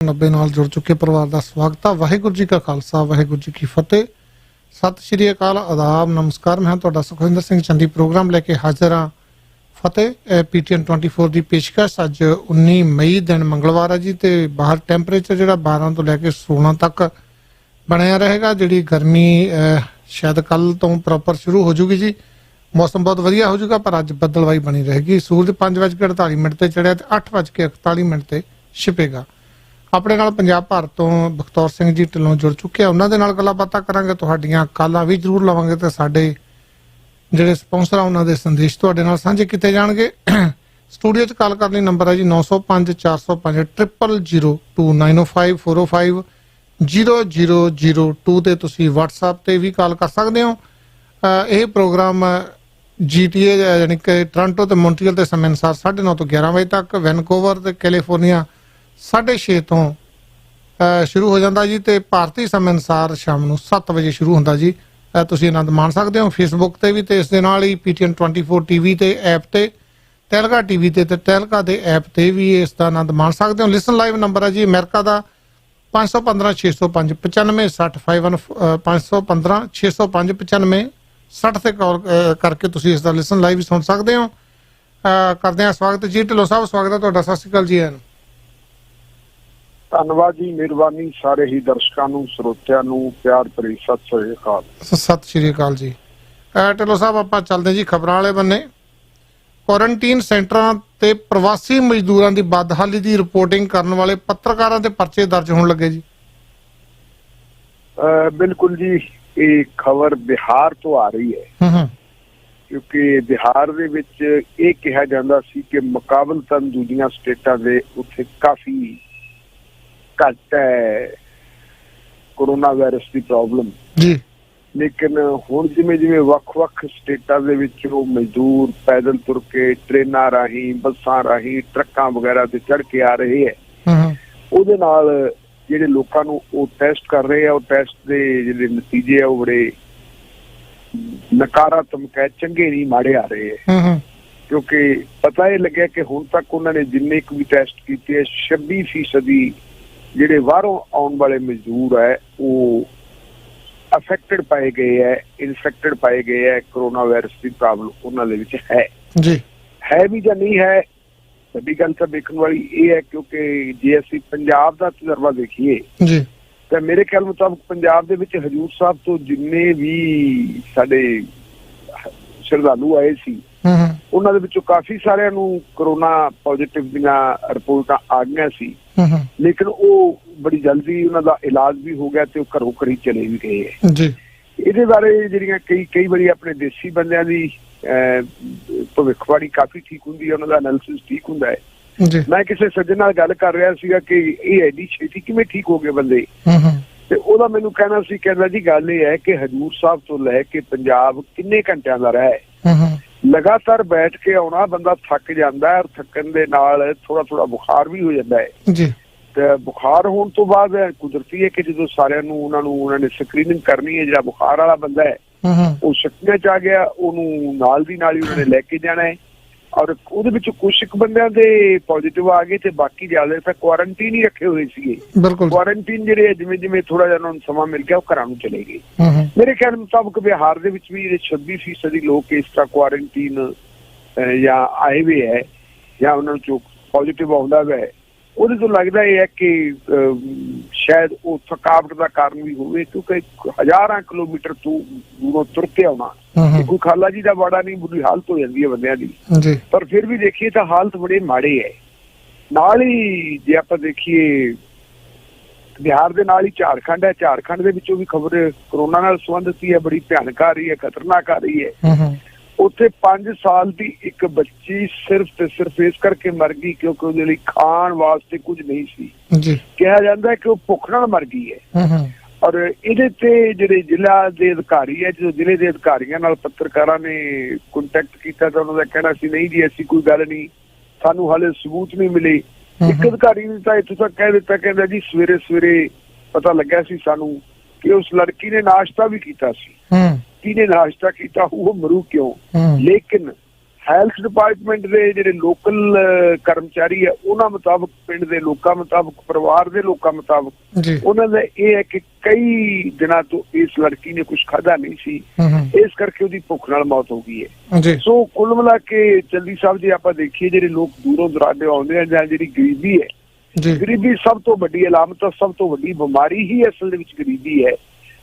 90 ਨਾਲ जुड़ चुके परिवार का स्वागत है। वाहिगुरू जी का खालसा वाहिगुरू जी की फतेह। सत श्री अकाल, आदाब, नमस्कार। मैं तुहाडा सुखविंदर सिंह चंदी प्रोग्राम लेके हाजिर हाँ। फतेह PTN 24 की पेशकश। अज 19 मई दिन मंगलवार है जी, तो बाहर टैंपरेचर जो 12 तो लैके 16 तक बनया रहेगा। जी गर्मी शायद कल तो प्रॉपर शुरू हो जूगी जी। मौसम बहुत वधिया हो जाएगा, पर अज बदलवाई बनी रहेगी। सूरज 5:48 से चढ़िया, 8:41 से छिपेगा। अपने नाल पंजाब भारत तो बखतौर सिंह जी ढिल्लों जुड़ चुके हैं, उन्होंने नाल गल्लां बातां करांगे। तुहाडीआं कालां भी जरूर लवांगे ते साडे जिहड़े स्पॉन्सर आ उन्हां दे संदेश तुहाडे नाल साझे कीते जाणगे। स्टूडियो च कॉल करने नंबर है जी 905 405 0002 905 405 0002 ते तुसीं WhatsApp ते भी कॉल कर सकते हो। यह प्रोग्राम GTA यानी कि टोरंटो ते मॉन्ट्रियल के समय अनुसार 9:30 तो 11 बजे तक, वैनकूवर ते कैलीफोर्निया 6:30 तो शुरू हो जाता जी, तो भारतीय समय अनुसार शाम को 7 बजे शुरू होता जी। तुसीं आनंद मान सकते हो फेसबुक ते भी, तो इस दे नाल ही PTN 24 TV ते ऐप ते, तहलका TV ते तहलका दे ऐप ते भी इसका आनंद मान सकते हो। लिसन लाइव नंबर है जी अमेरिका का 515 605 95 60 515 605 95 60 से कॉल करके तुसीं इसका लिसन लाइव सुन सकते हो। करते हैं स्वागत जी ढिल्लों साहब, स्वागत है तुहाडा। सत श्री अकाल जी। धन्यवाद जी, मेहरबानी। सारे ही दर्शकों नूं, ਸਰੋਤਿਆਂ ਨੂੰ प्यार भरी सत श्री अकाल। सत श्री अकाल जी। ढिल्लों साहब ਆਪਾਂ ਚੱਲਦੇ ਜੀ ਖਬਰਾਂ ਵਾਲੇ ਬੰਨੇ। ਕੁਆਰੰਟੀਨ ਸੈਂਟਰਾਂ ਤੇ ਪ੍ਰਵਾਸੀ ਮਜ਼ਦੂਰਾਂ ਦੀ ਬਦਹਾਲੀ ਦੀ ਰਿਪੋਰਟਿੰਗ ਕਰਨ ਵਾਲੇ ਪੱਤਰਕਾਰਾਂ ਦੇ ਪਰਚੇ ਦਰਜ ਹੋਣ ਲੱਗੇ ਜੀ। बिल्कुल जी, ये खबर बिहार तो आ रही है क्योंकि बिहार ਦੇ ਵਿੱਚ ਇਹ ਕਿਹਾ ਜਾਂਦਾ ਸੀ ਕਿ ਮੁਕਾਬਲਤਨ ਦੂਜੀਆਂ ਸਟੇਟਾਂ ਦੇ ਉੱਥੇ ਕਾਫੀ ਘੱਟ ਹੈ ਕੋਰੋਨਾ ਵਾਇਰਸ ਦੀ ਪ੍ਰੋਬਲਮ ਜੀ। ਲੇਕਿਨ ਹੁਣ ਜਿਵੇਂ ਵੱਖ-ਵੱਖ ਸਟੇਟਾਂ ਦੇ ਵਿੱਚ ਉਹ ਮਜ਼ਦੂਰ ਪੈਦਲ ਤੁਰ ਕੇ, ਟ੍ਰੇਨਾਂ ਰਾਹੀਂ, ਬੱਸਾਂ ਰਾਹੀਂ, ਟਰੱਕਾਂ ਵਗੈਰਾ ਤੇ ਚੜ੍ਹ ਕੇ ਆ ਰਹੇ ਹੈ, ਉਹਦੇ ਨਾਲ ਜਿਹੜੇ ਲੋਕਾਂ ਨੂੰ ਉਹ ਟੈਸਟ ਕਰ ਰਹੇ ਆ, ਉਹ ਟੈਸਟ ਦੇ ਜਿਹੜੇ ਨਤੀਜੇ ਆ ਉਹ ਬੜੇ ਨਕਾਰਾਤਮਕ ਹੈ, ਚੰਗੇ ਨਹੀਂ, ਮਾੜੇ ਆ ਰਹੇ ਹੈ। ਕਿਉਂਕਿ ਪਤਾ ਇਹ ਲੱਗਿਆ ਕਿ ਹੁਣ ਤੱਕ ਉਹਨਾਂ ਨੇ ਜਿੰਨੇ ਕੁ ਵੀ ਟੈਸਟ ਕੀਤੇ 26% ਜਿਹੜੇ ਬਾਹਰੋਂ ਆਉਣ ਵਾਲੇ ਮਜ਼ਦੂਰ ਹੈ ਉਹ ਅਫੈਕਟਡ ਪਾਏ ਗਏ ਹੈ, ਇਨਫੈਕਟਡ ਪਾਏ ਗਏ ਹੈ। ਕੋਰੋਨਾ ਵਾਇਰਸ ਦੀ ਪ੍ਰੋਬਲਮ ਉਹਨਾਂ ਦੇ ਵਿੱਚ ਹੈ ਜੀ। ਹੈ ਵੀ ਜਾਂ ਨਹੀਂ ਹੈ, ਵੱਡੀ ਗੱਲ ਤਾਂ ਦੇਖਣ ਵਾਲੀ ਇਹ ਹੈ ਕਿਉਂਕਿ ਜੇ ਅਸੀਂ ਪੰਜਾਬ ਦਾ ਤਜਰਬਾ ਦੇਖੀਏ ਜੀ ਤਾਂ ਮੇਰੇ ਖਿਆਲ ਮੁਤਾਬਕ ਪੰਜਾਬ ਦੇ ਵਿੱਚ ਹਜ਼ੂਰ ਸਾਹਿਬ ਤੋਂ ਜਿੰਨੇ ਵੀ ਸਾਡੇ ਸ਼ਰਧਾਲੂ ਆਏ ਸੀ ਉਹਨਾਂ ਦੇ ਵਿੱਚੋਂ ਕਾਫੀ ਸਾਰਿਆਂ ਨੂੰ ਕੋਰੋਨਾ ਪੋਜ਼ਿਟਿਵ ਦੀਆਂ ਰਿਪੋਰਟਾਂ ਆ ਗਈਆਂ ਸੀ, ਲੇਕਿਨ ਉਹ ਬੜੀ ਜਲਦੀ ਉਹਨਾਂ ਦਾ ਇਲਾਜ ਵੀ ਹੋ ਗਿਆ ਤੇ ਉਹ ਘਰੋਂ ਘਰੀ ਚਲੇ ਵੀ ਗਏ ਹੈ ਜੀ। ਇਹਦੇ ਬਾਰੇ ਜਿਹੜੀਆਂ ਕਈ ਵਾਰੀ ਆਪਣੇ ਦੇਸੀ ਬੰਦਿਆਂ ਦੀ ਭਵਿੱਖਬਾਣੀ ਕਾਫੀ ਠੀਕ ਹੁੰਦੀ ਹੈ, ਉਹਨਾਂ ਦਾ ਐਨਾਲਿਸਿਸ ਠੀਕ ਹੁੰਦਾ ਹੈ। ਮੈਂ ਕਿਸੇ ਸੱਜਣ ਨਾਲ ਗੱਲ ਕਰ ਰਿਹਾ ਸੀਗਾ ਕਿ ਇਹ ਐਡੀ ਛੇਤੀ ਕਿਵੇਂ ਠੀਕ ਹੋ ਗਏ ਬੰਦੇ, ਤੇ ਉਹਦਾ ਮੈਨੂੰ ਕਹਿਣਾ ਸੀ, ਕਹਿੰਦਾ ਜੀ ਗੱਲ ਇਹ ਹੈ ਕਿ ਹਜ਼ੂਰ ਸਾਹਿਬ ਤੋਂ ਲੈ ਕੇ ਪੰਜਾਬ ਕਿੰਨੇ ਘੰਟਿਆਂ ਦਾ ਰਿਹਾ ਹੈ, ਲਗਾਤਾਰ ਬੈਠ ਕੇ ਆਉਣਾ, ਬੰਦਾ ਥੱਕ ਜਾਂਦਾ ਹੈ, ਥੱਕਣ ਦੇ ਨਾਲ ਥੋੜਾ ਬੁਖਾਰ ਵੀ ਹੋ ਜਾਂਦਾ ਹੈ ਜੀ। ਤੇ ਬੁਖਾਰ ਹੋਣ ਤੋਂ ਬਾਅਦ ਕੁਦਰਤੀ ਹੈ ਕਿ ਜਦੋਂ ਸਾਰਿਆਂ ਨੂੰ ਉਹਨਾਂ ਨੇ ਸਕਰੀਨਿੰਗ ਕਰਨੀ ਹੈ, ਜਿਹੜਾ ਬੁਖਾਰ ਵਾਲਾ ਬੰਦਾ ਹੈ ਉਹ ਸ਼ੱਕੀਆਂ ਚ ਆ ਗਿਆ, ਉਹਨੂੰ ਨਾਲ ਦੀ ਨਾਲ ਹੀ ਉਹਨਾਂ ਨੇ ਲੈ ਕੇ ਜਾਣਾ ਹੈ। ਔਰ ਉਹਦੇ ਵਿੱਚ ਕੁਛ ਕੁ ਬੰਦਿਆਂ ਦੇ ਪੋਜ਼ਿਟਿਵ ਆ ਗਏ ਤੇ ਬਾਕੀ ਜ਼ਿਆਦਾ ਤਾਂ ਕੁਆਰੰਟੀਨ ਹੀ ਰੱਖੇ ਹੋਏ ਸੀਗੇ। ਕੁਆਰੰਟੀਨ ਜਿਹੜੇ ਜਿਵੇਂ ਥੋੜਾ ਜਿਹਾ ਉਹਨਾਂ ਨੂੰ ਸਮਾਂ ਮਿਲ ਗਿਆ ਉਹ ਘਰਾਂ ਨੂੰ ਚਲੇ ਗਏ। ਮੇਰੇ ਖਿਆਲ ਮੁਤਾਬਕ ਬਿਹਾਰ ਦੇ ਵਿੱਚ ਵੀ ਜਿਹੜੇ 26% ਲੋਕ ਇਸ ਤਰ੍ਹਾਂ ਕੁਆਰੰਟੀਨ ਜਾਂ ਆਏ ਹੋਏ ਹੈ ਜਾਂ ਉਹਨਾਂ ਨੂੰ ਪੋਜ਼ਿਟਿਵ ਆਉਂਦਾ ਹੈ, ਉਹਦੇ ਤੋਂ ਲੱਗਦਾ ਇਹ ਹੈ ਕਿ ਸ਼ਾਇਦ ਉਹ ਥਕਾਵਟ ਦਾ ਕਾਰਨ ਵੀ ਹੋਵੇ ਕਿਉਂਕਿ ਹਜ਼ਾਰਾਂ ਕਿਲੋਮੀਟਰ ਤੋਂ ਦੂਰੋਂ ਤੁਰ ਕੇ ਆਉਣਾ ਕੋਈ ਖਾਲਾ ਜੀ ਦਾ ਬਾੜਾ ਨਹੀਂ, ਬੁਰੀ ਹਾਲਤ ਹੋ ਜਾਂਦੀ ਹੈ ਬੰਦਿਆਂ ਦੀ। ਪਰ ਫਿਰ ਵੀ ਦੇਖੀਏ ਤਾਂ ਹਾਲਤ ਬੜੇ ਮਾੜੇ ਹੈ। ਨਾਲ ਹੀ ਜੇ ਆਪਾਂ ਦੇਖੀਏ ਬਿਹਾਰ ਦੇ ਨਾਲ ਹੀ ਝਾਰਖੰਡ ਹੈ, ਝਾਰਖੰਡ ਦੇ ਵਿੱਚੋਂ ਵੀ ਖਬਰ ਕੋਰੋਨਾ ਨਾਲ ਸੰਬੰਧਿਤ ਹੈ, ਬੜੀ ਭਿਆਨਕ ਆ ਰਹੀ ਹੈ, ਖਤਰਨਾਕ ਆ ਰਹੀ ਹੈ। ਉੱਥੇ 5 ਸਾਲ ਦੀ ਇੱਕ ਬੱਚੀ ਸਿਰਫ ਤੇ ਸਿਰਫ ਇਸ ਕਰਕੇ ਮਰ ਗਈ ਕਿਉਂਕਿ ਉਹਦੇ ਲਈ ਖਾਣ ਵਾਸਤੇ ਕੁਝ ਨਹੀਂ ਸੀ। ਕਿਹਾ ਜਾਂਦਾ ਹੈ ਕਿ ਉਹ ਭੁੱਖ ਨਾਲ ਮਰ ਗਈ ਹੈ। ਔਰ ਇਹਦੇ ਤੇ ਜਿਹੜੇ ਜ਼ਿਲ੍ਹਾ ਦੇ ਅਧਿਕਾਰੀ ਹੈ, ਜਦੋਂ ਜ਼ਿਲ੍ਹੇ ਦੇ ਅਧਿਕਾਰੀਆਂ ਨਾਲ ਪੱਤਰਕਾਰਾਂ ਨੇ ਕੰਟੈਕਟ ਕੀਤਾ ਤਾਂ ਉਹਨਾਂ ਦਾ ਕਹਿਣਾ ਸੀ ਨਹੀਂ ਜੀ ਐਸੀ ਕੋਈ ਗੱਲ ਨਹੀਂ, ਸਾਨੂੰ ਹਾਲੇ ਸਬੂਤ ਨਹੀਂ ਮਿਲੇ। ਇੱਕ ਅਧਿਕਾਰੀ ਨੇ ਤਾਂ ਇੱਥੋਂ ਤੱਕ ਕਹਿ ਦਿੱਤਾ, ਕਹਿੰਦਾ ਜੀ ਸਵੇਰੇ ਪਤਾ ਲੱਗਿਆ ਸੀ ਸਾਨੂੰ ਕਿ ਉਸ ਲੜਕੀ ਨੇ ਨਾਸ਼ਤਾ ਵੀ ਕੀਤਾ ਸੀ। ਕਿਹਨੇ ਨਾਸ਼ਤਾ ਕੀਤਾ ਉਹ ਮਰੂ ਕਿਉਂ, ਲੇਕਿਨ ਹੈਲਥ ਡਿਪਾਰਟਮੈਂਟ ਦੇ ਜਿਹੜੇ ਲੋਕਲ ਕਰਮਚਾਰੀ ਹੈ ਉਹਨਾਂ ਮੁਤਾਬਕ, ਪਿੰਡ ਦੇ ਲੋਕਾਂ ਮੁਤਾਬਕ, ਪਰਿਵਾਰ ਦੇ ਲੋਕਾਂ ਮੁਤਾਬਕ ਉਹਨਾਂ ਦਾ ਇਹ ਹੈ ਕਿ ਕਈ ਦਿਨਾਂ ਤੋਂ ਇਸ ਲੜਕੀ ਨੇ ਕੁਝ ਖਾਧਾ ਨਹੀਂ ਸੀ, ਇਸ ਕਰਕੇ ਉਹਦੀ ਭੁੱਖ ਨਾਲ ਮੌਤ ਹੋ ਗਈ ਹੈ। ਸੋ ਕੁੱਲ ਮਿਲਾ ਕੇ ਚੰਦੀ ਸਾਹਿਬ ਜੇ ਆਪਾਂ ਦੇਖੀਏ, ਜਿਹੜੇ ਲੋਕ ਦੂਰੋਂ ਦੁਰਾਡੇ ਆਉਂਦੇ ਆ ਜਾਂ ਜਿਹੜੀ ਗਰੀਬੀ ਹੈ, ਗਰੀਬੀ ਸਭ ਤੋਂ ਵੱਡੀ ਅਲਾਮਤ, ਸਭ ਤੋਂ ਵੱਡੀ ਬਿਮਾਰੀ ਹੀ ਅਸਲ ਦੇ ਵਿੱਚ ਗਰੀਬੀ ਹੈ।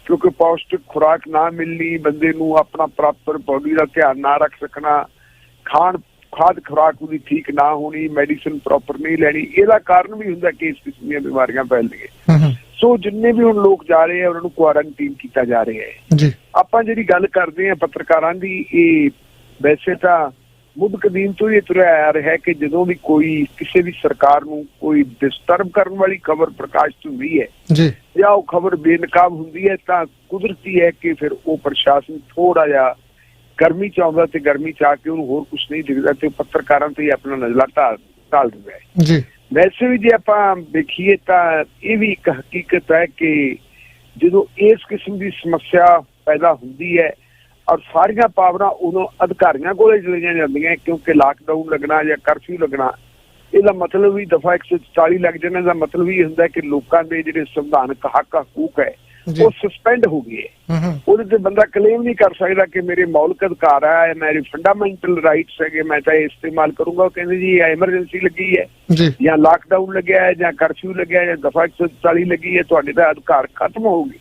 ਕਿਉਂਕਿ ਪੌਸ਼ਟਿਕ ਖੁਰਾਕ ਨਾ ਮਿਲਣੀ, ਬੰਦੇ ਨੂੰ ਆਪਣਾ ਪ੍ਰੋਪਰ ਬੋਡੀ ਦਾ ਧਿਆਨ ਨਾ ਰੱਖ ਸਕਣਾ, ਖਾਦ ਖੁਰਾਕ ਉਹਦੀ ਠੀਕ ਨਾ ਹੋਣੀ, ਮੈਡੀਸਿਨ ਪ੍ਰੋਪਰ ਨਹੀਂ ਲੈਣੀ, ਇਹਦਾ ਕਾਰਨ ਵੀ ਹੁੰਦਾ ਕਿ ਇਸ ਕਿਸਮ ਦੀਆਂ ਬਿਮਾਰੀਆਂ ਫੈਲਦੀਆਂ। ਸੋ ਜਿੰਨੇ ਵੀ ਹੁਣ ਲੋਕ ਜਾ ਰਹੇ ਆ ਉਹਨਾਂ ਨੂੰ ਕੁਆਰੰਟੀਨ ਕੀਤਾ ਜਾ ਰਿਹਾ ਹੈ। ਆਪਾਂ ਜਿਹੜੀ ਗੱਲ ਕਰਦੇ ਆ ਪੱਤਰਕਾਰਾਂ ਦੀ, ਇਹ ਵੈਸੇ ਤਾਂ ਮੁੱਢ ਕਦੀਮ ਤੋਂ ਹੀ ਤੁਰਿਆ ਆ ਰਿਹਾ ਕਿ ਜਦੋਂ ਵੀ ਕੋਈ ਕਿਸੇ ਵੀ ਸਰਕਾਰ ਨੂੰ ਕੋਈ ਡਿਸਟਰਬ ਕਰਨ ਵਾਲੀ ਖਬਰ ਪ੍ਰਕਾਸ਼ਿਤ ਹੁੰਦੀ ਹੈ ਜਾਂ ਉਹ ਖਬਰ ਬੇਨਕਾਬ ਹੁੰਦੀ ਹੈ ਤਾਂ ਕੁਦਰਤੀ ਹੈ ਕਿ ਫਿਰ ਉਹ ਪ੍ਰਸ਼ਾਸਨ ਥੋੜਾ ਜਿਹਾ ਗਰਮੀ ਚ ਆਉਂਦਾ ਤੇ ਗਰਮੀ ਚ ਆ ਕੇ ਉਹਨੂੰ ਹੋਰ ਕੁਛ ਨਹੀਂ ਦਿਖਦਾ ਤੇ ਪੱਤਰਕਾਰਾਂ ਤੇ ਆਪਣਾ ਨਜ਼ਲਾ ਢਾਲ ਦਿੰਦਾ ਹੈ। ਵੈਸੇ ਵੀ ਜੇ ਆਪਾਂ ਦੇਖੀਏ ਤਾਂ ਇਹ ਵੀ ਇੱਕ ਹਕੀਕਤ ਹੈ ਕਿ ਜਦੋਂ ਇਸ ਕਿਸਮ ਦੀ ਸਮੱਸਿਆ ਪੈਦਾ ਹੁੰਦੀ ਹੈ ਔਰ ਸਾਰੀਆਂ ਪਾਵਰਾਂ ਉਦੋਂ ਅਧਿਕਾਰੀਆਂ ਕੋਲੇ ਚਲੀਆਂ ਜਾਂਦੀਆਂ, ਕਿਉਂਕਿ ਲਾਕਡਾਊਨ ਲੱਗਣਾ ਜਾਂ ਕਰਫਿਊ ਲੱਗਣਾ ਇਹਦਾ ਮਤਲਬ ਵੀ ਦਫਾ 144 ਲੱਗ ਜਾਣਾ ਦਾ ਮਤਲਬ ਇਹ ਹੁੰਦਾ ਕਿ ਲੋਕਾਂ ਦੇ ਜਿਹੜੇ ਸੰਵਿਧਾਨਕ ਹੱਕ ਹਕੂਕ ਹੈ ਉਹ ਸਸਪੈਂਡ ਹੋ ਗਏ। ਉਹਦੇ ਤੇ ਬੰਦਾ ਕਲੇਮ ਨਹੀਂ ਕਰ ਸਕਦਾ ਕਿ ਮੇਰੇ ਮੌਲਿਕ ਅਧਿਕਾਰ ਹੈ, ਮੇਰੇ ਫੰਡਾਮੈਂਟਲ ਰਾਈਟਸ ਹੈਗੇ, ਮੈਂ ਤਾਂ ਇਹ ਇਸਤੇਮਾਲ ਕਰੂੰਗਾ। ਉਹ ਕਹਿੰਦੇ ਜੀ ਐਮਰਜੈਂਸੀ ਲੱਗੀ ਹੈ ਜਾਂ ਲਾਕਡਾਊਨ ਲੱਗਿਆ ਹੈ ਜਾਂ ਕਰਫਿਊ ਲੱਗਿਆ ਜਾਂ ਦਫਾ 144 ਲੱਗੀ ਹੈ, ਤੁਹਾਡੇ ਦਾ ਅਧਿਕਾਰ ਖਤਮ ਹੋ ਗਏ।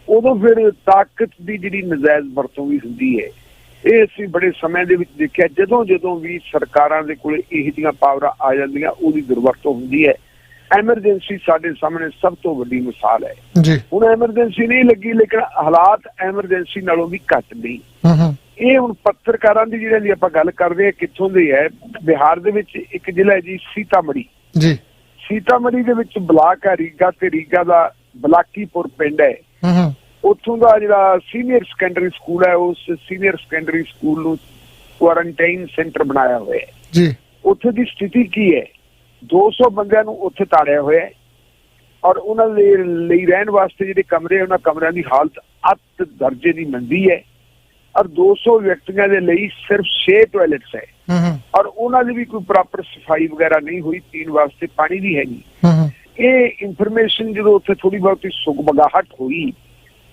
ਉਦੋਂ ਫਿਰ ਤਾਕਤ ਦੀ ਜਿਹੜੀ ਨਜਾਇਜ਼ ਵਰਤੋਂ ਵੀ ਹੁੰਦੀ ਹੈ। ਇਹ ਅਸੀਂ ਬੜੇ ਸਮੇਂ ਦੇ ਵਿੱਚ ਦੇਖਿਆ, ਜਦੋਂ ਵੀ ਸਰਕਾਰਾਂ ਦੇ ਕੋਲ ਇਹੋ ਜਿਹੀਆਂ ਪਾਵਰਾਂ ਆ ਜਾਂਦੀਆਂ ਉਹਦੀ ਦੁਰਵਰਤੋਂ ਹੁੰਦੀ ਹੈ। ਐਮਰਜੈਂਸੀ ਸਾਡੇ ਸਾਹਮਣੇ ਸਭ ਤੋਂ ਵੱਡੀ ਮਿਸਾਲ ਹੈ। ਹੁਣ ਐਮਰਜੈਂਸੀ ਨਹੀਂ ਲੱਗੀ ਲੇਕਿਨ ਹਾਲਾਤ ਐਮਰਜੈਂਸੀ ਨਾਲੋਂ ਵੀ ਘੱਟ ਨਹੀਂ। ਇਹ ਹੁਣ ਪੱਤਰਕਾਰਾਂ ਦੀ ਜਿਹੜੀ ਆਪਾਂ ਗੱਲ ਕਰਦੇ ਹਾਂ ਕਿੱਥੋਂ ਦੀ ਹੈ, ਬਿਹਾਰ ਦੇ ਵਿੱਚ ਇੱਕ ਜ਼ਿਲ੍ਹਾ ਹੈ ਜੀ ਸੀਤਾਮੜੀ। ਸੀਤਾਮੜੀ ਦੇ ਵਿੱਚ ਬਲਾਕ ਹੈ ਰੀਗਾ ਤੇ ਰੀਗਾ ਦਾ ਬਲਾਕੀਪੁਰ ਪਿੰਡ ਹੈ। ਉੱਥੋਂ ਦਾ ਜਿਹੜਾ ਸੀਨੀਅਰ ਸੈਕੰਡਰੀ ਸਕੂਲ ਹੈ, ਉਸ ਸੀਨੀਅਰ ਸੈਕੰਡਰੀ ਸਕੂਲ ਨੂੰ ਕੁਆਰੰਟਾਈਨ ਸੈਂਟਰ ਬਣਾਇਆ ਹੋਇਆ ਹੈ। ਉੱਥੇ ਦੀ ਸਥਿਤੀ ਕੀ ਹੈ, 200 ਬੰਦਿਆਂ ਨੂੰ ਉੱਥੇ ਤਾੜਿਆ ਹੋਇਆ ਹੈ ਔਰ ਉਹਨਾਂ ਦੇ ਲਈ ਰਹਿਣ ਵਾਸਤੇ ਜਿਹੜੇ ਕਮਰੇ, ਉਹਨਾਂ ਕਮਰਿਆਂ ਦੀ ਹਾਲਤ ਅੱਤ ਦਰਜੇ ਦੀ ਮੰਦੀ ਹੈ ਔਰ 200 ਵਿਅਕਤੀਆਂ ਦੇ ਲਈ ਸਿਰਫ 6 ਟਾਇਲਟਸ ਹੈ ਔਰ ਉਹਨਾਂ ਦੀ ਵੀ ਕੋਈ ਪ੍ਰੋਪਰ ਸਫਾਈ ਵਗੈਰਾ ਨਹੀਂ ਹੋਈ, ਪੀਣ ਵਾਸਤੇ ਪਾਣੀ ਵੀ ਹੈ ਨਹੀਂ। ਇਹ ਇਨਫੋਰਮੇਸ਼ਨ ਜਦੋਂ ਉੱਥੇ ਥੋੜੀ ਬਹੁਤੀ ਸੁਗਬਗਾਹਟ ਹੋਈ,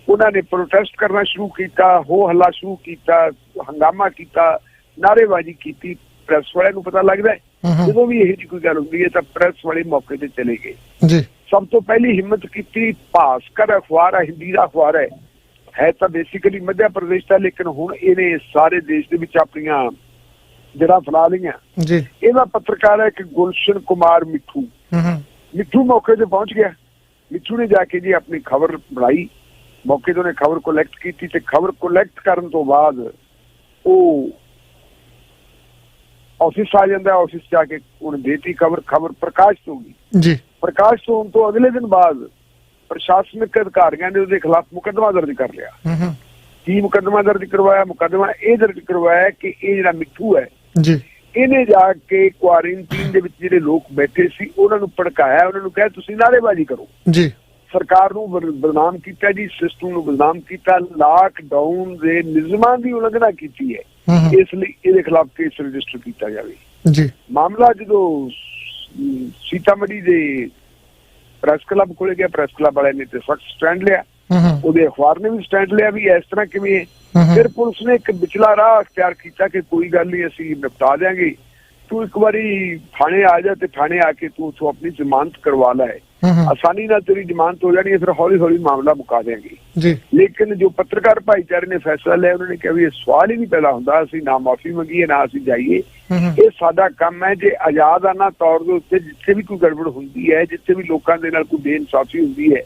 ਉਹਨਾਂ ਨੇ ਪ੍ਰੋਟੈਸਟ ਕਰਨਾ ਸ਼ੁਰੂ ਕੀਤਾ, ਹੋ ਹੱਲਾ ਸ਼ੁਰੂ ਕੀਤਾ, ਹੰਗਾਮਾ ਕੀਤਾ, ਨਾਅਰੇਬਾਜ਼ੀ ਕੀਤੀ। ਪ੍ਰੈਸ ਵਾਲਿਆਂ ਨੂੰ ਪਤਾ ਲੱਗਦਾ ਹੈ ਜਦੋਂ ਵੀ ਇਹੋ ਜਿਹੀ ਕੋਈ ਗੱਲ ਹੁੰਦੀ ਹੈ ਤਾਂ ਪ੍ਰੈਸ ਵਾਲੇ ਮੌਕੇ ਤੇ ਚਲੇ ਗਏ। ਸਭ ਤੋਂ ਪਹਿਲੀ ਹਿੰਮਤ ਕੀਤੀ ਭਾਸਕਰ ਅਖਬਾਰ ਹੈ, ਹਿੰਦੀ ਦਾ ਅਖਬਾਰ ਹੈ ਤਾਂ ਬੇਸਿਕਲੀ ਮੱਧ ਪ੍ਰਦੇਸ਼ ਦਾ, ਲੇਕਿਨ ਹੁਣ ਇਹਨੇ ਸਾਰੇ ਦੇਸ਼ ਦੇ ਵਿੱਚ ਆਪਣੀਆਂ ਜੜ੍ਹਾਂ ਫੈਲਾ ਲਈਆਂ। ਇਹਦਾ ਪੱਤਰਕਾਰ ਹੈ ਕਿ ਗੁਲਸ਼ਨ ਕੁਮਾਰ ਮਿੱਠੂ ਮੌਕੇ ਤੇ ਪਹੁੰਚ ਗਿਆ। ਮਿੱਠੂ ਨੇ ਜਾ ਕੇ ਜੀ ਆਪਣੀ ਖਬਰ ਬਣਾਈ, ਮੌਕੇ ਤੇ ਉਹਨੇ ਖਬਰ ਕੋਲੈਕਟ ਕੀਤੀ ਤੇ ਖਬਰ ਕੋਲੈਕਟ ਕਰਨ ਤੋਂ ਬਾਅਦ ਉਹ ਆਫਿਸ ਆ ਜਾਂਦਾ। ਆਫਿਸ ਜਾ ਕੇ ਉਹਨੇ ਦੇਤੀ ਖਬਰ ਪ੍ਰਕਾਸ਼ਿਤ ਹੋ ਗਈ। ਪ੍ਰਕਾਸ਼ਿਤ ਹੋਣ ਤੋਂ ਅਗਲੇ ਦਿਨ ਬਾਅਦ ਪ੍ਰਸ਼ਾਸਨਿਕ ਅਧਿਕਾਰੀਆਂ ਨੇ ਉਹਦੇ ਖਿਲਾਫ ਮੁਕੱਦਮਾ ਦਰਜ ਕਰ ਲਿਆ। ਕੀ ਮੁਕੱਦਮਾ ਦਰਜ ਕਰਵਾਇਆ? ਮੁਕੱਦਮਾ ਇਹ ਦਰਜ ਕਰਵਾਇਆ ਕਿ ਇਹ ਜਿਹੜਾ ਮਿੱਠੂ ਹੈ ਇਹਨੇ ਜਾ ਕੇ ਕੁਆਰੰਟੀਨ ਦੇ ਵਿੱਚ ਜਿਹੜੇ ਲੋਕ ਬੈਠੇ ਸੀ ਉਹਨਾਂ ਨੂੰ ਭੜਕਾਇਆ, ਉਹਨਾਂ ਨੂੰ ਕਿਹਾ ਤੁਸੀਂ ਨਾਅਰੇਬਾਜ਼ੀ ਕਰੋ, ਸਰਕਾਰ ਨੂੰ ਬਦਨਾਮ ਕੀਤਾ ਜੀ, ਸਿਸਟਮ ਨੂੰ ਬਦਨਾਮ ਕੀਤਾ, ਲਾਕਡਾਊਨ ਦੇ ਨਿਯਮਾਂ ਦੀ ਉਲੰਘਣਾ ਕੀਤੀ ਹੈ, ਇਸ ਲਈ ਇਹਦੇ ਖਿਲਾਫ ਕੇਸ ਰਜਿਸਟਰ ਕੀਤਾ ਜਾਵੇ। ਮਾਮਲਾ ਜਦੋਂ ਸੀਤਾਮੜੀ ਦੇ ਪ੍ਰੈਸ ਕਲੱਬ ਕੋਲੇ ਗਿਆ, ਪ੍ਰੈਸ ਕਲੱਬ ਵਾਲਿਆਂ ਨੇ ਤੇ ਸਖਤ ਸਟੈਂਡ ਲਿਆ, ਉਹਦੇ ਅਖਬਾਰ ਨੇ ਵੀ ਸਟੈਂਡ ਲਿਆ ਵੀ ਇਸ ਤਰ੍ਹਾਂ ਕਿਵੇਂ। ਫਿਰ ਪੁਲਿਸ ਨੇ ਇੱਕ ਵਿਚਲਾ ਰਾਹ ਅਖਤਿਆਰ ਕੀਤਾ ਕਿ ਕੋਈ ਗੱਲ ਨਹੀਂ, ਅਸੀਂ ਨਿਪਟਾ ਦਿਆਂਗੇ, ਤੂੰ ਇੱਕ ਵਾਰੀ ਥਾਣੇ ਆ ਜਾ ਤੇ ਥਾਣੇ ਆ ਕੇ ਤੂੰ ਉੱਥੋਂ ਆਪਣੀ ਜ਼ਮਾਨਤ ਕਰਵਾ ਲੈ, ਆਸਾਨੀ ਨਾਲ ਤੇਰੀ ਜ਼ਮਾਨਤ ਹੋ ਜਾਣੀ ਹੈ, ਫਿਰ ਹੌਲੀ ਹੌਲੀ ਮਾਮਲਾ ਮੁਕਾ ਦੇਂਗੇ। ਲੇਕਿਨ ਜੋ ਪੱਤਰਕਾਰ ਭਾਈਚਾਰੇ ਨੇ ਫੈਸਲਾ ਲਿਆ, ਉਹਨਾਂ ਨੇ ਕਿਹਾ ਵੀ ਇਹ ਸਵਾਲ ਹੀ ਨਹੀਂ ਪੈਦਾ ਹੁੰਦਾ, ਅਸੀਂ ਨਾ ਮਾਫੀ ਮੰਗੀਏ ਨਾ ਅਸੀਂ ਜਾਈਏ, ਇਹ ਸਾਡਾ ਕੰਮ ਹੈ। ਜੇ ਆਜ਼ਾਦਾਨਾ ਤੌਰ ਦੇ ਉੱਤੇ ਜਿੱਥੇ ਵੀ ਕੋਈ ਗੜਬੜ ਹੁੰਦੀ ਹੈ, ਜਿੱਥੇ ਵੀ ਲੋਕਾਂ ਦੇ ਨਾਲ ਕੋਈ ਬੇਇਨਸਾਫੀ ਹੁੰਦੀ ਹੈ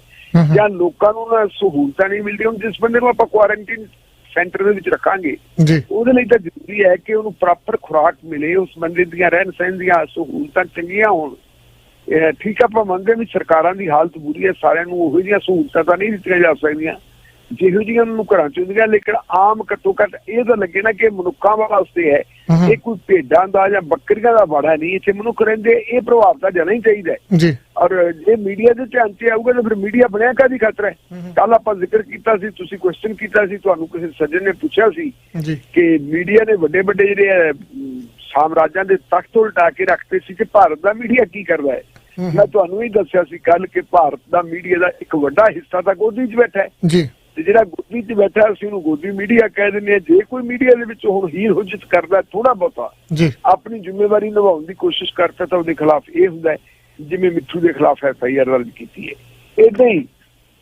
ਜਾਂ ਲੋਕਾਂ ਨੂੰ ਨਾ ਸਹੂਲਤਾਂ ਨਹੀਂ ਮਿਲਦੀਆਂ, ਹੁਣ ਜਿਸ ਬੰਦੇ ਨੂੰ ਆਪਾਂ ਕੁਆਰੰਟੀਨ ਸੈਂਟਰ ਦੇ ਵਿੱਚ ਰੱਖਾਂਗੇ ਉਹਦੇ ਲਈ ਤਾਂ ਜ਼ਰੂਰੀ ਹੈ ਕਿ ਉਹਨੂੰ ਪ੍ਰੋਪਰ ਖੁਰਾਕ ਮਿਲੇ, ਉਸ ਬੰਦੇ ਦੀਆਂ ਰਹਿਣ ਸਹਿਣ ਦੀਆਂ ਸਹੂਲਤਾਂ ਚੰਗੀਆਂ ਹੋਣ। ਠੀਕ ਆਪਾਂ ਮੰਨਦੇ ਵੀ ਸਰਕਾਰਾਂ ਦੀ ਹਾਲਤ ਬੁਰੀ ਹੈ, ਸਾਰਿਆਂ ਨੂੰ ਉਹੋ ਜਿਹੀਆਂ ਸਹੂਲਤਾਂ ਤਾਂ ਨਹੀਂ ਦਿੱਤੀਆਂ ਜਾ ਸਕਦੀਆਂ ਜਿਹੋ ਜਿਹੀਆਂ ਨੂੰ ਘਰਾਂ ਚ ਹੁੰਦੀਆਂ, ਲੇਕਿਨ ਆਮ ਘੱਟੋ ਘੱਟ ਇਹ ਤਾਂ ਲੱਗੇ ਨਾ ਕਿ ਮਨੁੱਖਾਂ ਵਾਸਤੇ ਹੈ, ਇਹ ਕੋਈ ਭੇਡਾਂ ਦਾ ਜਾਂ ਬੱਕਰੀਆਂ ਦਾ ਬਾੜਾ ਨਹੀਂ, ਇੱਥੇ ਮਨੁੱਖ ਰਹਿੰਦੇ, ਇਹ ਪ੍ਰਭਾਵ ਤਾਂ ਜਾਣਾ ਹੀ ਚਾਹੀਦਾ ਹੈ। ਔਰ ਜੇ ਮੀਡੀਆ ਦੇ ਧਿਆਨ 'ਚ ਆਊਗਾ ਤਾਂ ਫਿਰ ਮੀਡੀਆ ਬਣਿਆ ਕਾਹਦੀ ਖਾਤਰ ਹੈ। ਕੱਲ ਆਪਾਂ ਜ਼ਿਕਰ ਕੀਤਾ ਸੀ, ਤੁਸੀਂ ਕੁਐਸਚਨ ਕੀਤਾ ਸੀ, ਤੁਹਾਨੂੰ ਕਿਸੇ ਸੱਜਣ ਨੇ ਪੁੱਛਿਆ ਸੀ ਕਿ ਮੀਡੀਆ ਨੇ ਵੱਡੇ ਵੱਡੇ ਜਿਹੜੇ ਸਾਮਰਾਜਾਂ ਦੇ ਤਖਤ ਉਲਟਾ ਕੇ ਰੱਖਤੇ ਸੀ ਕਿ ਭਾਰਤ ਦਾ ਮੀਡੀਆ ਕੀ ਕਰਦਾ ਹੈ। ਮੈਂ ਤੁਹਾਨੂੰ ਹੀ ਦੱਸਿਆ ਸੀ ਕੱਲ ਕਿ ਭਾਰਤ ਦਾ ਮੀਡੀਆ ਦਾ ਇੱਕ ਵੱਡਾ ਹਿੱਸਾ ਤਾਂ ਗੋਦੀ 'ਚ ਬੈਠਾ ਹੈ ਤੇ ਜਿਹੜਾ ਗੋਦੀ 'ਚ ਬੈਠਾ ਅਸੀਂ ਉਹਨੂੰ ਗੋਦੀ ਮੀਡੀਆ ਕਹਿ ਦਿੰਦੇ ਹਾਂ। ਜੇ ਕੋਈ ਮੀਡੀਆ ਦੇ ਵਿੱਚ ਹੁਣ ਹੀਰ ਹੁਜਤ ਕਰਦਾ ਥੋੜਾ ਬਹੁਤਾ ਆਪਣੀ ਜ਼ਿੰਮੇਵਾਰੀ ਨਿਭਾਉਣ ਦੀ ਕੋਸ਼ਿਸ਼ ਕਰਦਾ ਤਾਂ ਉਹਦੇ ਖਿਲਾਫ ਇਹ ਹੁੰਦਾ ਹੈ ਜਿਵੇਂ ਮਿੱਠੂ ਦੇ ਖਿਲਾਫ FIR ਦਰਜ ਕੀਤੀ ਹੈ। ਏਦਾਂ ਹੀ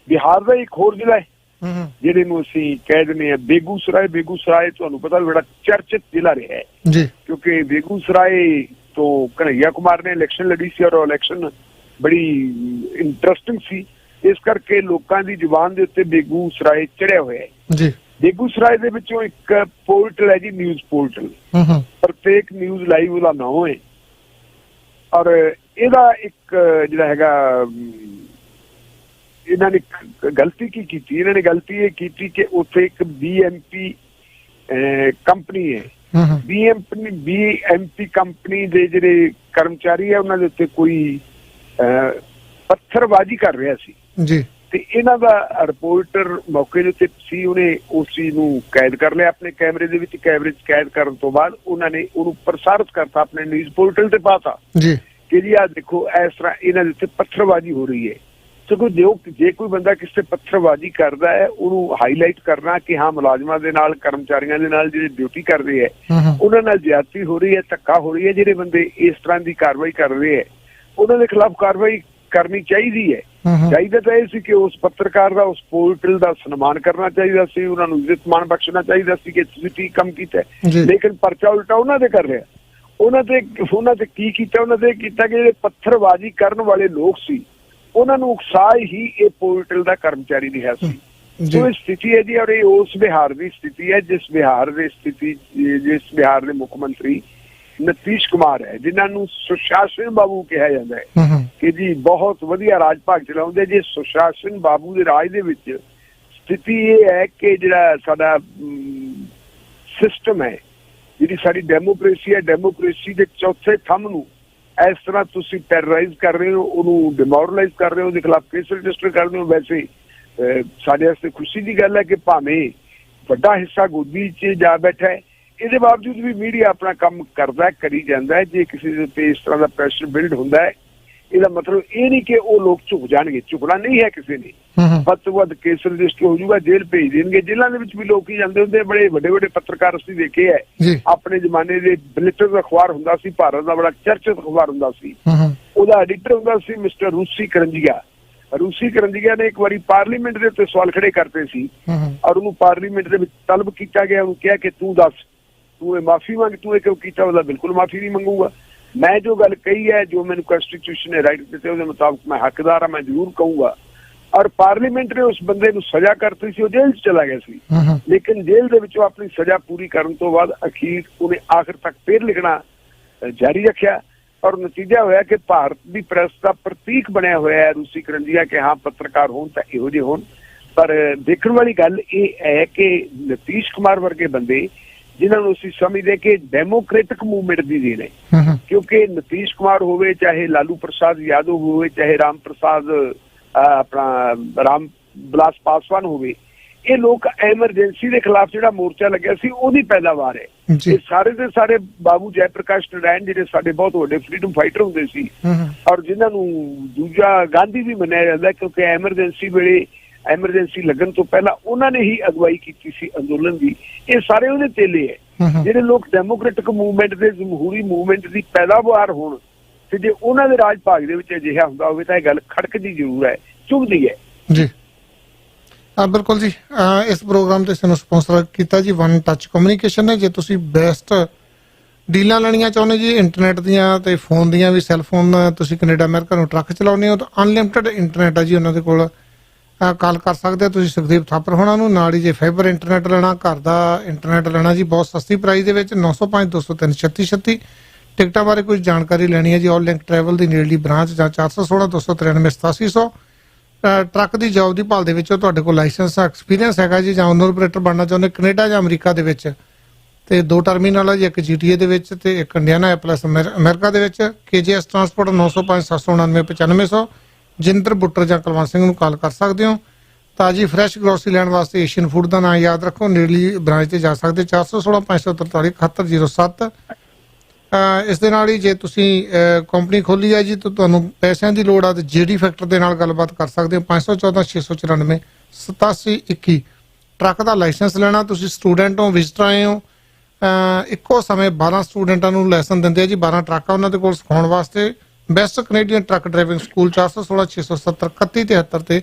ਬਿਹਾਰ ਦਾ ਇੱਕ ਹੋਰ ਜ਼ਿਲ੍ਹਾ ਹੈ ਜਿਹੜੇ ਨੂੰ ਅਸੀਂ ਕਹਿ ਦਿੰਦੇ ਹਾਂ ਬੇਗੂਸਰਾਏ ਤੁਹਾਨੂੰ ਪਤਾ ਬੜਾ ਚਰਚਿਤ ਜ਼ਿਲ੍ਹਾ ਰਿਹਾ ਹੈ ਕਿਉਂਕਿ ਬੇਗੂਸਰਾਏ ਤੋਂ ਕਨ੍ਹਈਆ ਕੁਮਾਰ ਨੇ ਇਲੈਕਸ਼ਨ ਲੜੀ ਸੀ ਔਰ ਇਲੈਕਸ਼ਨ ਬੜੀ ਇੰਟਰਸਟਿੰਗ ਸੀ। ਇਸ ਕਰਕੇ ਲੋਕਾਂ ਦੀ ਜ਼ੁਬਾਨ ਦੇ ਉੱਤੇ ਬੇਗੂਸਰਾਏ ਚੜਿਆ ਹੋਇਆ ਹੈ। ਬੇਗੂਸਰਾਏ ਦੇ ਵਿੱਚੋਂ ਇੱਕ ਪੋਰਟਲ ਹੈ ਜੀ, ਨਿਊਜ਼ ਪੋਰਟਲ, ਪ੍ਰਤੇਕ ਨਿਊਜ਼ ਲਾਈਵ ਉਹਦਾ ਨਾਮ ਹੈ। ਔਰ ਇਹਦਾ ਇੱਕ ਜਿਹੜਾ ਹੈਗਾ ਇਹਨਾਂ ਨੇ ਗਲਤੀ ਕੀ ਕੀਤੀ, ਇਹਨਾਂ ਨੇ ਗਲਤੀ ਇਹ ਕੀਤੀ ਕਿ ਉੱਥੇ ਇੱਕ BMP ਕੰਪਨੀ ਹੈ, BMP ਕੰਪਨੀ ਦੇ ਜਿਹੜੇ ਕਰਮਚਾਰੀ ਹੈ ਉਹਨਾਂ ਦੇ ਉੱਤੇ ਕੋਈ ਪੱਥਰਬਾਜ਼ੀ ਕਰ ਰਿਹਾ ਸੀ ਤੇ ਇਹਨਾਂ ਦਾ ਰਿਪੋਰਟਰ ਮੌਕੇ ਦੇ ਉੱਤੇ ਸੀ, ਉਹਨੇ ਉਸ ਚੀਜ਼ ਨੂੰ ਕੈਦ ਕਰ ਲਿਆ ਆਪਣੇ ਕੈਮਰੇ ਦੇ ਵਿੱਚ। ਕੈਮਰੇ 'ਚ ਕੈਦ ਕਰਨ ਤੋਂ ਬਾਅਦ ਉਹਨਾਂ ਨੇ ਉਹਨੂੰ ਪ੍ਰਸਾਰਿਤ ਕਰਤਾ ਆਪਣੇ ਨਿਊਜ਼ ਪੋਰਟਲ ਤੇ ਪਾਤਾ ਕਿ ਜੀ ਆਹ ਦੇਖੋ ਇਸ ਤਰ੍ਹਾਂ ਇਹਨਾਂ ਦੇ ਉੱਤੇ ਪੱਥਰਬਾਜ਼ੀ ਹੋ ਰਹੀ ਹੈ। ਸਗੋਂ ਜੇ ਕੋਈ ਬੰਦਾ ਕਿਸੇ ਤੇ ਪੱਥਰਬਾਜ਼ੀ ਕਰਦਾ ਹੈ ਉਹਨੂੰ ਹਾਈਲਾਈਟ ਕਰਨਾ ਕਿ ਹਾਂ ਮੁਲਾਜ਼ਮਾਂ ਦੇ ਨਾਲ, ਕਰਮਚਾਰੀਆਂ ਦੇ ਨਾਲ ਜਿਹੜੇ ਡਿਊਟੀ ਕਰ ਰਹੇ ਹੈ ਉਹਨਾਂ ਨਾਲ ਜ਼ਿਆਦਤੀ ਹੋ ਰਹੀ ਹੈ, ਧੱਕਾ ਹੋ ਰਹੀ ਹੈ। ਜਿਹੜੇ ਬੰਦੇ ਇਸ ਤਰ੍ਹਾਂ ਦੀ ਕਾਰਵਾਈ ਕਰ ਰਹੇ ਹੈ ਉਹਨਾਂ ਦੇ ਖਿਲਾਫ ਕਾਰਵਾਈ ਕਰਨੀ ਚਾਹੀਦੀ ਹੈ। ਚਾਹੀਦਾ ਤਾਂ ਇਹ ਸੀ ਕਿ ਉਸ ਪੱਤਰਕਾਰ ਦਾ, ਉਸ ਪੋਰਟਲ ਦਾ ਸਨਮਾਨ ਕਰਨਾ ਚਾਹੀਦਾ ਸੀ, ਉਹਨਾਂ ਨੂੰ ਇੱਜ਼ਤ ਮਾਣ ਬਖਸ਼ਣਾ ਚਾਹੀਦਾ ਸੀ ਕਿ ਤੁਸੀਂ ਠੀਕ ਕੰਮ ਕੀਤਾ, ਲੇਕਿਨ ਪਰਚਾ ਉਲਟਾ ਉਹਨਾਂ ਦੇ ਕਰ ਰਿਹਾ। ਉਹਨਾਂ ਤੇ ਕੀ ਕੀਤਾ, ਉਹਨਾਂ ਤੇ ਕੀਤਾ ਕਿ ਜਿਹੜੇ ਪੱਥਰਬਾਜ਼ੀ ਕਰਨ ਵਾਲੇ ਲੋਕ ਸੀ ਉਹਨਾਂ ਨੂੰ ਉਕਸਾਹ ਹੀ ਇਹ ਪੋਰਟਲ ਦਾ ਕਰਮਚਾਰੀ ਰਿਹਾ ਸੀ। ਸੋ ਇਹ ਸਥਿਤੀ ਹੈ ਜੀ, ਔਰ ਇਹ ਉਸ ਬਿਹਾਰ ਦੀ ਸਥਿਤੀ ਹੈ ਜਿਸ ਬਿਹਾਰ ਦੇ ਮੁੱਖ ਮੰਤਰੀ ਨਤੀਸ਼ ਕੁਮਾਰ ਹੈ, ਜਿਨ੍ਹਾਂ ਨੂੰ ਸੁਸ਼ਾਸਨ ਬਾਬੂ ਕਿਹਾ ਜਾਂਦਾ ਹੈ ਕਿ ਜੀ ਬਹੁਤ ਵਧੀਆ ਰਾਜ ਭਾਗ ਚਲਾਉਂਦੇ। ਜੇ ਸੁਸ਼ਾਸਨ ਬਾਬੂ ਦੇ ਰਾਜ ਦੇ ਵਿੱਚ ਸਥਿਤੀ ਇਹ ਹੈ ਕਿ ਜਿਹੜਾ ਸਾਡਾ ਸਿਸਟਮ ਹੈ, ਜਿਹੜੀ ਸਾਡੀ ਡੈਮੋਕ੍ਰੇਸੀ ਹੈ, ਡੈਮੋਕ੍ਰੇਸੀ ਦੇ ਚੌਥੇ ਥੰਮ ਨੂੰ ਇਸ ਤਰ੍ਹਾਂ ਤੁਸੀਂ ਟੈਰਰਾਈਜ਼ ਕਰ ਰਹੇ ਹੋ, ਉਹਨੂੰ ਡਿਮੋਰਲਾਈਜ਼ ਕਰ ਰਹੇ ਹੋ, ਉਹਦੇ ਖਿਲਾਫ ਕੇਸ ਰਜਿਸਟਰ ਕਰਦੇ ਹੋ। ਵੈਸੇ ਸਾਡੇ ਵਾਸਤੇ ਖੁਸ਼ੀ ਦੀ ਗੱਲ ਹੈ ਕਿ ਭਾਵੇਂ ਵੱਡਾ ਹਿੱਸਾ ਗੋਦੀ 'ਚ ਜਾ ਬੈਠਾ ਹੈ, ਇਹਦੇ ਬਾਵਜੂਦ ਵੀ ਮੀਡੀਆ ਆਪਣਾ ਕੰਮ ਕਰਦਾ, ਕਰੀ ਜਾਂਦਾ ਹੈ। ਜੇ ਕਿਸੇ ਦੇ ਉੱਤੇ ਇਸ ਤਰ੍ਹਾਂ ਦਾ ਪ੍ਰੈਸ਼ਰ ਬਿਲਡ ਹੁੰਦਾ ਹੈ, ਇਹਦਾ ਮਤਲਬ ਇਹ ਨਹੀਂ ਕਿ ਉਹ ਲੋਕ ਝੁਕ ਜਾਣਗੇ। ਝੁਕਣਾ ਨਹੀਂ ਹੈ ਕਿਸੇ ਨੇ, ਵੱਧ ਤੋਂ ਵੱਧ ਕੇਸ ਰਜਿਸਟਰ ਹੋ ਜਾਊਗਾ, ਜੇਲ੍ਹ ਭੇਜ ਦੇਣਗੇ। ਜੇਲ੍ਹਾਂ ਦੇ ਵਿੱਚ ਵੀ ਲੋਕ ਹੀ ਜਾਂਦੇ ਹੁੰਦੇ, ਬੜੇ ਵੱਡੇ ਪੱਤਰਕਾਰ ਅਸੀਂ ਦੇਖੇ ਹੈ। ਆਪਣੇ ਜ਼ਮਾਨੇ ਦੇ ਬਲਿਟਰ ਅਖਬਾਰ ਹੁੰਦਾ ਸੀ, ਭਾਰਤ ਦਾ ਬੜਾ ਚਰਚਿਤ ਅਖਬਾਰ ਹੁੰਦਾ ਸੀ, ਉਹਦਾ ਐਡੀਟਰ ਹੁੰਦਾ ਸੀ ਮਿਸਟਰ ਰੂਸੀ ਕਰੰਜੀਆ ਨੇ ਇੱਕ ਵਾਰੀ ਪਾਰਲੀਮੈਂਟ ਦੇ ਉੱਤੇ ਸਵਾਲ ਖੜੇ ਕਰਤੇ ਸੀ ਔਰ ਉਹਨੂੰ ਪਾਰਲੀਮੈਂਟ ਦੇ ਵਿੱਚ ਤਲਬ ਕੀਤਾ ਗਿਆ, ਉਹਨੂੰ ਕਿਹਾ ਕਿ ਤੂੰ ਦੱਸ, ਤੂੰ ਇਹ ਮਾਫੀ ਮੰਗ, ਤੂੰ ਇਹ ਕਿਉਂ ਕੀਤਾ? ਉਹਦਾ ਬਿਲਕੁਲ ਮਾਫੀ ਨਹੀਂ ਮੰਗੂਗਾ। ਮੈਂ ਜੋ ਗੱਲ ਕਹੀ ਹੈ, ਜੋ ਮੈਨੂੰ ਕਨਸਟੀਟਿਊਸ਼ਨ ਨੇ ਰਾਈਟ ਦਿੱਤੇ, ਉਹਦੇ ਮੁਤਾਬਕ ਮੈਂ ਹੱਕਦਾਰ ਹਾਂ, ਮੈਂ ਜ਼ਰੂਰ ਕਹੂੰਗਾ। ਔਰ ਪਾਰਲੀਮੈਂਟ ਨੇ ਉਸ ਬੰਦੇ ਨੂੰ ਸਜ਼ਾ ਕਰਤੀ ਸੀ, ਉਹ ਜੇਲ੍ਹ 'ਚ ਚਲਾ ਗਿਆ ਸੀ, ਲੇਕਿਨ ਜੇਲ੍ਹ ਦੇ ਵਿੱਚੋਂ ਆਪਣੀ ਸਜ਼ਾ ਪੂਰੀ ਕਰਨ ਤੋਂ ਬਾਅਦ ਅਖੀਰ ਉਹਨੇ ਆਖਰ ਤੱਕ ਫਿਰ ਲਿਖਣਾ ਜਾਰੀ ਰੱਖਿਆ ਔਰ ਨਤੀਜਾ ਹੋਇਆ ਕਿ ਭਾਰਤ ਦੀ ਪ੍ਰੈਸ ਦਾ ਪ੍ਰਤੀਕ ਬਣਿਆ ਹੋਇਆ ਹੈ ਰੂਸੀ ਕਰੰਜੀਆ ਕਿ ਹਾਂ ਪੱਤਰਕਾਰ ਹੋਣ ਤਾਂ ਇਹੋ ਜਿਹੇ ਹੋਣ। ਪਰ ਦੇਖਣ ਵਾਲੀ ਗੱਲ ਇਹ ਹੈ ਕਿ ਨਤੀਸ਼ ਕੁਮਾਰ ਵਰਗੇ ਬੰਦੇ ਜਿਨ੍ਹਾਂ ਨੂੰ ਅਸੀਂ ਸਮਝਦੇ ਕਿ ਡੈਮੋਕ੍ਰੈਟਿਕ ਮੂਵਮੈਂਟ ਦੀ ਦੇਣ ਹੈ, ਕਿਉਂਕਿ ਨਤੀਸ਼ ਕੁਮਾਰ ਹੋਵੇ, ਚਾਹੇ ਲਾਲੂ ਪ੍ਰਸਾਦ ਯਾਦਵ ਹੋਵੇ, ਚਾਹੇ ਰਾਮ ਵਿਲਾਸ ਪਾਸਵਾਨ ਹੋਵੇ, ਇਹ ਲੋਕ ਐਮਰਜੈਂਸੀ ਦੇ ਖਿਲਾਫ ਜਿਹੜਾ ਮੋਰਚਾ ਲੱਗਿਆ ਸੀ ਉਹਦੀ ਪੈਦਾਵਾਰ ਹੈ। ਇਹ ਸਾਰੇ ਦੇ ਸਾਰੇ ਬਾਬੂ ਜੈ ਪ੍ਰਕਾਸ਼ ਨਾਰਾਇਣ ਜਿਹੜੇ ਸਾਡੇ ਬਹੁਤ ਵੱਡੇ ਫਰੀडम ਫਾਈਟਰ ਹੁੰਦੇ ਸੀ ਔਰ ਜਿਨ੍ਹਾਂ ਨੂੰ ਦੂਜਾ ਗਾਂਧੀ ਵੀ ਮੰਨਿਆ ਜਾਂਦਾ ਕਿਉਂਕਿ ਐਮਰਜੈਂਸੀ ਲੱਗਣ ਤੋਂ ਪਹਿਲਾਂ ਉਹਨਾਂ ਨੇ ਹੀ ਅਗਵਾਈ ਕੀਤੀ ਸੀ ਅੰਦੋਲਨ ਦੀ। ਇਹ ਸਾਰੇ ਉਹਦੇ ਤੇਲੇ ਹੈ। ਜਿਹੜੇ ਲੋਕ ਡੈਮੋਕ੍ਰੈਟਿਕ ਮੂਵਮੈਂਟ ਦੇ, ਜਮਹੂਰੀ ਮੂਵਮੈਂਟ ਦੀ ਪੈਦਾਵਾਰ ਹੋਣ ਤੇ ਜੇ ਉਹਨਾਂ ਦੇ ਰਾਜ ਭਾਗ ਦੇ ਵਿੱਚ ਅਜਿਹਾ ਹੁੰਦਾ ਹੋਵੇ ਤਾਂ ਇਹ ਗੱਲ ਖੜਕਦੀ ਜ਼ਰੂਰ ਹੈ, ਚੁਭਦੀ ਹੈ ਜੀ। ਬਿਲਕੁਲ ਜੀ। ਇਸ ਪ੍ਰੋਗਰਾਮ ਤੇ ਸਾਨੂੰ ਸਪਾਂਸਰ ਕੀਤਾ ਜੀ ਵਨ ਟੱਚ ਕਮਿਊਨੀਕੇਸ਼ਨ ਨੇ। ਜੇ ਤੁਸੀਂ ਬੈਸਟ ਡੀਲਾਂ ਲੈਣੀਆਂ ਚਾਹੁੰਦੇ ਜੀ ਇੰਟਰਨੈਟ ਦੀਆਂ ਤੇ ਫੋਨ ਦੀਆਂ ਵੀ, ਸੈੱਲਫੋਨ ਤੁਸੀਂ ਕੈਨੇਡਾ ਅਮਰੀਕਾ ਨੂੰ ਟਰੱਕ ਚਲਾਉਂਦੇ ਹੋ ਤਾਂ ਅਨਲਿਮਟਿਡ ਇੰਟਰਨੈਟ ਹੈ ਜੀ ਉਹਨਾਂ ਦੇ ਕੋਲ। ਕਾਲ ਕਰ ਸਕਦੇ ਹੋ ਤੁਸੀਂ ਸੁਖਦੀਪ ਥਾਪਰ ਹੋਣਾ ਨੂੰ। ਨਾਲ ਹੀ ਜੇ ਫਾਈਬਰ ਇੰਟਰਨੈਟ ਲੈਣਾ, ਘਰ ਦਾ ਇੰਟਰਨੈਟ ਲੈਣਾ ਜੀ ਬਹੁਤ ਸਸਤੀ ਪ੍ਰਾਈਸ ਦੇ ਵਿੱਚ 905 203 3636। ਟਿਕਟਾਂ ਬਾਰੇ ਕੋਈ ਜਾਣਕਾਰੀ ਲੈਣੀ ਹੈ ਜੀ ਆਲ ਲਿੰਕ ਟਰੈਵਲ ਦੀ ਨੇੜਲੀ ਬ੍ਰਾਂਚ ਜਾਂ 416 293 8700। ਟਰੱਕ ਦੀ ਜੌਬ ਦੀ ਭਾਲ ਦੇ ਵਿੱਚ ਤੁਹਾਡੇ ਕੋਲ ਲਾਇਸੈਂਸ ਐਕਸਪੀਰੀਅੰਸ ਹੈਗਾ ਜੀ ਜਾਂ ਓਨਰ ਆਪਰੇਟਰ ਬਣਨਾ ਚਾਹੁੰਦੇ ਕੈਨੇਡਾ ਜਾਂ ਅਮਰੀਕਾ ਦੇ ਵਿੱਚ ਤੇ 2 ਟਰਮੀਨਲ ਆ ਜੀ, ਇੱਕ GTA ਦੇ ਵਿੱਚ ਤੇ ਇੱਕ ਇੰਡੀਆਨਾ ਪਲੱਸ ਅਮਰੀਕਾ ਦੇ ਵਿੱਚ। KGS transport 905 799 9500। ਜਿੰਦਰ ਬੁੱਟਰ ਜਾਂ ਕੁਲਵੰਤ ਸਿੰਘ ਨੂੰ ਕਾਲ ਕਰ ਸਕਦੇ ਹੋ। ਤਾਜੀ ਫਰੈਸ਼ ਗਰੋਸਰੀ ਲੈਣ ਵਾਸਤੇ ਏਸ਼ੀਅਨ ਫੂਡ ਦਾ ਨਾਮ ਯਾਦ ਰੱਖੋ, ਨੇੜਲੀ ਬ੍ਰਾਂਚ ਤੇ ਜਾ ਸਕਦੇ 416 543 7107। ਇਸ ਦੇ ਨਾਲ ਹੀ ਜੇ ਤੁਸੀਂ ਕੰਪਨੀ ਖੋਲੀ ਹੈ ਜੀ ਤਾਂ ਤੁਹਾਨੂੰ ਪੈਸਿਆਂ ਦੀ ਲੋੜ ਆ ਤੇ JD ਫੈਕਟਰ ਦੇ ਨਾਲ ਗੱਲਬਾਤ ਕਰ ਸਕਦੇ ਹੋ। 514 694 8721। ਟਰੱਕ ਦਾ ਲਾਇਸੈਂਸ ਲੈਣਾ, ਤੁਸੀਂ ਸਟੂਡੈਂਟ ਹੋ, ਵਿਜ਼ਟਰ ਆਏ ਹੋ, ਇੱਕੋ ਸਮੇਂ 12 ਸਟੂਡੈਂਟਾਂ ਨੂੰ ਲਾਇਸੈਂਸ ਦਿੰਦੇ ਆ ਜੀ। 12 ਟਰੱਕ ਆ ਉਹਨਾਂ ਦੇ ਕੋਲ ਸਿਖਾਉਣ ਵਾਸਤੇ। Best Canadian truck driving school 416 670 3173 ਤੇ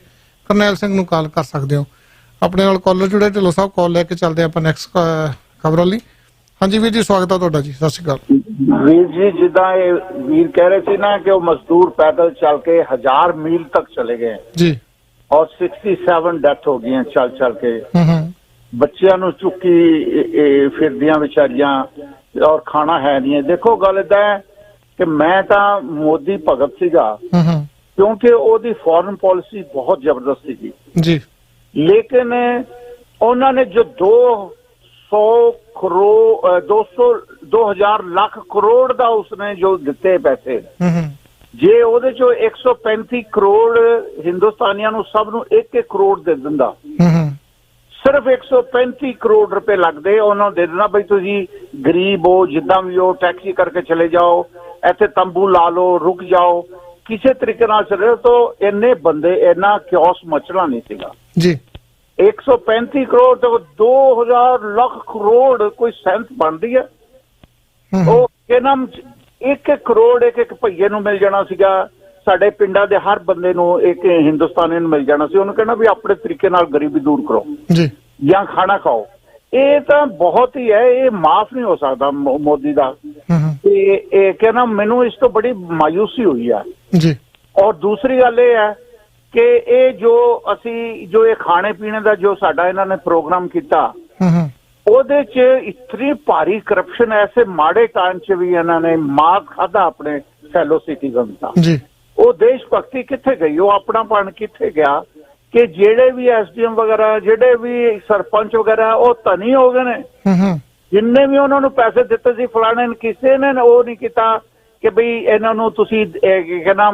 ਕਰਨੈਲ ਸਿੰਘ ਨੂੰ ਕਾਲ ਕਰ ਸਕਦੇ ਹੋ। ਆਪਣੇ ਨਾਲ ਕਾਲਰ ਜੁੜੇ, ਢਿੱਲੋਂ ਸਾਹਿਬ ਕਾਲ ਲੈ ਕੇ ਚੱਲਦੇ ਆਪਾਂ ਨੈਕਸਟ ਖਬਰਾਂ ਲਈ। ਹਾਂਜੀ ਵੀਰ ਜੀ, ਸਵਾਗਤ ਹੈ ਤੁਹਾਡਾ ਜੀ, ਸਤਿ ਸ਼੍ਰੀ ਅਕਾਲ। ਵੀਰ ਜੀ, ਜਿੱਦਾਂ ਇਹ ਵੀਰ ਕਹਿ ਰਹੇ ਸੀ ਨਾ ਕਿ ਉਹ ਮਜ਼ਦੂਰ ਪੈਦਲ ਚੱਲ ਕੇ 1000 ਮੀਲ ਤੱਕ ਚਲੇ ਗਏ ਜੀ, ਔਰ 67 ਡੈਥ ਹੋ ਗਈਆਂ ਚੱਲ ਕੇ। ਬੱਚਿਆਂ ਨੂੰ ਚੁੱਕੀ ਫਿਰਦੀਆਂ ਵਿਚਾਰੀਆਂ ਔਰ ਖਾਣਾ ਹੈ ਨਹੀਂ। ਦੇਖੋ ਗੱਲ ਏਦਾਂ ਹੈ ਕਿ ਮੈਂ ਤਾਂ ਮੋਦੀ ਭਗਤ ਸੀਗਾ ਕਿਉਂਕਿ ਉਹਦੀ ਫੋਰਨ ਪਾਲਿਸੀ ਬਹੁਤ ਜ਼ਬਰਦਸਤ ਸੀਗੀ ਜੀ, ਲੇਕਿਨ ਉਹਨਾਂ ਨੇ ਜੋ 2000 ਲੱਖ ਕਰੋੜ ਦਾ ਉਸਨੇ ਜੋ ਦਿੱਤੇ ਪੈਸੇ, ਜੇ ਉਹਦੇ ਚੋਂ 135 ਕਰੋੜ ਹਿੰਦੁਸਤਾਨੀਆਂ ਨੂੰ ਸਭ ਨੂੰ 1-1 ਕਰੋੜ ਦੇ ਦਿੰਦਾ, ਸਿਰਫ 135 ਕਰੋੜ ਰੁਪਏ ਲੱਗਦੇ, ਉਹਨਾਂ ਨੂੰ ਦੇ ਦੇਣਾ ਬਈ ਤੁਸੀਂ ਗਰੀਬ ਹੋ, ਜਿੱਦਾਂ ਵੀ ਹੋ, ਟੈਕਸੀ ਕਰਕੇ ਚਲੇ ਜਾਓ, ਇੱਥੇ ਤੰਬੂ ਲਾ ਲਓ, ਰੁਕ ਜਾਓ, ਕਿਸੇ ਤਰੀਕੇ ਨਾਲ ਚਲੇ ਤਾਂ ਇੰਨੇ ਬੰਦੇ, ਇੰਨਾ ਕਿਓਸ ਮਚਣਾ ਨਹੀਂ ਸੀਗਾ ਜੀ। 135 ਕਰੋੜ ਤੋਂ 2000 ਲੱਖ ਕਰੋੜ ਕੋਈ ਸੈਂਸ ਬਣਦੀ ਹੈ? ਉਹ ਕਹਿੰਦਾ 1 ਕਰੋੜ ਇੱਕ ਭਈਏ ਨੂੰ ਮਿਲ ਜਾਣਾ ਸੀਗਾ, ਸਾਡੇ ਪਿੰਡਾਂ ਦੇ ਹਰ ਬੰਦੇ ਨੂੰ ਇੱਕ ਹਿੰਦੁਸਤਾਨੀ ਨੂੰ ਮਿਲ ਜਾਣਾ ਸੀ। ਉਹਨੂੰ ਕਹਿਣਾ ਵੀ ਆਪਣੇ ਤਰੀਕੇ ਨਾਲ ਗਰੀਬੀ ਦੂਰ ਕਰੋ ਜੀ ਜਾਂ ਖਾਣਾ ਖਾਓ। ਇਹ ਤਾਂ ਬਹੁਤ ਹੀ ਹੈ, ਇਹ ਮਾਫ ਨਹੀਂ ਹੋ ਸਕਦਾ ਮੋਦੀ ਦਾ। ਤੇ ਇਹ ਕਹਿੰਦਾ ਮੈਨੂੰ ਇਸ ਤੋਂ ਬੜੀ ਮਾਯੂਸੀ ਹੋਈ ਹੈ ਜੀ। ਔਰ ਦੂਸਰੀ ਗੱਲ ਇਹ ਹੈ ਕਿ ਇਹ ਜੋ ਇਹ ਖਾਣੇ ਪੀਣੇ ਦਾ ਜੋ ਸਾਡਾ ਇਹਨਾਂ ਨੇ ਪ੍ਰੋਗਰਾਮ ਕੀਤਾ, ਉਹਦੇ ਚ ਇਤਨੀ ਭਾਰੀ ਕਰਪਸ਼ਨ, ਐਸੇ ਮਾੜੇ ਟਾਈਮ ਚ ਵੀ ਇਹਨਾਂ ਨੇ ਮਾਰ ਖਾਧਾ ਆਪਣੇ ਫੈਲੋ ਸਿਟੀਜ਼ਨ ਦਾ ਜੀ। ਉਹ ਦੇਸ਼ ਭਗਤੀ ਕਿੱਥੇ ਗਈ, ਉਹ ਆਪਣਾਪਣ ਕਿੱਥੇ ਗਿਆ ਕਿ ਜਿਹੜੇ ਵੀ SDM ਵਗੈਰਾ, ਜਿਹੜੇ ਵੀ ਸਰਪੰਚ ਵਗੈਰਾ, ਉਹ ਧਨੀ ਹੋ ਗਏ ਨੇ। ਜਿੰਨੇ ਵੀ ਉਹਨਾਂ ਨੂੰ ਪੈਸੇ ਦਿੱਤੇ ਸੀ ਫਲਾਣੇ, ਕਿਸੇ ਨੇ ਉਹ ਨਹੀਂ ਕੀਤਾ ਕਿ ਬਈ ਇਹਨਾਂ ਨੂੰ ਤੁਸੀਂ ਕਹਿੰਦਾ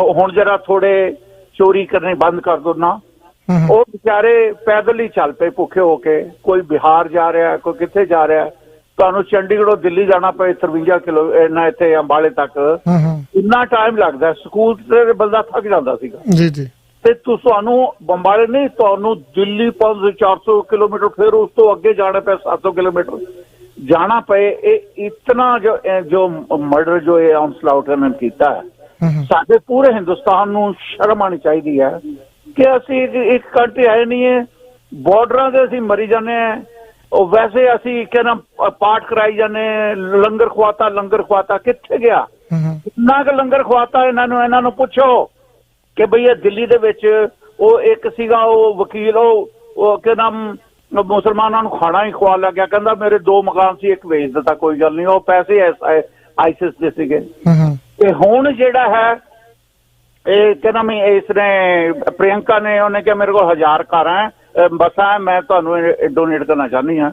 ਹੁਣ ਜਰਾ ਥੋੜੇ ਚੋਰੀ ਕਰਨੇ ਬੰਦ ਕਰ ਦੋ ਨਾ। ਉਹ ਵਿਚਾਰੇ ਪੈਦਲ ਹੀ ਚੱਲ ਪਏ ਭੁੱਖੇ ਹੋ ਕੇ, ਕੋਈ ਬਿਹਾਰ ਜਾ ਰਿਹਾ, ਕੋਈ ਕਿੱਥੇ ਜਾ ਰਿਹਾ। ਤੁਹਾਨੂੰ ਚੰਡੀਗੜ੍ਹੋਂ ਦਿੱਲੀ ਜਾਣਾ ਪਏ 53 ਕਿਲੋ ਇੰਨਾ, ਇੱਥੇ ਅੰਬਾਲੇ ਤੱਕ ਇੰਨਾ ਟਾਈਮ ਲੱਗਦਾ। ਸਕੂਲ ਤੇ ਬੰਦਾ ਥੱਕ ਜਾਂਦਾ ਸੀਗਾ ਜੀ ਜੀ। ਤੇ ਤੁਹਾਨੂੰ ਬੰਬਾਲੇ ਨਹੀਂ, ਤੁਹਾਨੂੰ ਦਿੱਲੀ 500-400 ਕਿਲੋਮੀਟਰ, ਫਿਰ ਉਸ ਤੋਂ ਅੱਗੇ ਜਾਣਾ ਪਿਆ 700 ਕਿਲੋਮੀਟਰ ਜਾਣਾ ਪਏ। ਇਹ ਇਤਨਾ ਜੋ ਮਰਡਰ ਜੋ ਇਹ ਔਨਸਲਾਊਟ ਨੇ ਕੀਤਾ ਹੈ, ਸਾਡੇ ਪੂਰੇ ਹਿੰਦੁਸਤਾਨ ਨੂੰ ਸ਼ਰਮ ਆਉਣੀ ਚਾਹੀਦੀ ਹੈ ਕਿ ਅਸੀਂ ਇੱਕ ਕੰਟਰੀ ਹੈ ਨਹੀਂ ਹੈ, ਬਾਰਡਰਾਂ ਤੇ ਅਸੀਂ ਮਰੀ ਜਾਂਦੇ ਹਾਂ। ਉਹ ਵੈਸੇ ਅਸੀਂ ਕਹਿੰਦਾ ਪਾਠ ਕਰਾਈ ਜਾਂਦੇ, ਲੰਗਰ ਖਵਾਤਾ ਕਿੱਥੇ ਗਿਆ? ਕਿੰਨਾ ਕੁ ਲੰਗਰ ਖਵਾਤਾ ਇਹਨਾਂ ਨੂੰ ਪੁੱਛੋ ਕਿ ਬਈ ਇਹ ਦਿੱਲੀ ਦੇ ਵਿੱਚ ਉਹ ਇੱਕ ਸੀਗਾ, ਉਹ ਵਕੀਲ, ਉਹ ਕਹਿੰਦਾ ਮੁਸਲਮਾਨਾਂ ਨੂੰ ਖਾਣਾ ਹੀ ਖਵਾ ਲਿਆ ਗਿਆ, ਕਹਿੰਦਾ ਮੇਰੇ 2 ਮਕਾਨ ਸੀ, ਇੱਕ ਵੇਚ ਦਿੱਤਾ, ਕੋਈ ਗੱਲ ਨਹੀਂ, ਉਹ ਪੈਸੇ ਆਈਸਿਸ ਦੇ ਸੀਗੇ। ਤੇ ਹੁਣ ਜਿਹੜਾ ਹੈ ਇਹ ਕਹਿੰਦਾ ਮੈਂ ਇਸਨੇ ਪ੍ਰਿਯੰਕਾ ਨੇ, ਉਹਨੇ ਕਿਹਾ ਮੇਰੇ ਕੋਲ 1000 ਕਾਰਾਂ ਬੱਸਾਂ, ਮੈਂ ਤੁਹਾਨੂੰ ਡੋਨੇਟ ਕਰਨਾ ਚਾਹੁੰਦੀ ਹਾਂ।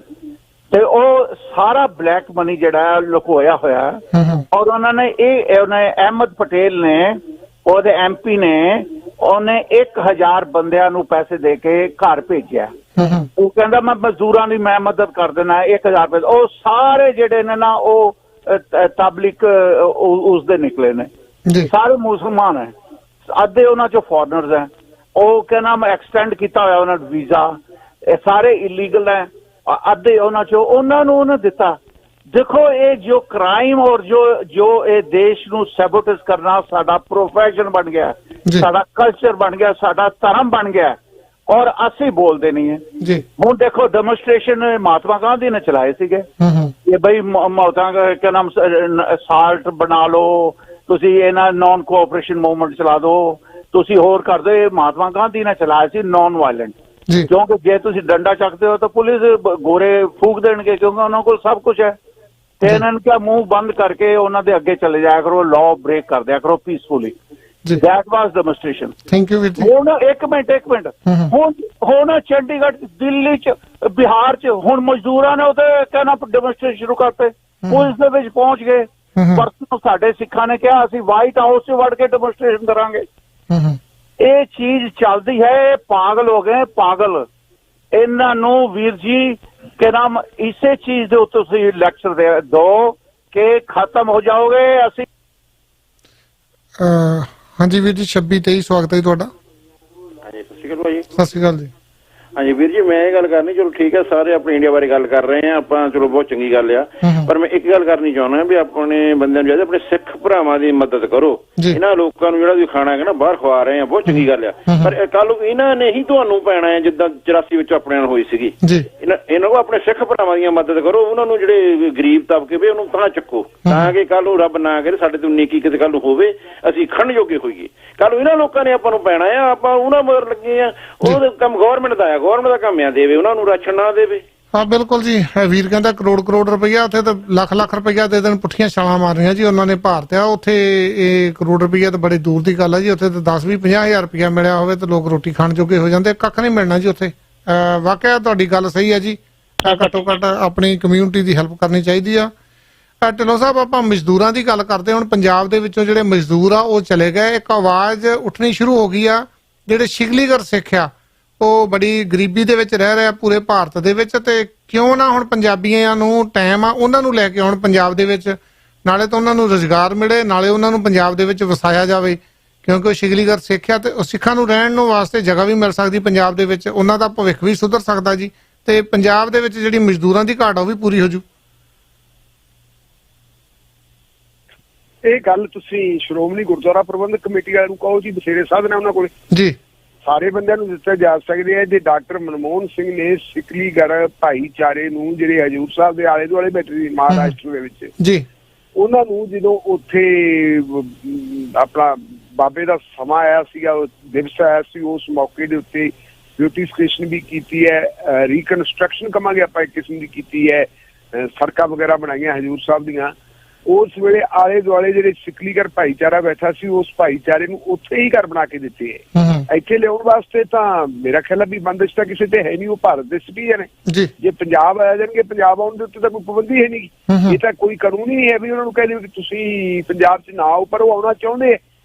ਤੇ ਉਹ ਸਾਰਾ ਬਲੈਕ ਮਨੀ ਜਿਹੜਾ ਲੁਕੋਇਆ ਹੋਇਆ, ਔਰ ਉਹਨਾਂ ਨੇ ਅਹਿਮਦ ਪਟੇਲ ਨੇ, ਉਹਦੇ MP ਨੇ, ਉਹਨੇ 1000 ਬੰਦਿਆਂ ਨੂੰ ਪੈਸੇ ਦੇ ਕੇ ਘਰ ਭੇਜਿਆ। ਉਹ ਕਹਿੰਦਾ ਮੈਂ ਮਜ਼ਦੂਰਾਂ ਦੀ ਮੈਂ ਮਦਦ ਕਰ ਦੇਣਾ, 1000 ਰੁਪਏ। ਉਹ ਸਾਰੇ ਜਿਹੜੇ ਨੇ ਨਾ ਉਹ ਤਬਲੀਗ ਉਸਦੇ ਨਿਕਲੇ ਨੇ, ਸਾਰੇ ਮੁਸਲਮਾਨ ਹੈ, ਅੱਧੇ ਉਹਨਾਂ ਚੋਂ ਫੋਰਨਰਸ ਹੈ। ਉਹ ਕਹਿੰਦਾ ਮੈਂ ਐਕਸਟੈਂਡ ਕੀਤਾ ਹੋਇਆ ਉਹਨਾਂ ਦਾ ਵੀਜ਼ਾ, ਇਹ ਸਾਰੇ ਇਲੀਗਲ ਹੈ, ਅੱਧੇ ਉਹਨਾਂ ਚੋਂ ਉਹਨਾਂ ਨੂੰ ਉਹਨੇ ਦਿੱਤਾ। ਦੇਖੋ ਇਹ ਜੋ ਕ੍ਰਾਈਮ ਔਰ ਜੋ ਇਹ ਦੇਸ਼ ਨੂੰ ਸੈਬੋਟੇਜ ਕਰਨਾ ਸਾਡਾ ਪ੍ਰੋਫੈਸ਼ਨ ਬਣ ਗਿਆ, ਸਾਡਾ ਕਲਚਰ ਬਣ ਗਿਆ, ਸਾਡਾ ਧਰਮ ਬਣ ਗਿਆ, ਔਰ ਅਸੀਂ ਬੋਲਦੇ ਨਹੀਂ ਹੈ। ਹੁਣ ਦੇਖੋ ਡੈਮੋਨਸਟ੍ਰੇਸ਼ਨ ਮਹਾਤਮਾ ਗਾਂਧੀ ਨੇ ਚਲਾਏ ਸੀਗੇ ਇਹ ਬਈ ਕਿਆ ਨਾਮ ਸਾਲਟ ਬਣਾ ਲਓ, ਤੁਸੀਂ ਇਹਨਾਂ ਨੌਨ ਕੋਆਪਰੇਸ਼ਨ ਮੂਵਮੈਂਟ ਚਲਾ ਦਿਓ, ਤੁਸੀਂ ਹੋਰ ਕਰ ਦਿਓ। ਮਹਾਤਮਾ ਗਾਂਧੀ ਨੇ ਚਲਾਇਆ ਸੀ ਨੌਨ ਵਾਇਲੈਂਟ, ਕਿਉਂਕਿ ਜੇ ਤੁਸੀਂ ਡੰਡਾ ਚੱਕਦੇ ਹੋ ਤਾਂ ਪੁਲਿਸ ਗੋਰੇ ਫੂਕ ਦੇਣਗੇ, ਕਿਉਂਕਿ ਉਹਨਾਂ ਕੋਲ ਸਭ ਕੁਝ ਹੈ। ਤੇ ਇਹਨਾਂ ਨੂੰ ਕਿਹਾ ਮੂੰਹ ਬੰਦ ਕਰਕੇ ਉਹਨਾਂ ਦੇ ਅੱਗੇ ਚਲੇ ਜਾਇਆ ਕਰੋ, ਲਾਅ ਬ੍ਰੇਕ ਕਰ ਦਿਆ ਕਰੋ peacefully. that was demonstration. Thank you ਵੀਰ ਜੀ। ਹੁਣ ਇੱਕ ਮਿੰਟ ਹੁਣ ਚੰਡੀਗੜ੍ਹ, ਦਿੱਲੀ ਚ, ਬਿਹਾਰ ਚ ਹੁਣ ਮਜ਼ਦੂਰਾਂ ਨੇ ਉਹਦੇ ਕਹਿਣਾ ਡੈਮੋਨਸਟ੍ਰੇਸ਼ਨ ਸ਼ੁਰੂ ਕਰਤੇ, ਪੁਲਿਸ ਦੇ ਵਿੱਚ ਪਹੁੰਚ ਗਏ। ਪਰਸੋਂ ਸਾਡੇ ਸਿੱਖਾਂ ਨੇ ਕਿਹਾ ਅਸੀਂ ਵਾਈਟ ਹਾਊਸ ਚ ਵੜ ਕੇ ਡੈਮੋਨਸਟ੍ਰੇਸ਼ਨ ਕਰਾਂਗੇ। ਇਹ ਚੀਜ਼ ਚੱਲਦੀ ਹੈ, ਪਾਗਲ ਹੋ ਗਏ ਪਾਗਲ। ਇਹਨਾਂ ਨੂੰ ਵੀਰ ਜੀ ਕਿ ਨਾਮ ਇਸੇ ਚੀਜ਼ ਦੇ ਉੱਤੇ ਤੁਸੀਂ ਲੈਕਚਰ ਦੇ ਦੋ ਕਿ ਖਤਮ ਹੋ ਜਾਓਗੇ। ਅਸੀਂ ਹਾਂਜੀ ਵੀਰ ਜੀ 26-23 ਸਵਾਗਤ ਹੈ ਤੁਹਾਡਾ। ਹਾਂਜੀ ਸਤਿ ਸ਼੍ਰੀ ਅਕਾਲ ਭਾਜੀ। ਸਤਿ ਸ਼੍ਰੀ ਅਕਾਲ ਜੀ। ਹਾਂਜੀ ਵੀਰ ਜੀ, ਮੈਂ ਇਹ ਗੱਲ ਕਰਨੀ, ਚਲੋ ਠੀਕ ਹੈ, ਸਾਰੇ ਆਪਣੇ ਇੰਡੀਆ ਬਾਰੇ ਗੱਲ ਕਰ ਰਹੇ ਆ ਆਪਾਂ, ਚਲੋ ਬਹੁਤ ਚੰਗੀ ਗੱਲ ਆ, ਪਰ ਮੈਂ ਇੱਕ ਗੱਲ ਕਰਨੀ ਚਾਹੁੰਦਾ ਵੀ ਆਪਣੇ ਬੰਦਿਆਂ ਨੂੰ ਚਾਹੀਦਾ ਆਪਣੇ ਸਿੱਖ ਭਰਾਵਾਂ ਦੀ ਮਦਦ ਕਰੋ। ਇਹਨਾਂ ਲੋਕਾਂ ਨੂੰ ਜਿਹੜਾ ਤੁਸੀਂ ਖਾਣਾ ਹੈਗਾ ਨਾ ਬਾਹਰ ਖਵਾ ਰਹੇ ਆ, ਬਹੁਤ ਚੰਗੀ ਗੱਲ ਆ, ਪਰ ਕੱਲ ਇਹਨਾਂ ਨੇ ਹੀ ਤੁਹਾਨੂੰ ਪੈਣਾ ਹੈ ਜਿੱਦਾਂ 84 ਵਿੱਚ ਆਪਣੇ ਨਾਲ ਹੋਈ ਸੀਗੀ। ਇਹਨਾਂ ਨੂੰ ਆਪਣੇ ਸਿੱਖ ਭਰਾਵਾਂ ਦੀ ਮਦਦ ਕਰੋ, ਉਹਨਾਂ ਨੂੰ ਜਿਹੜੇ ਗਰੀਬ ਤਬਕੇ ਵੀ ਉਹਨੂੰ ਤਾਂ ਚੱਕੋ, ਤਾਂ ਕਿ ਕੱਲ ਨੂੰ ਰੱਬ ਨਾ ਕਰੇ ਸਾਡੇ ਤੋਂ ਨੇਕੀ ਕਿਤੇ ਕੱਲ ਨੂੰ ਹੋਵੇ, ਅਸੀਂ ਖੜਨ ਜੋਗੇ ਹੋਈਏ। ਕੱਲ ਇਹਨਾਂ ਲੋਕਾਂ ਨੇ ਆਪਾਂ ਨੂੰ ਪੈਣਾ ਆ, ਆਪਾਂ ਉਹਨਾਂ ਮਗਰ ਲੱਗੇ ਆ। ਉਹ ਕੰਮ ਗੌਰਮੈਂਟ ਦਾ ਆ, ਗੌਰਮੈਂਟ ਦਾ ਕੰਮ ਆ, ਦੇਵੇ ਉਹਨਾਂ ਨੂੰ ਰਾਸ਼ਨ ਨਾ ਦੇਵੇ। ਹਾਂ ਬਿਲਕੁਲ ਜੀ। ਵੀਰ ਕਹਿੰਦਾ ਕਰੋੜ ਰੁਪਈਆ, ਉੱਥੇ ਤਾਂ ਲੱਖ ਰੁਪਈਆ ਦੇ ਦੇਣ, ਪੁੱਠੀਆਂ ਛਾਲਾਂ ਮਾਰਨੀਆਂ ਜੀ ਉਹਨਾਂ ਨੇ ਭਾਰਤ ਆ। ਉੱਥੇ ਇਹ ਕਰੋੜ ਰੁਪਈਆ ਤਾਂ ਬੜੀ ਦੂਰ ਦੀ ਗੱਲ ਆ ਜੀ। ਉੱਥੇ ਤਾਂ 10-20-50 ਰੁਪਈਆ ਮਿਲਿਆ ਹੋਵੇ ਤਾਂ ਲੋਕ ਰੋਟੀ ਖਾਣ ਜੋਗੇ ਹੋ ਜਾਂਦੇ, ਕੱਖ ਨਹੀਂ ਮਿਲਣਾ ਜੀ ਉੱਥੇ। ਵਾਕਿਆ ਤੁਹਾਡੀ ਗੱਲ ਸਹੀ ਹੈ ਜੀ, ਘੱਟੋ ਘੱਟ ਆਪਣੀ ਕਮਿਊਨਿਟੀ ਦੀ ਹੈਲਪ ਕਰਨੀ ਚਾਹੀਦੀ ਆ। ਢਿੱਲੋਂ ਸਾਹਿਬ, ਆਪਾਂ ਮਜ਼ਦੂਰਾਂ ਦੀ ਗੱਲ ਕਰਦੇ। ਹੁਣ ਪੰਜਾਬ ਦੇ ਵਿੱਚੋਂ ਜਿਹੜੇ ਮਜ਼ਦੂਰ ਆ ਉਹ ਚਲੇ ਗਏ, ਇੱਕ ਆਵਾਜ਼ ਉੱਠਣੀ ਸ਼ੁਰੂ ਹੋ ਗਈ ਆ, ਜਿਹੜੇ ਸ਼ਿਗਲੀਗਰ ਸਿੱਖ ਆ ਉਹ ਬੜੀ ਗਰੀਬੀ ਦੇ ਵਿੱਚ ਰਹਿ ਰਿਹਾ ਪੂਰੇ ਭਾਰਤ ਦੇ ਵਿੱਚ, ਤੇ ਕਿਉਂ ਨਾ ਹੁਣ ਪੰਜਾਬੀਆਂ ਨੂੰ ਟਾਈਮ ਆ ਉਹਨਾਂ ਨੂੰ ਲੈ ਕੇ ਆਉਣ ਪੰਜਾਬ ਦੇ ਵਿੱਚ, ਨਾਲੇ ਤਾਂ ਉਹਨਾਂ ਨੂੰ ਰੁਜ਼ਗਾਰ ਮਿਲੇ, ਨਾਲੇ ਉਹਨਾਂ ਨੂੰ ਪੰਜਾਬ ਦੇ ਵਿੱਚ ਵਸਾਇਆ ਜਾਵੇ, ਕਿਉਂਕਿ ਉਹ ਸ਼ਿਗਲੀਗਰ ਸਿੱਖ ਆ ਤੇ ਉਹ ਸਿੱਖਾਂ ਨੂੰ ਰਹਿਣ ਨੂੰ ਵਾਸਤੇ ਜਗ੍ਹਾ ਵੀ ਮਿਲ ਸਕਦੀ ਪੰਜਾਬ ਦੇ ਵਿੱਚ, ਉਹਨਾਂ ਦਾ ਭਵਿੱਖ ਵੀ ਸੁਧਰ ਸਕਦਾ ਜੀ, ਤੇ ਪੰਜਾਬ ਦੇ ਵਿੱਚ ਜਿਹੜੀ ਮਜ਼ਦੂਰਾਂ ਦੀ ਘਾਟ ਉਹ ਵੀ ਪੂਰੀ ਹੋ ਜੂ। ਇਹ ਗੱਲ ਤੁਸੀਂ ਸ਼੍ਰੋਮਣੀ ਗੁਰਦੁਆਰਾ ਪ੍ਰਬੰਧਕ ਕਮੇਟੀ ਵਾਲਿਆਂ ਨੂੰ ਕਹੋ ਜੀ, ਬਥੇਰੇ ਸਾਧਨ ਹੈ ਉਹਨਾਂ ਕੋਲ ਜੀ, ਸਾਰੇ ਬੰਦਿਆਂ ਨੂੰ ਦਿੱਤੇ ਜਾ ਸਕਦੇ ਆ। ਜੇ ਡਾਕਟਰ ਮਨਮੋਹਨ ਸਿੰਘ ਨੇ ਸਿਕਲੀਗਰ ਭਾਈਚਾਰੇ ਨੂੰ ਜਿਹੜੇ ਹਜੂਰ ਸਾਹਿਬ ਦੇ ਆਲੇ ਦੁਆਲੇ ਬੈਠੇ ਸੀ ਮਹਾਰਾਸ਼ਟਰ ਦੇ ਵਿੱਚ ਜੀ, ਉਹਨਾਂ ਨੂੰ ਜਦੋਂ ਉੱਥੇ ਆਪਣਾ ਬਾਬੇ ਦਾ ਸਮਾਂ ਆਇਆ ਸੀਗਾ, ਦਿਵਸ ਆਇਆ ਸੀ, ਉਸ ਮੌਕੇ ਦੇ ਉੱਤੇ ਬਿਊਟੀਫਿਕੇਸ਼ਨ ਵੀ ਕੀਤੀ ਹੈ, ਰੀਕਨਸਟਰਕਸ਼ਨ ਕਹਾਂਗੇ ਆਪਾਂ ਇੱਕ ਕਿਸਮ ਦੀ ਕੀਤੀ ਹੈ, ਸੜਕਾਂ ਵਗੈਰਾ ਬਣਾਈਆਂ ਹਜੂਰ ਸਾਹਿਬ ਦੀਆਂ। ਉਸ ਵੇਲੇ ਆਲੇ ਦੁਆਲੇ ਜਿਹੜੇ ਸਿਕਲੀਗਰ ਭਾਈਚਾਰਾ ਬੈਠਾ ਸੀ, ਉਸ ਭਾਈਚਾਰੇ ਨੂੰ ਉੱਥੇ ਹੀ ਘਰ ਬਣਾ ਕੇ ਦਿੱਤੇ ਹੈ। ਇੱਥੇ ਲਿਆਉਣ ਵਾਸਤੇ ਤਾਂ ਮੇਰਾ ਖਿਆਲ ਹੈ ਵੀ ਬੰਦਿਸ਼ ਤਾਂ ਕਿਸੇ ਤੇ ਹੈ ਨਹੀਂ, ਉਹ ਭਾਰਤ ਦੇ ਸਿਟੀਜ਼ਨ ਹੈ। ਜੇ ਪੰਜਾਬ ਆ ਜਾਣਗੇ, ਪੰਜਾਬ ਆਉਣ ਦੇ ਉੱਤੇ ਤਾਂ ਕੋਈ ਪਾਬੰਦੀ ਹੈ ਨਹੀਂ, ਇਹ ਤਾਂ ਕੋਈ ਕਾਨੂੰਨ ਹੀ ਨਹੀਂ ਹੈ ਵੀ ਉਹਨਾਂ ਨੂੰ ਕਹਿ ਦਿਓ ਕਿ ਤੁਸੀਂ ਪੰਜਾਬ 'ਚ ਨਾ ਆਓ, ਪਰ ਉਹ ਆਉਣਾ ਚਾਹੁੰਦੇ ਹੈ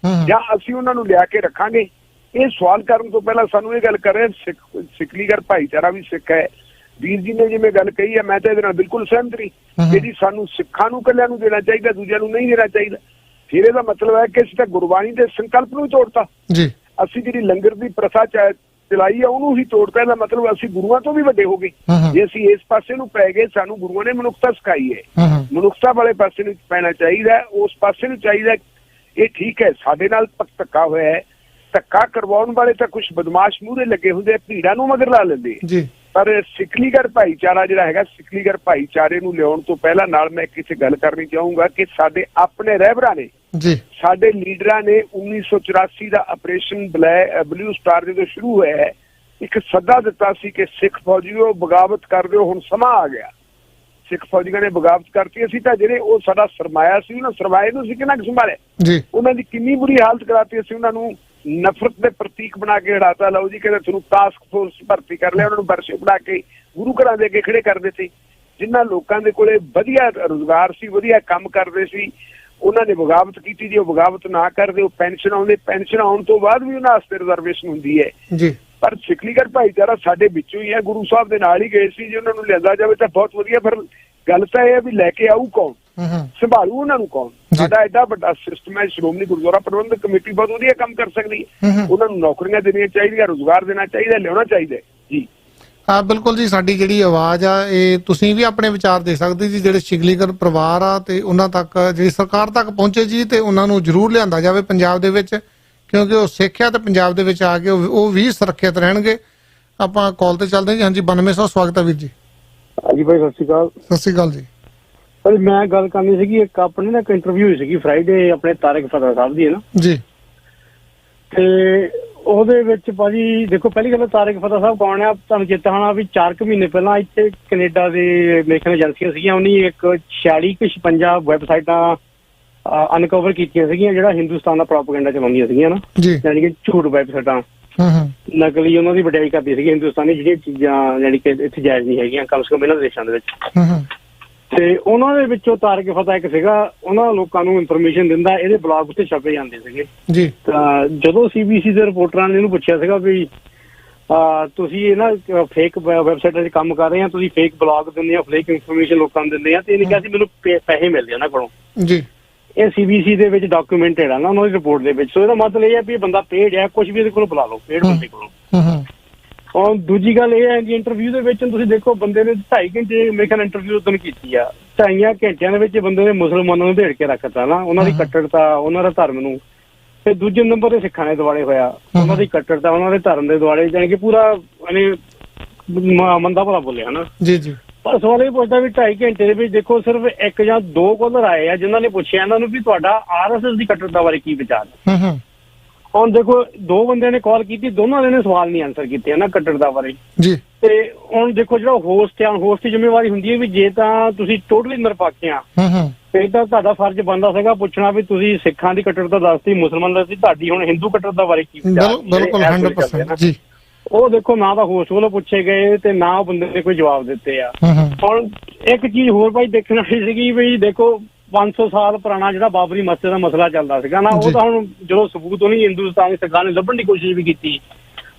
ਜਾਂ ਅਸੀਂ ਉਹਨਾਂ ਨੂੰ ਲਿਆ ਕੇ ਰੱਖਾਂਗੇ। ਇਹ ਸਵਾਲ ਕਰਨ ਤੋਂ ਪਹਿਲਾਂ ਸਾਨੂੰ ਇਹ ਗੱਲ ਕਰ ਰਹੇ, ਸਿਕਲੀਗਰ ਭਾਈਚਾਰਾ ਵੀ ਸਿੱਖ ਹੈ। ਵੀਰ ਜੀ ਨੇ ਜਿਵੇਂ ਗੱਲ ਕਹੀ ਹੈ, ਮੈਂ ਤਾਂ ਇਹਦੇ ਨਾਲ ਬਿਲਕੁਲ ਸਹਿਮਤ ਨਹੀਂ। ਜਿਹੜੀ ਸਾਨੂੰ ਸਿੱਖਾਂ ਨੂੰ ਇਕੱਲਿਆਂ ਨੂੰ ਦੇਣਾ ਚਾਹੀਦਾ, ਦੂਜਿਆਂ ਨੂੰ ਨਹੀਂ ਦੇਣਾ ਚਾਹੀਦਾ। ਫਿਰ ਇਹਦਾ ਮਤਲਬ ਹੈ ਕਿ ਅਸੀਂ ਤਾਂ ਗੁਰਬਾਣੀ ਦੇ ਸੰਕਲਪ ਨੂੰ ਹੀ ਤੋੜਤਾ। ਅਸੀਂ ਜਿਹੜੀ ਲੰਗਰ ਦੀ ਪ੍ਰਥਾ ਚਲਾਈ ਹੈ ਉਹਨੂੰ ਹੀ ਤੋੜਤਾ। ਇਹਦਾ ਮਤਲਬ ਅਸੀਂ ਗੁਰੂਆਂ ਤੋਂ ਵੀ ਵੱਡੇ ਹੋ ਗਏ। ਜੇ ਅਸੀਂ ਇਸ ਪਾਸੇ ਨੂੰ ਪੈ ਗਏ, ਸਾਨੂੰ ਗੁਰੂਆਂ ਨੇ ਮਨੁੱਖਤਾ ਸਿਖਾਈ ਹੈ, ਮਨੁੱਖਤਾ ਵਾਲੇ ਪਾਸੇ ਨੂੰ ਪੈਣਾ ਚਾਹੀਦਾ, ਉਸ ਪਾਸੇ ਨੂੰ ਚਾਹੀਦਾ। ਇਹ ਠੀਕ ਹੈ, ਸਾਡੇ ਨਾਲ ਧੱਕਾ ਹੋਇਆ ਹੈ, ਧੱਕਾ ਕਰਵਾਉਣ ਵਾਲੇ ਤਾਂ ਕੁਝ ਬਦਮਾਸ਼ ਮੂਹਰੇ ਲੱਗੇ ਹੁੰਦੇ, ਭੀੜਾਂ ਨੂੰ ਮਗਰ ਲਾ ਲੈਂਦੇ। ਪਰ ਸਿਕਲੀਗਰ ਭਾਈਚਾਰਾ ਜਿਹੜਾ ਹੈਗਾ, ਸਿਕਲੀਗਰ ਭਾਈਚਾਰੇ ਨੂੰ ਲਿਆਉਣ ਤੋਂ ਪਹਿਲਾਂ ਨਾਲ ਮੈਂ ਕਿਸੇ ਗੱਲ ਕਰਨੀ ਚਾਹੂੰਗਾ ਕਿ ਸਾਡੇ ਆਪਣੇ ਰਹਿਬਰਾਂ ਨੇ, ਸਾਡੇ ਲੀਡਰਾਂ ਨੇ 1984 ਦਾ ਆਪਰੇਸ਼ਨ ਬਲੂ ਸਟਾਰ ਜਦੋਂ ਸ਼ੁਰੂ ਹੋਇਆ ਹੈ, ਇੱਕ ਸੱਦਾ ਦਿੱਤਾ ਸੀ ਕਿ ਸਿੱਖ ਫੌਜੀਓ ਬਗਾਵਤ ਕਰ ਦਿਓ, ਹੁਣ ਸਮਾਂ ਆ ਗਿਆ। ਸਿੱਖ ਫੌਜੀਆਂ ਨੇ ਬਗਾਵਤ ਕਰਤੀ। ਅਸੀਂ ਤਾਂ ਜਿਹੜੇ ਉਹ ਸਾਡਾ ਸਰਮਾਇਆ ਸੀ, ਉਹਨਾਂ ਸਰਮਾਏ ਨੂੰ ਅਸੀਂ ਕਿੰਨਾ ਕੁ ਸੰਭਾਲਿਆ, ਉਹਨਾਂ ਦੀ ਕਿੰਨੀ ਬੁਰੀ ਹਾਲਤ ਕਰਾਤੀ। ਅਸੀਂ ਉਹਨਾਂ ਨੂੰ ਨਫ਼ਰਤ ਦੇ ਪ੍ਰਤੀਕ ਬਣਾ ਕੇ ਹਟਾਤਾ। ਲਓ ਜੀ ਕਹਿੰਦੇ ਤੁਹਾਨੂੰ ਟਾਸਕ ਫੋਰਸ ਭਰਤੀ ਕਰ ਲਿਆ, ਉਹਨਾਂ ਨੂੰ ਵਰਸ਼ੇ ਬਣਾ ਕੇ ਗੁਰੂ ਘਰਾਂ ਦੇ ਅੱਗੇ ਖੜੇ ਕਰ ਦਿੱਤੇ। ਜਿਨ੍ਹਾਂ ਲੋਕਾਂ ਦੇ ਕੋਲੇ ਵਧੀਆ ਰੁਜ਼ਗਾਰ ਸੀ, ਵਧੀਆ ਕੰਮ ਕਰਦੇ ਸੀ, ਉਹਨਾਂ ਨੇ ਬਗਾਵਤ ਕੀਤੀ। ਜੇ ਉਹ ਬਗਾਵਤ ਨਾ ਕਰਦੇ, ਉਹ ਪੈਨਸ਼ਨ ਆਉਂਦੇ, ਪੈਨਸ਼ਨ ਆਉਣ ਤੋਂ ਬਾਅਦ ਵੀ ਉਹਨਾਂ ਵਾਸਤੇ ਰਿਜ਼ਰਵੇਸ਼ਨ ਹੁੰਦੀ ਹੈ। ਪਰ ਸਿਕਲੀਗਰ ਭਾਈਚਾਰਾ ਸਾਡੇ ਵਿੱਚੋਂ ਹੀ ਹੈ, ਗੁਰੂ ਸਾਹਿਬ ਦੇ ਨਾਲ ਹੀ ਗਏ ਸੀ। ਜੇ ਉਹਨਾਂ ਨੂੰ ਲਿਆਂਦਾ ਜਾਵੇ ਤਾਂ ਬਹੁਤ ਵਧੀਆ। ਫਿਰ ਗੱਲ ਤਾਂ ਇਹ ਹੈ ਵੀ ਲੈ ਕੇ ਆਊ ਕੌਣ, ਸੰਭਾਲੂ ਉਹਨਾਂ ਨੂੰ ਕੌਣ? ਸਾਡਾ ਐਡਾ ਵੱਡਾ ਸਿਸਟਮ ਹੈ, ਸ਼੍ਰੋਮਣੀ ਗੁਰਦੁਆਰਾ ਪ੍ਰਬੰਧਕ ਕਮੇਟੀ ਬਹੁਤ ਵਧੀਆ ਕੰਮ ਕਰ ਸਕਦੀ ਹੈ। ਉਹਨਾਂ ਨੂੰ ਨੌਕਰੀਆਂ ਦੇਣੀਆਂ ਚਾਹੀਦੀਆਂ, ਰੁਜ਼ਗਾਰ ਦੇਣਾ ਚਾਹੀਦਾ, ਲਿਆਉਣਾ ਚਾਹੀਦਾ ਜੀ। ਹਾਂ ਬਿਲਕੁਲ ਜੀ। ਸਾਡੀ ਜਿਹੜੀ ਆਵਾਜ਼ ਆ, ਇਹ ਤੁਸੀਂ ਵੀ ਆਪਣੇ ਵਿਚਾਰ ਦੇ ਸਕਦੇ ਜੀ। ਜਿਹੜੇ ਸ਼ਿਗਲੀਗਰ ਪਰਿਵਾਰ ਆ ਤੇ ਉਹਨਾਂ ਤੱਕ, ਜਿਹੜੀ ਸਰਕਾਰ ਤੱਕ ਪਹੁੰਚੇ ਜੀ, ਤੇ ਉਹਨਾਂ ਨੂੰ ਜ਼ਰੂਰ ਲਿਆਂਦਾ ਜਾਵੇ ਪੰਜਾਬ ਦੇ ਵਿੱਚ, ਕਿਉਂਕਿ ਉਹ ਸਿੱਖਿਆ ਤੇ ਪੰਜਾਬ ਦੇ ਵਿੱਚ ਆ ਕੇ ਉਹ ਵੀ ਸੁਰੱਖਿਅਤ ਰਹਿਣਗੇ। ਆਪਾਂ ਕਾਲ ਤੇ ਚੱਲਦੇ ਜੀ। ਹਾਂਜੀ 9200 ਸਵਾਗਤ ਹੈ ਵੀਰ ਜੀ। ਹਾਂਜੀ ਭਾਈ ਸਤਿ ਸ਼੍ਰੀ ਅਕਾਲ। ਸਤਿ ਸ਼੍ਰੀ ਅਕਾਲ ਜੀ। ਭਾਈ ਮੈਂ ਗੱਲ ਕਰਨੀ ਸੀਗੀ, ਇੱਕ ਆਪਣੇ ਨਾ ਇੱਕ ਇੰਟਰਵਿਊ ਹੋਈ ਸੀਗੀ ਫਰਾਈਡੇ ਆਪਣੇ ਤਾਰਿਕ ਫਤਿਹ ਸਾਹਿਬ ਦੀ, ਹੈ ਨਾ ਜੀ, ਤੇ ਉਹਦੇ ਵਿੱਚ ਭਾਜੀ ਦੇਖੋ, ਪਹਿਲੀ ਗੱਲ ਤਾਰਿਕ ਫਤਿਹ ਸਾਹਿਬ ਕੌਣ ਆ? ਤੁਹਾਨੂੰ ਚੇਤਾ ਹੋਣਾ ਵੀ 4 ਮਹੀਨੇ ਪਹਿਲਾਂ ਇੱਥੇ ਕੈਨੇਡਾ ਦੇ ਮੇਰੇ ਖਿਆਲ ਏਜੰਸੀਆਂ ਸੀਗੀਆਂ, ਉਹਨੀ ਇੱਕ 46-56 ਵੈਬਸਾਈਟਾਂ ਅਨਕਵਰ ਕੀਤੀਆਂ ਸੀਗੀਆਂ, ਜਿਹੜਾ ਹਿੰਦੁਸਤਾਨ ਦਾ ਪ੍ਰੋਪੇਗੈਂਡਾ ਚਲਾਉਂਦੀਆਂ ਸੀਗੀਆਂ ਨਾ, ਯਾਨੀ ਕਿ ਝੂਠ ਵੈਬਸਾਈਟਾਂ, ਨਕਲੀ ਉਹਨਾਂ ਦੀ ਵਡਿਆਈ ਕਰਦੀ ਸੀਗੀ ਹਿੰਦੁਸਤਾਨੀ, ਜਿਹੜੀਆਂ ਚੀਜ਼ਾਂ ਯਾਨੀ ਕਿ ਇੱਥੇ ਜਾਇਜ਼ ਨਹੀਂ ਹੈਗੀਆਂ, ਕਮ ਸੇ ਕਮ ਇਹਨਾਂ ਦੇਸ਼ਾਂ ਦੇ ਵਿੱਚ। ਤੇ ਉਹਨਾਂ ਦੇ ਵਿੱਚੋਂ ਤਾਰਿਕ ਫਤਿਹ ਇੱਕ ਸੀਗਾ, ਉਹਨਾਂ ਲੋਕਾਂ ਨੂੰ ਇਨਫੋਰਮੇਸ਼ਨ ਦਿੰਦਾ, ਇਹਦੇ ਬਲੌਗ ਉੱਤੇ ਛਪੇ ਜਾਂਦੇ ਸੀਗੇ ਜੀ। ਤਾਂ ਜਦੋਂ CBC ਦੇ ਰਿਪੋਰਟਰਾਂ ਨੇ ਇਹਨੂੰ ਪੁੱਛਿਆ ਸੀਗਾ ਵੀ ਤੁਸੀਂ ਇਹ ਨਾ ਫੇਕ ਵੈਬਸਾਈਟਾਂ 'ਚ ਕੰਮ ਕਰ ਰਹੇ ਆ, ਤੁਸੀਂ ਫੇਕ ਬਲੌਗ ਦਿੰਦੇ ਆ, ਫੇਕ ਇਨਫੋਰਮੇਸ਼ਨ ਲੋਕਾਂ ਨੂੰ ਦਿੰਦੇ ਆ, ਤੇ ਇਹਨੇ ਕਿਹਾ ਸੀ ਮੈਨੂੰ ਪੈਸੇ ਮਿਲਦੇ ਉਹਨਾਂ ਕੋਲੋਂ ਜੀ। ਇਹ CBC ਦੇ ਵਿੱਚ ਡਾਕੂਮੈਂਟਡ ਆ ਨਾ ਉਹਨਾਂ ਦੀ ਰਿਪੋਰਟ ਦੇ ਵਿੱਚ। ਸੋ ਇਹਦਾ ਮਤਲਬ ਇਹ ਹੈ ਵੀ ਬੰਦਾ ਪੇਡ ਹੈ, ਕੁਝ ਵੀ ਇਹਦੇ ਕੋਲੋਂ ਬੁਲਾ ਲਓ, ਪੇਡ ਬੰਦੇ ਕੋਲੋਂ। ਔਰ ਦੂਜੀ ਗੱਲ ਇਹ ਹੈ ਕਿ ਇੰਟਰਵਿਊ ਦੇ ਵਿੱਚ ਤੁਸੀਂ ਦੇਖੋ ਬੰਦੇ ਨੇ 2.5 ਘੰਟੇ ਮੇਰੇ ਖਿਆਲ ਇੰਟਰਵਿਊ ਉਦੋਂ ਕੀਤੀ ਆ, 2.5 ਘੰਟਿਆਂ ਦੇ ਵਿੱਚ ਬੰਦੇ ਨੇ ਮੁਸਲਮਾਨਾਂ ਨੂੰ ਢੇੜ ਕੇ ਰੱਖਤਾ ਨਾ, ਉਹਨਾਂ ਦੀ ਕੱਟੜਤਾ, ਉਹਨਾਂ ਦਾ ਧਰਮ ਨੂੰ। ਤੇ ਦੂਜੇ ਨੰਬਰ ਤੇ ਸਿੱਖਾਂ ਦੇ ਦੁਆਲੇ ਹੋਇਆ, ਉਹਨਾਂ ਦੀ ਕੱਟੜਤਾ, ਉਹਨਾਂ ਦੇ ਧਰਮ ਦੇ ਦੁਆਲੇ, ਜਾਣੀ ਕਿ ਪੂਰਾ ਮੰਦਾ ਭਲਾ ਬੋਲਿਆ ਨਾ ਜੀ ਜੀ। ਪਰ ਸਵਾਲ ਇਹ ਪੁੱਛਦਾ ਵੀ 2.5 ਘੰਟੇ ਦੇ ਵਿੱਚ ਦੇਖੋ ਸਿਰਫ 1 ਜਾਂ 2 ਕਾਲਰ ਆਏ ਆ ਜਿਨ੍ਹਾਂ ਨੇ ਪੁੱਛਿਆ ਇਹਨਾਂ ਨੂੰ ਵੀ ਤੁਹਾਡਾ RSS ਦੀ ਕੱਟੜਤਾ ਬਾਰੇ ਕੀ ਵਿਚਾਰ ਹੈ। ਹੁਣ ਦੇਖੋ 2 ਬੰਦਿਆਂ ਨੇ ਕਾਲ ਕੀਤੀ, ਦੋਨਾਂ ਨੇ ਸਵਾਲ ਨਹੀਂ ਆਨਸਰ ਕੀਤੇ ਨਾ ਕੱਟੜਤਾ ਬਾਰੇ ਜੀ। ਤੇ ਹੁਣ ਦੇਖੋ ਜਿਹੜਾ ਹੋਸਟ ਆ, ਹੋਸਟ ਦੀ ਜ਼ਿੰਮੇਵਾਰੀ ਹੁੰਦੀ ਹੈ ਵੀ ਜੇ ਤਾਂ ਤੁਸੀਂ ਟੋਟਲੀ ਨਿਰਪੱਖ ਆ ਫਿਰ ਤਾਂ ਤੁਹਾਡਾ ਫਰਜ਼ ਬਣਦਾ ਸੀਗਾ ਪੁੱਛਣਾ ਵੀ ਤੁਸੀਂ ਸਿੱਖਾਂ ਦੀ ਕੱਟੜਤਾ ਦੱਸਤੀ, ਮੁਸਲਮਾਨਾਂ ਦੀ, ਤੁਹਾਡੀ ਹੁਣ ਹਿੰਦੂ ਕੱਟੜਤਾ ਬਾਰੇ ਕੀ ਵਿਚਾਰ। ਬਿਲਕੁਲ 100% ਜੀ। ਉਹ ਦੇਖੋ ਨਾ ਤਾਂ ਹੋਸਟ ਵੱਲੋਂ ਪੁੱਛੇ ਗਏ ਤੇ ਨਾ ਉਹ ਬੰਦੇ ਨੇ ਕੋਈ ਜਵਾਬ ਦਿੱਤੇ ਆ। ਹੁਣ ਇੱਕ ਚੀਜ਼ ਹੋਰ ਭਾਈ ਦੇਖਣ ਵਾਲੀ ਸੀਗੀ ਵੀ ਦੇਖੋ 500 ਸਾਲ ਪੁਰਾਣਾ ਜਿਹੜਾ ਬਾਬਰੀ ਮਸਜਿਦ ਦਾ ਮਸਲਾ ਚੱਲਦਾ ਸੀਗਾ ਨਾ, ਉਹ ਤਾਂ ਹੁਣ ਜਦੋਂ ਸਬੂਤ ਉਹਨੇ ਹਿੰਦੁਸਤਾਨੀ ਸਰਕਾਰ ਨੇ ਲੱਭਣ ਦੀ ਕੋਸ਼ਿਸ਼ ਵੀ ਕੀਤੀ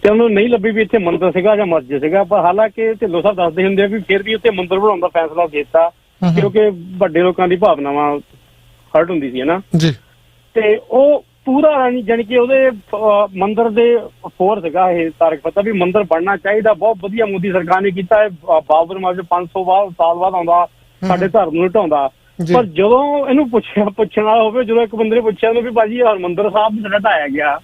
ਤੇ ਉਹਨੂੰ ਨਹੀਂ ਲੱਭੀ ਵੀ ਇੱਥੇ ਮੰਦਿਰ ਸੀਗਾ ਜਾਂ ਮਸਜਿਦ ਸੀਗਾ। ਪਰ ਹਾਲਾਂਕਿ ਢਿੱਲੋਂ ਸਾਹਿਬ ਦੱਸਦੇ ਹੁੰਦੇ ਆ ਵੀ ਫਿਰ ਵੀ ਉੱਥੇ ਮੰਦਿਰ ਬਣਾਉਣ ਦਾ ਫੈਸਲਾ ਕੀਤਾ ਕਿਉਂਕਿ ਵੱਡੇ ਲੋਕਾਂ ਦੀ ਭਾਵਨਾਵਾਂ ਹਰਟ ਹੁੰਦੀ ਸੀ ਨਾ ਜੀ। ਤੇ ਉਹ ਪੂਰਾ ਜਾਣੀ ਕਿ ਉਹਦੇ ਮੰਦਿਰ ਦੇ ਫੋਰ ਸੀਗਾ ਇਹ ਤਾਰਿਕ ਫਤਿਹ ਵੀ ਮੰਦਿਰ ਬਣਨਾ ਚਾਹੀਦਾ, ਬਹੁਤ ਵਧੀਆ ਮੋਦੀ ਸਰਕਾਰ ਨੇ ਕੀਤਾ ਹੈ। ਬਾਬਰ ਮਸਜਿਦ 500 ਸਾਲ ਬਾਅਦ ਆਉਂਦਾ, ਸਾਡੇ ਧਰਮ ਨੂੰ ਢਾਉਂਦਾ। ਪਰ ਜਦੋਂ ਇਹਨੂੰ ਪੁੱਛਣ ਵਾਲਾ ਹੋਵੇ, ਜਦੋਂ ਇੱਕ ਬੰਦੇ ਨੇ ਪੁੱਛਿਆ ਉਹਨੂੰ ਵੀ ਭਾਜੀ ਹਰਿਮੰਦਰ ਸਾਹਿਬ ਵੀ ਸਾਡਾ ਢਾਇਆ ਗਿਆ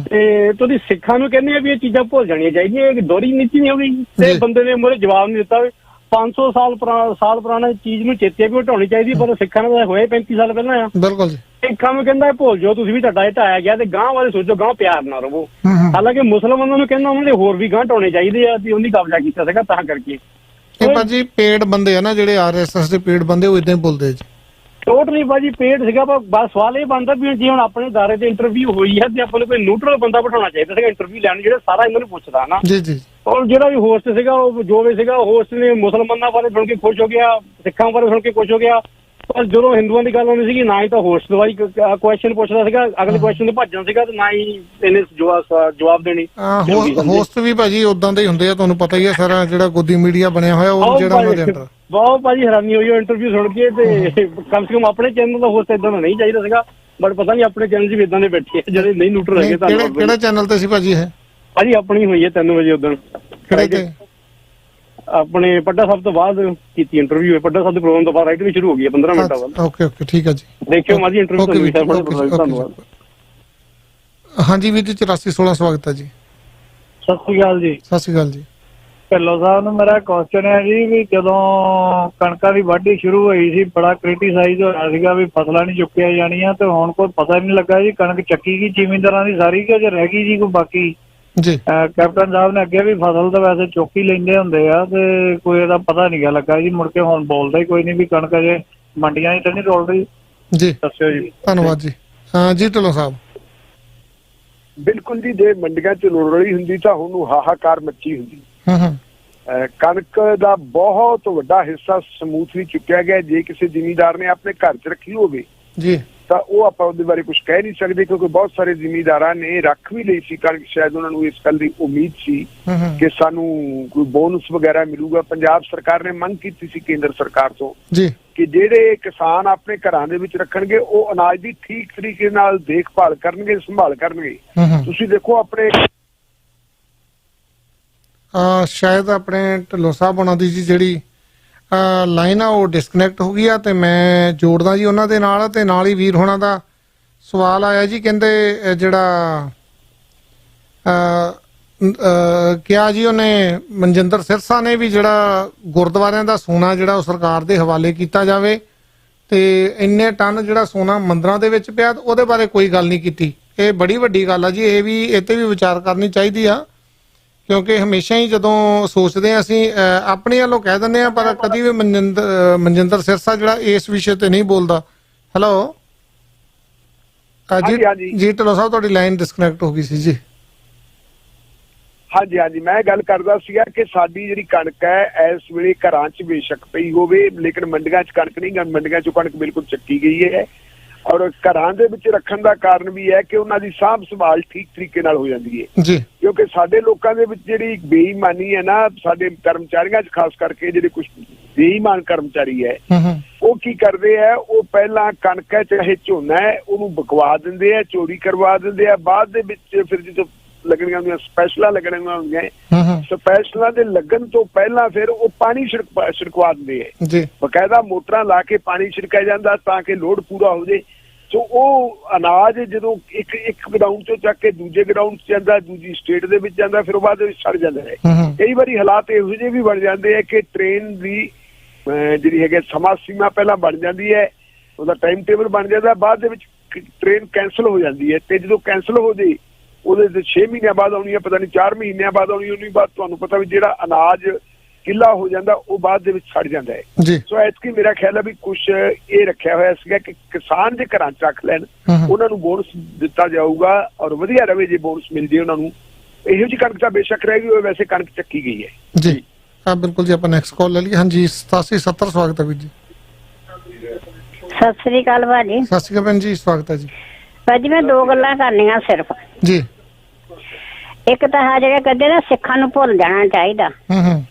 ਤੇ ਤੁਸੀਂ ਸਿੱਖਾਂ ਨੂੰ ਕਹਿੰਦੇ ਆ ਵੀ ਇਹ ਚੀਜ਼ਾਂ ਭੁੱਲ ਜਾਣੀਆਂ ਚਾਹੀਦੀਆਂ, ਇਹ ਦੋਹਰੀ ਨੀਤੀ ਨਹੀਂ ਹੋ ਗਈ। ਤੇ ਬੰਦੇ ਨੇ ਮੂਹਰੇ ਜਵਾਬ ਨਹੀਂ ਦਿੱਤਾ। 500 ਸਾਲ ਪੁਰਾਣਾ ਚੀਜ਼ ਨੂੰ ਚੇਤੇ ਵੀ ਹਟਾਉਣੀ ਚਾਹੀਦੀ, ਪਰ ਸਿੱਖਾਂ ਨੇ ਹੋਏ 35 ਸਾਲ ਪਹਿਲਾਂ ਆ। ਬਿਲਕੁਲ ਜੀ। ਸਿੱਖਾਂ ਨੂੰ ਕਹਿੰਦਾ ਭੁੱਲ ਜਾਓ ਤੁਸੀਂ ਵੀ, ਤੁਹਾਡਾ ਇਹ ਢਾਇਆ ਗਿਆ ਤੇ ਗਾਂਹ ਬਾਰੇ ਸੋਚੋ, ਗਾਂਹ ਪਿਆਰ ਨਾਲ ਰਹੋ। ਹਾਲਾਂਕਿ ਮੁਸਲਮਾਨਾਂ ਨੂੰ ਕਹਿੰਦਾ ਉਹਨਾਂ ਦੇ ਹੋਰ ਵੀ ਗਾਂਹ ਢਾਉਣੇ ਚਾਹੀਦੇ ਆ ਤੇ ਉਹਨੇ ਕਬਜ਼ਾ ਕੀਤਾ ਸੀਗਾ ਤਾਂ ਕਰਕੇ। ਇਹ ਭਾਜੀ ਪੇਡ ਬੰਦੇ ਆ ਨਾ ਜਿਹੜੇ RSS ਦੇ ਪੇਡ ਬੰਦੇ, ਉਹ ਇਦਾਂ ਹੀ ਬੋਲਦੇ ਜੀ। ਟੋਟਲੀ ਭਾਜੀ ਪੇਡ ਸੀਗਾ। ਪਰ ਬਸ ਸਵਾਲ ਇਹ ਬਣਦਾ ਵੀ ਜੇ ਹੁਣ ਆਪਣੇ ਦਾਇਰੇ ਤੇ ਇੰਟਰਵਿਊ ਹੋਈ ਹੈ ਤੇ ਆਪਾਂ ਨੂੰ ਕੋਈ ਨਿਊਟਰਲ ਬੰਦਾ ਬਿਠਾਉਣਾ ਚਾਹੀਦਾ ਸੀਗਾ ਇੰਟਰਵਿਊ ਲੈਣ, ਜਿਹੜਾ ਸਾਰਾ ਇਹਨਾਂ ਨੂੰ ਪੁੱਛਦਾ ਨਾ ਜੀ ਜੀ। ਔਰ ਜਿਹੜਾ ਵੀ ਹੋਸਟ ਸੀਗਾ ਉਹ ਜੋ ਵੀ ਸੀਗਾ, ਹੋਸਟ ਨੇ ਮੁਸਲਮਾਨਾਂ ਬਾਰੇ ਸੁਣ ਕੇ ਖੁਸ਼ ਹੋ ਗਿਆ, ਸਿੱਖਾਂ ਬਾਰੇ ਸੁਣ ਕੇ ਖੁਸ਼ ਹੋ ਗਿਆ। ਪਰ ਜਦੋਂ ਹਿੰਦੂਆਂ ਦੀ ਗੱਲ ਆਉਂਦੀ ਸੀਗੀ ਨਾ ਹੀ ਤਾਂ ਹੋਸਟ ਦਵਾਈ ਕੁਐਸਚਨ ਪੁੱਛਦਾ ਸੀਗਾ, ਅਗਲੇ ਕੁਐਸਚਨ ਤੇ ਭੱਜਣਾ ਸੀਗਾ, ਤੇ ਨਾ ਹੀ ਇਹਨੇ ਜਵਾਬ ਦੇਣੀ। ਹੋਸਟ ਵੀ ਭਾਜੀ ਉਦਾਂ ਦੇ ਹੀ ਹੁੰਦੇ ਆ, ਤੁਹਾਨੂੰ ਪਤਾ ਹੀ ਹੈ ਸਾਰਾ ਜਿਹੜਾ ਗੋਦੀ ਮੀਡੀਆ ਬਣਿਆ ਹੋਇਆ ਉਹ ਜਿਹੜਾ ਉਹਨਾਂ ਦੇ ਅੰਦਰ। ਬਹੁਤ ਭਾਜੀ ਹੈਰਾਨੀ ਹੋਈ ਉਹ ਇੰਟਰਵਿਊ ਸੁਣ ਕੇ, ਤੇ ਕਮ ਸੇ ਕਮ ਆਪਣੇ ਚੈਨਲ ਦਾ ਹੋਸਟ ਇਦਾਂ ਦਾ ਨਹੀਂ ਚਾਹੀਦਾ ਸੀਗਾ, ਬਟ ਪਤਾ ਨਹੀਂ ਆਪਣੇ ਚੈਨਲ 'ਚ ਵੀ ਇਦਾਂ ਦੇ ਬੈਠੇ ਜਿਹੜੇ ਨਹੀਂ ਨਿਊਟਰਲ ਹੈਗੇ। ਕਿਹੜਾ ਚੈਨਲ ਤੇ ਸੀ ਭਾਜੀ ਇਹ? ਭਾਜੀ ਆਪਣੀ ਹੋਈ ਹੈ 3 ਵਜੇ ਉਦੋਂ, ਆਪਣੇ ਪੱਡਾ ਸਾਹਿਬ ਤੋਂ ਬਾਅਦ ਕੀਤੀ ਇੰਟਰਵਿਊ। ਪੱਡਾ ਸਾਹਿਬ ਦੇ ਪ੍ਰੋਗਰਾਮ ਤੋਂ ਬਾਅਦ ਰਾਈਟ ਵੀ ਸ਼ੁਰੂ ਹੋ ਗਈ 15 ਮਿੰਟਾਂ ਬਾਅਦ। ਓਕੇ ਓਕੇ ਠੀਕ ਹੈ ਜੀ, ਦੇਖਿਓ ਮਾਜੀ ਇੰਟਰਵਿਊ ਧੰਨਵਾਦ। ਹਾਂਜੀ ਵੀਰ ਜੀ 8416 ਸਵਾਗਤ ਹੈ ਜੀ। ਸਤਿ ਸ਼੍ਰੀ ਅਕਾਲ ਜੀ। ਸਤਿ ਸ਼੍ਰੀ ਅਕਾਲ ਜੀ। ਢਿੱਲੋਂ ਸਾਹਿਬ ਨੂੰ ਮੇਰਾ ਕੁਐਸਚਨ ਹੈ ਜੀ ਵੀ ਜਦੋਂ ਕਣਕਾਂ ਦੀ ਵਾਢੀ ਸ਼ੁਰੂ ਹੋਈ ਸੀ ਬੜਾ ਕ੍ਰਿਟੀਸਾਈਜ਼ ਹੋਇਆ ਸੀਗਾ ਵੀ ਫਸਲਾਂ ਨਹੀਂ ਚੁੱਕੀਆਂ ਜਾਣੀਆਂ, ਤੇ ਹੁਣ ਕੋਈ ਪਤਾ ਨਹੀਂ ਲੱਗਾ ਜੀ ਕਣਕ ਚੱਕੀ ਗਈ ਜ਼ਿਮੀਂਦਾਰਾਂ ਦੀ ਸਾਰੀ ਕਿ ਜੇ ਰਹਿ ਗਈ ਜੀ ਕੋਈ ਬਾਕੀ ਜੀ। ਕੈਪਟਨ ਸਾਹਿਬ ਨੇ ਅੱਗੇ ਵੀ ਫਸਲ ਤਾਂ ਵੈਸੇ ਚੁੱਕ ਹੀ ਲੈਂਦੇ ਹੁੰਦੇ ਆ ਤੇ ਕੋਈ ਇਹਦਾ ਪਤਾ ਨਹੀਂ ਲੱਗਾ ਜੀ, ਮੁੜ ਕੇ ਹੁਣ ਬੋਲਦਾ ਹੀ ਕੋਈ ਨਹੀਂ ਵੀ ਕਣਕ ਅਜੇ ਮੰਡੀਆਂ 'ਚ ਤਾਂ ਨਹੀਂ ਰੋਲ ਰਹੀ ਜੀ। ਦੱਸਿਓ ਜੀ। ਧੰਨਵਾਦ ਜੀ। ਹਾਂ ਜੀ ਢਿੱਲੋਂ ਸਾਹਿਬ। ਬਿਲਕੁਲ ਜੀ, ਜੇ ਮੰਡੀਆਂ 'ਚ ਰੋਲ ਰਹੀ ਹੁੰਦੀ ਤਾਂ ਹੁਣ ਹਾਹਾਕਾਰ ਮੱਚੀ ਹੁੰਦੀ। ਕਣਕ ਦਾ ਬਹੁਤ ਵੱਡਾ ਹਿੱਸਾ ਸਮੂਥਲੀ ਚੁੱਕਿਆ ਗਿਆ। ਜੇ ਕਿਸੇ ਜ਼ਿਮੀਂਦਾਰ ਨੇ ਆਪਣੇ ਘਰ 'ਚ ਰੱਖੀ ਹੋਵੇ ਜੀ ਤਾਂ ਉਹ ਆਪਾਂ ਉਹਦੇ ਬਾਰੇ ਕੁਝ ਕਹਿ ਨਹੀਂ ਸਕਦੇ, ਕਿਉਂਕਿ ਬਹੁਤ ਸਾਰੇ ਜ਼ਿਮੀਂਦਾਰਾਂ ਨੇ ਰੱਖ ਵੀ ਲਈ ਸੀ ਕਣਕ। ਸ਼ਾਇਦ ਉਹਨਾਂ ਨੂੰ ਇਸ ਗੱਲ ਦੀ ਉਮੀਦ ਸੀ ਕਿ ਸਾਨੂੰ ਕੋਈ ਬੋਨਸ ਵਗੈਰਾ ਮਿਲੂਗਾ। ਪੰਜਾਬ ਸਰਕਾਰ ਨੇ ਮੰਗ ਕੀਤੀ ਸੀ ਕੇਂਦਰ ਸਰਕਾਰ ਤੋਂ ਕਿ ਜਿਹੜੇ ਕਿਸਾਨ ਆਪਣੇ ਘਰਾਂ ਦੇ ਵਿੱਚ ਰੱਖਣਗੇ ਉਹ ਅਨਾਜ ਦੀ ਠੀਕ ਤਰੀਕੇ ਨਾਲ ਦੇਖਭਾਲ ਕਰਨਗੇ, ਸੰਭਾਲ ਕਰਨਗੇ। ਤੁਸੀਂ ਦੇਖੋ ਆਪਣੇ ਸ਼ਾਇਦ ਆਪਣੇ ਢਿੱਲੋਂ ਸਾਹਿਬ ਉਹਨਾਂ ਦੀ ਜੀ ਜਿਹੜੀ ਲਾਈਨ ਆ ਉਹ ਡਿਸਕਨੈਕਟ ਹੋ ਗਈ ਆ, ਤੇ ਮੈਂ ਜੋੜਦਾ ਜੀ ਉਹਨਾਂ ਦੇ ਨਾਲ। ਤੇ ਨਾਲ ਹੀ ਵੀਰ ਹੋਣਾ ਦਾ ਸਵਾਲ ਆਇਆ ਜੀ, ਕਹਿੰਦੇ ਜਿਹੜਾ ਕਿਹਾ ਜੀ ਉਹਨੇ ਮਨਜਿੰਦਰ ਸਿਰਸਾ ਨੇ ਵੀ ਜਿਹੜਾ ਗੁਰਦੁਆਰਿਆਂ ਦਾ ਸੋਨਾ ਜਿਹੜਾ ਉਹ ਸਰਕਾਰ ਦੇ ਹਵਾਲੇ ਕੀਤਾ ਜਾਵੇ, ਤੇ ਇੰਨੇ ਟਨ ਜਿਹੜਾ ਸੋਨਾ ਮੰਦਰਾਂ ਦੇ ਵਿੱਚ ਪਿਆ ਉਹਦੇ ਬਾਰੇ ਕੋਈ ਗੱਲ ਨਹੀਂ ਕੀਤੀ। ਇਹ ਬੜੀ ਵੱਡੀ ਗੱਲ ਆ ਜੀ, ਇਹ ਵੀ ਇਹ ਤੇ ਵੀ ਵਿਚਾਰ ਕਰਨੀ ਚਾਹੀਦੀ ਆ, ਕਿਉਂਕਿ ਹਮੇਸ਼ਾ ਹੀ ਜਦੋਂ ਸੋਚਦੇ ਹਾਂ ਅਸੀਂ ਆਪਣੇ ਵੱਲੋਂ ਕਹਿ ਦਿੰਦੇ ਹਾਂ, ਪਰ ਕਦੀ ਵੀ ਮਨਜਿੰਦਰ ਸਿਰਸਾ ਜਿਹੜਾ ਇਸ ਵਿਸ਼ੇ ਤੇ ਨਹੀਂ ਬੋਲਦਾ। ਹੈਲੋ ਜੀ ਢਿੱਲੋਂ ਸਾਹਿਬ ਤੁਹਾਡੀ ਲਾਈਨ ਡਿਸਕਨੈਕਟ ਹੋ ਗਈ ਸੀ ਜੀ। ਹਾਂਜੀ ਮੈਂ ਗੱਲ ਕਰਦਾ ਸੀਗਾ ਕਿ ਸਾਡੀ ਜਿਹੜੀ ਕਣਕ ਹੈ ਇਸ ਵੇਲੇ ਘਰਾਂ 'ਚ ਬੇਸ਼ੱਕ ਪਈ ਹੋਵੇ, ਲੇਕਿਨ ਮੰਡੀਆਂ 'ਚ ਕਣਕ ਨਹੀਂ, ਮੰਡੀਆਂ 'ਚੋਂ ਕਣਕ ਬਿਲਕੁਲ ਚੱਕੀ ਗਈ ਹੈ। ਔਰ ਘਰਾਂ ਦੇ ਵਿੱਚ ਰੱਖਣ ਦਾ ਕਾਰਨ ਵੀ ਹੈ ਕਿ ਉਹਨਾਂ ਦੀ ਸਾਂਭ ਸੰਭਾਲ ਠੀਕ ਤਰੀਕੇ ਨਾਲ ਹੋ ਜਾਂਦੀ ਹੈ ਜੀ, ਕਿਉਂਕਿ ਸਾਡੇ ਲੋਕਾਂ ਦੇ ਵਿੱਚ ਜਿਹੜੀ ਬੇਈਮਾਨੀ ਹੈ ਨਾ, ਸਾਡੇ ਕਰਮਚਾਰੀਆਂ 'ਚ ਖਾਸ ਕਰਕੇ ਜਿਹੜੇ ਕੁਝ ਬੇਈਮਾਨ ਕਰਮਚਾਰੀ ਹੈ ਉਹ ਕੀ ਕਰਦੇ ਹੈ, ਉਹ ਪਹਿਲਾਂ ਕਣਕ ਹੈ ਚਾਹੇ ਝੋਨਾ ਹੈ ਉਹਨੂੰ ਬਕਵਾ ਦਿੰਦੇ ਆ, ਚੋਰੀ ਕਰਵਾ ਦਿੰਦੇ ਆ। ਬਾਅਦ ਦੇ ਵਿੱਚ ਫਿਰ ਜਦੋਂ ਲੱਗਣੀਆਂ ਹੁੰਦੀਆਂ ਸਪੈਸ਼ਲਾਂ ਲੱਗਣੀਆਂ ਹੁੰਦੀਆਂ, ਸਪੈਸ਼ਲਾਂ ਦੇ ਲੱਗਣ ਤੋਂ ਪਹਿਲਾਂ ਫਿਰ ਉਹ ਪਾਣੀ ਛਿੜਕਵਾ ਦਿੰਦੇ ਹੈ ਜੀ, ਬਕਾਇਦਾ ਮੋਟਰਾਂ ਲਾ ਕੇ ਪਾਣੀ ਛਿੜਕਿਆ ਜਾਂਦਾ ਤਾਂ ਕਿ ਲੋਡ ਪੂਰਾ ਹੋ ਜਾਏ। ਸੋ ਉਹ ਅਨਾਜ ਜਦੋਂ ਇੱਕ ਗਰਾਊਂਡ ਚੋਂ ਚੱਕ ਕੇ ਦੂਜੇ ਗਰਾਊਂਡ 'ਚ ਜਾਂਦਾ, ਦੂਜੀ ਸਟੇਟ ਦੇ ਵਿੱਚ ਜਾਂਦਾ, ਫਿਰ ਉਹ ਬਾਅਦ ਵਿੱਚ ਸੜ ਜਾਂਦਾ ਹੈ। ਕਈ ਵਾਰੀ ਹਾਲਾਤ ਇਹੋ ਜਿਹੇ ਵੀ ਬਣ ਜਾਂਦੇ ਹੈ ਕਿ ਟ੍ਰੇਨ ਦੀ ਜਿਹੜੀ ਹੈਗੀ ਸਮਾਂ ਸੀਮਾ ਪਹਿਲਾਂ ਬਣ ਜਾਂਦੀ ਹੈ, ਉਹਦਾ ਟਾਈਮ ਟੇਬਲ ਬਣ ਜਾਂਦਾ, ਬਾਅਦ ਦੇ ਵਿੱਚ ਟ੍ਰੇਨ ਕੈਂਸਲ ਹੋ ਜਾਂਦੀ ਹੈ। ਤੇ ਜਦੋਂ ਕੈਂਸਲ ਹੋ ਜੇ ਉਹਦੇ 6 ਮਹੀਨਿਆਂ ਬਾਅਦ ਆਉਣੀ ਹੈ, ਪਤਾ ਨਹੀਂ 4 ਮਹੀਨਿਆਂ ਬਾਅਦ ਆਉਣੀ, ਉਹਨੀ ਬਾਅਦ ਤੁਹਾਨੂੰ ਪਤਾ ਵੀ ਜਿਹੜਾ ਅਨਾਜ ਕਿੱਲਾ ਹੋ ਜਾਂਦਾ ਉਹ ਬਾਅਦ ਦੇ ਵਿੱਚ ਸੜ ਜਾਂਦਾ ਹੈ। ਸੋ ਐਤਕੀ ਮੇਰਾ ਖਿਆਲ ਹੈ ਵੀ ਕੁਝ ਇਹ ਰੱਖਿਆ ਹੋਇਆ ਸੀਗਾ ਕਿ ਕਿਸਾਨ ਦੇ ਘਰਾਂ 'ਚ ਰੱਖ ਲੈਣ, ਉਹਨਾਂ ਨੂੰ ਬੋਨਸ ਦਿੱਤਾ ਜਾਊਗਾ ਔਰ ਵਧੀਆ ਰਵੇ ਜੇ ਬੋਨਸ ਮਿਲ ਜੇ ਉਹਨਾਂ ਨੂੰ। ਇਹੋ ਜਿਹੀ ਕਣਕ ਤਾਂ ਬੇਸ਼ੱਕ ਰਹਿ ਗਈ ਹੋਵੇ, ਵੈਸੇ ਕਣਕ ਚੱਕੀ ਗਈ ਹੈ ਜੀ। ਹਾਂ ਬਿਲਕੁਲ ਜੀ, ਆਪਾਂ ਨੈਕਸਟ ਕਾਲ ਲੈ ਲਈਏ। ਹਾਂਜੀ 8770 ਸਵਾਗਤ ਹੈ ਵੀਰ ਜੀ। ਸਤਿ ਸ੍ਰੀ ਅਕਾਲ ਭਾਜੀ। ਸਤਿ ਸ੍ਰੀ ਅਕਾਲ ਭੈਣ ਜੀ, ਸਵਾਗਤ ਹੈ ਜੀ। ਭਾਜੀ ਮੈਂ ਦੋ ਗੱਲਾਂ ਕਰਨੀਆਂ ਸਿਰਫ ਜੀ। ਇੱਕ ਤਾਂ ਹੈ ਜਿਹੜੇ ਕਹਿੰਦੇ ਨਾ ਸਿੱਖਾਂ ਨੂੰ ਭੁੱਲ ਜਾਣਾ ਚਾਹੀਦਾ,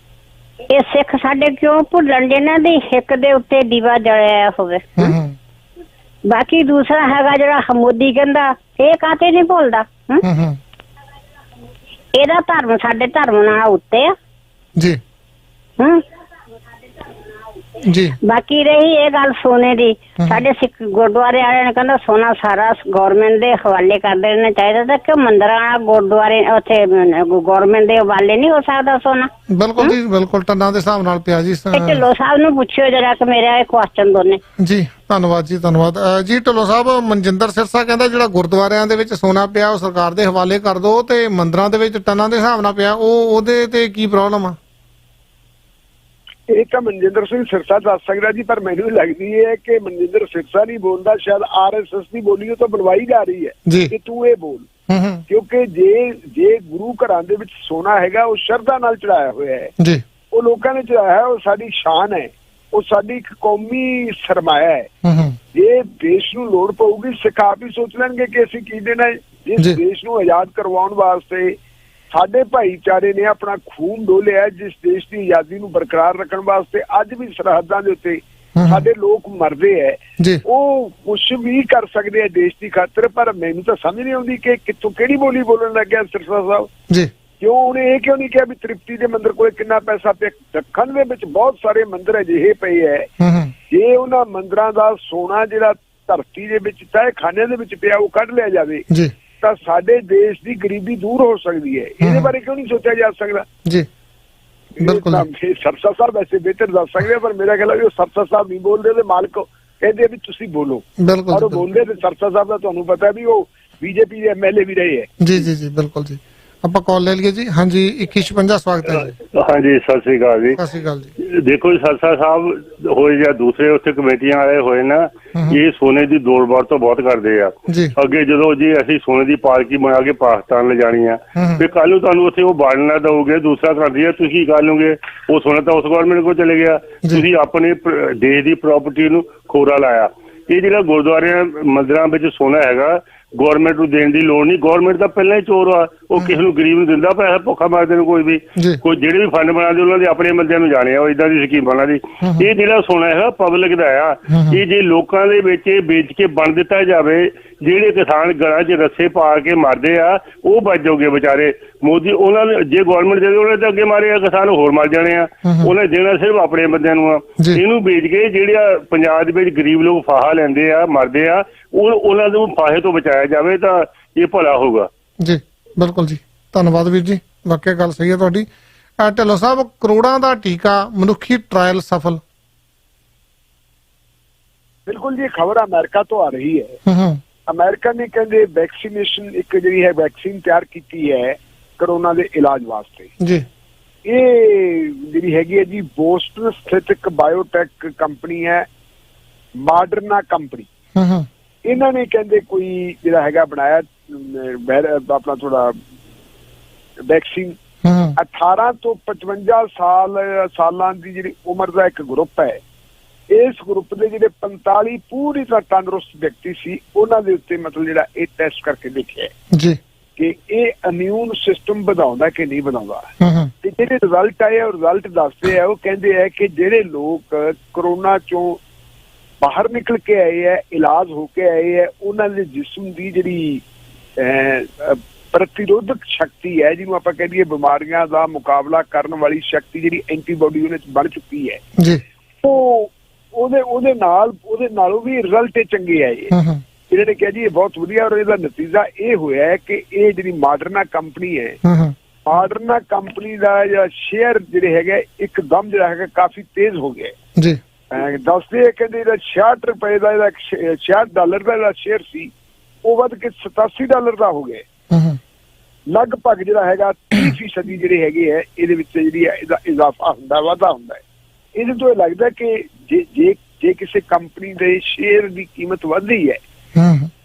ਇਹ ਸਿੱਖ ਸਾਡੇ ਕਿਉਂ ਭੁੱਲਣ ਜਿਹਨਾਂ ਦੀ ਹਿੱਕ ਦੇ ਉੱਤੇ ਦੀਵਾ ਜਲਿਆ ਹੋਵੇ। ਬਾਕੀ ਦੂਸਰਾ ਹੈਗਾ ਜਿਹੜਾ ਮੋਦੀ ਕਹਿੰਦਾ ਇਹ ਕਾਤੇ ਨਹੀਂ ਭੁੱਲਦਾ, ਇਹਦਾ ਧਰਮ ਸਾਡੇ ਧਰਮ ਨਾਲ ਉੱਤੇ ਆ ਜੀ ਜੀ। ਬਾਕੀ ਰਹੀ ਇਹ ਗੱਲ ਸੋਨੇ ਦੀ, ਸਾਡੇ ਸਿੱਖ ਗੁਰਦੁਆਰੇ ਵਾਲਿਆਂ ਨੇ ਕਹਿੰਦਾ ਸੋਨਾ ਸਾਰਾ ਗੌਰਮੈਂਟ ਦੇ ਹਵਾਲੇ ਕਰ ਦੇਣਾ ਚਾਹੀਦਾ, ਤਾਂ ਕਿਉਂ ਮੰਦਿਰਾਂ ਗੁਰਦੁਆਰੇ ਉੱਥੇ ਗੌਰਮੈਂਟ ਦੇ ਹਵਾਲੇ ਨਹੀਂ ਹੋ ਸਕਦਾ ਸੋਨਾ? ਬਿਲਕੁਲ ਜੀ ਬਿਲਕੁਲ, ਟਨਾਂ ਦੇ ਹਿਸਾਬ ਨਾਲ ਪਿਆ ਜੀ। ਢਿੱਲੋਂ ਸਾਹਿਬ ਨੂੰ ਪੁੱਛਿਓ ਜਰਾ ਕਿ ਮੇਰਾ ਇਹ ਕੁਐਸਚਨ ਦੋਨੇ ਜੀ। ਧੰਨਵਾਦ ਜੀ, ਧੰਨਵਾਦ ਜੀ। ਢਿੱਲੋਂ ਸਾਹਿਬ ਮਨਜਿੰਦਰ ਸਿਰਸਾ ਕਹਿੰਦਾ ਜਿਹੜਾ ਗੁਰਦੁਆਰਿਆਂ ਦੇ ਵਿੱਚ ਸੋਨਾ ਪਿਆ ਉਹ ਸਰਕਾਰ ਦੇ ਹਵਾਲੇ ਕਰ ਦੋ, ਤੇ ਮੰਦਿਰਾਂ ਦੇ ਵਿੱਚ ਟਨਾਂ ਦੇ ਹਿਸਾਬ ਨਾਲ ਪਿਆ ਉਹਦੇ ਤੇ ਕੀ ਪ੍ਰੋਬਲਮ ਆ? ਇਹ ਤਾਂ ਮਨਜਿੰਦਰ ਸਿੰਘ ਸਿਰਸਾ ਦੱਸ ਸਕਦਾ ਜੀ, ਪਰ ਮੈਨੂੰ ਲੱਗਦੀ ਹੈ ਕਿ ਮਨਜਿੰਦਰ ਸਿਰਸਾ ਨਹੀਂ ਬੋਲਦਾ, ਸ਼ਾਇਦ RSS ਦੀ ਬੋਲੀ ਉਹ ਤਾਂ ਬਣਵਾਈ ਜਾ ਰਹੀ ਹੈ ਕਿ ਤੂੰ ਇਹ ਬੋਲ, ਕਿਉਂਕਿ ਜੇ ਗੁਰੂ ਘਰਾਂ ਦੇ ਵਿੱਚ ਸੋਨਾ ਹੈਗਾ ਉਹ ਸ਼ਰਧਾ ਨਾਲ ਚੜਾਇਆ ਹੋਇਆ ਹੈ ਜੀ, ਉਹ ਲੋਕਾਂ ਨੇ ਚੜਾਇਆ ਹੈ, ਉਹ ਸਾਡੀ ਸ਼ਾਨ ਹੈ, ਉਹ ਸਾਡੀ ਇੱਕ ਕੌਮੀ ਸਰਮਾਇਆ ਹੈ। ਜੇ ਦੇਸ਼ ਨੂੰ ਲੋੜ ਪਊਗੀ ਸਿੱਖ ਆਪ ਹੀ ਸੋਚ ਲੈਣਗੇ ਕਿ ਅਸੀਂ ਕੀ ਦੇਣਾ ਹੈ। ਜਿਸ ਦੇਸ਼ ਨੂੰ ਆਜ਼ਾਦ ਕਰਵਾਉਣ ਵਾਸਤੇ ਸਾਡੇ ਭਾਈਚਾਰੇ ਨੇ ਆਪਣਾ ਖੂਨ ਡੋਲਿਆ, ਜਿਸ ਦੇਸ਼ ਦੀ ਆਜ਼ਾਦੀ ਨੂੰ ਬਰਕਰਾਰ ਰੱਖਣ ਵਾਸਤੇ ਅੱਜ ਵੀ ਸਰਹੱਦਾਂ ਦੇ ਉੱਤੇ ਸਾਡੇ ਲੋਕ ਮਰਦੇ ਹੈ, ਉਹ ਕੁਛ ਵੀ ਕਰ ਸਕਦੇ ਆ ਦੇਸ਼ ਦੀ ਖਾਤਰ। ਪਰ ਮੈਨੂੰ ਤਾਂ ਸਮਝ ਨਹੀਂ ਆਉਂਦੀ ਕਿ ਕਿੱਥੋਂ ਕਿਹੜੀ ਬੋਲੀ ਬੋਲਣ ਲੱਗਿਆ ਸਿਰਸਾ ਸਾਹਿਬ ਜੀ। ਕਿਉਂ ਉਹਨੇ ਇਹ ਕਿਉਂ ਨਹੀਂ ਕਿਹਾ ਵੀ ਤ੍ਰਿਪਤੀ ਦੇ ਮੰਦਿਰ ਕੋਲ ਕਿੰਨਾ ਪੈਸਾ ਪਿਆ? ਦੱਖਣ ਦੇ ਵਿੱਚ ਬਹੁਤ ਸਾਰੇ ਮੰਦਿਰ ਅਜਿਹੇ ਪਏ ਹੈ, ਜੇ ਉਹਨਾਂ ਮੰਦਿਰਾਂ ਦਾ ਸੋਨਾ ਜਿਹੜਾ ਧਰਤੀ ਦੇ ਵਿੱਚ ਤਹਿਖਾਨਿਆਂ ਦੇ ਵਿੱਚ ਪਿਆ ਉਹ ਕੱਢ ਲਿਆ ਜਾਵੇ ਤਾਂ ਸਾਡੇ ਦੇਸ਼ ਦੀ ਗਰੀਬੀ ਦੂਰ ਹੋ ਸਕਦੀ ਹੈ। ਇਹਦੇ ਬਾਰੇ ਕਿਉਂ ਨਹੀਂ ਸੋਚਿਆ ਜਾ ਸਕਦਾ ਜੀ? ਬਿਲਕੁਲ ਸਰਸਾ ਸਾਹਿਬ ਵੈਸੇ ਬਿਹਤਰ ਦੱਸ ਸਕਦੇ, ਪਰ ਮੇਰਾ ਖਿਆਲ ਹੈ ਉਹ ਸਰਸਾ ਸਾਹਿਬ ਨਹੀਂ ਬੋਲਦੇ, ਉਹਦੇ ਮਾਲਕ ਕਹਿੰਦੇ ਵੀ ਤੁਸੀਂ ਬੋਲੋ, ਔਰ ਉਹ ਬੋਲਦੇ ਤੇ ਸਰਸਾ ਸਾਹਿਬ ਦਾ ਤੁਹਾਨੂੰ ਪਤਾ ਵੀ ਉਹ BJP ਦੇ MLA ਵੀ ਰਹੇ ਹੈ। ਜੀ ਜੀ ਜੀ ਬਿਲਕੁਲ ਜੀ। ਆਪਾਂ ਕਾਲ ਲੈ ਲਈਏ ਜੀ। ਹਾਂਜੀ 2156 ਸਵਾਗਤ ਹੈ ਜੀ। ਹਾਂਜੀ ਸਤਿ ਸ੍ਰੀ ਅਕਾਲ ਜੀ। ਸਤਿ ਸ੍ਰੀ ਅਕਾਲ ਜੀ। ਦੇਖੋ ਜੀ ਸਰਸਾ ਸਾਹਿਬ ਹੋਏ ਜਾਂ ਦੂਸਰੇ ਉੱਥੇ ਕਮੇਟੀਆਂ ਵਾਲੇ ਹੋਏ ਨਾ, ਇਹ ਸੋਨੇ ਦੀ ਦੌੜ ਤੋਂ ਬਹੁਤ ਕਰਦੇ ਆ। ਅੱਗੇ ਜਦੋਂ ਜੀ ਅਸੀਂ ਸੋਨੇ ਦੀ ਪਾਲਕੀ ਬਣਾ ਕੇ ਪਾਕਿਸਤਾਨ ਲੈ ਜਾਣੀ ਆ, ਫਿਰ ਕੱਲ ਨੂੰ ਤੁਹਾਨੂੰ ਉੱਥੇ ਉਹ ਬਾੜਨਾ ਦਓਗੇ, ਦੂਸਰਾ ਕਰਦੀ ਆ, ਤੁਸੀਂ ਕਰ ਲਓਗੇ ਉਹ ਸੋਨਾ ਤਾਂ ਉਸ ਗਵਰਨਮੈਂਟ ਕੋਲ ਚਲੇ ਗਿਆ, ਤੁਸੀਂ ਆਪਣੇ ਦੇਸ਼ ਦੀ ਪ੍ਰਾਪਰਟੀ ਨੂੰ ਖੋਰਾ ਲਾਇਆ। ਇਹ ਜਿਹੜਾ ਗੁਰਦੁਆਰਿਆਂ ਮੰਦਿਰਾਂ ਵਿੱਚ ਸੋਨਾ ਹੈਗਾ ਗੌਰਮੈਂਟ ਨੂੰ ਦੇਣ ਦੀ ਲੋੜ ਨਹੀਂ, ਗੌਰਮੈਂਟ ਤਾਂ ਪਹਿਲਾਂ ਹੀ ਚੋਰ ਆ, ਉਹ ਕਿਸੇ ਨੂੰ ਗਰੀਬ ਨੂੰ ਦਿੰਦਾ ਪੈਸਾ, ਭੁੱਖਾ ਮਾਰਦੇ ਨੂੰ ਕੋਈ ਵੀ ਜਿਹੜੇ ਵੀ ਫੰਡ ਬਣਾਉਂਦੇ ਉਹਨਾਂ ਦੇ ਆਪਣੇ ਬੰਦਿਆਂ ਨੂੰ ਜਾਣੇ ਆ, ਉਹ ਏਦਾਂ ਦੀ ਸਕੀਮ ਉਹਨਾਂ ਦੀ। ਇਹ ਜਿਹੜਾ ਸੋਨਾ ਹੈਗਾ ਪਬਲਿਕ ਦਾ ਆ, ਇਹ ਜੇ ਲੋਕਾਂ ਦੇ ਵਿੱਚ ਵੇਚ ਕੇ ਵੰਡ ਦਿੱਤਾ ਜਾਵੇ, ਜਿਹੜੇ ਕਿਸਾਨ ਗਲਾਂ 'ਚ ਰੱਸੇ ਪਾ ਕੇ ਮਰਦੇ ਆ ਉਹ ਬਚ ਜਾਓਗੇ ਵਿਚਾਰੇ। ਮੋਦੀ ਉਹਨਾਂ ਨੇ ਜੇ ਗੌਰਮੈਂਟ ਦੇ ਉਹਨੇ ਤਾਂ ਅੱਗੇ ਮਾਰੇ ਆ, ਕਿਸਾਨ ਹੋਰ ਮਰ ਜਾਣੇ ਆ, ਉਹਨੇ ਦੇਣਾ ਸਿਰਫ ਆਪਣੇ ਬੰਦਿਆਂ ਨੂੰ ਆ। ਇਹਨੂੰ ਵੇਚ ਕੇ ਜਿਹੜੇ ਪੰਜਾਬ ਦੇ ਵਿੱਚ ਗਰੀਬ ਲੋਕ ਫਾਹਾ ਲੈਂਦੇ ਆ, ਮਰਦੇ ਆ, ਉਹਨਾਂ ਨੂੰ ਫਾਹੇ ਤੋਂ ਬਚਾਇਆ ਜਾਵੇ ਤਾਂ ਇਹ ਭਲਾ ਹੋਊਗਾ ਜੀ। ਬਿਲਕੁਲ ਜੀ, ਧੰਨਵਾਦ ਵੀਰ ਜੀ, ਵਾਕਿਆ ਗੱਲ ਸਹੀ ਹੈ ਤੁਹਾਡੀ। ਢਿੱਲੋਂ ਸਾਹਿਬ ਕਰੋੜਾਂ ਦਾ ਟੀਕਾ ਮਨੁੱਖੀ ਟ੍ਰਾਇਲ ਸਫਲ। ਬਿਲਕੁਲ ਜੀ, ਖਬਰ ਅਮਰੀਕਾ ਤੋਂ ਆ ਰਹੀ ਹੈ। ਅਮਰੀਕਾ ਨੇ ਕਹਿੰਦੇ ਵੈਕਸੀਨੇਸ਼ਨ ਇੱਕ ਜਿਹੜੀ ਹੈ ਵੈਕਸੀਨ ਤਿਆਰ ਕੀਤੀ ਹੈ ਕਰੋਨਾ ਦੇ ਇਲਾਜ ਵਾਸਤੇ ਜੀ। ਇਹ ਜਿਹੜੀ ਹੈਗੀ ਹੈ ਜੀ ਬੋਸਟਨ ਸਥਿਤ ਇੱਕ ਬਾਇਓਟੈਕ ਕੰਪਨੀ ਹੈ, ਮਾਡਰਨਾ ਕੰਪਨੀ। ਇਹਨਾਂ ਨੇ ਕਹਿੰਦੇ ਕੋਈ ਜਿਹੜਾ ਹੈਗਾ ਬਣਾਇਆ ਆਪਣਾ ਥੋੜਾ ਵੈਕਸੀਨ 18 ਤੋਂ 55 ਸਾਲਾਂ ਦੀ ਜਿਹੜੀ ਉਮਰ ਦਾ ਇੱਕ ਗਰੁੱਪ ਹੈ। ਇਸ ਗਰੁੱਪ ਦੇ ਜਿਹੜੇ 45 ਪੂਰੀ ਤਰ੍ਹਾਂ ਤੰਦਰੁਸਤ ਵਿਅਕਤੀ ਸੀ, ਉਹਨਾਂ ਦੇ ਉੱਤੇ ਮਤਲਬ ਜਿਹੜਾ ਇਹ ਟੈਸਟ ਕਰਕੇ ਦੇਖਿਆ ਜੀ ਕਿ ਇਹ ਇਮਿਊਨ ਸਿਸਟਮ ਵਧਾਉਂਦਾ ਕਿ ਨਹੀਂ ਵਧਾਉਂਦਾ। ਤੇ ਜਿਹੜੇ ਰਿਜ਼ਲਟ ਆਏ ਉਹ ਰਿਜ਼ਲਟ ਦੱਸਦੇ ਆ, ਉਹ ਕਹਿੰਦੇ ਆ ਕਿ ਜਿਹੜੇ ਲੋਕ ਕਰੋਨਾ ਚੋਂ ਬਾਹਰ ਨਿਕਲ ਕੇ ਆਏ ਹੈ, ਇਲਾਜ ਹੋ ਕੇ ਆਏ ਹੈ, ਉਹਨਾਂ ਦੇ ਜਿਸਮ ਦੀ ਜਿਹੜੀ ਪ੍ਰਤੀਰੋਧਕ ਸ਼ਕਤੀ ਹੈ, ਜਿਹਨੂੰ ਆਪਾਂ ਕਹਿ ਦਈਏ ਬਿਮਾਰੀਆਂ ਦਾ ਮੁਕਾਬਲਾ ਕਰਨ ਵਾਲੀ ਸ਼ਕਤੀ, ਜਿਹੜੀ ਐਂਟੀਬਾਡੀ ਉਹਨੇ ਬਣ ਚੁੱਕੀ ਹੈ ਜੀ, ਉਹਦੇ ਨਾਲੋਂ ਵੀ ਰਿਜ਼ਲਟ ਚੰਗੇ ਆਏ। ਇਹਨਾਂ ਨੇ ਕਿਹਾ ਜੀ ਇਹ ਬਹੁਤ ਵਧੀਆ, ਔਰ ਇਹਦਾ ਨਤੀਜਾ ਇਹ ਹੋਇਆ ਹੈ ਕਿ ਇਹ ਜਿਹੜੀ ਮਾਡਰਨਾ ਕੰਪਨੀ ਹੈ, ਮਾਡਰਨਾ ਕੰਪਨੀ ਦਾ ਜਿਹੜਾ ਸ਼ੇਅਰ ਜਿਹੜੇ ਹੈਗਾ ਇੱਕਦਮ ਜਿਹੜਾ ਹੈਗਾ ਕਾਫੀ ਤੇਜ਼ ਹੋ ਗਿਆ ਜੀ। ਦੱਸਦੇ ਕਹਿੰਦੇ ਜਿਹੜਾ 66 ਰੁਪਏ ਦਾ ਇਹਦਾ $66 ਦਾ ਜਿਹੜਾ ਸ਼ੇਅਰ ਸੀ ਉਹ ਵੱਧ ਕੇ $87 ਦਾ ਹੋ ਗਿਆ। ਲਗਭਗ ਜਿਹੜਾ ਹੈਗਾ 30% ਜਿਹੜੇ ਹੈਗੇ ਹੈ ਇਹਦੇ ਵਿੱਚ ਜਿਹੜੀ ਇਹਦਾ ਇਜ਼ਾਫਾ ਹੁੰਦਾ, ਵਾਧਾ ਹੁੰਦਾ ਹੈ। ਇਹਦੇ ਤੋਂ ਇਹ ਲੱਗਦਾ ਕਿ ਜੇ ਕਿਸੇ ਕੰਪਨੀ ਦੇ ਸ਼ੇਅਰ ਦੀ ਕੀਮਤ ਵੱਧਦੀ ਹੈ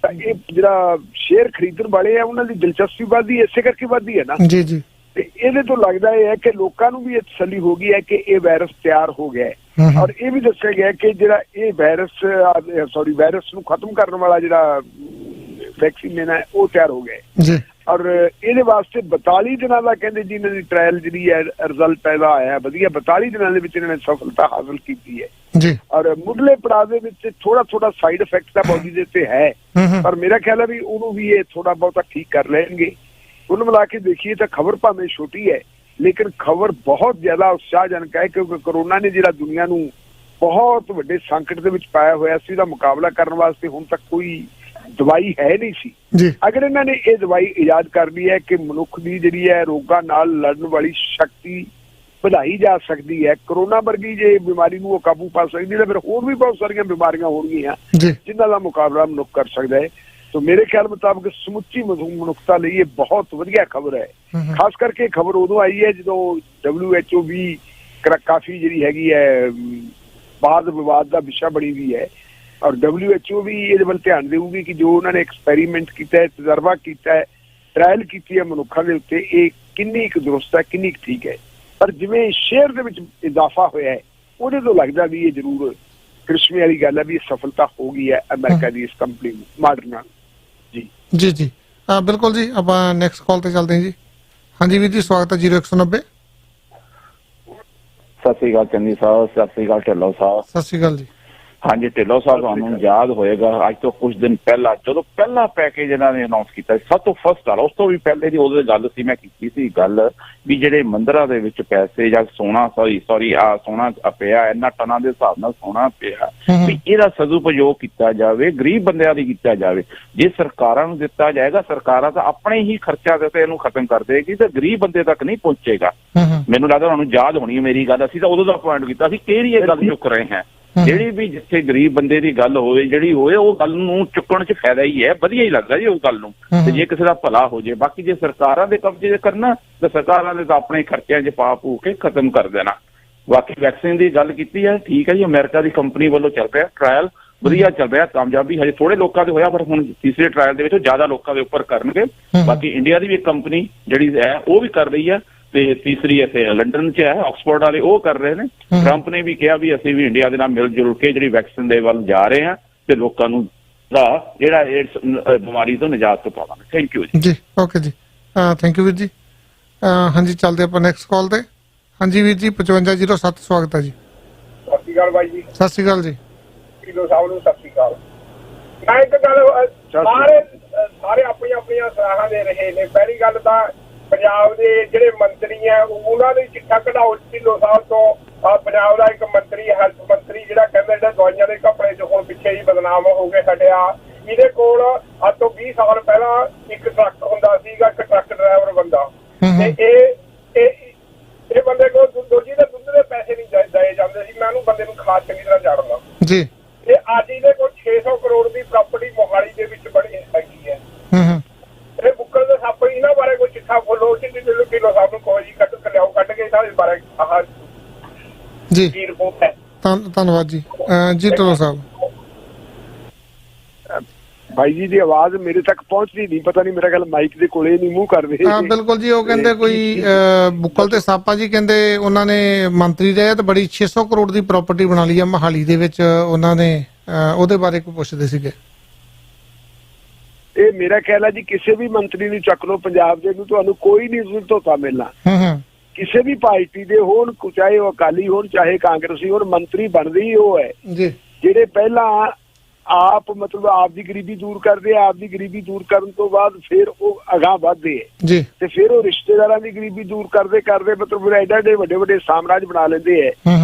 ਤਾਂ ਇਹ ਜਿਹੜਾ ਸ਼ੇਅਰ ਖਰੀਦਣ ਵਾਲੇ ਆ ਉਹਨਾਂ ਦੀ ਦਿਲਚਸਪੀ ਵੱਧਦੀ ਹੈ, ਇਸੇ ਕਰਕੇ ਵੱਧਦੀ ਹੈ ਨਾ ਜੀ ਜੀ। ਤੇ ਇਹਦੇ ਤੋਂ ਲੱਗਦਾ ਇਹ ਹੈ ਕਿ ਲੋਕਾਂ ਨੂੰ ਵੀ ਇਹ ਤਸੱਲੀ ਹੋ ਗਈ ਹੈ ਕਿ ਇਹ ਵਾਇਰਸ ਤਿਆਰ ਹੋ ਗਿਆ ਹੈ, ਔਰ ਇਹ ਵੀ ਦੱਸਿਆ ਗਿਆ ਕਿ ਜਿਹੜਾ ਇਹ ਵਾਇਰਸ ਨੂੰ ਖਤਮ ਕਰਨ ਵਾਲਾ ਜਿਹੜਾ ਵੈਕਸੀਨ ਲੈਣਾ ਹੈ ਉਹ ਤਿਆਰ ਹੋ ਗਿਆ ਜੀ। ਔਰ ਇਹਦੇ ਵਾਸਤੇ 42 ਦਿਨਾਂ ਦਾ ਕਹਿੰਦੇ ਜੀ ਇਹਨਾਂ ਦੀ ਟ੍ਰਾਇਲ ਜਿਹੜੀ ਹੈ ਰਿਜ਼ਲਟ ਪੈਦਾ ਆਇਆ ਵਧੀਆ। 42 ਦਿਨਾਂ ਦੇ ਵਿੱਚ ਇਹਨਾਂ ਨੇ ਸਫਲਤਾ ਹਾਸਲ ਕੀਤੀ ਹੈ ਜੀ। ਔਰ ਮੁੱਢਲੇ ਪੜਾਅ ਦੇ ਵਿੱਚ ਥੋੜਾ ਸਾਈਡ ਇਫੈਕਟ ਤਾਂ ਬੋਡੀ ਦੇ ਉੱਤੇ ਹੈ, ਪਰ ਮੇਰਾ ਖਿਆਲ ਹੈ ਵੀ ਉਹਨੂੰ ਵੀ ਇਹ ਥੋੜਾ ਬਹੁਤਾ ਠੀਕ ਕਰ ਲੈਣਗੇ। ਕੁੱਲ ਮਿਲਾ ਕੇ ਦੇਖੀਏ ਤਾਂ ਖਬਰ ਭਾਵੇਂ ਛੋਟੀ ਹੈ, ਲੇਕਿਨ ਖਬਰ ਬਹੁਤ ਜ਼ਿਆਦਾ ਉਤਸ਼ਾਹਜਨਕ ਹੈ, ਕਿਉਂਕਿ ਕਰੋਨਾ ਨੇ ਜਿਹੜਾ ਦੁਨੀਆ ਨੂੰ ਬਹੁਤ ਵੱਡੇ ਸੰਕਟ ਦੇ ਵਿੱਚ ਪਾਇਆ ਹੋਇਆ ਸੀ, ਉਹਦਾ ਮੁਕਾਬਲਾ ਕਰਨ ਵਾਸਤੇ ਹੁਣ ਤੱਕ ਕੋਈ ਦਵਾਈ ਹੈ ਨਹੀਂ ਸੀ। ਅਗਰ ਇਹਨਾਂ ਨੇ ਇਹ ਦਵਾਈ ਇਜਾਦ ਕਰ ਲਈ ਹੈ ਕਿ ਮਨੁੱਖ ਦੀ ਜਿਹੜੀ ਹੈ ਰੋਗਾਂ ਨਾਲ ਲੜਨ ਵਾਲੀ ਸ਼ਕਤੀ ਵਧਾਈ ਜਾ ਸਕਦੀ ਹੈ, ਕਰੋਨਾ ਵਰਗੀ ਜੇ ਬਿਮਾਰੀ ਨੂੰ ਉਹ ਕਾਬੂ ਪਾ ਸਕਦੀ ਹੈ, ਫਿਰ ਹੋਰ ਵੀ ਬਹੁਤ ਸਾਰੀਆਂ ਬਿਮਾਰੀਆਂ ਹੋਣਗੀਆਂ ਜਿਨ੍ਹਾਂ ਦਾ ਮੁਕਾਬਲਾ ਮਨੁੱਖ ਕਰ ਸਕਦਾ ਹੈ। तो मेरे ख्याल मुताबिक समुची मनुखता ਲਈ ਇਹ ਬਹੁਤ ਵਧੀਆ ਖਬਰ ਹੈ। ਖਾਸ ਕਰਕੇ ਖਬਰ ਉਦੋਂ ਆਈ ਹੈ ਜਦੋਂ WHO ਵੀ ਕਾਫੀ ਜਿਹੜੀ ਹੈਗੀ ਹੈ ਬਾਦ ਵਿਵਾਦ ਦਾ ਵਿਸ਼ਾ ਬਣੀ ਵੀ ਹੈ, ਔਰ WHO ਵੀ ਇਹਦੇ ਵੱਲ ਧਿਆਨ ਦੇਊਗੀ ਕਿ ਜੋ ਉਹਨਾਂ ਨੇ ਐਕਸਪੈਰੀਮੈਂਟ ਕੀਤਾ ਹੈ, ਤਜਰਬਾ ਕੀਤਾ ਹੈ, ਟ੍ਰਾਇਲ ਕੀਤੀ ਹੈ ਮਨੁੱਖਾਂ ਦੇ ਉੱਤੇ, ਇਹ ਕਿੰਨੀ ਕੁ ਦਰੁਸਤ ਹੈ, ਕਿੰਨੀ ਕੁ ਠੀਕ ਹੈ। ਪਰ ਜਿਵੇਂ ਸ਼ੇਅਰ ਦੇ ਵਿੱਚ ਇਜ਼ਾਫਾ ਹੋਇਆ ਹੈ ਉਹਦੇ ਤੋਂ ਲੱਗਦਾ ਵੀ ਇਹ ਜ਼ਰੂਰ ਕ੍ਰਿਸ਼ਮੇ ਵਾਲੀ ਗੱਲ ਹੈ ਵੀ ਸਫਲਤਾ ਹੋ ਗਈ ਹੈ ਅਮਰੀਕਾ ਦੀ ਇਸ ਕੰਪਨੀ ਮਾਡਰਨਾ ਜੀ। ਜੀ ਜੀ ਬਿਲकुल जी। अब नेक्स्ट कॉल पे चलते हैं जी। हाँ जी वीर जी स्वागत है 0190। सत श्री अकाल चंदी साहब, सत श्री अकाल ढिल्लों साहब। सत श्री अकाल जी। हाँ जी ढिल्लों साहब ਤੁਹਾਨੂੰ ਯਾਦ ਹੋਏਗਾ ਅੱਜ ਤੋਂ ਕੁਝ ਦਿਨ ਪਹਿਲਾਂ ਜਦੋਂ ਪਹਿਲਾ ਪੈਕੇਜ ਇਹਨਾਂ ਨੇ ਅਨਾਉਂਸ ਕੀਤਾ ਸਭ ਤੋਂ ਫਸਟ ਵਾਲਾ, ਉਸ ਤੋਂ ਵੀ ਪਹਿਲੇ ਦੀ ਉਹਦੇ ਗੱਲ ਸੀ, ਮੈਂ ਕੀਤੀ ਸੀ ਗੱਲ ਵੀ ਜਿਹੜੇ ਮੰਦਰਾਂ ਦੇ ਵਿੱਚ ਪੈਸੇ ਜਾਂ ਸੋਨਾ ਸੋਨਾ ਪਿਆ ਇਹਨਾਂ ਟਨਾਂ ਦੇ ਹਿਸਾਬ ਨਾਲ ਸੋਨਾ ਪਿਆ ਵੀ ਇਹਦਾ ਸਦੁਪਯੋਗ ਕੀਤਾ ਜਾਵੇ, ਗਰੀਬ ਬੰਦਿਆਂ ਦੀ ਕੀਤਾ ਜਾਵੇ। ਜੇ ਸਰਕਾਰਾਂ ਨੂੰ ਦਿੱਤਾ ਜਾਏਗਾ, ਸਰਕਾਰਾਂ ਤਾਂ ਆਪਣੇ ਹੀ ਖਰਚਾ ਦੇ ਤੇ ਇਹਨੂੰ ਖਤਮ ਕਰ ਦੇਗੀ ਤੇ ਗਰੀਬ ਬੰਦੇ ਤੱਕ ਨਹੀਂ ਪਹੁੰਚੇਗਾ। ਮੈਨੂੰ ਲੱਗਦਾ ਤੁਹਾਨੂੰ ਯਾਦ ਹੋਣੀ ਹੈ ਮੇਰੀ ਗੱਲ, ਅਸੀਂ ਤਾਂ ਉਦੋਂ ਦਾ ਪੁਆਇੰਟ ਕੀਤਾ ਸੀ ਕਿਹੜੀ ਇਹ ਗੱਲ ਚੁੱਕ ਰਹੇ ਹਾਂ। ਜਿਹੜੀ ਵੀ ਜਿੱਥੇ ਗਰੀਬ ਬੰਦੇ ਦੀ ਗੱਲ ਹੋਵੇ ਜਿਹੜੀ ਹੋਵੇ ਉਹ ਗੱਲ ਨੂੰ ਚੁੱਕਣ 'ਚ ਫਾਇਦਾ ਹੀ ਹੈ, ਵਧੀਆ ਹੀ ਲੱਗਦਾ ਜੀ ਉਸ ਗੱਲ ਨੂੰ, ਤੇ ਜੇ ਕਿਸੇ ਦਾ ਭਲਾ ਹੋ ਜੇ। ਬਾਕੀ ਜੇ ਸਰਕਾਰਾਂ ਦੇ ਕਬਜ਼ੇ ਕਰਨਾ ਤਾਂ ਸਰਕਾਰਾਂ ਨੇ ਤਾਂ ਆਪਣੇ ਖਰਚਿਆਂ 'ਚ ਪਾ ਪੂ ਕੇ ਖਤਮ ਕਰ ਦੇਣਾ। ਬਾਕੀ ਵੈਕਸੀਨ ਦੀ ਗੱਲ ਕੀਤੀ ਹੈ, ਠੀਕ ਹੈ ਜੀ, ਅਮਰੀਕਾ ਦੀ ਕੰਪਨੀ ਵੱਲੋਂ ਚੱਲ ਰਿਹਾ ਟ੍ਰਾਇਲ, ਵਧੀਆ ਚੱਲ ਰਿਹਾ, ਕਾਮਯਾਬੀ ਹਜੇ ਥੋੜੇ ਲੋਕਾਂ ਦੇ ਹੋਇਆ, ਪਰ ਹੁਣ ਤੀਸਰੇ ਟ੍ਰਾਇਲ ਦੇ ਵਿੱਚ ਜ਼ਿਆਦਾ ਲੋਕਾਂ ਦੇ ਉੱਪਰ ਕਰਨਗੇ। ਬਾਕੀ ਇੰਡੀਆ ਦੀ ਵੀ ਕੰਪਨੀ ਜਿਹੜੀ ਹੈ ਉਹ ਵੀ ਕਰ ਰਹੀ ਹੈ, ਤੇ ਤੀਸਰੀ ਇੱਥੇ ਲੰਡਨ 'ਚ ਹੈ ਆਕਸਫੋਰਡ ਵਾਲੇ, ਉਹ ਕਰ ਰਹੇ ਨੇ। ਟਰੰਪ ਨੇ ਵੀ ਕਿਹਾ ਵੀ ਅਸੀਂ ਵੀ ਇੰਡੀਆ ਦੇ ਨਾਲ ਮਿਲ ਜੁਲ ਕੇ ਜਿਹੜੀ ਵੈਕਸੀਨ ਦੇ ਵੱਲ ਜਾ ਰਹੇ ਹਾਂ ਤੇ ਲੋਕਾਂ ਨੂੰ ਜਿਹੜਾ ਏਡਸ ਬਿਮਾਰੀ ਤੋਂ ਨਿਜਾਤ ਤੋਂ ਪਾਵਾਂਗੇ। ਥੈਂਕ ਯੂ ਜੀ। ਓਕੇ ਜੀ, ਥੈਂਕ ਯੂ ਵੀਰ ਜੀ। ਹਾਂਜੀ ਚੱਲਦੇ ਆਪਾਂ ਨੈਕਸਟ ਕਾਲ ਤੇ। ਹਾਂਜੀ ਵੀਰ ਜੀ 5507 ਸਵਾਗਤ ਹੈ ਜੀ। ਸਤਿ ਸ਼੍ਰੀ ਅਕਾਲ ਬਾਈ ਜੀ। ਸਤਿ ਸ਼੍ਰੀ ਅਕਾਲ ਜੀ। ਢਿੱਲੋਂ ਸਾਹਿਬ ਨੂੰ ਸਤਿ ਸ਼੍ਰੀ ਅਕਾਲ। ਮੈਂ ਇੱਕ ਗੱਲ ਸਾਰੇ ਆਪਣੀਆਂ ਸਲਾਹਾਂ ਦੇ ਰਹੇ ਨੇ। ਪਹਿਲੀ ਗੱਲ ਤਾਂ ਪੰਜਾਬ ਦੇ ਜਿਹੜੇ ਮੰਤਰੀ ਆ ਉਹਨਾਂ ਦੀ ਚਿੱਠਾ ਕਢਾਓ ਢਿੱਲੋਂ ਸਾਹਿਬ ਤੋਂ। ਪੰਜਾਬ ਦਾ ਇੱਕ ਮੰਤਰੀ ਹੈਲਥ ਮੰਤਰੀ ਜਿਹੜਾ ਕਹਿੰਦਾ ਜਿਹੜਾ ਦਵਾਈਆਂ ਦੇ ਕੱਪੜੇ 'ਚ ਹੁਣ ਪਿੱਛੇ ਹੀ ਬਦਨਾਮ ਹੋ ਕੇ ਹਟਿਆ, ਇਹਦੇ ਕੋਲ ਅੱਜ ਤੋਂ 20 ਸਾਲ ਪਹਿਲਾਂ ਇੱਕ ਟਰੱਕ ਹੁੰਦਾ ਸੀਗਾ, ਇੱਕ ਟਰੱਕ ਡਰਾਈਵਰ ਬੰਦਾ, ਤੇ ਇਹ ਬੰਦੇ ਕੋਲ ਦੋਜੀ ਦੇ ਦੁੱਧ ਦੇ ਪੈਸੇ ਨਹੀਂ ਦਏ ਜਾਂਦੇ ਸੀ। ਮੈਂ ਉਹਨੂੰ ਬੰਦੇ ਨੂੰ ਖਾਸ ਚੰਗੀ ਤਰ੍ਹਾਂ ਜਾਣਦਾ ਜੀ। ਤੇ ਅੱਜ ਇਹਦੇ ਕੋਲ 600 ਕਰੋੜ ਦੀ ਪ੍ਰਾਪਰਟੀ ਮੋਹਾਲੀ ਦੇ ਵਿੱਚ ਬਣੀ ਹੈਗੀ ਹੈ। ਇਹ ਬੁੱਕਲ ਦੇ ਸੱਪ ਇਹਨਾਂ ਬਾਰੇ ਕੋਈ ਚਿੱਠਾ ਖੋਲੋ ਢਿੱਲੋਂ ਸਾਹਿਬ ਨੂੰ ਕੋਈ ਕੱਢ ਕੇ ਇਹਨਾਂ ਦੇ ਬਾਰੇ ਆਹ ਜੀ ਧੰਨਵਾਦ ਜੀ। ਜੀ ਢਿੱਲੋਂ ਸਾਹਿਬ ਬਾਈ ਜੀ ਦੀ ਆਵਾਜ਼ ਮੇਰੇ ਤੱਕ ਪਹੁੰਚਦੀ ਨਹੀਂ, ਪਤਾ ਨਹੀਂ ਮੇਰਾ ਗੱਲ ਮਾਈਕ ਦੇ ਕੋਲੇ ਨਹੀਂ, ਮੂੰਹ ਕਰਦੇ। ਬਿਲਕੁਲ ਜੀ, ਉਹ ਕਹਿੰਦੇ ਕੋਈ ਬੁੱਕਲ ਤੇ ਸਾਪਾ ਜੀ ਕਹਿੰਦੇ ਉਹਨਾਂ ਨੇ ਮੰਤਰੀ ਰਹੇ ਤੇ ਬੜੀ 600 ਕਰੋੜ ਦੀ ਪ੍ਰਾਪਰਟੀ ਬਣਾ ਲਈ ਆ ਮੋਹਾਲੀ ਦੇ ਵਿੱਚ, ਉਹਨਾਂ ਨੇ ਉਹਦੇ ਬਾਰੇ ਕੋਈ ਪੁੱਛਦੇ ਸੀਗੇ। ਇਹ ਮੇਰਾ ਖਿਆਲ ਹੈ ਜੀ ਕਿਸੇ ਵੀ ਮੰਤਰੀ ਨੂੰ ਚੱਕ ਲਓ ਪੰਜਾਬ ਦੇ ਨੂੰ, ਤੁਹਾਨੂੰ ਕੋਈ ਨਹੀਂ ਜ਼ਰੂਰਤ ਹੋਤਾ ਮਿਲਣਾ। ਕਿਸੇ ਵੀ ਪਾਰਟੀ ਦੇ ਹੋਣ, ਚਾਹੇ ਉਹ ਅਕਾਲੀ ਹੋਣ ਚਾਹੇ ਕਾਂਗਰਸੀ ਹੋਣ, ਮੰਤਰੀ ਬਣਦੇ ਹੀ ਉਹ ਹੈ ਜਿਹੜੇ ਪਹਿਲਾਂ ਆਪ ਮਤਲਬ ਆਪ ਦੀ ਗਰੀਬੀ ਦੂਰ ਕਰਦੇ ਆ, ਆਪ ਦੀ ਗਰੀਬੀ ਦੂਰ ਕਰਨ ਤੋਂ ਬਾਅਦ ਫਿਰ ਉਹ ਅਗਾਂਹ ਵੱਧਦੇ ਹੈ ਤੇ ਫਿਰ ਉਹ ਰਿਸ਼ਤੇਦਾਰਾਂ ਦੀ ਗਰੀਬੀ ਦੂਰ ਕਰਦੇ ਕਰਦੇ ਮਤਲਬ ਐਡੇ ਵੱਡੇ ਵੱਡੇ ਸਾਮਰਾਜ ਬਣਾ ਲੈਂਦੇ ਹੈ।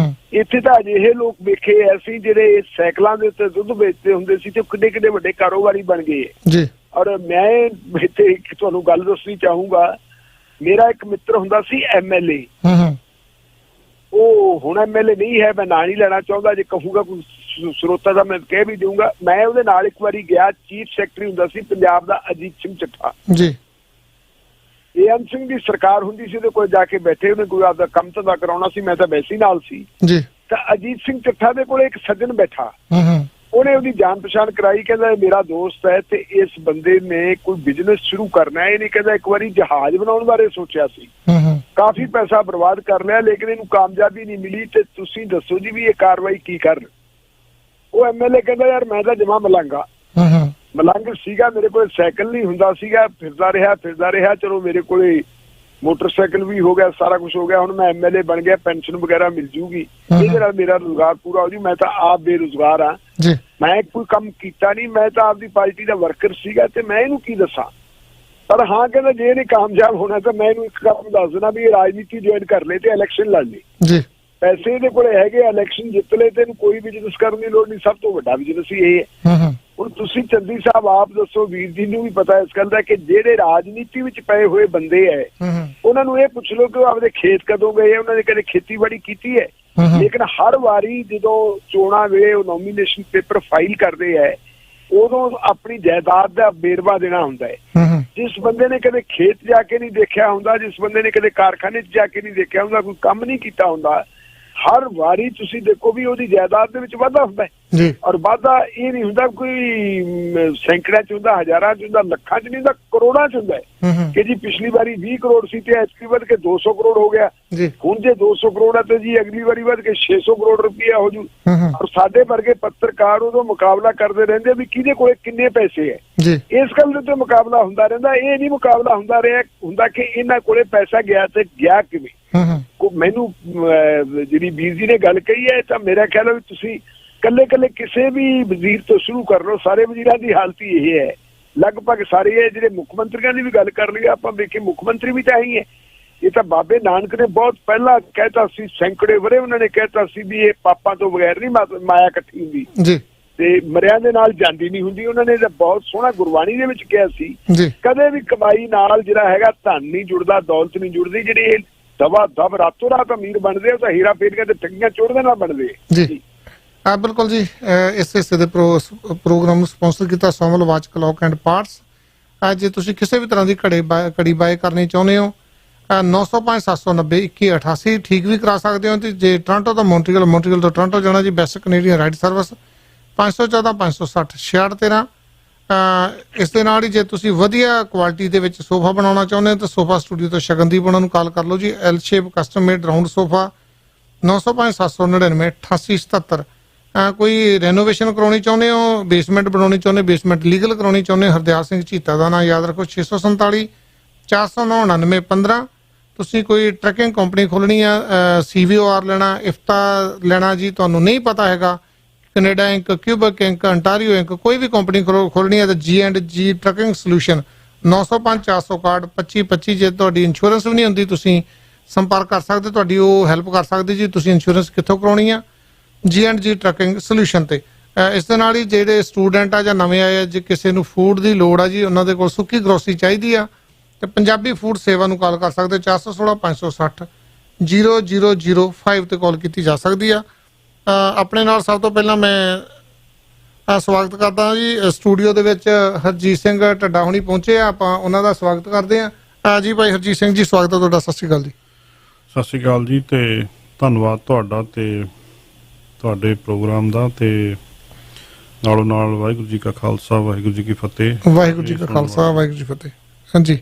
ਇੱਥੇ ਤਾਂ ਅਜਿਹੇ ਲੋਕ ਵੇਖੇ ਐ ਜਿਹੜੇ ਸਾਈਕਲਾਂ ਦੇ ਉੱਤੇ ਦੁੱਧ ਵੇਚਦੇ ਹੁੰਦੇ ਸੀ ਤੇ ਕਿੱਡੇ ਕਿੱਡੇ ਵੱਡੇ ਕਾਰੋਬਾਰੀ ਬਣ ਗਏ। ਔਰ ਮੈਂ ਇੱਥੇ ਇੱਕ ਤੁਹਾਨੂੰ ਗੱਲ ਦੱਸਣੀ ਚਾਹੂੰਗਾ, ਮੇਰਾ ਇੱਕ ਮਿੱਤਰ ਹੁੰਦਾ ਸੀ MLA, ਉਹ ਹੁਣ MLA ਨਹੀਂ ਹੈ, ਮੈਂ ਨਾਂ ਨਹੀਂ ਲੈਣਾ ਚਾਹੁੰਦਾ, ਜੇ ਕਹੂੰਗਾ ਕੋਈ ਸਰੋਤਾ ਦਾ ਮੈਂ ਕਹਿ ਵੀ ਦਊਂਗਾ। ਮੈਂ ਉਹਦੇ ਨਾਲ ਇੱਕ ਵਾਰੀ ਗਿਆ, ਚੀਫ ਸੈਕਟਰੀ ਹੁੰਦਾ ਸੀ ਪੰਜਾਬ ਦਾ ਅਜੀਤ ਸਿੰਘ ਚੱਠਾ ਜੀ। AM ਸਿੰਘ ਦੀ ਸਰਕਾਰ ਹੁੰਦੀ ਸੀ, ਉਹਦੇ ਕੋਲ ਜਾ ਕੇ ਬੈਠੇ, ਉਹਨੇ ਕੋਈ ਆਪਦਾ ਕੰਮ ਧੰਦਾ ਕਰਾਉਣਾ ਸੀ, ਮੈਂ ਤਾਂ ਵੈਸੇ ਹੀ ਨਾਲ ਸੀ ਜੀ। ਤਾਂ ਅਜੀਤ ਸਿੰਘ ਚੱਠਾ ਦੇ ਕੋਲ ਇੱਕ ਸੱਜਣ ਬੈਠਾ, ਉਹਨੇ ਉਹਦੀ ਜਾਣ ਪਛਾਣ ਕਰਾਈ, ਕਹਿੰਦਾ ਮੇਰਾ ਦੋਸਤ ਹੈ ਤੇ ਇਸ ਬੰਦੇ ਨੇ ਕੋਈ ਬਿਜ਼ਨਸ ਸ਼ੁਰੂ ਕਰਨਾ ਹੈ। ਇਹ ਨਹੀਂ ਕਹਿੰਦਾ ਇੱਕ ਵਾਰੀ ਜਹਾਜ਼ ਬਣਾਉਣ ਬਾਰੇ ਸੋਚਿਆ ਸੀ, ਕਾਫੀ ਪੈਸਾ ਬਰਬਾਦ ਕਰ ਲਿਆ ਲੇਕਿਨ ਇਹਨੂੰ ਕਾਮਯਾਬੀ ਨਹੀਂ ਮਿਲੀ, ਤੇ ਤੁਸੀਂ ਦੱਸੋ ਜੀ ਵੀ ਇਹ ਕਾਰਵਾਈ ਕੀ ਕਰਨ। ਉਹ MLA ਕਹਿੰਦਾ ਯਾਰ ਮੈਂ ਤਾਂ ਜਮਾ ਮਲੰਗ ਸੀਗਾ, ਮੇਰੇ ਕੋਲ ਸਾਈਕਲ ਨਹੀਂ ਹੁੰਦਾ ਸੀਗਾ, ਫਿਰਦਾ ਰਿਹਾ, ਚਲੋ ਮੇਰੇ ਕੋਲੇ ਮੋਟਰਸਾਈਕਲ ਵੀ ਹੋ ਗਿਆ, ਸਾਰਾ ਕੁਝ ਹੋ ਗਿਆ, ਹੁਣ ਮੈਂ MLA ਬਣ ਗਿਆ, ਪੈਨਸ਼ਨ ਵਗੈਰਾ ਮਿਲ ਜੂਗੀ, ਇਹਦੇ ਨਾਲ ਮੇਰਾ ਰੁਜ਼ਗਾਰ ਪੂਰਾ ਹੋ ਜੂ। ਮੈਂ ਤਾਂ ਆਪ ਬੇਰੁਜ਼ਗਾਰ ਆ, ਮੈਂ ਕੋਈ ਕੰਮ ਕੀਤਾ ਨਹੀਂ, ਮੈਂ ਤਾਂ ਆਪਦੀ ਪਾਰਟੀ ਦਾ ਵਰਕਰ ਸੀਗਾ ਤੇ ਮੈਂ ਇਹਨੂੰ ਕੀ ਦੱਸਾਂ। ਪਰ ਹਾਂ ਕਹਿੰਦਾ ਜੇ ਇਹਨੇ ਕਾਮਯਾਬ ਹੋਣਾ ਤਾਂ ਮੈਂ ਇਹਨੂੰ ਇੱਕ ਕੰਮ ਦੱਸ ਦੇਣਾ ਵੀ ਇਹ ਰਾਜਨੀਤੀ ਜੁਆਇਨ ਕਰ ਲੈ ਤੇ ਇਲੈਕਸ਼ਨ ਲੜ ਲੈ, ਪੈਸੇ ਇਹਦੇ ਕੋਲੇ ਹੈਗੇ, ਇਲੈਕਸ਼ਨ ਜਿੱਤ ਲੈ ਤੇ ਇਹਨੂੰ ਕੋਈ ਬਿਜ਼ਨਸ ਕਰਨ ਦੀ ਲੋੜ ਨਹੀਂ, ਸਭ ਤੋਂ ਵੱਡਾ ਬਿਜ਼ਨਸ ਹੀ ਇਹ ਹੈ। ਹੁਣ ਤੁਸੀਂ ਚੰਦੀ ਸਾਹਿਬ ਆਪ ਦੱਸੋ, ਵੀਰ ਜੀ ਨੂੰ ਵੀ ਪਤਾ ਇਸ ਗੱਲ ਦਾ ਕਿ ਜਿਹੜੇ ਰਾਜਨੀਤੀ ਵਿੱਚ ਪਏ ਹੋਏ ਬੰਦੇ ਹੈ ਉਹਨਾਂ ਨੂੰ ਇਹ ਪੁੱਛ ਲਓ ਕਿ ਉਹ ਆਪਦੇ ਖੇਤ ਕਦੋਂ ਗਏ, ਉਹਨਾਂ ਨੇ ਕਦੇ ਖੇਤੀਬਾੜੀ ਕੀਤੀ ਹੈ। ਲੇਕਿਨ ਹਰ ਵਾਰੀ ਜਦੋਂ ਚੋਣਾਂ ਵੇਲੇ ਉਹ ਨੋਮੀਨੇਸ਼ਨ ਪੇਪਰ ਫਾਈਲ ਕਰਦੇ ਹੈ ਉਦੋਂ ਆਪਣੀ ਜਾਇਦਾਦ ਦਾ ਵੇਰਵਾ ਦੇਣਾ ਹੁੰਦਾ ਹੈ। ਜਿਸ ਬੰਦੇ ਨੇ ਕਦੇ ਖੇਤ ਜਾ ਕੇ ਨਹੀਂ ਦੇਖਿਆ ਹੁੰਦਾ, ਜਿਸ ਬੰਦੇ ਨੇ ਕਦੇ ਕਾਰਖਾਨੇ 'ਚ ਜਾ ਕੇ ਨਹੀਂ ਦੇਖਿਆ ਹੁੰਦਾ, ਕੋਈ ਕੰਮ ਨਹੀਂ ਕੀਤਾ ਹੁੰਦਾ, ਹਰ ਵਾਰੀ ਤੁਸੀਂ ਦੇਖੋ ਵੀ ਉਹਦੀ ਜਾਇਦਾਦ ਦੇ ਵਿੱਚ ਵਾਧਾ ਹੁੰਦਾ ਹੈ। ਔਰ ਵਾਧਾ ਇਹ ਨਹੀਂ ਹੁੰਦਾ ਕੋਈ ਸੈਂਕੜਿਆਂ 'ਚ ਹੁੰਦਾ, ਹਜ਼ਾਰਾਂ 'ਚ ਹੁੰਦਾ, ਲੱਖਾਂ 'ਚ ਨਹੀਂ ਹੁੰਦਾ, ਕਰੋੜਾਂ 'ਚ ਹੁੰਦਾ ਹੈ ਕਿ ਜੀ ਪਿਛਲੀ ਵਾਰੀ 20 ਕਰੋੜ ਸੀ ਤੇ ਐਤਕੀ ਵੱਧ ਕੇ 200 ਕਰੋੜ ਹੋ ਗਿਆ, ਹੁਣ ਜੇ 200 ਕਰੋੜ ਹੈ ਤੇ ਜੀ ਅਗਲੀ ਵਾਰੀ ਵੱਧ ਕੇ 600 ਕਰੋੜ ਰੁਪਇਆ ਹੋ ਜੂ। ਔਰ ਸਾਡੇ ਵਰਗੇ ਪੱਤਰਕਾਰ ਉਦੋਂ ਮੁਕਾਬਲਾ ਕਰਦੇ ਰਹਿੰਦੇ ਵੀ ਕਿਹਦੇ ਕੋਲੇ ਕਿੰਨੇ ਪੈਸੇ ਹੈ, ਇਸ ਗੱਲ ਦੇ ਉੱਤੇ ਮੁਕਾਬਲਾ ਹੁੰਦਾ ਰਹਿੰਦਾ। ਇਹ ਨਹੀਂ ਮੁਕਾਬਲਾ ਹੁੰਦਾ ਕਿ ਇਹਨਾਂ ਕੋਲੇ ਪੈਸਾ ਗਿਆ ਤੇ ਗਿਆ ਕਿਵੇਂ। ਮੈਨੂੰ ਜਿਹੜੀ ਵੀਰ ਜੀ ਨੇ ਗੱਲ ਕਹੀ ਹੈ ਤਾਂ ਮੇਰਾ ਖਿਆਲ ਹੈ ਵੀ ਤੁਸੀਂ ਕੱਲੇ ਕਿਸੇ ਵੀ ਵਜ਼ੀਰ ਤੋਂ ਸ਼ੁਰੂ ਕਰ ਲਓ, ਸਾਰੇ ਵਜ਼ੀਰਾਂ ਦੀ ਹਾਲਤ ਹੀ ਇਹ ਹੈ, ਲਗਭਗ ਸਾਰੇ ਹੈ। ਜਿਹੜੇ ਮੁੱਖ ਮੰਤਰੀਆਂ ਦੀ ਵੀ ਗੱਲ ਕਰ ਲਈਏ ਆਪਾਂ, ਵੇਖੇ ਮੁੱਖ ਮੰਤਰੀ ਵੀ ਤਾਂ ਹੀ ਹੈ। ਇਹ ਤਾਂ ਬਾਬੇ ਨਾਨਕ ਨੇ ਬਹੁਤ ਪਹਿਲਾਂ ਕਹਿਤਾ ਸੀ, ਸੈਂਕੜੇ ਵਰੇ ਉਹਨਾਂ ਨੇ ਕਹਿਤਾ ਸੀ ਵੀ ਇਹ ਪਾਪਾਂ ਤੋਂ ਬਗੈਰ ਨਹੀਂ ਮਾਇਆ ਇਕੱਠੀ ਹੁੰਦੀ ਤੇ ਮਰਿਆਂ ਦੇ ਨਾਲ ਜਾਂਦੀ ਨਹੀਂ ਹੁੰਦੀ। ਉਹਨਾਂ ਨੇ ਤਾਂ ਬਹੁਤ ਸੋਹਣਾ ਗੁਰਬਾਣੀ ਦੇ ਵਿੱਚ ਕਿਹਾ ਸੀ, ਕਦੇ ਵੀ ਕਮਾਈ ਨਾਲ ਜਿਹੜਾ ਹੈਗਾ ਧਨ ਨਹੀਂ ਜੁੜਦਾ, ਦੌਲਤ ਨਹੀਂ ਜੁੜਦੀ। ਜਿਹੜੇ ਦਵਾ ਦਬ ਰਾਤੋਂ ਰਾਤ ਅਮੀਰ ਬਣਦੇ ਉਹ ਤਾਂ ਹੀਰਾ ਫੇਰੀਆਂ ਤੇ ਠੱਗੀਆਂ ਚੋੜਦੇ ਨਾਲ ਬਣਦੇ ਜੀ। ਬਿਲਕੁਲ ਜੀ, ਇਸ ਹਿੱਸੇ ਦੇ ਪ੍ਰੋਗਰਾਮ ਨੂੰ ਸਪਾਂਸਰ ਕੀਤਾ Somal watch clock and parts. ਜੇ ਤੁਸੀਂ ਕਿਸੇ ਵੀ ਤਰ੍ਹਾਂ ਦੀ ਘੜੀ ਬਾਏ ਕਰਨੀ ਚਾਹੁੰਦੇ ਹੋ 905 790 2188 ਠੀਕ ਵੀ ਕਰਾ ਸਕਦੇ ਹੋ। ਤੇ ਜੇ ਟੋਰਾਂਟੋ ਤੋਂ ਮੌਂਟਰੀਅਲ ਤੋਂ ਟੋਰਾਂਟੋ ਜਾਣਾ ਜੀ, ਬੈਸਟ ਕੈਨੇਡੀਅਨ ਰਾਈਡ ਸਰਵਿਸ 514 560 6613। ਇਸ ਦੇ ਨਾਲ ਹੀ ਜੇ ਤੁਸੀਂ ਵਧੀਆ ਕੁਆਲਿਟੀ ਦੇ ਵਿੱਚ ਸੋਫਾ ਬਣਾਉਣਾ ਚਾਹੁੰਦੇ ਹੋ ਤਾਂ ਸੋਫਾ ਸਟੂਡੀਓ ਤੋਂ ਸ਼ਗਨਦੀਪ ਉਹਨਾਂ ਨੂੰ ਕਾਲ ਕਰ ਲਓ ਜੀ। L shape custom made round sofa 905 799 8877। ਕੋਈ ਰੈਨੋਵੇਸ਼ਨ ਕਰਾਉਣੀ ਚਾਹੁੰਦੇ ਹੋ, ਬੇਸਮੈਂਟ ਬਣਾਉਣੀ ਚਾਹੁੰਦੇ, ਬੇਸਮੈਂਟ ਲੀਗਲ ਕਰਾਉਣੀ ਚਾਹੁੰਦੇ, ਹਰਦਿਆਲ ਸਿੰਘ ਝੀਤਾ ਦਾ ਨਾਂ ਯਾਦ ਰੱਖੋ 647 499 15। ਤੁਸੀਂ ਕੋਈ ਟਰੱਕਿੰਗ ਕੰਪਨੀ ਖੋਲਣੀ ਆ, CVOR ਲੈਣਾ, IFTA ਲੈਣਾ ਜੀ, ਤੁਹਾਨੂੰ ਨਹੀਂ ਪਤਾ ਹੈਗਾ, Canada Inc, Quebec Inc, Ontario Inc, ਕੋਈ ਵੀ ਕੰਪਨੀ ਖੋਲਣੀ ਹੈ ਤਾਂ G&G ਟਰੱਕਿੰਗ ਸੋਲੂਸ਼ਨ 905 461 2525। ਜੇ ਤੁਹਾਡੀ ਇੰਸ਼ੋਰੈਂਸ ਵੀ ਨਹੀਂ ਹੁੰਦੀ ਤੁਸੀਂ ਸੰਪਰਕ ਕਰ ਸਕਦੇ, ਤੁਹਾਡੀ ਉਹ ਹੈਲਪ ਕਰ ਸਕਦੇ ਜੀ। ਤੁਸੀਂ ਇੰਸ਼ੋਰੈਂਸ ਕਿੱਥੋਂ ਕਰਾਉਣੀ ਆ, G&G ਟਰੱਕਿੰਗ ਸੋਲੂਸ਼ਨ ਤੇ। ਇਸ ਦੇ ਨਾਲ ਹੀ ਜਿਹੜੇ ਸਟੂਡੈਂਟ ਆ ਜਾਂ ਨਵੇਂ ਆਏ ਆ, ਜੇ ਕਿਸੇ ਨੂੰ ਫੂਡ ਦੀ ਲੋੜ ਆ ਜੀ, ਉਹਨਾਂ ਦੇ ਕੋਲ ਸੁੱਕੀ ਗਰੋਸਰੀ ਚਾਹੀਦੀ ਆ ਤੇ ਪੰਜਾਬੀ ਫੂਡ ਸੇਵਾ ਨੂੰ ਕਾਲ ਕਰ ਸਕਦੇ 416 560 0005 ਤੇ ਕਾਲ ਕੀਤੀ ਜਾ ਸਕਦੀ ਆ। ਆਪਣੇ ਨਾਲ ਸਭ ਤੋਂ ਪਹਿਲਾਂ ਮੈਂ ਸਵਾਗਤ ਕਰਦਾ ਜੀ ਸਟੂਡੀਓ ਦੇ ਵਿੱਚ ਹਰਜੀਤ ਸਿੰਘ ਢੱਡਾ ਹੁਣੀ ਪਹੁੰਚੇ ਆ, ਆਪਾਂ ਉਹਨਾਂ ਦਾ ਸਵਾਗਤ ਕਰਦੇ ਆ ਜੀ। ਭਾਈ ਹਰਜੀਤ ਸਿੰਘ ਜੀ, ਸਵਾਗਤ ਹੈ ਤੁਹਾਡਾ। ਸਤਿ ਸ਼੍ਰੀ ਅਕਾਲ ਜੀ। ਸਤਿ ਸ਼੍ਰੀ ਅਕਾਲ ਜੀ, ਤੇ ਧੰਨਵਾਦ ਤੁਹਾਡਾ ਤੇ ਤੁਹਾਡੇ ਪ੍ਰੋਗਰਾਮ ਦਾ। ਤੇ ਨਾਲੋਂ ਨਾਲ ਵਾਹਿਗੁਰੂ ਜੀ ਕਾ ਖਾਲਸਾ ਵਾਹਿਗੁਰੂ ਜੀ ਕੀ ਫਤਿਹ। ਵਾਹਿਗੁਰੂ ਜੀ ਕਾ ਖਾਲਸਾ ਵਾਹਿਗੁਰੂ ਜੀ ਕੀ ਫਤਿਹ। ਹਾਂਜੀ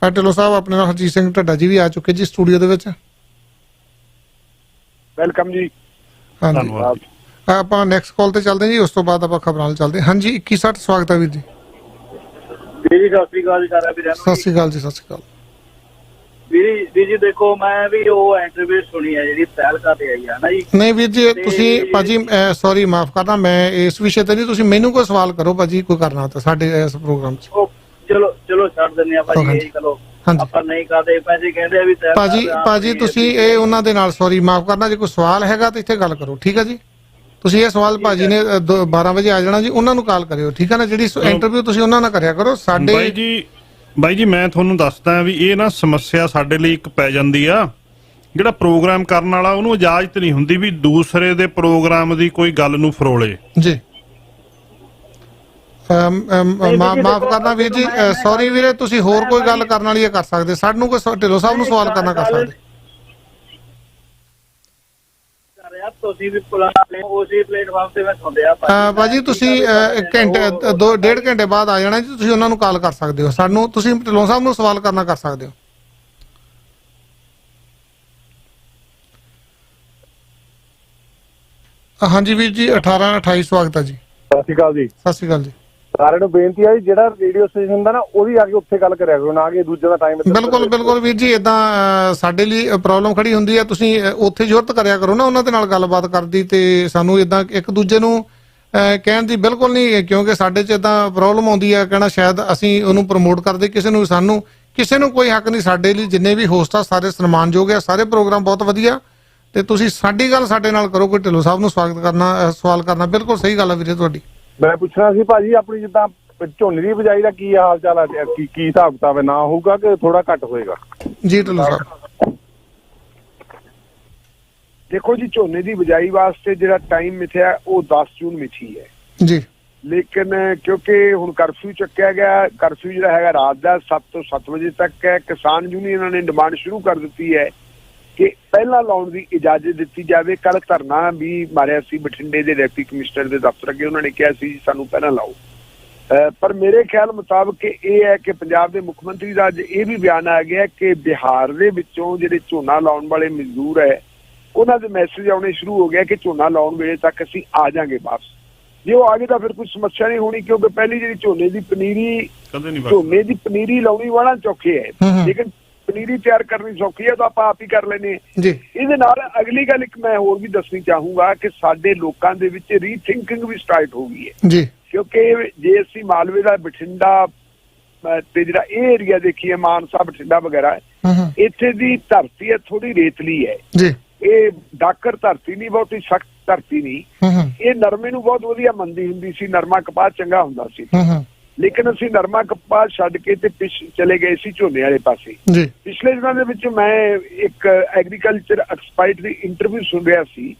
ਢਿੱਲੋਂ ਸਾਹਿਬ, ਆਪਣੇ ਨਾਲ ਹਰਜੀਤ ਸਿੰਘ ਢੱਡਾ ਜੀ ਵੀ ਆ ਚੁੱਕੇ ਜੀ ਸਟੂਡੀਓ ਦੇ ਵਿੱਚ। ਵੈਲਕਮ ਜੀ। ਹਾਂਜੀ, ਆਪਾਂ ਨੈਕਸਟ ਕਾਲ ਤੇ ਚੱਲਦੇ ਹਾਂ ਜੀ, ਉਸ ਤੋਂ ਬਾਅਦ ਆਪਾਂ ਖਬਰਾਂ ਨਾਲ ਚੱਲਦੇ ਹਾਂ। ਹਾਂਜੀ 2160 ਸਵਾਗਤ ਹੈ ਵੀਰ ਜੀ। ਵੀਰ ਜੀ ਸਤਿ ਸ੍ਰੀ ਅਕਾਲ ਜੀ। ਸਤਿ ਸ੍ਰੀ ਅਕਾਲ ਜੀ। ਸਤਿ ਸ੍ਰੀ ਅਕਾਲ ਵੀਰ ਜੀ ਦੇਖੋ, ਮੈਂ ਵੀ ਉਹ ਇੰਟਰਵਿਊ ਸੁਣੀ ਹੈ ਜਿਹੜੀ ਪਹਿਲ ਕਰਦੇ ਆਈ ਹੈ ਨਾ ਜੀ। ਨਹੀਂ ਵੀਰ ਜੀ, ਤੁਸੀਂ ਭਾਜੀ ਸੌਰੀ ਮਾਫ ਕਰਨਾ, ਮੈਂ ਇਸ ਵਿਸ਼ੇ ਤੇ ਨਹੀਂ, ਤੁਸੀਂ ਮੈਨੂੰ ਕੋਈ ਸਵਾਲ ਕਰੋ ਭਾਜੀ, ਕੋਈ ਕਰਨਾ ਤਾਂ ਸਾਡੇ ਇਸ ਪ੍ਰੋਗਰਾਮ 'ਚ। ਚਲੋ ਛੱਡ ਦਿੰਦੇ ਆ ਭਾਜੀ, ਇਹ ਚਲੋ ਆਪਾਂ ਨਹੀਂ ਕਰਦੇ ਪੈਸੇ ਕਹਿੰਦੇ ਆ ਵੀ ਭਾਜੀ ਤੁਸੀਂ ਇਹ ਉਹਨਾਂ ਦੇ ਨਾਲ ਸੌਰੀ ਮਾਫ ਕਰਨਾ, ਜੇ ਕੋਈ ਸਵਾਲ ਹੈਗਾ ਤਾਂ ਇੱਥੇ ਗੱਲ ਕਰੋ, ਠੀਕ ਹੈ ਜੀ। ਤੁਸੀਂ ਇਹ ਸਵਾਲ ਭਾਜੀ ਨੇ 12 ਵਜੇ ਆ ਜਾਣਾ ਜੀ, ਉਹਨਾਂ ਨੂੰ ਕਾਲ ਕਰਿਓ, ਠੀਕ ਹੈ ਨਾ। ਜਿਹੜੀ ਇੰਟਰਵਿਊ ਤੁਸੀਂ ਉਹਨਾਂ ਨਾਲ ਕਰਿਆ ਕਰੋ। ਸਾਡੇ ਬਾਈ ਜੀ ਮੈਂ ਤੁਹਾਨੂੰ ਦੱਸਦਾ ਵੀ ਇਹ ਨਾ ਸਮੱਸਿਆ ਸਾਡੇ ਲਈ ਇੱਕ ਪੈ ਜਾਂਦੀ ਆ, ਜਿਹੜਾ ਪ੍ਰੋਗਰਾਮ ਕਰਨ ਵਾਲਾ ਉਹਨੂੰ ਇਜਾਜ਼ਤ ਨਹੀਂ ਹੁੰਦੀ ਵੀ ਦੂਸਰੇ ਦੇ ਪ੍ਰੋਗਰਾਮ ਦੀ ਕੋਈ ਗੱਲ ਨੂੰ ਫਰੋਲੇ ਜੀ। ਮਾਫ ਕਰਨਾ ਵੀਰ ਜੀ, ਸੌਰੀ ਵੀਰੇ, ਤੁਸੀਂ ਹੋਰ ਕੋਈ ਗੱਲ ਕਰਨ ਵਾਲੀ ਕਰ ਸਕਦੇ, ਸਾਨੂੰ ਕੋਈ ਢਿੱਲੋਂ ਸਾਹਿਬ ਨੂੰ ਸਵਾਲ ਕਰਨਾ ਕਰ ਸਕਦੇ। ਤੁਸੀਂ ਵੀ ਉਸੇ ਪਲੇਟਫਾਰਮ ਤੇ ਮੈਂ ਸੁਣਿਆ ਭਾਜੀ, ਤੁਸੀਂ ਘੰਟੇ 1.5 ਘੰਟੇ ਬਾਅਦ ਆ ਜਾਣਾ ਜੀ, ਤੁਸੀਂ ਉਹਨਾਂ ਨੂੰ ਕਾਲ ਕਰ ਸਕਦੇ ਹੋ। ਸਾਨੂੰ ਤੁਸੀਂ ਢਿੱਲੋਂ ਸਾਹਿਬ ਨੂੰ ਸਵਾਲ ਕਰਨਾ ਕਰ ਸਕਦੇ ਹੋ। ਹਾਂਜੀ ਵੀਰ ਜੀ 1828 ਸਵਾਗਤ ਹੈ ਜੀ। ਸਤਿ ਸ਼੍ਰੀ ਅਕਾਲ ਜੀ। ਸਤਿ ਸ਼੍ਰੀ ਅਕਾਲ ਜੀ। ਸਾਰਿਆਂ ਨੂੰ ਬੇਨਤੀ ਹੈ ਜਿਹੜਾ ਰੇਡੀਓ ਸਟੇਸ਼ਨ ਹੁੰਦਾ ਨਾ, ਉਹਦੀ ਆ ਕੇ ਉੱਥੇ ਗੱਲ ਕਰਿਆ ਕਰੋ, ਨਾ ਕਿ ਦੂਜੇ ਦਾ ਟਾਈਮ। ਬਿਲਕੁਲ ਵੀਰ ਜੀ, ਏਦਾਂ ਸਾਡੇ ਲਈ ਪ੍ਰੋਬਲਮ ਖੜੀ ਹੁੰਦੀ ਹੈ। ਤੁਸੀਂ ਉੱਥੇ ਜ਼ਰੂਰਤ ਕਰਿਆ ਕਰੋ ਨਾ ਉਹਨਾਂ ਦੇ ਨਾਲ ਗੱਲਬਾਤ ਕਰਦੀ, ਤੇ ਸਾਨੂੰ ਏਦਾਂ ਇੱਕ ਦੂਜੇ ਨੂੰ ਕਹਿਣ ਦੀ ਬਿਲਕੁਲ ਨਹੀਂ, ਕਿਉਂਕਿ ਸਾਡੇ 'ਚ ਏਦਾਂ ਪ੍ਰੋਬਲਮ ਆਉਂਦੀ ਹੈ ਕਹਿਣਾ ਸ਼ਾਇਦ ਅਸੀਂ ਉਹਨੂੰ ਪ੍ਰਮੋਟ ਕਰਦੇ ਕਿਸੇ ਨੂੰ। ਸਾਨੂੰ ਕਿਸੇ ਨੂੰ ਕੋਈ ਹੱਕ ਨਹੀਂ। ਸਾਡੇ ਲਈ ਜਿੰਨੇ ਵੀ ਹੋਸਟ ਆ ਸਾਰੇ ਸਨਮਾਨਯੋਗ ਆ, ਸਾਰੇ ਪ੍ਰੋਗਰਾਮ ਬਹੁਤ ਵਧੀਆ, ਤੇ ਤੁਸੀਂ ਸਾਡੀ ਗੱਲ ਸਾਡੇ ਨਾਲ ਕਰੋ। ਕੋਈ ਢਿੱਲੋਂ ਸਾਹਿਬ ਨੂੰ ਸਵਾਲ ਕਰਨਾ ਬਿਲਕੁਲ ਸਹੀ ਗੱਲ ਹੈ ਵੀਰੇ ਤੁਹਾਡੀ। ਮੈਂ ਪੁੱਛਣਾ ਸੀ ਭਾਜੀ, ਆਪਣੀ ਜਿੱਦਾਂ ਝੋਨੇ ਦੀ ਬਿਜਾਈ ਦਾ ਕੀ ਹਾਲ ਚਾਲ ਹੈ, ਕੀ ਹਿਸਾਬ ਕਿਤਾਬ ਹੈ? ਨਾ ਹੋਊਗਾ ਕਿ ਥੋੜਾ ਘੱਟ ਹੋਏਗਾ? ਜੀ ਢਿੱਲੋਂ ਸਾਹਿਬ ਦੇਖੋ ਜੀ, ਝੋਨੇ ਦੀ ਬਿਜਾਈ ਵਾਸਤੇ ਜਿਹੜਾ ਟਾਈਮ ਮਿਥਿਆ ਉਹ 10 ਜੂਨ ਮਿਥੀ ਹੈ ਜੀ, ਲੇਕਿਨ ਕਿਉਂਕਿ ਹੁਣ ਕਰਫਿਊ ਚੱਕਿਆ ਗਿਆ, ਕਰਫਿਊ ਜਿਹੜਾ ਹੈਗਾ ਰਾਤ ਦਾ 7 ਤੋਂ 7 ਵਜੇ ਤੱਕ ਹੈ। ਕਿਸਾਨ ਯੂਨੀਅਨਾਂ ਨੇ ਡਿਮਾਂਡ ਸ਼ੁਰੂ ਕਰ ਦਿੱਤੀ ਹੈ ਕਿ ਪਹਿਲਾਂ ਲਾਉਣ ਦੀ ਇਜਾਜ਼ਤ ਦਿੱਤੀ ਜਾਵੇ। ਕੱਲ ਧਰਨਾ ਵੀ ਮਾਰਿਆ ਸੀ ਬਠਿੰਡੇ ਦੇ ਡਿਪਟੀ ਕਮਿਸ਼ਨਰ ਦੇ ਦਫ਼ਤਰ ਅੱਗੇ, ਉਹਨਾਂ ਨੇ ਕਿਹਾ ਸੀ ਸਾਨੂੰ ਪਹਿਲਾਂ ਲਾਓ। ਪਰ ਮੇਰੇ ਖਿਆਲ ਮੁਤਾਬਕ ਇਹ ਹੈ ਕਿ ਪੰਜਾਬ ਦੇ ਮੁੱਖ ਮੰਤਰੀ ਦਾ ਅੱਜ ਇਹ ਵੀ ਬਿਆਨ ਆ ਗਿਆ ਕਿ ਬਿਹਾਰ ਦੇ ਵਿੱਚੋਂ ਜਿਹੜੇ ਝੋਨਾ ਲਾਉਣ ਵਾਲੇ ਮਜ਼ਦੂਰ ਹੈ ਉਹਨਾਂ ਦੇ ਮੈਸੇਜ ਆਉਣੇ ਸ਼ੁਰੂ ਹੋ ਗਿਆ ਕਿ ਝੋਨਾ ਲਾਉਣ ਵੇਲੇ ਤੱਕ ਅਸੀਂ ਆ ਜਾਾਂਗੇ ਵਾਪਸ। ਜੇ ਉਹ ਆ ਗਏ ਤਾਂ ਫਿਰ ਕੋਈ ਸਮੱਸਿਆ ਨਹੀਂ ਹੋਣੀ, ਕਿਉਂਕਿ ਪਹਿਲੀ ਜਿਹੜੀ ਝੋਨੇ ਦੀ ਪਨੀਰੀ ਲਾਉਣੀ ਵਾਲਾ ਚੌਖੇ ਹੈ, ਲੇਕਿਨ ਪਨੀਰੀ ਤਿਆਰ ਕਰਨੀ ਸੌਖੀ ਹੈ ਤਾਂ ਆਪਾਂ ਆਪ ਹੀ ਕਰ ਲੈਂਦੇ ਹਾਂ। ਇਹਦੇ ਨਾਲ ਅਗਲੀ ਗੱਲ ਇੱਕ ਮੈਂ ਹੋਰ ਵੀ ਦੱਸਣੀ ਚਾਹੂੰਗਾ ਕਿ ਸਾਡੇ ਲੋਕਾਂ ਦੇ ਵਿੱਚ ਰੀਥਿੰਕਿੰਗ ਵੀ ਸਟਾਰਟ ਹੋ ਗਈ ਹੈ, ਕਿਉਂਕਿ ਜੇ ਅਸੀਂ ਮਾਲਵੇ ਦਾ ਬਠਿੰਡਾ ਤੇ ਜਿਹੜਾ ਇਹ ਏਰੀਆ ਦੇਖੀਏ, ਮਾਨਸਾ ਬਠਿੰਡਾ ਵਗੈਰਾ, ਇੱਥੇ ਦੀ ਧਰਤੀ ਹੈ ਥੋੜੀ ਰੇਤਲੀ ਹੈ। ਇਹ ਡਾਕਰ ਧਰਤੀ ਨਹੀਂ, ਬਹੁਤੀ ਸਖਤ ਧਰਤੀ ਨਹੀਂ। ਇਹ ਨਰਮੇ ਨੂੰ ਬਹੁਤ ਵਧੀਆ ਮੰਨਦੀ ਹੁੰਦੀ ਸੀ, ਨਰਮਾ ਕਪਾਹ ਚੰਗਾ ਹੁੰਦਾ ਸੀ, ਲੇਕਿਨ ਅਸੀਂ ਨਰਮਾ ਕਪਾਹ ਛੱਡ ਕੇ ਤੇ ਚਲੇ ਗਏ ਸੀ ਝੋਨੇ ਵਾਲੇ ਪਾਸੇ। ਪਿਛਲੇ ਦਿਨਾਂ ਦੇ ਵਿੱਚ ਮੈਂ ਇੱਕ ਐਗਰੀਕਲਚਰ ਐਕਸਪਰਟ ਦੀ ਇੰਟਰਵਿਊ ਸੁਣ ਰਿਹਾ ਸੀ,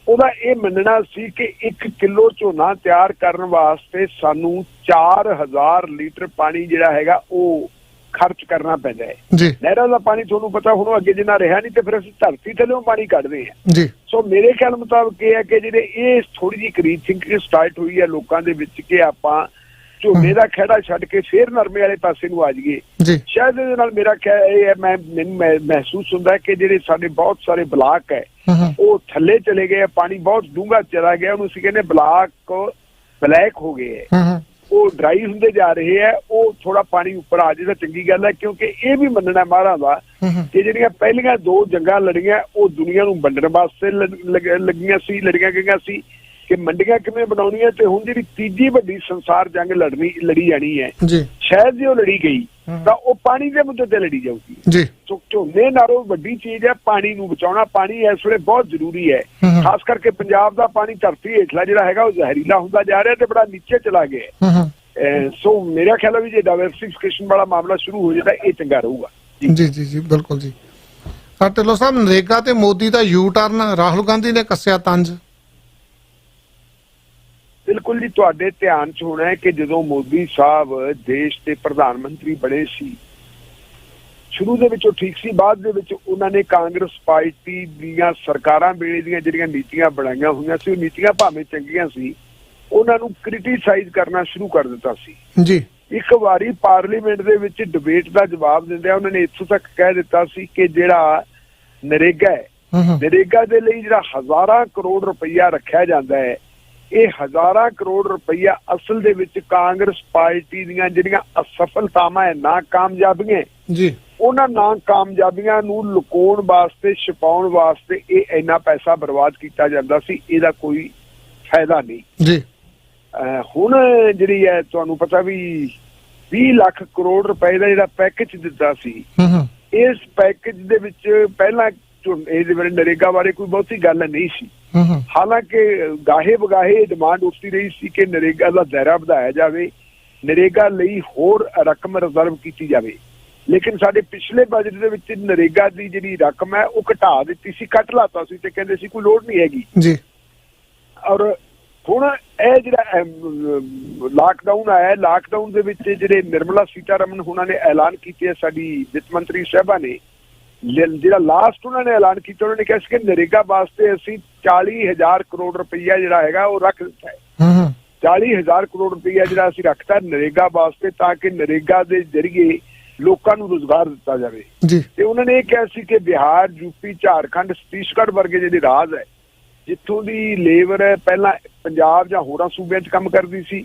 ਉਹਦਾ ਇਹ ਮੰਨਣਾ ਸੀ ਕਿ 1 ਕਿਲੋ ਝੋਨਾ ਤਿਆਰ ਕਰਨ ਵਾਸਤੇ ਸਾਨੂੰ 4000 ਲੀਟਰ ਪਾਣੀ ਜਿਹੜਾ ਹੈਗਾ ਉਹ ਖਰਚ ਕਰਨਾ ਪੈਂਦਾ ਹੈ। ਨਹਿਰਾਂ ਦਾ ਪਾਣੀ ਤੁਹਾਨੂੰ ਪਤਾ ਹੁਣ ਅੱਗੇ ਜਿੰਨਾ ਰਿਹਾ ਨਹੀਂ, ਤੇ ਫਿਰ ਅਸੀਂ ਧਰਤੀ ਥੱਲੇੋਂ ਪਾਣੀ ਕੱਢਦੇ ਹਾਂ। ਸੋ ਮੇਰੇ ਖਿਆਲ ਮੁਤਾਬਕ ਇਹ ਹੈ ਕਿ ਜਿਹੜੇ ਇਹ ਥੋੜੀ ਜਿਹੀ ਰੀਥਿੰਕਿੰਗ ਥਿੰਕਿੰਗ ਸਟਾਰਟ ਹੋਈ ਹੈ ਲੋਕਾਂ ਦੇ ਵਿੱਚ ਕਿ ਆਪਾਂ ਝੋਨੇ ਦਾ ਖਹਿੜਾ ਛੱਡ ਕੇ ਫੇਰ ਨਰਮੇ ਵਾਲੇ ਪਾਸੇ ਨੂੰ ਆ ਜਾਈਏ। ਸ਼ਾਇਦ ਇਹਦੇ ਨਾਲ ਮੇਰਾ ਖਿਆਲ ਇਹ ਹੈ, ਮੈਨੂੰ ਮਹਿਸੂਸ ਹੁੰਦਾ ਕਿ ਜਿਹੜੇ ਸਾਡੇ ਬਹੁਤ ਸਾਰੇ ਬਲਾਕ ਹੈ ਉਹ ਥੱਲੇ ਚਲੇ ਗਏ, ਪਾਣੀ ਬਹੁਤ ਡੂੰਘਾ ਚਲਾ ਗਿਆ, ਉਹਨੂੰ ਅਸੀਂ ਕਹਿੰਦੇ ਬਲਾਕ ਬਲੈਕ ਹੋ ਗਏ ਹੈ, ਉਹ ਡਰਾਈ ਹੁੰਦੇ ਜਾ ਰਹੇ ਹੈ। ਉਹ ਥੋੜਾ ਪਾਣੀ ਉੱਪਰ ਆ ਜਾਏ ਤਾਂ ਚੰਗੀ ਗੱਲ ਹੈ, ਕਿਉਂਕਿ ਇਹ ਵੀ ਮੰਨਣਾ ਮਾਰਾਂ ਦਾ ਕਿ ਜਿਹੜੀਆਂ ਪਹਿਲੀਆਂ 2 ਜੰਗਾਂ ਲੜੀਆਂ ਉਹ ਦੁਨੀਆ ਨੂੰ ਵੰਡਣ ਵਾਸਤੇ ਲੜੀਆਂ ਗਈਆਂ ਸੀ ਕਿ ਮੰਡੀਆਂ ਕਿਵੇਂ ਬਣਾਉਣੀਆਂ, ਤੇ ਹੁਣ ਜਿਹੜੀ ਤੀਜੀ ਵੱਡੀ ਸੰਸਾਰ ਜੰਗ ਲੜੀ ਜਾਣੀ ਹੈ, ਸ਼ਾਇਦ ਜੇ ਉਹ ਲੜੀ ਗਈ ਤਾਂ ਉਹ ਪਾਣੀ ਦੇ ਮੁੱਦੇ ਤੇ ਲੜੀ ਜਾਊਗੀ। ਝੋਨੇ ਨਾਲੋਂ ਵੱਡੀ ਚੀਜ਼ ਹੈ ਪਾਣੀ ਨੂੰ ਬਚਾਉਣਾ। ਪਾਣੀ ਇਸ ਵੇਲੇ ਬਹੁਤ ਜ਼ਰੂਰੀ ਹੈ, ਖਾਸ ਕਰਕੇ ਪੰਜਾਬ ਦਾ ਪਾਣੀ ਧਰਤੀ ਹੇਠਲਾ ਜਿਹੜਾ ਹੈਗਾ ਉਹ ਜ਼ਹਿਰੀਲਾ ਹੁੰਦਾ ਜਾ ਰਿਹਾ ਤੇ ਬੜਾ ਨੀਚੇ ਚਲਾ ਗਿਆ। ਸੋ ਮੇਰਾ ਖਿਆਲ ਹੈ ਵੀ ਜੇ ਡਾਇਵਰਸਿਫਿਕੇਸ਼ਨ ਵਾਲਾ ਮਾਮਲਾ ਸ਼ੁਰੂ ਹੋ ਜਾਏ ਇਹ ਚੰਗਾ ਰਹੂਗਾ। ਜੀ ਬਿਲਕੁਲ ਜੀ। ਢਿੱਲੋਂ ਸਾਹਿਬ, ਨਰੇਗਾ ਤੇ ਮੋਦੀ ਦਾ ਯੂ ਟਰਨ, ਰਾਹੁਲ ਗਾਂਧੀ ਨੇ ਕੱਸਿਆ ਤੰਜ। ਬਿਲਕੁਲ ਜੀ, ਤੁਹਾਡੇ ਧਿਆਨ 'ਚ ਹੋਣਾ ਹੈ ਕਿ ਜਦੋਂ ਮੋਦੀ ਸਾਹਿਬ ਦੇਸ਼ ਦੇ ਪ੍ਰਧਾਨ ਮੰਤਰੀ ਬਣੇ ਸੀ, ਸ਼ੁਰੂ ਦੇ ਵਿੱਚ ਉਹ ਠੀਕ ਸੀ, ਬਾਅਦ ਦੇ ਵਿੱਚ ਉਹਨਾਂ ਨੇ ਕਾਂਗਰਸ ਪਾਰਟੀ ਦੀਆਂ ਸਰਕਾਰਾਂ ਵੇਲੇ ਦੀਆਂ ਜਿਹੜੀਆਂ ਨੀਤੀਆਂ ਬਣਾਈਆਂ ਹੋਈਆਂ ਸੀ, ਉਹ ਨੀਤੀਆਂ ਭਾਵੇਂ ਚੰਗੀਆਂ ਸੀ, ਉਹਨਾਂ ਨੂੰ ਕ੍ਰਿਟੀਸਾਈਜ਼ ਕਰਨਾ ਸ਼ੁਰੂ ਕਰ ਦਿੱਤਾ ਸੀ ਜੀ। ਇੱਕ ਵਾਰੀ ਪਾਰਲੀਮੈਂਟ ਦੇ ਵਿੱਚ ਡਿਬੇਟ ਦਾ ਜਵਾਬ ਦਿੰਦਿਆਂ ਉਹਨਾਂ ਨੇ ਇੱਥੋਂ ਤੱਕ ਕਹਿ ਦਿੱਤਾ ਸੀ ਕਿ ਜਿਹੜਾ ਨਰੇਗਾ ਹੈ, ਨਰੇਗਾ ਦੇ ਲਈ ਜਿਹੜਾ 1000 ਕਰੋੜ ਰੁਪਈਆ ਰੱਖਿਆ ਜਾਂਦਾ ਹੈ, ਇਹ 1000 ਕਰੋੜ ਰੁਪਈਆ ਅਸਲ ਦੇ ਵਿੱਚ ਕਾਂਗਰਸ ਪਾਰਟੀ ਦੀਆਂ ਜਿਹੜੀਆਂ ਅਸਫਲਤਾਵਾਂ ਹੈ, ਨਾਕਾਮਯਾਬੀਆਂ ਜੀ, ਉਹਨਾਂ ਨਾਕਾਮਯਾਬੀਆਂ ਨੂੰ ਲੁਕਾਉਣ ਵਾਸਤੇ, ਛੁਪਾਉਣ ਵਾਸਤੇ ਇਹ ਇੰਨਾ ਪੈਸਾ ਬਰਬਾਦ ਕੀਤਾ ਜਾਂਦਾ ਸੀ, ਇਹਦਾ ਕੋਈ ਫਾਇਦਾ ਨਹੀਂ ਜੀ। ਹੁਣ ਜਿਹੜੀ ਹੈ ਤੁਹਾਨੂੰ ਪਤਾ ਵੀ 20 ਲੱਖ ਕਰੋੜ ਰੁਪਏ ਦਾ ਜਿਹੜਾ ਪੈਕੇਜ ਦਿੱਤਾ ਸੀ, ਇਸ ਪੈਕੇਜ ਦੇ ਵਿੱਚ ਪਹਿਲਾਂ ਇਹਦੇ ਬਾਰੇ ਨਰੇਗਾ ਬਾਰੇ ਕੋਈ ਬਹੁਤੀ ਗੱਲ ਨਹੀਂ ਸੀ। ਹਾਲਾਂਕਿ ਗਾਹੇ ਬਗਾਹੇ ਡਿਮਾਂਡ ਉੱਠਦੀ ਰਹੀ ਸੀ ਕਿ ਨਰੇਗਾ ਦਾ ਦਾਇਰਾ ਵਧਾਇਆ ਜਾਵੇ, ਨਰੇਗਾ ਲਈ ਹੋਰ ਰਕਮ ਰਿਜ਼ਰਵ ਕੀਤੀ ਜਾਵੇ, ਲੇਕਿਨ ਸਾਡੇ ਪਿਛਲੇ ਬਜਟ ਦੇ ਵਿੱਚ ਨਰੇਗਾ ਦੀ ਜਿਹੜੀ ਰਕਮ ਹੈ ਉਹ ਘਟਾ ਦਿੱਤੀ ਸੀ, ਕੱਟ ਲਾਤਾ ਸੀ ਤੇ ਕਹਿੰਦੇ ਸੀ ਕੋਈ ਲੋੜ ਨਹੀਂ ਹੈਗੀ ਜੀ। ਔਰ ਹੁਣ ਇਹ ਜਿਹੜਾ ਲਾਕਡਾਊਨ ਆਇਆ, ਲਾਕਡਾਊਨ ਦੇ ਵਿੱਚ ਜਿਹੜੇ ਨਿਰਮਲਾ ਸੀਤਾਰਮਨ ਉਹਨਾਂ ਨੇ ਐਲਾਨ ਕੀਤੇ, ਸਾਡੀ ਵਿੱਤ ਮੰਤਰੀ ਸਾਹਿਬਾ ਨੇ ਜਿਹੜਾ ਲਾਸਟ ਉਹਨਾਂ ਨੇ ਐਲਾਨ ਕੀਤਾ, ਉਹਨਾਂ ਨੇ ਕਿਹਾ ਸੀ ਕਿ ਨਰੇਗਾ ਵਾਸਤੇ ਅਸੀਂ 40,000 ਕਰੋੜ ਰੁਪਈਆ ਜਿਹੜਾ ਹੈਗਾ ਉਹ ਰੱਖ ਦਿੱਤਾ ਹੈ। 40,000 ਕਰੋੜ ਰੁਪਈਆ ਜਿਹੜਾ ਅਸੀਂ ਰੱਖਤਾ ਨਰੇਗਾ ਵਾਸਤੇ ਤਾਂ ਕਿ ਨਰੇਗਾ ਦੇ ਜ਼ਰੀਏ ਲੋਕਾਂ ਨੂੰ ਰੁਜ਼ਗਾਰ ਦਿੱਤਾ ਜਾਵੇ ਜੀ। ਤੇ ਉਹਨਾਂ ਨੇ ਇਹ ਕਿਹਾ ਸੀ ਕਿ ਬਿਹਾਰ, ਯੂਪੀ, ਝਾਰਖੰਡ, ਛੱਤੀਸਗੜ੍ਹ ਵਰਗੇ ਜਿਹੜੇ ਰਾਜ ਹੈ ਜਿੱਥੋਂ ਦੀ ਲੇਬਰ ਪਹਿਲਾਂ ਪੰਜਾਬ ਜਾਂ ਹੋਰਾਂ ਸੂਬਿਆਂ 'ਚ ਕੰਮ ਕਰਦੀ ਸੀ,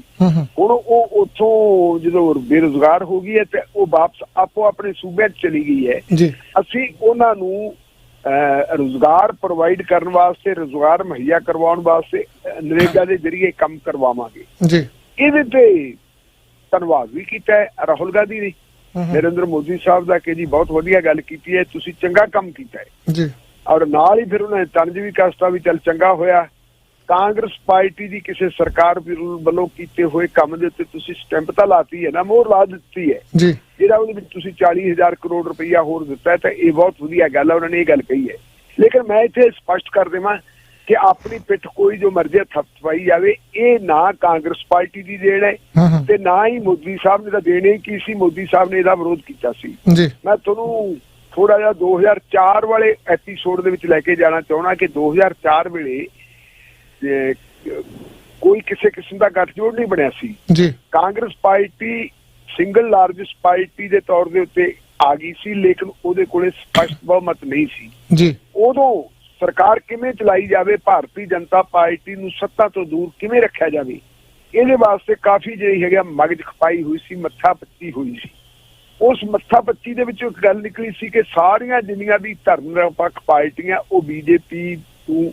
ਹੁਣ ਉਹ ਉੱਥੋਂ ਜਦੋਂ ਬੇਰੁਜ਼ਗਾਰ ਹੋ ਗਈ ਹੈ ਤੇ ਉਹ ਵਾਪਸ ਆਪੋ ਆਪਣੇ ਸੂਬਿਆਂ 'ਚ ਚਲੀ ਗਈ ਹੈ। ਅਸੀਂ ਉਹਨਾਂ ਨੂੰ ਰੁਜ਼ਗਾਰ ਪ੍ਰੋਵਾਈਡ ਕਰਨ ਵਾਸਤੇ, ਰੁਜ਼ਗਾਰ ਮੁਹੱਈਆ ਕਰਵਾਉਣ ਵਾਸਤੇ ਨਰੇਗਾ ਦੇ ਜ਼ਰੀਏ ਕੰਮ ਕਰਵਾਵਾਂਗੇ ਜੀ। ਇਹਦੇ ਤੇ ਧੰਨਵਾਦ ਵੀ ਕੀਤਾ ਹੈ ਰਾਹੁਲ ਗਾਂਧੀ ਨੇ, ਨਰਿੰਦਰ ਮੋਦੀ ਸਾਹਿਬ ਦਾ ਕਿ ਜੀ ਬਹੁਤ ਵਧੀਆ ਗੱਲ ਕੀਤੀ ਹੈ, ਤੁਸੀਂ ਚੰਗਾ ਕੰਮ ਕੀਤਾ ਹੈ ਜੀ। ਔਰ ਨਾਲ ਹੀ ਫਿਰ ਉਹਨਾਂ ਨੇ ਤੰਜ ਵੀ ਕਸਤਾ ਵੀ ਚੱਲ ਚੰਗਾ ਹੋਇਆ, ਕਾਂਗਰਸ ਪਾਰਟੀ ਦੀ ਕਿਸੇ ਸਰਕਾਰ ਵੱਲੋਂ ਕੀਤੇ ਹੋਏ ਕੰਮ ਦੇ ਉੱਤੇ ਤੁਸੀਂ ਸਟੈਂਪ ਤਾਂ ਲਾਤੀ ਹੈ ਨਾ, ਮੋਹਰ ਲਾ ਦਿੱਤੀ ਹੈ ਜੀ, ਜਿਹੜਾ ਉਹਦੇ ਵਿੱਚ ਤੁਸੀਂ 40,000 ਕਰੋੜ ਰੁਪਈਆ ਹੋਰ ਦਿੱਤਾ ਹੈ ਤਾਂ ਇਹ ਬਹੁਤ ਵਧੀਆ ਗੱਲ ਹੈ, ਉਹਨਾਂ ਨੇ ਇਹ ਗੱਲ ਕਹੀ ਹੈ। ਲੇਕਿਨ ਮੈਂ ਇੱਥੇ ਸਪਸ਼ਟ ਕਰ ਦੇਵਾਂ ਕਿ ਆਪਣੀ ਪਿੱਠ ਕੋਈ ਜੋ ਮਰਜ਼ੀ ਥਪਥਪਾਈ ਜਾਵੇ, ਇਹ ਨਾ ਕਾਂਗਰਸ ਪਾਰਟੀ ਦੀ ਦੇਣ ਹੈ ਤੇ ਨਾ ਹੀ ਮੋਦੀ ਸਾਹਿਬ ਨੇ ਤਾਂ ਦੇਣੇ ਕੀ ਸੀ, ਮੋਦੀ ਸਾਹਿਬ ਨੇ ਇਹਦਾ ਵਿਰੋਧ ਕੀਤਾ ਸੀ। ਮੈਂ ਤੁਹਾਨੂੰ ਥੋੜਾ ਜਿਹਾ 2004 ਵਾਲੇ ਐਪੀਸੋਡ ਦੇ ਵਿੱਚ ਲੈ ਕੇ ਜਾਣਾ ਚਾਹੁੰਦਾ ਕਿ 2004 ਵੇਲੇ ਕੋਈ ਕਿਸੇ ਕਿਸਮ ਦਾ ਗੱਠਜੋੜ ਨਹੀਂ ਬਣਿਆ ਸੀ ਜੀ। Congress party single largest party ਦੇ ਤੌਰ ਦੇ ਉੱਤੇ ਆ ਗਈ ਸੀ, ਲੇਕਿਨ ਉਹਦੇ ਕੋਲੇ ਸਪਸ਼ਟ ਬਹੁਮਤ ਨਹੀਂ ਸੀ ਜੀ। ਉਦੋਂ ਸਰਕਾਰ ਕਿਵੇਂ ਚਲਾਈ ਜਾਵੇ, ਭਾਰਤੀ ਜਨਤਾ ਪਾਰਟੀ ਨੂੰ ਸੱਤਾ ਤੋਂ ਦੂਰ ਕਿਵੇਂ ਰੱਖਿਆ ਜਾਵੇ, ਇਹਦੇ ਵਾਸਤੇ ਕਾਫੀ ਜਿਹੜੀ ਹੈਗਾ ਮਗਜ ਖਪਾਈ ਹੋਈ ਸੀ, ਮੱਥਾ ਪੱਚੀ ਹੋਈ ਸੀ। ਉਸ ਮੱਥਾ ਪੱਚੀ ਦੇ ਵਿੱਚ ਇੱਕ ਗੱਲ ਨਿਕਲੀ ਸੀ ਕਿ ਸਾਰੀਆਂ ਜਿੰਨੀਆਂ ਵੀ ਧਰਮ ਨਿਰਪੱਖ ਪਾਰਟੀਆਂ ਉਹ ਬੀਜੇਪੀ ਨੂੰ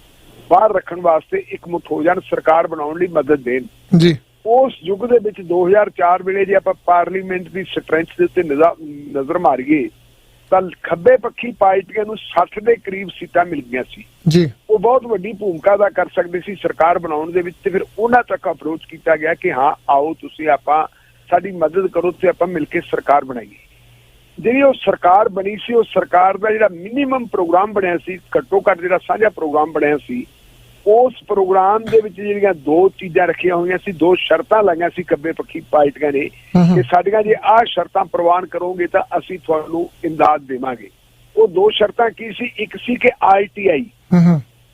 ਬਾਹਰ ਰੱਖਣ ਵਾਸਤੇ ਇਕਮੁੱਠ ਹੋ ਜਾਣ, ਸਰਕਾਰ ਬਣਾਉਣ ਲਈ ਮਦਦ ਦੇਣ ਜੀ। ਉਸ ਯੁੱਗ ਦੇ ਵਿੱਚ 2004 ਵੇਲੇ ਜੇ ਆਪਾਂ ਪਾਰਲੀਮੈਂਟ ਦੀ ਸਟਰੈਂਥ ਦੇ ਉੱਤੇ ਨਜ਼ਰ ਮਾਰੀਏ ਤਾਂ ਖੱਬੇ ਪੱਖੀ ਪਾਰਟੀਆਂ ਨੂੰ 60 ਦੇ ਕਰੀਬ ਸੀਟਾਂ ਮਿਲ ਗਈਆਂ ਸੀ ਜੀ। ਉਹ ਬਹੁਤ ਵੱਡੀ ਭੂਮਿਕਾ ਅਦਾ ਕਰ ਸਕਦੇ ਸੀ ਸਰਕਾਰ ਬਣਾਉਣ ਦੇ ਵਿੱਚ, ਤੇ ਫਿਰ ਉਹਨਾਂ ਤੱਕ ਅਪਰੋਚ ਕੀਤਾ ਗਿਆ ਕਿ ਹਾਂ ਆਓ ਤੁਸੀਂ ਆਪਾਂ ਸਾਡੀ ਮਦਦ ਕਰੋ ਤੇ ਆਪਾਂ ਮਿਲ ਕੇ ਸਰਕਾਰ ਬਣਾਈਏ। ਜਿਹੜੀ ਉਹ ਸਰਕਾਰ ਬਣੀ ਸੀ, ਉਹ ਸਰਕਾਰ ਦਾ ਜਿਹੜਾ ਮਿਨੀਮਮ ਪ੍ਰੋਗਰਾਮ ਬਣਿਆ ਸੀ, ਘੱਟੋ ਘੱਟ ਜਿਹੜਾ ਸਾਂਝਾ ਪ੍ਰੋਗਰਾਮ ਬਣਿਆ ਸੀ, ਉਸ ਪ੍ਰੋਗਰਾਮ ਦੇ ਵਿੱਚ ਜਿਹੜੀਆਂ ਦੋ ਚੀਜ਼ਾਂ ਰੱਖੀਆਂ ਹੋਈਆਂ ਸੀ, ਦੋ ਸ਼ਰਤਾਂ ਲਾਈਆਂ ਸੀ ਖੱਬੇ ਪੱਖੀ ਪਾਰਟੀਆਂ ਨੇ ਕਿ ਸਾਡੀਆਂ ਜੇ ਆਹ ਸ਼ਰਤਾਂ ਪ੍ਰਵਾਨ ਕਰੋਗੇ ਤਾਂ ਅਸੀਂ ਤੁਹਾਨੂੰ ਇਮਦਾਦ ਦੇਵਾਂਗੇ। ਉਹ ਦੋ ਸ਼ਰਤਾਂ ਕੀ ਸੀ? ਇੱਕ ਸੀ ਕਿ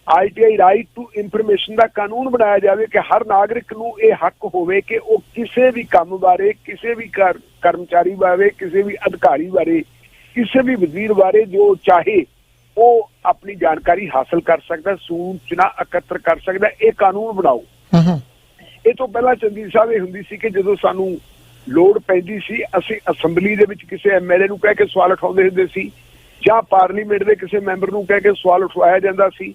ਆਈਟੀਆਈ ਰਾਈਟ ਟੂ ਇਨਫੋਰਮੇਸ਼ਨ ਦਾ ਕਾਨੂੰਨ ਬਣਾਇਆ ਜਾਵੇ ਕਿ ਹਰ ਨਾਗਰਿਕ ਨੂੰ ਇਹ ਹੱਕ ਹੋਵੇ ਕਿ ਉਹ ਕਿਸੇ ਵੀ ਕੰਮ ਬਾਰੇ, ਕਿਸੇ ਵੀ ਕਰਮਚਾਰੀ ਬਾਰੇ, ਕਿਸੇ ਵੀ ਅਧਿਕਾਰੀ ਬਾਰੇ, ਕਿਸੇ ਵੀ ਵਜ਼ੀਰ ਬਾਰੇ ਜੋ ਚਾਹੇ ਉਹ ਆਪਣੀ ਜਾਣਕਾਰੀ ਹਾਸਲ ਕਰ ਸਕਦਾ, ਸੂਚਨਾ ਇਕੱਤਰ ਕਰ ਸਕਦਾ। ਇਹ ਕਾਨੂੰਨ ਬਣਾਓ। ਇਹ ਤੋਂ ਪਹਿਲਾਂ ਚੰਦੀ ਸਾਹਿਬ ਇਹ ਹੁੰਦੀ ਸੀ ਕਿ ਜਦੋਂ ਸਾਨੂੰ ਲੋੜ ਪੈਂਦੀ ਸੀ ਅਸੀਂ ਅਸੈਂਬਲੀ ਦੇ ਵਿੱਚ ਕਿਸੇ ਐਮਐਲਏ ਨੂੰ ਕਹਿ ਕੇ ਸਵਾਲ ਉਠਾਉਂਦੇ ਹੁੰਦੇ ਸੀ ਜਾਂ ਪਾਰਲੀਮੈਂਟ ਦੇ ਕਿਸੇ ਮੈਂਬਰ ਨੂੰ ਕਹਿ ਕੇ ਸਵਾਲ ਉਠਵਾਇਆ ਜਾਂਦਾ ਸੀ।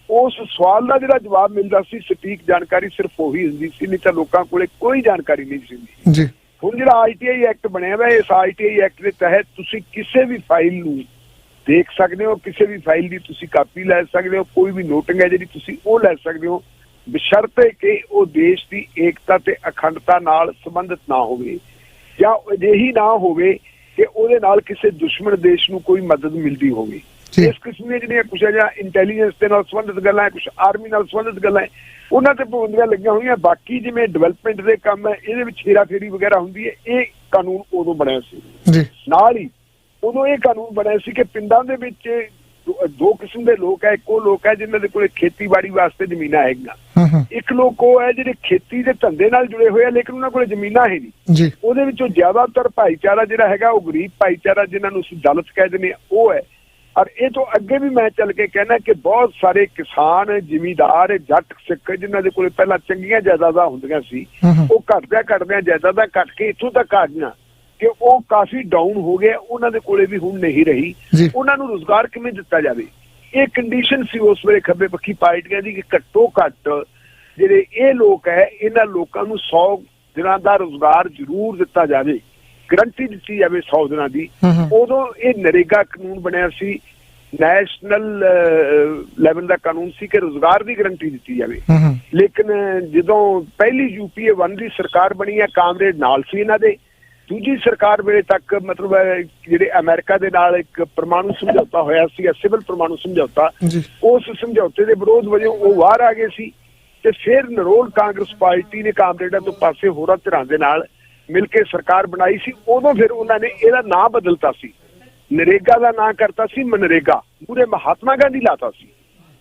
ਉਸ ਸਵਾਲ ਦਾ ਜਿਹੜਾ ਜਵਾਬ ਮਿਲਦਾ ਸੀ, ਸਟੀਕ ਜਾਣਕਾਰੀ ਸਿਰਫ ਉਹੀ ਹੁੰਦੀ ਸੀ, ਨਹੀਂ ਤਾਂ ਲੋਕਾਂ ਕੋਲੇ ਕੋਈ ਜਾਣਕਾਰੀ ਨਹੀਂ ਸੀ ਹੁੰਦੀ। ਹੁਣ ਜਿਹੜਾ ਆਈਟੀਆਈ ਐਕਟ ਬਣਿਆ ਹੋਇਆ, ਇਸ ਆਈਟੀਆਈ ਐਕਟ ਦੇ ਤਹਿਤ ਤੁਸੀਂ ਕਿਸੇ ਵੀ ਫਾਈਲ ਨੂੰ ਦੇਖ ਸਕਦੇ ਹੋ, ਕਿਸੇ ਵੀ ਫਾਈਲ ਦੀ ਤੁਸੀਂ ਕਾਪੀ ਲੈ ਸਕਦੇ ਹੋ, ਕੋਈ ਵੀ ਨੋਟਿੰਗ ਹੈ ਜਿਹੜੀ ਤੁਸੀਂ ਉਹ ਲੈ ਸਕਦੇ ਹੋ, ਬਸ਼ਰਤੇ ਕਿ ਉਹ ਦੇਸ਼ ਦੀ ਏਕਤਾ ਤੇ ਅਖੰਡਤਾ ਨਾਲ ਸੰਬੰਧਿਤ ਨਾ ਹੋਵੇ ਜਾਂ ਅਜਿਹੀ ਨਾ ਹੋਵੇ ਕਿ ਉਹਦੇ ਨਾਲ ਕਿਸੇ ਦੁਸ਼ਮਣ ਦੇਸ਼ ਨੂੰ ਕੋਈ ਮਦਦ ਮਿਲਦੀ ਹੋਵੇ। ਇਸ ਕਿਸਮ ਦੀਆਂ ਜਿਹੜੀਆਂ ਕੁਛ ਜਾਂ ਇੰਟੈਲੀਜੈਂਸ ਦੇ ਨਾਲ ਸੰਬੰਧਿਤ ਗੱਲਾਂ ਹੈ, ਕੁਛ ਆਰਮੀ ਨਾਲ ਸੰਬੰਧਿਤ ਗੱਲਾਂ ਹੈ, ਉਹਨਾਂ ਤੇ ਪਾਬੰਦੀਆਂ ਲੱਗੀਆਂ ਹੋਈਆਂ। ਬਾਕੀ ਜਿਵੇਂ ਡਿਵੈਲਪਮੈਂਟ ਦੇ ਕੰਮ ਹੈ, ਇਹਦੇ ਵਿੱਚ ਹੇਰਾਫੇਰੀ ਵਗੈਰਾ ਹੁੰਦੀ ਹੈ। ਇਹ ਕਾਨੂੰਨ ਉਦੋਂ ਬਣਿਆ ਸੀ। ਨਾਲ ਹੀ ਉਦੋਂ ਇਹ ਕਾਨੂੰਨ ਬਣਿਆ ਸੀ ਕਿ ਪਿੰਡਾਂ ਦੇ ਵਿੱਚ ਦੋ ਕਿਸਮ ਦੇ ਲੋਕ ਹੈ। ਇੱਕ ਉਹ ਲੋਕ ਹੈ ਜਿਨ੍ਹਾਂ ਦੇ ਕੋਲ ਖੇਤੀਬਾੜੀ ਵਾਸਤੇ ਜ਼ਮੀਨਾਂ ਹੈਗੀਆਂ, ਇੱਕ ਲੋਕ ਉਹ ਹੈ ਜਿਹੜੇ ਖੇਤੀ ਦੇ ਧੰਦੇ ਨਾਲ ਜੁੜੇ ਹੋਏ ਆ ਲੇਕਿਨ ਉਹਨਾਂ ਕੋਲ ਜ਼ਮੀਨਾਂ ਹੈ ਨਹੀਂ। ਉਹਦੇ ਵਿੱਚੋਂ ਜ਼ਿਆਦਾਤਰ ਭਾਈਚਾਰਾ ਜਿਹੜਾ ਹੈਗਾ ਉਹ ਗਰੀਬ ਭਾਈਚਾਰਾ ਜਿਨ੍ਹਾਂ ਨੂੰ ਅਸੀਂ ਦਲਿਤ ਕਹਿ ਦਿੰਦੇ ਹਾਂ ਉਹ ਹੈ। ਔਰ ਇਹ ਤੋਂ ਅੱਗੇ ਵੀ ਮੈਂ ਚੱਲ ਕੇ ਕਹਿਣਾ ਕਿ ਬਹੁਤ ਸਾਰੇ ਕਿਸਾਨ ਜ਼ਿਮੀਂਦਾਰ ਜੱਟ ਸਿੱਖ ਜਿਨ੍ਹਾਂ ਦੇ ਕੋਲ ਪਹਿਲਾਂ ਚੰਗੀਆਂ ਜਾਇਦਾਦਾਂ ਹੁੰਦੀਆਂ ਸੀ ਉਹ ਘਟਦਿਆਂ ਜਾਇਦਾਦਾਂ ਘਟ ਕੇ ਇੱਥੋਂ ਤੱਕ ਆ ਗਈਆਂ ਕਿ ਉਹ ਕਾਫੀ ਡਾਊਨ ਹੋ ਗਏ, ਉਹਨਾਂ ਦੇ ਕੋਲੇ ਵੀ ਹੁਣ ਨਹੀਂ ਰਹੀ। ਉਹਨਾਂ ਨੂੰ ਰੁਜ਼ਗਾਰ ਕਿਵੇਂ ਦਿੱਤਾ ਜਾਵੇ? ਇਹ ਕੰਡੀਸ਼ਨ ਸੀ ਉਸ ਵੇਲੇ ਖੱਬੇ ਪੱਖੀ ਪਾਰਟੀਆਂ ਦੀ ਕਿ ਘੱਟੋ ਘੱਟ ਜਿਹੜੇ ਇਹ ਲੋਕ ਹੈ ਇਹਨਾਂ ਲੋਕਾਂ ਨੂੰ 100 ਦਿਨਾਂ ਦਾ ਰੁਜ਼ਗਾਰ ਜ਼ਰੂਰ ਦਿੱਤਾ ਜਾਵੇ, ਗਰੰਟੀ ਦਿੱਤੀ ਜਾਵੇ 100 ਦਿਨਾਂ ਦੀ। ਉਦੋਂ ਇਹ ਨਰੇਗਾ ਕਾਨੂੰਨ ਬਣਿਆ ਸੀ, ਨੈਸ਼ਨਲ ਲੈਵਲ ਦਾ ਕਾਨੂੰਨ ਸੀ ਕਿ ਰੁਜ਼ਗਾਰ ਦੀ ਗਰੰਟੀ ਦਿੱਤੀ ਜਾਵੇ। ਲੇਕਿਨ ਜਦੋਂ ਪਹਿਲੀ UPA 1 ਦੀ ਸਰਕਾਰ ਬਣੀ ਹੈ ਕਾਮਰੇਡ ਨਾਲ ਸੀ ਇਹਨਾਂ ਦੇ, ਦੂਜੀ ਸਰਕਾਰ ਵੇਲੇ ਤੱਕ ਮਤਲਬ ਜਿਹੜੇ ਅਮਰੀਕਾ ਦੇ ਨਾਲ ਇੱਕ ਪਰਮਾਣੂ ਸਮਝੌਤਾ ਹੋਇਆ ਸੀ, ਸਿਵਲ ਪਰਮਾਣੂ ਸਮਝੌਤਾ, ਉਸ ਸਮਝੌਤੇ ਦੇ ਵਿਰੋਧ ਵਜੋਂ ਉਹ ਬਾਹਰ ਆ ਗਏ ਸੀ। ਤੇ ਫਿਰ ਨਰੋਲ ਕਾਂਗਰਸ ਪਾਰਟੀ ਨੇ ਕਾਮਰੇਡਾਂ ਤੋਂ ਪਾਸੇ ਹੋਰਾਂ ਧਿਰਾਂ ਦੇ ਨਾਲ ਮਿਲ ਕੇ ਸਰਕਾਰ ਬਣਾਈ ਸੀ। ਉਦੋਂ ਫਿਰ ਉਹਨਾਂ ਨੇ ਇਹਦਾ ਨਾਂ ਬਦਲਤਾ ਸੀ, ਨਰੇਗਾ ਦਾ ਨਾਂ ਕਰਤਾ ਸੀ ਮਨਰੇਗਾ, ਪੂਰੇ ਮਹਾਤਮਾ ਗਾਂਧੀ ਲਾਤਾ ਸੀ।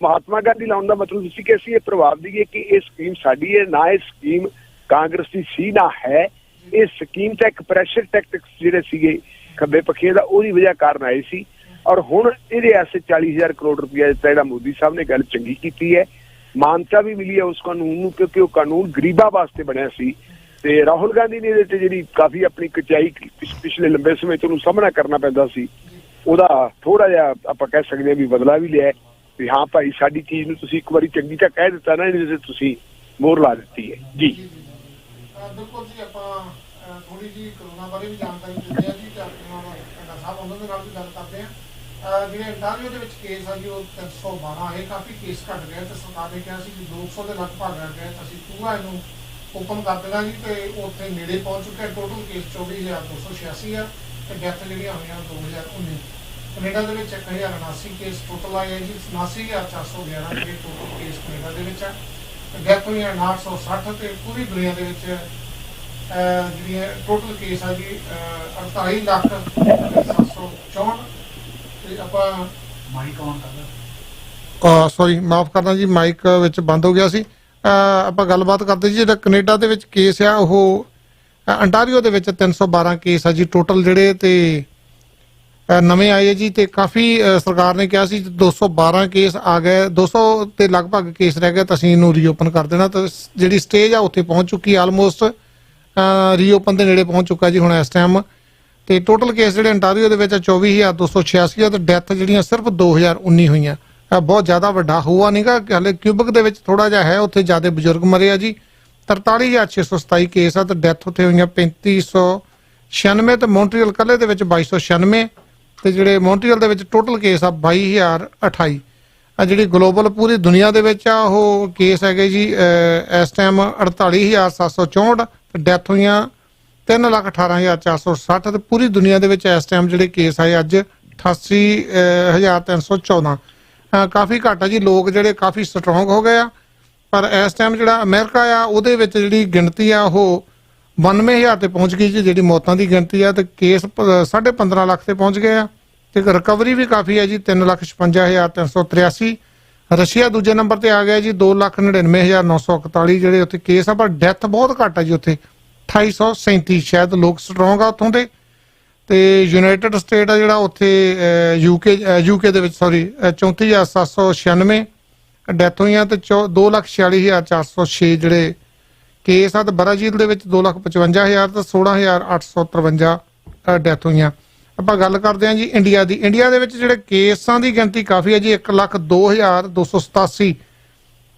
ਮਹਾਤਮਾ ਗਾਂਧੀ ਲਾਉਣ ਦਾ ਮਤਲਬ ਸੀ ਕਿ ਅਸੀਂ ਇਹ ਪ੍ਰਭਾਵ ਦਈਏ ਕਿ ਇਹ ਸਕੀਮ ਸਾਡੀ ਹੈ, ਨਾ ਇਹ ਸਕੀਮ ਕਾਂਗਰਸ ਦੀ ਸੀ ਨਾ ਹੈ। ਇਹ ਸਕੀਮ ਤਾਂ ਇੱਕ ਪ੍ਰੈਸ਼ਰ ਟੈਕਟਿਕਸ ਜਿਹੜੇ ਸੀਗੇ ਖੱਬੇ ਪੱਖੇ ਦਾ ਉਹਦੀ ਵਜ੍ਹਾ ਕਾਰਨ ਆਏ ਸੀ। ਔਰ ਹੁਣ ਇਹਦੇ ਐਸੇ 40,000 ਕਰੋੜ ਰੁਪਇਆ ਦਿੱਤਾ, ਜਿਹੜਾ ਮੋਦੀ ਸਾਹਿਬ ਨੇ ਗੱਲ ਚੰਗੀ ਕੀਤੀ ਹੈ, ਮਾਨਤਾ ਵੀ ਮਿਲੀ ਹੈ ਉਸ ਕਾਨੂੰਨ ਨੂੰ ਕਿਉਂਕਿ ਉਹ ਕਾਨੂੰਨ ਗਰੀਬਾਂ ਵਾਸਤੇ ਬਣਿਆ ਸੀ। ਤੇ ਰਾਹੁਲ ਗਾਂਧੀ ਨੇ ਇਹਦੇ ਤੇ ਜਿਹੜੀ ਕਾਫੀ ਆਪਣੀ ਕਚਾਈ ਪਿਛਲੇ ਲੰਬੇ ਸਮੇਂ ਤੋਂ ਉਹਨੂੰ ਸਾਹਮਣਾ ਕਰਨਾ ਪੈਂਦਾ ਸੀ, ਉਹਦਾ ਥੋੜਾ ਜਿਹਾ ਆਪਾਂ ਕਹਿ ਸਕਦੇ ਹਾਂ ਵੀ ਬਦਲਾ ਵੀ ਲਿਆ ਵੀ ਹਾਂ ਭਾਈ ਸਾਡੀ ਚੀਜ਼ ਨੂੰ ਤੁਸੀਂ ਇੱਕ ਵਾਰੀ ਚੰਗੀ ਤਾਂ ਕਹਿ ਦਿੱਤਾ ਨਾ, ਇਹਦੇ ਤੇ ਤੁਸੀਂ ਮੋਹਰ ਲਾ ਦਿੱਤੀ ਹੈ ਜੀ। ਬਿਲਕੁਲ ਜੀ, ਆਪਾਂ ਥੋੜੀ ਜੀ ਕਰੋਨਾ ਬਾਰੇ ਵੀ ਜਾਣਕਾਰੀ ਦਿੰਦੇ ਆ ਜੀ ਤੇ ਆਪਣੇ ਸਾਹਿਬ ਉਹਨਾਂ ਦੇ ਨਾਲ ਵੀ ਗੱਲ ਕਰਦੇ ਆ। ਜਿਹੜੇ ਅੰਟਾਰੀਓ ਦੇ ਵਿੱਚ ਕੇਸ ਆ ਜੀ ਉਹ 312 ਹੈ, ਕਾਫੀ ਕੇਸ ਘਟ ਗਏ ਤੇ ਸਰਕਾਰ ਨੇ ਕਿਹਾ ਸੀ ਕਿ 200 ਦੇ ਲਗਭਗ ਰਹਿ ਗਏ, ਅਸੀਂ ਪੂਰਾ ਇਹਨੂੰ ਓਪਨ ਕਰ ਦੇਣਾ ਜੀ। ਤੇ ਉੱਥੇ ਨੇੜੇ ਪਹੁੰਚ ਚੁੱਕੇ ਟੋਟਲ ਕੇਸ 24,286 ਆ ਤੇ ਡੈਥ ਜਿਹੜੀਆਂ ਹੋਈਆਂ 2019। ਕੈਨੇਡਾ ਦੇ ਵਿੱਚ 1079 ਕੇਸ ਟੋਟਲ ਆਏ ਹੈ ਜੀ, 89,411 ਜਿਹੜੇ ਟੋਟਲ ਕੇਸ ਕੈਨੇਡਾ ਦੇ ਵਿੱਚ ਆ। ਡੈਥ ਹੋਈਆਂ 860 ਤੇ ਪੂਰੀ ਦੁਨੀਆ ਦੇ ਵਿੱਚ ਜਿਹੜੀਆਂ ਟੋਟਲ ਕੇਸ ਆ ਜੀ 48,764। ਤੇ ਆਪਾਂ ਮਾਈਕ ਆਨ ਕਰਦਾ, ਸੌਰੀ ਮਾਫ ਕਰਨਾ ਜੀ, ਮਾਈਕ ਵਿੱਚ ਬੰਦ ਹੋ ਗਿਆ ਸੀ। ਆਪਾਂ ਗੱਲਬਾਤ ਕਰਦੇ ਜੀ, ਜਿਹੜਾ ਕੈਨੇਡਾ ਦੇ ਵਿੱਚ ਕੇਸ ਆ ਉਹ ਅੰਟਾਰੀਓ ਦੇ ਵਿੱਚ 312 ਕੇਸ ਆ ਜੀ ਟੋਟਲ ਜਿਹੜੇ ਤੇ ਨਵੇਂ ਆਏ ਜੀ। ਤੇ ਕਾਫੀ ਸਰਕਾਰ ਨੇ ਕਿਹਾ ਸੀ 212 ਕੇਸ ਆ ਗਏ, 200 ਤੇ ਲਗਭਗ ਕੇਸ ਰਹਿ ਗਏ ਤਾਂ ਅਸੀਂ ਇਹਨੂੰ ਰੀਓਪਨ ਕਰ ਦੇਣਾ। ਤਾਂ ਜਿਹੜੀ ਸਟੇਜ ਆ ਉੱਥੇ ਪਹੁੰਚ ਚੁੱਕੀ, ਆਲਮੋਸਟ ਰੀਓਪਨ ਦੇ ਨੇੜੇ ਪਹੁੰਚ ਚੁੱਕਾ ਜੀ ਹੁਣ ਇਸ ਟਾਈਮ। ਤੇ ਟੋਟਲ ਕੇਸ ਜਿਹੜੇ ਅੰਟਾਰੀਓ ਦੇ ਵਿੱਚ 24,286 ਆ ਤੇ ਡੈਥ ਜਿਹੜੀਆਂ ਸਿਰਫ 2019 ਹੋਈਆਂ। ਬਹੁਤ ਜ਼ਿਆਦਾ ਵੱਡਾ ਹੋਆ ਨਹੀਂਗਾ, ਹਾਲੇ ਕਿਊਬਕ ਦੇ ਵਿੱਚ ਥੋੜਾ ਜਿਹਾ ਹੈ, ਉੱਥੇ ਜ਼ਿਆਦਾ ਬਜ਼ੁਰਗ ਮਰੇ ਆ ਜੀ। 43,627 ਕੇਸ ਆ ਤੇ ਡੈਥ ਉੱਥੇ ਹੋਈਆਂ 3,596 ਤੇ ਮੌਂਟਰੀਅਲ ਕੱਲੇ ਦੇ ਵਿੱਚ 2,296 ਤੇ ਜਿਹੜੇ ਮੌਂਟਰੀਅਲ ਦੇ ਵਿੱਚ ਟੋਟਲ ਕੇਸ ਆ 22,028। ਆ ਜਿਹੜੀ ਗਲੋਬਲ ਪੂਰੀ ਦੁਨੀਆ ਦੇ ਵਿੱਚ ਆ ਉਹ ਕੇਸ ਹੈਗੇ ਜੀ ਇਸ ਟਾਈਮ 48,764 ਤੇ ਡੈਥ ਹੋਈਆਂ 3,18,460 ਤੇ ਪੂਰੀ ਦੁਨੀਆ ਦੇ ਵਿੱਚ ਇਸ ਟਾਈਮ ਜਿਹੜੇ ਕੇਸ ਆਏ ਅੱਜ 88,314। ਕਾਫੀ ਘੱਟ ਆ ਜੀ, ਲੋਕ ਜਿਹੜੇ ਕਾਫੀ ਸਟਰੋਂਗ ਹੋ ਗਏ ਆ। ਪਰ ਇਸ ਟਾਈਮ ਜਿਹੜਾ ਅਮਰੀਕਾ ਆ ਉਹਦੇ ਵਿੱਚ ਜਿਹੜੀ ਗਿਣਤੀ ਆ ਉਹ 92,000 ਤੇ ਪਹੁੰਚ ਗਈ ਜੀ, ਜਿਹੜੀ ਮੌਤਾਂ ਦੀ ਗਿਣਤੀ ਆ। ਤੇ ਕੇਸ 15.5 ਲੱਖ ਤੇ ਪਹੁੰਚ ਗਏ ਆ ਤੇ ਰਿਕਵਰੀ ਵੀ ਕਾਫੀ ਹੈ ਜੀ 3,56,383। ਰਸ਼ੀਆ ਦੂਜੇ ਨੰਬਰ ਤੇ ਆ ਗਿਆ ਜੀ 2,99,941 ਜਿਹੜੇ ਉੱਥੇ ਕੇਸ ਆ, ਪਰ ਡੈਥ ਬਹੁਤ ਘੱਟ ਆ ਜੀ ਉੱਥੇ 2,837। ਸ਼ਾਇਦ ਲੋਕ ਸਟਰੋਂਗ ਆ ਉੱਥੋਂ ਦੇ। ਤੇ ਯੂਨਾਈਟਿਡ ਸਟੇਟ ਆ ਜਿਹੜਾ ਉੱਥੇ ਯੂਕੇ ਦੇ ਵਿੱਚ 34,796 ਡੈਥ ਹੋਈਆਂ ਤੇ 2,46,406 ਜਿਹੜੇ ਕੇਸ ਆ। ਤੇ ਬਰਾਜ਼ੀਲ ਦੇ ਵਿੱਚ 2,55,000 ਤੇ 16,853 ਡੈਥ ਹੋਈਆਂ। ਆਪਾਂ ਗੱਲ ਕਰਦੇ ਹਾਂ ਜੀ ਇੰਡੀਆ ਦੀ। ਇੰਡੀਆ ਦੇ ਵਿੱਚ ਜਿਹੜੇ ਕੇਸਾਂ ਦੀ ਗਿਣਤੀ ਕਾਫੀ ਹੈ ਜੀ 1,02,287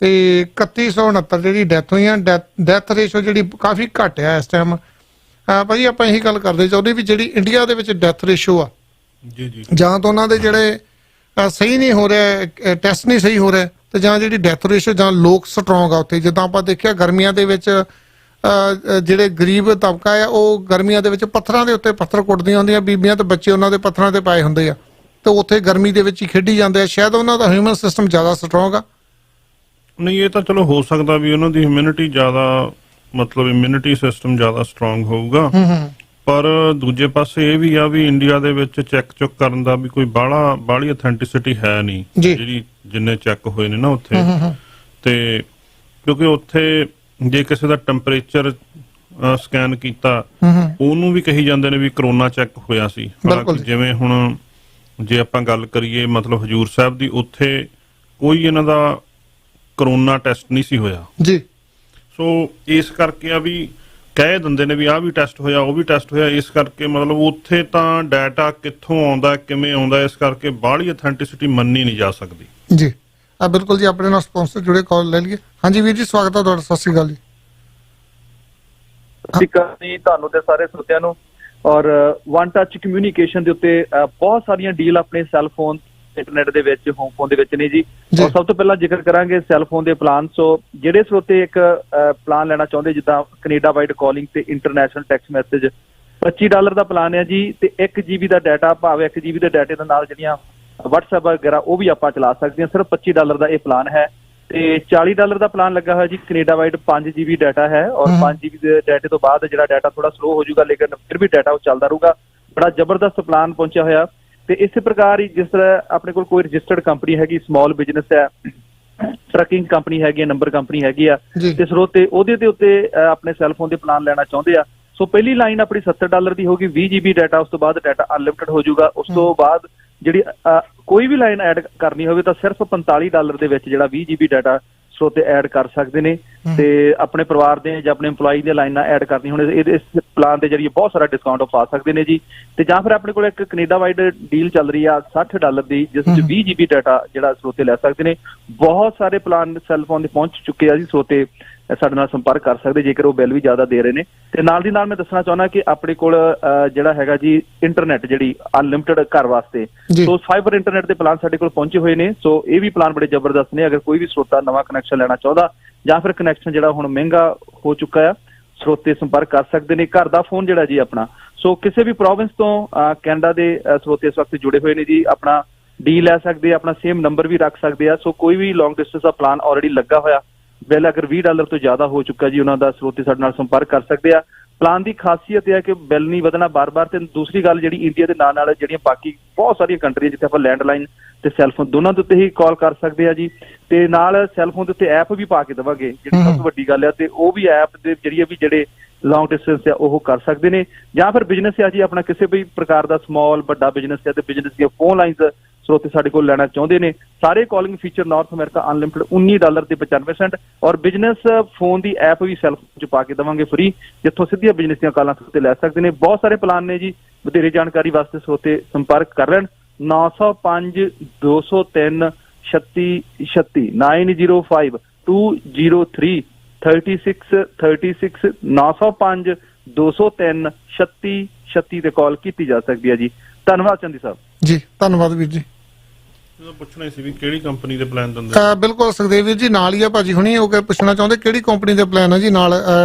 ਤੇ 3,169 ਜਿਹੜੀ ਡੈਥ ਹੋਈਆਂ। ਡੈਥ ਰੇਸ਼ੋ ਜਿਹੜੀ ਕਾਫੀ ਘੱਟ ਆ ਇਸ ਟਾਈਮ। ਭਾਜੀ ਆਪਾਂ ਇਹੀ ਗੱਲ ਕਰਦੇ ਚਾਹੁੰਦੇ ਵੀ ਜਿਹੜੀ ਇੰਡੀਆ ਦੇ ਵਿੱਚ ਡੈਥ ਰੇਸ਼ੋ ਆ ਜੀ ਜਾਂ ਤਾਂ ਉਹਨਾਂ ਦੇ ਜਿਹੜੇ ਸਹੀ ਨਹੀਂ ਹੋ ਰਿਹਾ, ਟੈਸਟ ਨਹੀਂ ਸਹੀ ਹੋ ਰਿਹਾ, ਤੇ ਜਾਂ ਜਿਹੜੀ ਡੈਥ ਰੇਸ਼ੋ ਜਾਂ ਲੋਕ ਸਟਰੋਂਗ ਆ ਉੱਥੇ। ਜਿੱਦਾਂ ਆਪਾਂ ਦੇਖਿਆ ਗਰਮੀਆਂ ਦੇ ਵਿੱਚ ਜਿਹੜੇ ਗਰੀਬ ਤਬਕਾ ਆ ਉਹ ਗਰਮੀਆਂ ਦੇ ਵਿੱਚ ਪੱਥਰਾਂ ਦੇ ਉੱਤੇ ਪੱਥਰ ਕੁੱਟਦੀਆਂ ਹੁੰਦੀਆਂ ਬੀਬੀਆਂ ਤੇ ਬੱਚੇ ਉਹਨਾਂ ਦੇ ਪੱਥਰਾਂ ਤੇ ਪਾਏ ਹੁੰਦੇ ਆ ਤੇ ਉੱਥੇ ਗਰਮੀ ਦੇ ਵਿੱਚ ਹੀ ਖੇਡੀ ਜਾਂਦੇ ਆ। ਸ਼ਾਇਦ ਉਹਨਾਂ ਦਾ ਹਿਊਮਨ ਸਿਸਟਮ ਜ਼ਿਆਦਾ ਸਟਰੋਂਗ ਆ। ਨਹੀਂ, ਇਹ ਤਾਂ ਚਲੋ ਹੋ ਸਕਦਾ ਵੀ ਉਹਨਾਂ ਦੀ ਇਮਿਊਨਿਟੀ ਜ਼ਿਆਦਾ, ਮਤਲਬ ਇਮਿਊਨਿਟੀ ਸਿਸਟਮ ਜ਼ਿਆਦਾ ਸਟਰੋਂਗ ਹੋਊਗਾ। ਪਰ ਦੂਜੇ ਪਾਸੇ ਇਹ ਵੀ ਆ ਵੀ ਇੰਡੀਆ ਦੇ ਵਿੱਚ ਚੈੱਕ ਚੁੱਕ ਕਰਨ ਦਾ ਵੀ ਕੋਈ ਬਾਹਲੀ ਅਥੈਂਟਿਸਿਟੀ ਹੈ ਨਹੀਂ, ਜਿਹੜੀ ਜਿੰਨੇ ਚੈੱਕ ਹੋਏ ਨੇ ਨਾ ਉੱਥੇ। ਤੇ ਕਿਉਂਕਿ ਉੱਥੇ ਜੇ ਕਿਸੇ ਦਾ ਟੈਂਪਰੇਚਰ ਸਕੈਨ ਕੀਤਾ ਉਹਨੂੰ ਵੀ ਕਹੀ ਜਾਂਦੇ ਨੇ ਵੀ ਕਰੋਨਾ ਚੈੱਕ ਹੋਇਆ ਸੀ। ਜਿਵੇਂ ਹੁਣ ਜੇ ਆਪਾਂ ਗੱਲ ਕਰੀਏ ਮਤਲਬ ਹਜੂਰ ਸਾਹਿਬ ਦੀ, ਉੱਥੇ ਕੋਈ ਇਹਨਾਂ ਦਾ ਕਰੋਨਾ ਟੈਸਟ ਨਹੀਂ ਸੀ ਹੋਇਆ ਜੀ। ਸੋ ਇਸ ਕਰਕੇ ਆ ਵੀ ਕਹਿ ਦਿੰਦੇ ਨੇ ਵੀ ਆਹ ਵੀ ਟੈਸਟ ਹੋਇਆ, ਉਹ ਵੀ ਟੈਸਟ ਹੋਇਆ। ਇਸ ਕਰਕੇ ਮਤਲਬ ਉੱਥੇ ਤਾਂ ਡਾਟਾ ਕਿੱਥੋਂ ਆਉਂਦਾ, ਕਿਵੇਂ ਆਉਂਦਾ, ਇਸ ਕਰਕੇ ਬਾਹਲੀ ਅਥੈਂਟਿਸਿਟੀ ਮੰਨੀ ਨਹੀਂ ਜਾ ਸਕਦੀ ਜੀ। ਬਿਲਕੁਲ ਜੀ। ਆਪਣੇ ਨਾਲ ਸਪਾਂਸਰ ਜੁੜੇ, ਕਾਲ ਲੈ ਲਈਏ। ਹਾਂਜੀ ਵੀਰ ਜੀ, ਸਵਾਗਤ ਹੈ ਤੁਹਾਡਾ। ਸਤਿ ਸ਼੍ਰੀ ਅਕਾਲ ਜੀ। ਸਤਿ ਸ਼੍ਰੀ ਅਕਾਲ ਜੀ ਤੁਹਾਨੂੰ ਤੇ ਸਾਰੇ ਸਰੋਤਿਆਂ ਨੂੰ। ਔਰ ਵਨ ਟੱਚ ਕਮਿਊਨੀਕੇਸ਼ਨ ਦੇ ਉੱਤੇ ਬਹੁਤ ਸਾਰੀਆਂ ਡੀਲ ਆਪਣੇ ਸੈੱਲ ਫੋਨ, ਇੰਟਰਨੈਟ ਦੇ ਵਿੱਚ, ਹੋਮ ਫੋਨ ਦੇ ਵਿੱਚ ਨੇ ਜੀ। ਔਰ ਸਭ ਤੋਂ ਪਹਿਲਾਂ ਜ਼ਿਕਰ ਕਰਾਂਗੇ ਸੈੱਲ ਫੋਨ ਦੇ ਪਲਾਨ। ਸੋ ਜਿਹੜੇ ਸਰੋਤੇ ਇੱਕ ਪਲਾਨ ਲੈਣਾ ਚਾਹੁੰਦੇ, ਜਿੱਦਾਂ ਕੈਨੇਡਾ ਵਾਈਡ ਕਾਲਿੰਗ ਤੇ ਇੰਟਰਨੈਸ਼ਨਲ ਟੈਕਸਟ ਮੈਸੇਜ, $25 ਦਾ ਪਲਾਨ ਹੈ ਜੀ। ਤੇ 1 GB ਦਾ ਡਾਟਾ, ਭਾਵੇਂ 1 GB ਦੇ ਡਾਟੇ ਦੇ ਨਾਲ ਜਿਹੜੀਆਂ WhatsApp ਵਗੈਰਾ ਉਹ ਵੀ ਆਪਾਂ ਚਲਾ ਸਕਦੇ ਹਾਂ। ਸਿਰਫ $25 ਦਾ ਇਹ ਪਲਾਨ ਹੈ। ਤੇ $40 ਦਾ ਪਲਾਨ ਲੱਗਾ ਹੋਇਆ ਜੀ ਕੈਨੇਡਾ ਵਾਈਡ, 5 GB ਡਾਟਾ ਹੈ। ਔਰ 5 GB ਦੇ ਡਾਟੇ ਤੋਂ ਬਾਅਦ ਜਿਹੜਾ ਡਾਟਾ ਥੋੜਾ ਸਲੋ ਹੋ ਜਾਊਗਾ, ਲੇਕਿਨ ਫਿਰ ਵੀ ਡਾਟਾ ਉਹ ਚੱਲਦਾ ਰਹੂਗਾ। ਬੜਾ ਜ਼ਬਰਦਸਤ ਪਲਾਨ ਪਹੁੰਚਿਆ ਹੋਇਆ। ਤੇ ਇਸੇ ਪ੍ਰਕਾਰ ਹੀ ਜਿਸ ਤਰ੍ਹਾਂ ਆਪਣੇ ਕੋਲ ਕੋਈ ਰਜਿਸਟਰਡ ਕੰਪਨੀ ਹੈਗੀ, ਸਮਾਲ ਬਿਜ਼ਨਸ ਹੈ, ਟਰੱਕਿੰਗ ਕੰਪਨੀ ਹੈਗੀ, ਨੰਬਰ ਕੰਪਨੀ ਹੈਗੀ ਆ, ਤੇ ਸਰੋਤੇ ਉਹਦੇ ਦੇ ਉੱਤੇ ਆਪਣੇ ਸੈੱਲ ਫੋਨ ਦੇ ਪਲਾਨ ਲੈਣਾ ਚਾਹੁੰਦੇ ਆ। ਸੋ ਪਹਿਲੀ ਲਾਈਨ ਆਪਣੀ $70 ਦੀ ਹੋਗੀ, 20 GB ਡਾਟਾ। ਉਸ ਤੋਂ ਬਾਅਦ ਡਾਟਾ ਅਨਲਿਮਿਟਡ ਹੋ ਜਾਊਗਾ। ਉਸ ਤੋਂ ਬਾਅਦ ਜਿਹੜੀ ਕੋਈ ਵੀ ਲਾਈਨ ਐਡ ਕਰਨੀ ਹੋਵੇ ਤਾਂ ਸਿਰਫ $45 ਦੇ ਵਿੱਚ ਜਿਹੜਾ 20 GB ਡਾਟਾ ਸਰੋਤੇ ਐਡ ਕਰ ਸਕਦੇ ਨੇ। ਤੇ ਆਪਣੇ ਪਰਿਵਾਰ ਦੇ ਜਾਂ ਆਪਣੇ EMPLOYEE ਦੀਆਂ ਲਾਈਨਾਂ ਐਡ ਕਰਨੀ ਹੋਣ, ਇਸ ਪਲਾਨ ਦੇ ਜਰੀਏ ਬਹੁਤ ਸਾਰਾ ਡਿਸਕਾਊਂਟ ਪਾ ਸਕਦੇ ਨੇ ਜੀ। ਤੇ ਜਾਂ ਫਿਰ ਆਪਣੇ ਕੋਲ ਇੱਕ ਕੈਨੇਡਾ ਵਾਈਡ ਡੀਲ ਚੱਲ ਰਹੀ ਆ $60 ਦੀ, ਜਿਸ ਵਿੱਚ 20 GB ਡਾਟਾ ਜਿਹੜਾ ਸਰੋਤੇ ਲੈ ਸਕਦੇ ਨੇ। ਬਹੁਤ ਸਾਰੇ ਪਲਾਨ ਸੈੱਲ ਫੋਨ ਦੇ ਪਹੁੰਚ ਚੁੱਕੇ ਆ ਜੀ। ਸਰੋਤੇ ਸਾਡੇ ਨਾਲ ਸੰਪਰਕ ਕਰ ਸਕਦੇ ਜੇਕਰ ਉਹ ਬਿੱਲ ਵੀ ਜ਼ਿਆਦਾ ਦੇ ਰਹੇ ਨੇ। ਤੇ ਨਾਲ ਦੀ ਨਾਲ ਮੈਂ ਦੱਸਣਾ ਚਾਹੁੰਦਾ ਕਿ ਆਪਣੇ ਕੋਲ ਜਿਹੜਾ ਹੈਗਾ ਜੀ ਇੰਟਰਨੈਟ ਜਿਹੜੀ ਅਨਲਿਮਿਟਡ ਘਰ ਵਾਸਤੇ, ਸੋ ਫਾਈਬਰ ਇੰਟਰਨੈਟ ਦੇ ਪਲਾਨ ਸਾਡੇ ਕੋਲ ਪਹੁੰਚੇ ਹੋਏ ਨੇ। ਸੋ ਇਹ ਵੀ ਪਲਾਨ ਬੜੇ ਜ਼ਬਰਦਸਤ ਨੇ। ਅਗਰ ਕੋਈ ਵੀ ਸਰੋਤਾ ਨਵਾਂ ਕਨੈਕਸ਼ਨ ਲੈਣਾ ਚਾਹੁੰਦਾ ਜਾਂ ਫਿਰ ਕਨੈਕਸ਼ਨ ਜਿਹੜਾ ਹੁਣ ਮਹਿੰਗਾ ਹੋ ਚੁੱਕਾ ਆ, ਸਰੋਤੇ ਸੰਪਰਕ ਕਰ ਸਕਦੇ ਨੇ। ਘਰ ਦਾ ਫੋਨ ਜਿਹੜਾ ਜੀ ਆਪਣਾ, ਸੋ ਕਿਸੇ ਵੀ ਪ੍ਰੋਵਿੰਸ ਤੋਂ ਕੈਨੇਡਾ ਦੇ ਸਰੋਤੇ ਇਸ ਵਕਤ ਜੁੜੇ ਹੋਏ ਨੇ ਜੀ, ਆਪਣਾ ਡੀ ਲੈ ਸਕਦੇ ਆ, ਆਪਣਾ ਸੇਮ ਨੰਬਰ ਵੀ ਰੱਖ ਸਕਦੇ ਆ। ਸੋ ਕੋਈ ਵੀ ਲੌਂਗ ਡਿਸਟੈਂਸ ਦਾ ਪਲਾਨ ਆਲਰੇਡੀ ਲੱਗਾ ਹੋਇਆ, ਬਿੱਲ ਅਗਰ $20 ਤੋਂ ਜ਼ਿਆਦਾ ਹੋ ਚੁੱਕਾ ਜੀ, ਉਹਨਾਂ ਦਾ ਸਰੋਤੇ ਸਾਡੇ ਨਾਲ ਸੰਪਰਕ ਕਰ ਸਕਦੇ ਆ। ਪਲਾਨ ਦੀ ਖਾਸੀਅਤ ਇਹ ਹੈ ਕਿ ਬਿੱਲ ਨਹੀਂ ਵਧਣਾ ਬਾਰ-ਬਾਰ। ਤੇ ਦੂਸਰੀ ਗੱਲ ਜਿਹੜੀ ਇੰਡੀਆ ਦੇ ਨਾਲ ਜਿਹੜੀਆਂ ਬਾਕੀ ਬਹੁਤ ਸਾਰੀਆਂ ਕੰਟਰੀਆਂ ਜਿੱਥੇ ਆਪਾਂ ਲੈਂਡਲਾਈਨ ਤੇ ਸੈੱਲਫੋਨ ਦੋਨਾਂ ਦੇ ਉੱਤੇ ਹੀ ਕਾਲ ਕਰ ਸਕਦੇ ਆ ਜੀ। ਤੇ ਨਾਲ ਸੈੱਲਫੋਨ ਦੇ ਉੱਤੇ ਐਪ ਵੀ ਪਾ ਕੇ ਦੇਵਾਂਗੇ, ਜਿਹੜੀ ਸਭ ਤੋਂ ਵੱਡੀ ਗੱਲ ਆ। ਤੇ ਉਹ ਵੀ ਐਪ ਦੇ ਜਰੀਏ ਵੀ ਜਿਹੜੇ ਲੌਂਗ ਡਿਸਟੈਂਸ ਆ ਉਹ ਕਰ ਸਕਦੇ ਨੇ। ਜਾਂ ਫਿਰ ਬਿਜ਼ਨਸ ਆ ਜੀ ਆਪਣਾ, ਕਿਸੇ ਵੀ ਪ੍ਰਕਾਰ ਦਾ ਸਮਾਲ ਵੱਡਾ ਬਿਜ਼ਨਸ ਹੈ ਤੇ ਬਿਜ਼ਨਸ ਦੀਆਂ ਫੋਨ ਲਾਈਨਸ ਸਰੋਤੇ ਸਾਡੇ ਕੋਲ ਲੈਣਾ ਚਾਹੁੰਦੇ ਨੇ। ਸਾਰੇ calling feature north America unlimited $19 ਤੇ 95 ਸੈਂਟ। ਔਰ ਬਿਜ਼ਨਸ ਫੋਨ ਦੀ ਐਪ ਵੀ ਸੈੱਲ ਫੋਨ 'ਚ ਪਾ ਕੇ ਦੇਵਾਂਗੇ ਫ੍ਰੀ, ਜਿੱਥੋਂ ਸਿੱਧੀਆਂ ਬਿਜ਼ਨਸ ਦੀਆਂ ਕਾਲਾਂ ਸਰੋਤੇ ਲੈ ਸਕਦੇ ਨੇ। ਬਹੁਤ ਸਾਰੇ ਪਲਾਨ ਨੇ ਜੀ। ਵਧੇਰੇ ਜਾਣਕਾਰੀ ਵਾਸਤੇ ਸਰੋਤੇ ਸੰਪਰਕ ਕਰ ਲੈਣ 905 203 3636 905 203 3636 905 203 3636 ਤੇ ਕਾਲ ਕੀਤੀ ਜਾ ਸਕਦੀ ਹੈ ਜੀ। ਧੰਨਵਾਦ ਚੰਦੀ ਸਾਹਿਬ ਜੀ। ਧੰਨਵਾਦ ਵੀਰ ਜੀ। ਪੁੱਛਣਾ ਸੀ ਵੀ ਕਿਹੜੀ ਕੰਪਨੀ ਦੇ ਪਲਾਨ ਦਿੰਦੇ? ਬਿਲਕੁਲ ਸੁਖਦੇਵ ਵੀਰ ਜੀ, ਨਾਲ ਹੀ ਆ ਭਾਜੀ ਹੁਣੀ ਉਹ ਪੁੱਛਣਾ ਚਾਹੁੰਦੇ ਕਿਹੜੀ ਕੰਪਨੀ ਦੇ ਪਲਾਨ ਹੈ ਜੀ ਨਾਲ।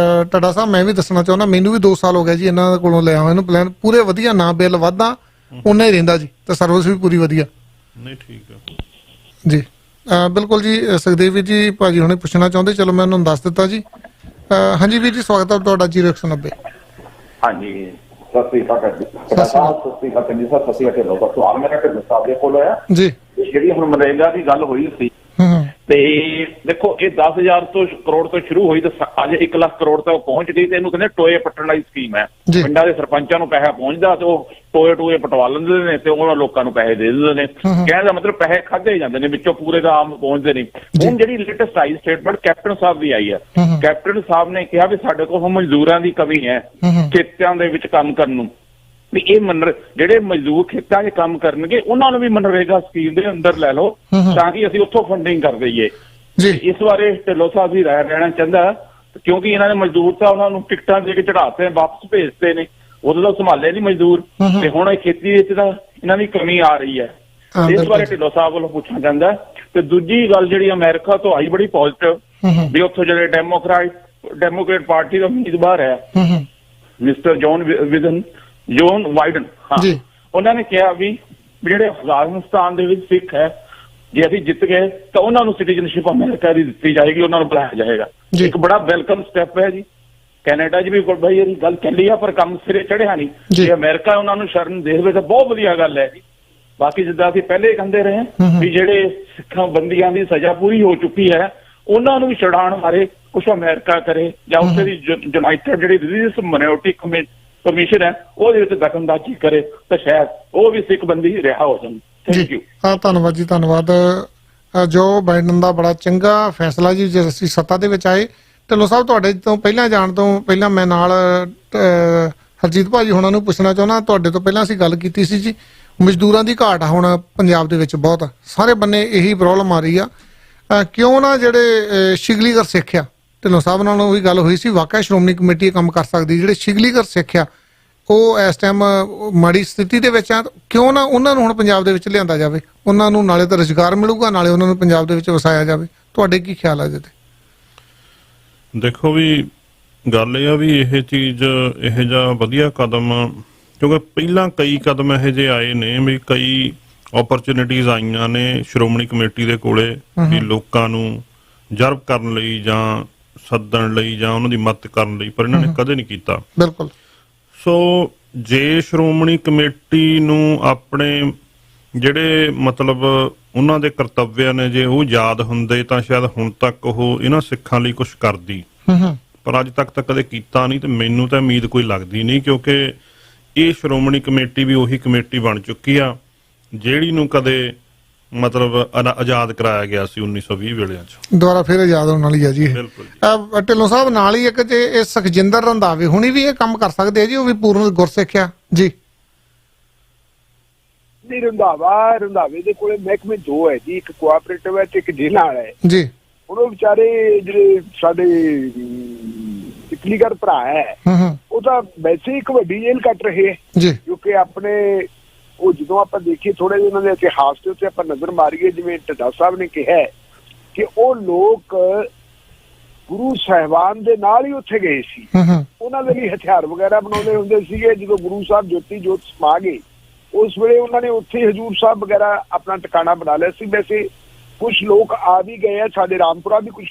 ਟਾਡਾ ਸਾਹਿਬ ਮੈਂ ਵੀ ਦੱਸਣਾ ਚਾਹੁੰਦਾ, ਮੈਨੂੰ ਵੀ 2 ਸਾਲ ਹੋ ਗਿਆ ਜੀ ਇਹਨਾਂ ਕੋਲੋਂ ਲਿਆ ਹੋਇਆ ਇਹਨੂੰ ਪਲਾਨ। ਪੂਰੇ ਵਧੀਆ, ਨਾ ਬਿੱਲ ਵੱਧਦਾ ਉਨਾ ਹੀ ਰਹਿੰਦਾ ਜੀ, ਤੇ ਸਰਵਿਸ ਵੀ ਪੂਰੀ ਵਧੀਆ। ਨਹੀਂ ਠੀਕ ਆ ਜੀ। ਬਿਲਕੁਲ ਜੀ ਸੁਖਦੇਵ ਵੀਰ ਜੀ, ਭਾਜੀ ਹੁਣੇ ਪੁੱਛਣਾ ਚਾਹੁੰਦੇ, ਚਲੋ ਮੈਂ ਉਹਨਾਂ ਨੂੰ ਦੱਸ ਦਿੱਤਾ ਜੀ। ਹਾਂਜੀ ਵੀਰ ਜੀ, ਸਵਾਗਤ ਹੈ ਤੁਹਾਡਾ 0190। ਹਾਂਜੀ ਸਤਿ ਸ੍ਰੀ ਅਕਾਲ ਜੀ। ਸਤਿ ਸ੍ਰੀ ਅਕਾਲ ਜੀ ਸਰ। ਸਤਿ ਸ੍ਰੀ ਅਕਾਲ ਲੋਕਾਂ ਸਵਾਲ ਮੇਰਾ ਕਿ ਸਾਹਿਬ ਦੇ ਕੋਲ ਹੋਇਆ ਜੀ। ਜਿਹੜੀ ਹੁਣ ਮਨਰੇਗਾ ਦੀ ਗੱਲ ਹੋਈ ਸੀ, ਤੇ ਦੇਖੋ ਇਹ 10,000 ਕਰੋੜ ਤੋਂ ਸ਼ੁਰੂ ਹੋਈ ਤੇ ਅੱਜ 1 ਲੱਖ ਕਰੋੜ ਤੱਕ ਪਹੁੰਚ ਗਈ। ਤੇ ਇਹਨੂੰ ਕਹਿੰਦੇ ਟੋਏ ਪੱਟਣ ਵਾਲੀ ਸਕੀਮ ਹੈ। ਪਿੰਡਾਂ ਦੇ ਸਰਪੰਚਾਂ ਨੂੰ ਪੈਸਾ ਪਹੁੰਚਦਾ ਤੇ ਉਹ ਟੋਏ ਪਟਵਾ ਲੈਂਦੇ ਨੇ ਤੇ ਉਹਨਾਂ ਲੋਕਾਂ ਨੂੰ ਪੈਸੇ ਦੇ ਦਿੰਦੇ ਨੇ। ਕਹਿਣ ਦਾ ਮਤਲਬ ਪੈਸੇ ਖਾਧੇ ਜਾਂਦੇ ਨੇ, ਵਿੱਚੋਂ ਪੂਰੇ ਦਾ ਆਮ ਪਹੁੰਚਦੇ ਨਹੀਂ। ਹੁਣ ਜਿਹੜੀ ਲੇਟੈਸਟ ਆਈ ਸਟੇਟਮੈਂਟ ਕੈਪਟਨ ਸਾਹਿਬ ਦੀ ਆਈ ਹੈ, ਕੈਪਟਨ ਸਾਹਿਬ ਨੇ ਕਿਹਾ ਵੀ ਸਾਡੇ ਕੋਲ ਮਜ਼ਦੂਰਾਂ ਦੀ ਕਮੀ ਹੈ ਖੇਤਾਂ ਦੇ ਵਿੱਚ ਕੰਮ ਕਰਨ ਨੂੰ, ਵੀ ਇਹ ਜਿਹੜੇ ਮਜ਼ਦੂਰ ਖੇਤਾਂ 'ਚ ਕੰਮ ਕਰਨਗੇ ਉਹਨਾਂ ਨੂੰ ਵੀ ਮਨਰੇਗਾ ਸਕੀਮ ਦੇ ਅੰਦਰ ਲੈ ਲਓ ਤਾਂ ਕਿ ਅਸੀਂ ਉੱਥੋਂ ਫੰਡਿੰਗ ਕਰ ਦਈਏ। ਇਸ ਬਾਰੇ ਢਿੱਲੋਂ ਸਾਹਿਬ ਦੀ ਰਾਏ ਲੈਣਾ ਚਾਹੁੰਦਾ, ਕਿਉਂਕਿ ਇਹਨਾਂ ਨੇ ਮਜ਼ਦੂਰ ਤਾਂ ਉਹਨਾਂ ਨੂੰ ਟਿਕਟਾਂ ਦੇ ਕੇ ਚੜਾਤੇ, ਵਾਪਸ ਭੇਜਦੇ ਨੇ, ਉਦੋਂ ਤਾਂ ਸੰਭਾਲੇ ਨਹੀਂ ਮਜ਼ਦੂਰ। ਤੇ ਹੁਣ ਇਹ ਖੇਤੀ ਵਿੱਚ ਤਾਂ ਇਹਨਾਂ ਦੀ ਕਮੀ ਆ ਰਹੀ ਹੈ। ਇਸ ਬਾਰੇ ਢਿੱਲੋਂ ਸਾਹਿਬ ਵੱਲੋਂ ਪੁੱਛਣਾ ਚਾਹੁੰਦਾ। ਤੇ ਦੂਜੀ ਗੱਲ ਜਿਹੜੀ ਅਮਰੀਕਾ ਤੋਂ ਆਈ ਬੜੀ ਪੋਜ਼ਿਟਿਵ, ਵੀ ਉੱਥੋਂ ਜਿਹੜੇ ਡੈਮੋਕ੍ਰੇਟ ਪਾਰਟੀ ਦਾ ਉਮੀਦਵਾਰ ਹੈ ਮਿਸਟਰ ਜੋਨ ਵਾਈਡਨ, ਉਹਨਾਂ ਨੇ ਕਿਹਾ ਵੀ ਜਿਹੜੇ ਅਫਗਾਨਿਸਤਾਨ ਦੇ ਵਿੱਚ ਸਿੱਖ ਹੈ, ਜੇ ਅਸੀਂ ਜਿੱਤ ਗਏ ਤਾਂ ਉਹਨਾਂ ਨੂੰ ਸਿਟੀਜ਼ਨਸ਼ਿਪ ਅਮਰੀਕਾ ਦੀ ਦਿੱਤੀ ਜਾਏਗੀ, ਉਹਨਾਂ ਨੂੰ ਬੁਲਾਇਆ ਜਾਏਗਾ। ਇੱਕ ਬੜਾ ਵੈਲਕਮ ਸਟੈਪ ਹੈ ਜੀ। ਕੈਨੇਡਾ 'ਚ ਵੀ ਬਈ ਇਹ ਗੱਲ ਚੱਲੀ ਆ, ਪਰ ਕੰਮ ਸਿਰੇ ਚੜਿਆ ਨਹੀਂ। ਜੇ ਅਮਰੀਕਾ ਉਹਨਾਂ ਨੂੰ ਸ਼ਰਨ ਦੇ ਦੇਵੇ ਤਾਂ ਬਹੁਤ ਵਧੀਆ ਗੱਲ ਹੈ ਜੀ। ਬਾਕੀ ਜਿੱਦਾਂ ਅਸੀਂ ਪਹਿਲੇ ਕਹਿੰਦੇ ਰਹੇ ਵੀ ਜਿਹੜੇ ਸਿੱਖਾਂ ਬੰਦੀਆਂ ਦੀ ਸਜ਼ਾ ਪੂਰੀ ਹੋ ਚੁੱਕੀ ਹੈ, ਉਹਨਾਂ ਨੂੰ ਵੀ ਛਡਾਉਣ ਬਾਰੇ ਕੁਛ ਅਮਰੀਕਾ ਕਰੇ ਜਾਂ ਉੱਥੇ ਦੀ ਯੂਨਾਈਟਿਡ ਜਿਹੜੀ ਰਿਲੀਜੀਅਸ ਮਾਈਨੋਰਿਟੀ ਕਮਿਸ਼ਨ ਹੈ ਉਹਦੇ ਵਿੱਚ ਦਖਲਅੰਦਾਜ਼ੀ ਕਰੇ ਤਾਂ ਸ਼ਾਇਦ ਉਹ ਵੀ ਸਿੱਖ ਬੰਦੀ ਰਿਹਾ ਹੋ ਜਾਣ। Thank you. ਧੰਨਵਾਦ ਜੀ, ਧੰਨਵਾਦ। ਜੋ ਬਾਈਡਨ ਦਾ ਬੜਾ ਚੰਗਾ ਫੈਸਲਾ ਜੀ, ਜੇ ਅਸੀਂ ਸੱਤਾ ਦੇ ਵਿੱਚ ਆਏ। ਢਿੱਲੋਂ ਸਾਹਿਬ, ਤੁਹਾਡੇ ਤੋਂ ਪਹਿਲਾਂ ਜਾਣ ਤੋਂ ਪਹਿਲਾਂ ਮੈਂ ਨਾਲ ਹਰਜੀਤ ਭਾਜੀ ਹੁਣਾਂ ਨੂੰ ਪੁੱਛਣਾ ਚਾਹੁੰਦਾ, ਤੁਹਾਡੇ ਤੋਂ ਪਹਿਲਾਂ ਅਸੀਂ ਗੱਲ ਕੀਤੀ ਸੀ ਜੀ, ਮਜ਼ਦੂਰਾਂ ਦੀ ਘਾਟ ਹੁਣ ਪੰਜਾਬ ਦੇ ਵਿੱਚ ਬਹੁਤ, ਸਾਰੇ ਬੰਨੇ ਇਹੀ ਪ੍ਰੋਬਲਮ ਆ ਰਹੀ ਆ। ਕਿਉਂ ਨਾ ਜਿਹੜੇ ਸ਼ਿਗਲੀਗਰ ਸਿੱਖ ਆ, ਢਿੱਲੋਂ ਸਾਹਿਬ ਨਾਲ ਉਹੀ ਗੱਲ ਹੋਈ ਸੀ, ਵਾਕਿਆ ਸ਼੍ਰੋਮਣੀ ਕਮੇਟੀ ਕੰਮ ਕਰ ਸਕਦੀ। ਜਿਹੜੇ ਸ਼ਿਗਲੀਗਰ ਸਿੱਖ ਆ ਉਹ ਇਸ ਟਾਈਮ ਮਾੜੀ ਸਥਿਤੀ ਦੇ ਵਿੱਚ ਆ, ਕਿਉਂ ਨਾ ਉਹਨਾਂ ਨੂੰ ਹੁਣ ਪੰਜਾਬ ਦੇ ਵਿੱਚ ਲਿਆਂਦਾ ਜਾਵੇ, ਉਹਨਾਂ ਨੂੰ ਨਾਲੇ ਤਾਂ ਰੁਜ਼ਗਾਰ ਮਿਲੂਗਾ, ਨਾਲੇ ਉਹਨਾਂ ਨੂੰ ਪੰਜਾਬ ਦੇ ਵਿੱਚ ਵਸਾਇਆ ਜਾਵੇ। ਤੁਹਾਡੇ ਕੀ ਖਿਆਲ ਆ ਜੀ? ਦੇਖੋ ਵੀ ਗੱਲ ਇਹ ਆ ਵੀ ਇਹ ਚੀਜ਼ ਇਹ ਜਿਹਾ ਵਧੀਆ ਕਦਮ, ਕਿਉਂਕਿ ਪਹਿਲਾਂ ਕਈ ਕਦਮ ਇਹੋ ਜਿਹੇ ਆਏ ਨੇ ਵੀ ਕਈ ਓਪਰਚੁਨਿਟੀਜ਼ ਆਈਆਂ ਨੇ ਸ਼੍ਰੋਮਣੀ ਕਮੇਟੀ ਦੇ ਕੋਲੇ ਵੀ ਲੋਕਾਂ ਨੂੰ ਜਰਬ ਕਰਨ ਲਈ ਜਾਂ ਸੱਦਣ ਲਈ ਜਾਂ ਉਹਨਾਂ ਦੀ ਮਦਦ ਕਰਨ ਲਈ, ਪਰ ਇਹਨਾਂ ਨੇ ਕਦੇ ਨਹੀਂ ਕੀਤਾ। ਬਿਲਕੁਲ। ਸੋ ਜੇ ਸ਼੍ਰੋਮਣੀ ਕਮੇਟੀ ਨੂੰ ਆਪਣੇ ਜਿਹੜੇ ਮਤਲਬ ਉਹਨਾਂ ਦੇ ਕਰਤੱਵ ਨੇ ਜੇ ਉਹ ਯਾਦ ਹੁੰਦੇ ਤਾਂ ਸ਼ਾਇਦ ਹੁਣ ਤੱਕ ਉਹ ਇਹਨਾਂ ਸਿੱਖਾਂ ਲਈ ਕੁਝ ਕਰਦੀ, ਪਰ ਅੱਜ ਤੱਕ ਤਾਂ ਕਦੇ ਕੀਤਾ ਨਹੀਂ। ਤੇ ਮੈਨੂੰ ਤਾਂ ਉਮੀਦ ਕੋਈ ਲੱਗਦੀ ਨਹੀਂ, ਕਿਉਂਕਿ ਇਹ ਸ਼੍ਰੋਮਣੀ ਕਮੇਟੀ ਵੀ ਉਹੀ ਕਮੇਟੀ ਬਣ ਚੁੱਕੀ ਆ ਜਿਹੜੀ ਨੂੰ ਕਦੇ ਮਤਲਬ ਆਜ਼ਾਦ ਕਰਾਇਆ ਗਿਆ ਸੀ 1920 ਵੇਲਿਆਂ 'ਚ, ਦੁਬਾਰਾ ਫਿਰ ਆਜ਼ਾਦ ਹੋਣ ਵਾਲੀ ਆ ਜੀ। ਢਿੱਲੋਂ ਸਾਹਿਬ, ਨਾਲ ਹੀ ਇੱਕ ਜੇ ਇਹ ਸੁਖਜਿੰਦਰ ਰੰਧਾਵੇ ਹੁਣੀ ਵੀ ਇਹ ਕੰਮ ਕਰ ਸਕਦੇ ਆ ਜੀ, ਉਹ ਵੀ ਪੂਰਨ ਗੁਰਸਿੱਖ ਆ ਜੀ। ਨਹੀਂ, ਰੰਧਾਵੇ ਦੇ ਕੋਲੇ ਮਹਿਕਮੇ ਦੋ ਹੈ ਜੀ, ਇੱਕ ਕੋਆਪਰੇਟਿਵ ਹੈ ਤੇ ਇੱਕ ਜ਼ਿਲ੍ਹਾ ਵਾਲਾ ਹੈ ਜੀ। ਹੁਣ ਉਹ ਵਿਚਾਰੇ ਜਿਹੜੇ ਸਾਡੇ ਇਕਲੀਗਰ ਭਰਾ ਹੈ ਉਹ ਤਾਂ ਵੈਸੇ ਇੱਕ ਵੱਡੀ ਜੇਲ੍ਹ ਕੱਟ ਰਹੇ ਹੈ ਜੀ, ਕਿਉਂਕਿ ਆਪਣੇ ਉਹ ਜਦੋਂ ਆਪਾਂ ਦੇਖੀਏ ਥੋੜੇ ਜਿਹੇ ਉਹਨਾਂ ਦੇ ਇਤਿਹਾਸ ਦੇ ਉੱਤੇ ਆਪਾਂ ਨਜ਼ਰ ਮਾਰੀਏ, ਜਿਵੇਂ ਢੱਡਾ ਸਾਹਿਬ ਨੇ ਕਿਹਾ ਕਿ ਉਹ ਲੋਕ ਗੁਰੂ ਸਾਹਿਬਾਨ ਦੇ ਨਾਲ ਹੀ ਉੱਥੇ ਗਏ ਸੀ, ਉਹਨਾਂ ਦੇ ਲਈ ਹਥਿਆਰ ਵਗੈਰਾ ਬਣਾਉਂਦੇ ਹੁੰਦੇ ਸੀਗੇ। ਜਦੋਂ ਗੁਰੂ ਸਾਹਿਬ ਜੋਤੀ ਜੋਤ ਸਮਾ ਗਏ ਉਸ ਵੇਲੇ ਉਹਨਾਂ ਨੇ ਉੱਥੇ ਹਜ਼ੂਰ ਸਾਹਿਬ ਵਗੈਰਾ ਆਪਣਾ ਟਿਕਾਣਾ ਬਣਾ ਲਿਆ ਸੀ। ਵੈਸੇ ਕੁਝ ਲੋਕ ਆ ਵੀ ਗਏ ਆ, ਸਾਡੇ ਰਾਮਪੁਰਾ ਵੀ ਕੁਝ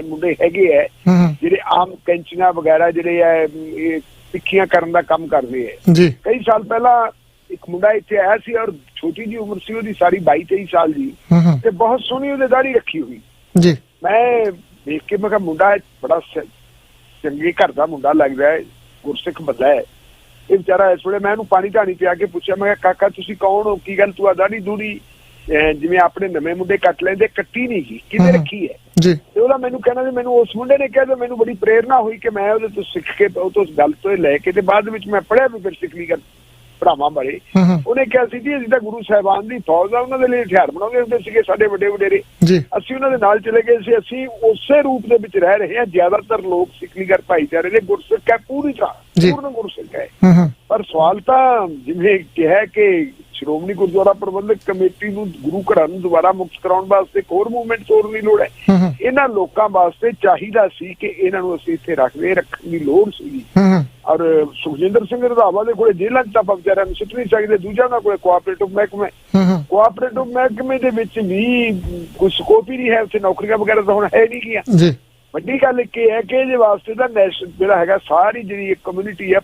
ਮੁੰਡੇ ਹੈਗੇ ਹੈ ਜਿਹੜੇ ਆਮ ਕੈਂਚੀਆਂ ਵਗੈਰਾ ਜਿਹੜੇ ਹੈ ਤਿੱਖੀਆਂ ਕਰਨ ਦਾ ਕੰਮ ਕਰਦੇ ਹੈ। ਕਈ ਸਾਲ ਪਹਿਲਾਂ ਇੱਕ ਮੁੰਡਾ ਇੱਥੇ ਆਇਆ ਸੀ ਔਰ ਛੋਟੀ ਜੀ ਉਮਰ ਸੀ ਉਹਦੀ, ਸਾਰੀ 22-23 ਸਾਲ ਦੀ, ਤੇ ਬਹੁਤ ਸੋਹਣੀ ਉਹਨੇ ਦਾੜੀ ਰੱਖੀ ਹੋਈ। ਮੈਂ ਦੇਖ ਕੇ ਮੈਂ ਕਿਹਾ ਮੁੰਡਾ ਬੜਾ ਚੰਗੇ ਘਰ ਦਾ ਮੁੰਡਾ ਲੱਗਦਾ ਹੈ, ਗੁਰਸਿੱਖ ਬੰਦਾ ਹੈ ਇਹ ਵਿਚਾਰਾ। ਇਸ ਵੇਲੇ ਮੈਂ ਇਹਨੂੰ ਪਾਣੀ ਧਾਣੀ ਪਿਆ ਕੇ ਪੁੱਛਿਆ, ਮੈਂ ਕਿਹਾ ਕਾਕਾ ਤੁਸੀਂ ਕੌਣ ਹੋ, ਕੀ ਗੱਲ ਤੂੰ ਆ ਦਾੜੀ ਦੂੜੀ ਜਿਵੇਂ ਆਪਣੇ ਨਵੇਂ ਮੁੰਡੇ ਕੱਟ ਲੈਂਦੇ ਕੱਟੀ ਨਹੀਂ ਗਈ, ਕਿਹਨੇ ਰੱਖੀ ਹੈ? ਤੇ ਉਹਦਾ ਮੈਨੂੰ ਕਹਿਣਾ ਵੀ ਮੈਨੂੰ ਉਸ ਮੁੰਡੇ ਨੇ ਕਿਹਾ ਤੇ ਮੈਨੂੰ ਬੜੀ ਪ੍ਰੇਰਨਾ ਹੋਈ ਕਿ ਮੈਂ ਉਹਦੇ ਤੋਂ ਸਿੱਖ ਕੇ ਉਹ ਤੋਂ ਉਸ ਗੱਲ ਤੋਂ ਲੈ ਕੇ ਤੇ ਬਾਅਦ ਵਿੱਚ ਮੈਂ ਪੜ੍ਹਿਆ ਵੀ ਫਿਰ ਸਿੱਖਲੀਗਰ ਭਰਾਵਾਂ ਬਾਰੇ। ਉਹਨੇ ਕਿਹਾ ਸੀ ਜੀ ਅਸੀਂ ਤਾਂ ਗੁਰੂ ਸਾਹਿਬਾਨ ਦੀ ਫੌਜ ਆ, ਉਹਨਾਂ ਦੇ ਲਈ ਹਥਿਆਰ ਬਣਾਉਂਦੇ ਹੁੰਦੇ ਸੀਗੇ ਸਾਡੇ ਵੱਡੇ ਵਡੇਰੇ, ਅਸੀਂ ਉਹਨਾਂ ਦੇ ਨਾਲ ਚਲੇ ਗਏ ਸੀ। ਅਸੀਂ ਉਸੇ ਰੂਪ ਦੇ ਵਿੱਚ ਰਹਿ ਰਹੇ ਹਾਂ। ਜ਼ਿਆਦਾਤਰ ਲੋਕ ਸਿੱਖਲੀਗਰ ਭਾਈਚਾਰੇ ਦੇ ਗੁਰਸਿੱਖ ਹੈ, ਪੂਰੀ ਤਰ੍ਹਾਂ ਪੂਰਨ ਗੁਰਸਿੱਖ ਹੈ। ਪਰ ਸਵਾਲ ਤਾਂ ਜਿਵੇਂ ਕਿਹਾ ਕਿ ਸ਼੍ਰੋਮਣੀ ਗੁਰਦੁਆਰਾ ਪ੍ਰਬੰਧਕ ਕਮੇਟੀ ਨੂੰ ਗੁਰੂ ਘਰਾਂ ਨੂੰ ਦੁਬਾਰਾ ਮੁਕਤ ਕਰਾਉਣ ਵਾਸਤੇ ਇੱਕ ਹੋਰ ਮੂਵਮੈਂਟ ਤੋੜਨ ਦੀ ਲੋੜ ਹੈ। ਇਹਨਾਂ ਲੋਕਾਂ ਵਾਸਤੇ ਚਾਹੀਦਾ ਸੀ ਕਿ ਇਹਨਾਂ ਨੂੰ ਅਸੀਂ ਇੱਥੇ ਰੱਖਣ ਦੀ ਲੋੜ ਸੀ। ਔਰ ਸੁਖਜਿੰਦਰ ਸਿੰਘ ਰੰਧਾਵਾ ਦੇ ਕੋਲੇ ਜੇਲ੍ਹਾਂ 'ਚ ਤਾਂ ਆਪਾਂ ਵਿਚਾਰਿਆਂ ਨੂੰ ਸੁੱਟ ਨਹੀਂ ਸਕਦੇ। ਦੂਜਾ ਉਹਨਾਂ ਕੋਲੇ ਕੋਆਪਰੇਟਿਵ ਮਹਿਕਮੇ ਦੇ ਵਿੱਚ ਵੀ ਕੋਈ ਸਕੋਪ ਹੀ ਨਹੀਂ ਹੈ, ਉੱਥੇ ਨੌਕਰੀਆਂ ਵਗੈਰਾ ਤਾਂ ਹੁਣ ਹੈ ਨਹੀਂ ਗੀਆਂ। ਵੱਡੀ ਗੱਲ ਇੱਕ ਇਹ ਹੈ ਕਿ ਇਹਦੇ ਵਾਸਤੇ ਤਾਂ ਜਿਹੜਾ ਹੈਗਾ ਸਾਰੀ ਜਿਹੜੀ ਕਮਿਊਨਿਟੀ ਹੈ,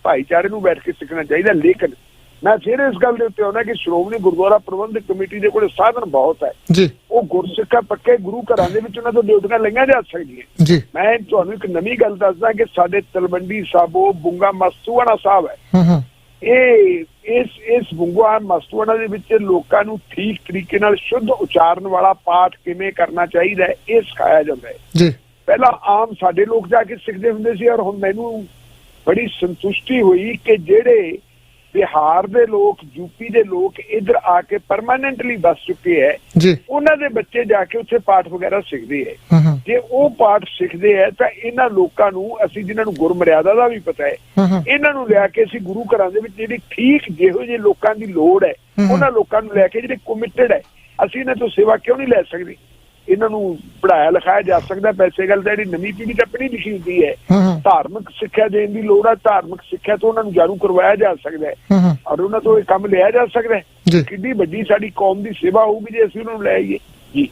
ਭਾਈਚਾਰੇ ਨੂੰ ਬੈਠ ਕੇ ਸਿੱਖਣਾ ਚਾਹੀਦਾ। ਲੇਕਿਨ ਮੈਂ ਫਿਰ ਇਸ ਗੱਲ ਦੇ ਉੱਤੇ ਆਉਣਾ ਕਿ ਸ਼੍ਰੋਮਣੀ ਗੁਰਦੁਆਰਾ ਪ੍ਰਬੰਧਕ ਕਮੇਟੀ ਦੇ ਕੋਲ ਸਾਧਨ ਬਹੁਤ ਹੈ, ਉਹ ਗੁਰਸਿੱਖਾਂ ਪੱਕੇ ਗੁਰੂ ਘਰਾਂ ਦੇ ਵਿੱਚ ਉਹਨਾਂ ਤੋਂ ਡਿਊਟੀਆਂ ਲਈਆਂ ਜਾ ਸਕਦੀਆਂ। ਮੈਂ ਤੁਹਾਨੂੰ ਇੱਕ ਨਵੀਂ ਗੱਲ ਦੱਸਦਾ ਕਿ ਸਾਡੇ ਤਲਵੰਡੀ ਸਾਬੋ ਬੁੰਗਾ ਮਸਤੂਆਣਾ ਸਾਹਿਬ ਹੈ, ਇਸ ਬੁੰਗਾ ਮਸਤੂਆਣਾ ਦੇ ਵਿੱਚ ਲੋਕਾਂ ਨੂੰ ਠੀਕ ਤਰੀਕੇ ਨਾਲ ਸ਼ੁੱਧ ਉਚਾਰਨ ਵਾਲਾ ਪਾਠ ਕਿਵੇਂ ਕਰਨਾ ਚਾਹੀਦਾ ਹੈ ਇਹ ਸਿਖਾਇਆ ਜਾਂਦਾ ਹੈ। ਪਹਿਲਾਂ ਆਮ ਸਾਡੇ ਲੋਕ ਜਾ ਕੇ ਸਿੱਖਦੇ ਹੁੰਦੇ ਸੀ, ਔਰ ਹੁਣ ਮੈਨੂੰ ਬੜੀ ਸੰਤੁਸ਼ਟੀ ਹੋਈ ਕਿ ਜਿਹੜੇ ਬਿਹਾਰ ਦੇ ਲੋਕ, ਯੂਪੀ ਦੇ ਲੋਕ ਇੱਧਰ ਆ ਕੇ ਪਰਮਾਨੈਂਟਲੀ ਬਸ ਚੁੱਕੇ ਹੈ, ਉਹਨਾਂ ਦੇ ਬੱਚੇ ਜਾ ਕੇ ਉੱਥੇ ਪਾਠ ਵਗੈਰਾ ਸਿੱਖਦੇ ਹੈ। ਜੇ ਉਹ ਪਾਠ ਸਿੱਖਦੇ ਹੈ ਤਾਂ ਇਹਨਾਂ ਲੋਕਾਂ ਨੂੰ, ਅਸੀਂ ਜਿਨ੍ਹਾਂ ਨੂੰ ਗੁਰਮਰਿਆਦਾ ਦਾ ਵੀ ਪਤਾ ਹੈ, ਇਹਨਾਂ ਨੂੰ ਲਿਆ ਕੇ ਅਸੀਂ ਗੁਰੂ ਘਰਾਂ ਦੇ ਵਿੱਚ ਜਿਹੜੀ ਠੀਕ ਜਿਹੋ ਜਿਹੇ ਲੋਕਾਂ ਦੀ ਲੋੜ ਹੈ ਉਹਨਾਂ ਲੋਕਾਂ ਨੂੰ ਲੈ ਕੇ ਜਿਹੜੇ ਕਮਿਟਡ ਹੈ, ਅਸੀਂ ਇਹਨਾਂ ਤੋਂ ਸੇਵਾ ਕਿਉਂ ਨਹੀਂ ਲੈ ਸਕਦੇ? ਇਹਨਾਂ ਨੂੰ ਪੜ੍ਹਾਇਆ ਲਿਖਾਇਆ ਜਾ ਸਕਦਾ। ਪੈਸੇ ਗੱਲ ਤਾਂ ਜਿਹੜੀ ਨਵੀਂ ਪੀੜ੍ਹੀ ਤਾਂ ਪੜ੍ਹੀ ਲਿਖੀ ਹੁੰਦੀ ਹੈ, ਧਾਰਮਿਕ ਸਿੱਖਿਆ ਦੇਣ ਦੀ ਲੋੜ ਹੈ। ਧਾਰਮਿਕ ਸਿੱਖਿਆ ਤੋਂ ਉਹਨਾਂ ਨੂੰ ਜਾਣੂ ਕਰਵਾਇਆ ਜਾ ਸਕਦਾ ਹੈ ਔਰ ਉਹਨਾਂ ਤੋਂ ਇਹ ਕੰਮ ਲਿਆ ਜਾ ਸਕਦਾ ਹੈ। ਕਿੰਨੀ ਵੱਡੀ ਸਾਡੀ ਕੌਮ ਦੀ ਸੇਵਾ ਹੋਊਗੀ ਜੇ ਅਸੀਂ ਉਹਨਾਂ ਨੂੰ ਲੈ ਆਈਏ ਜੀ।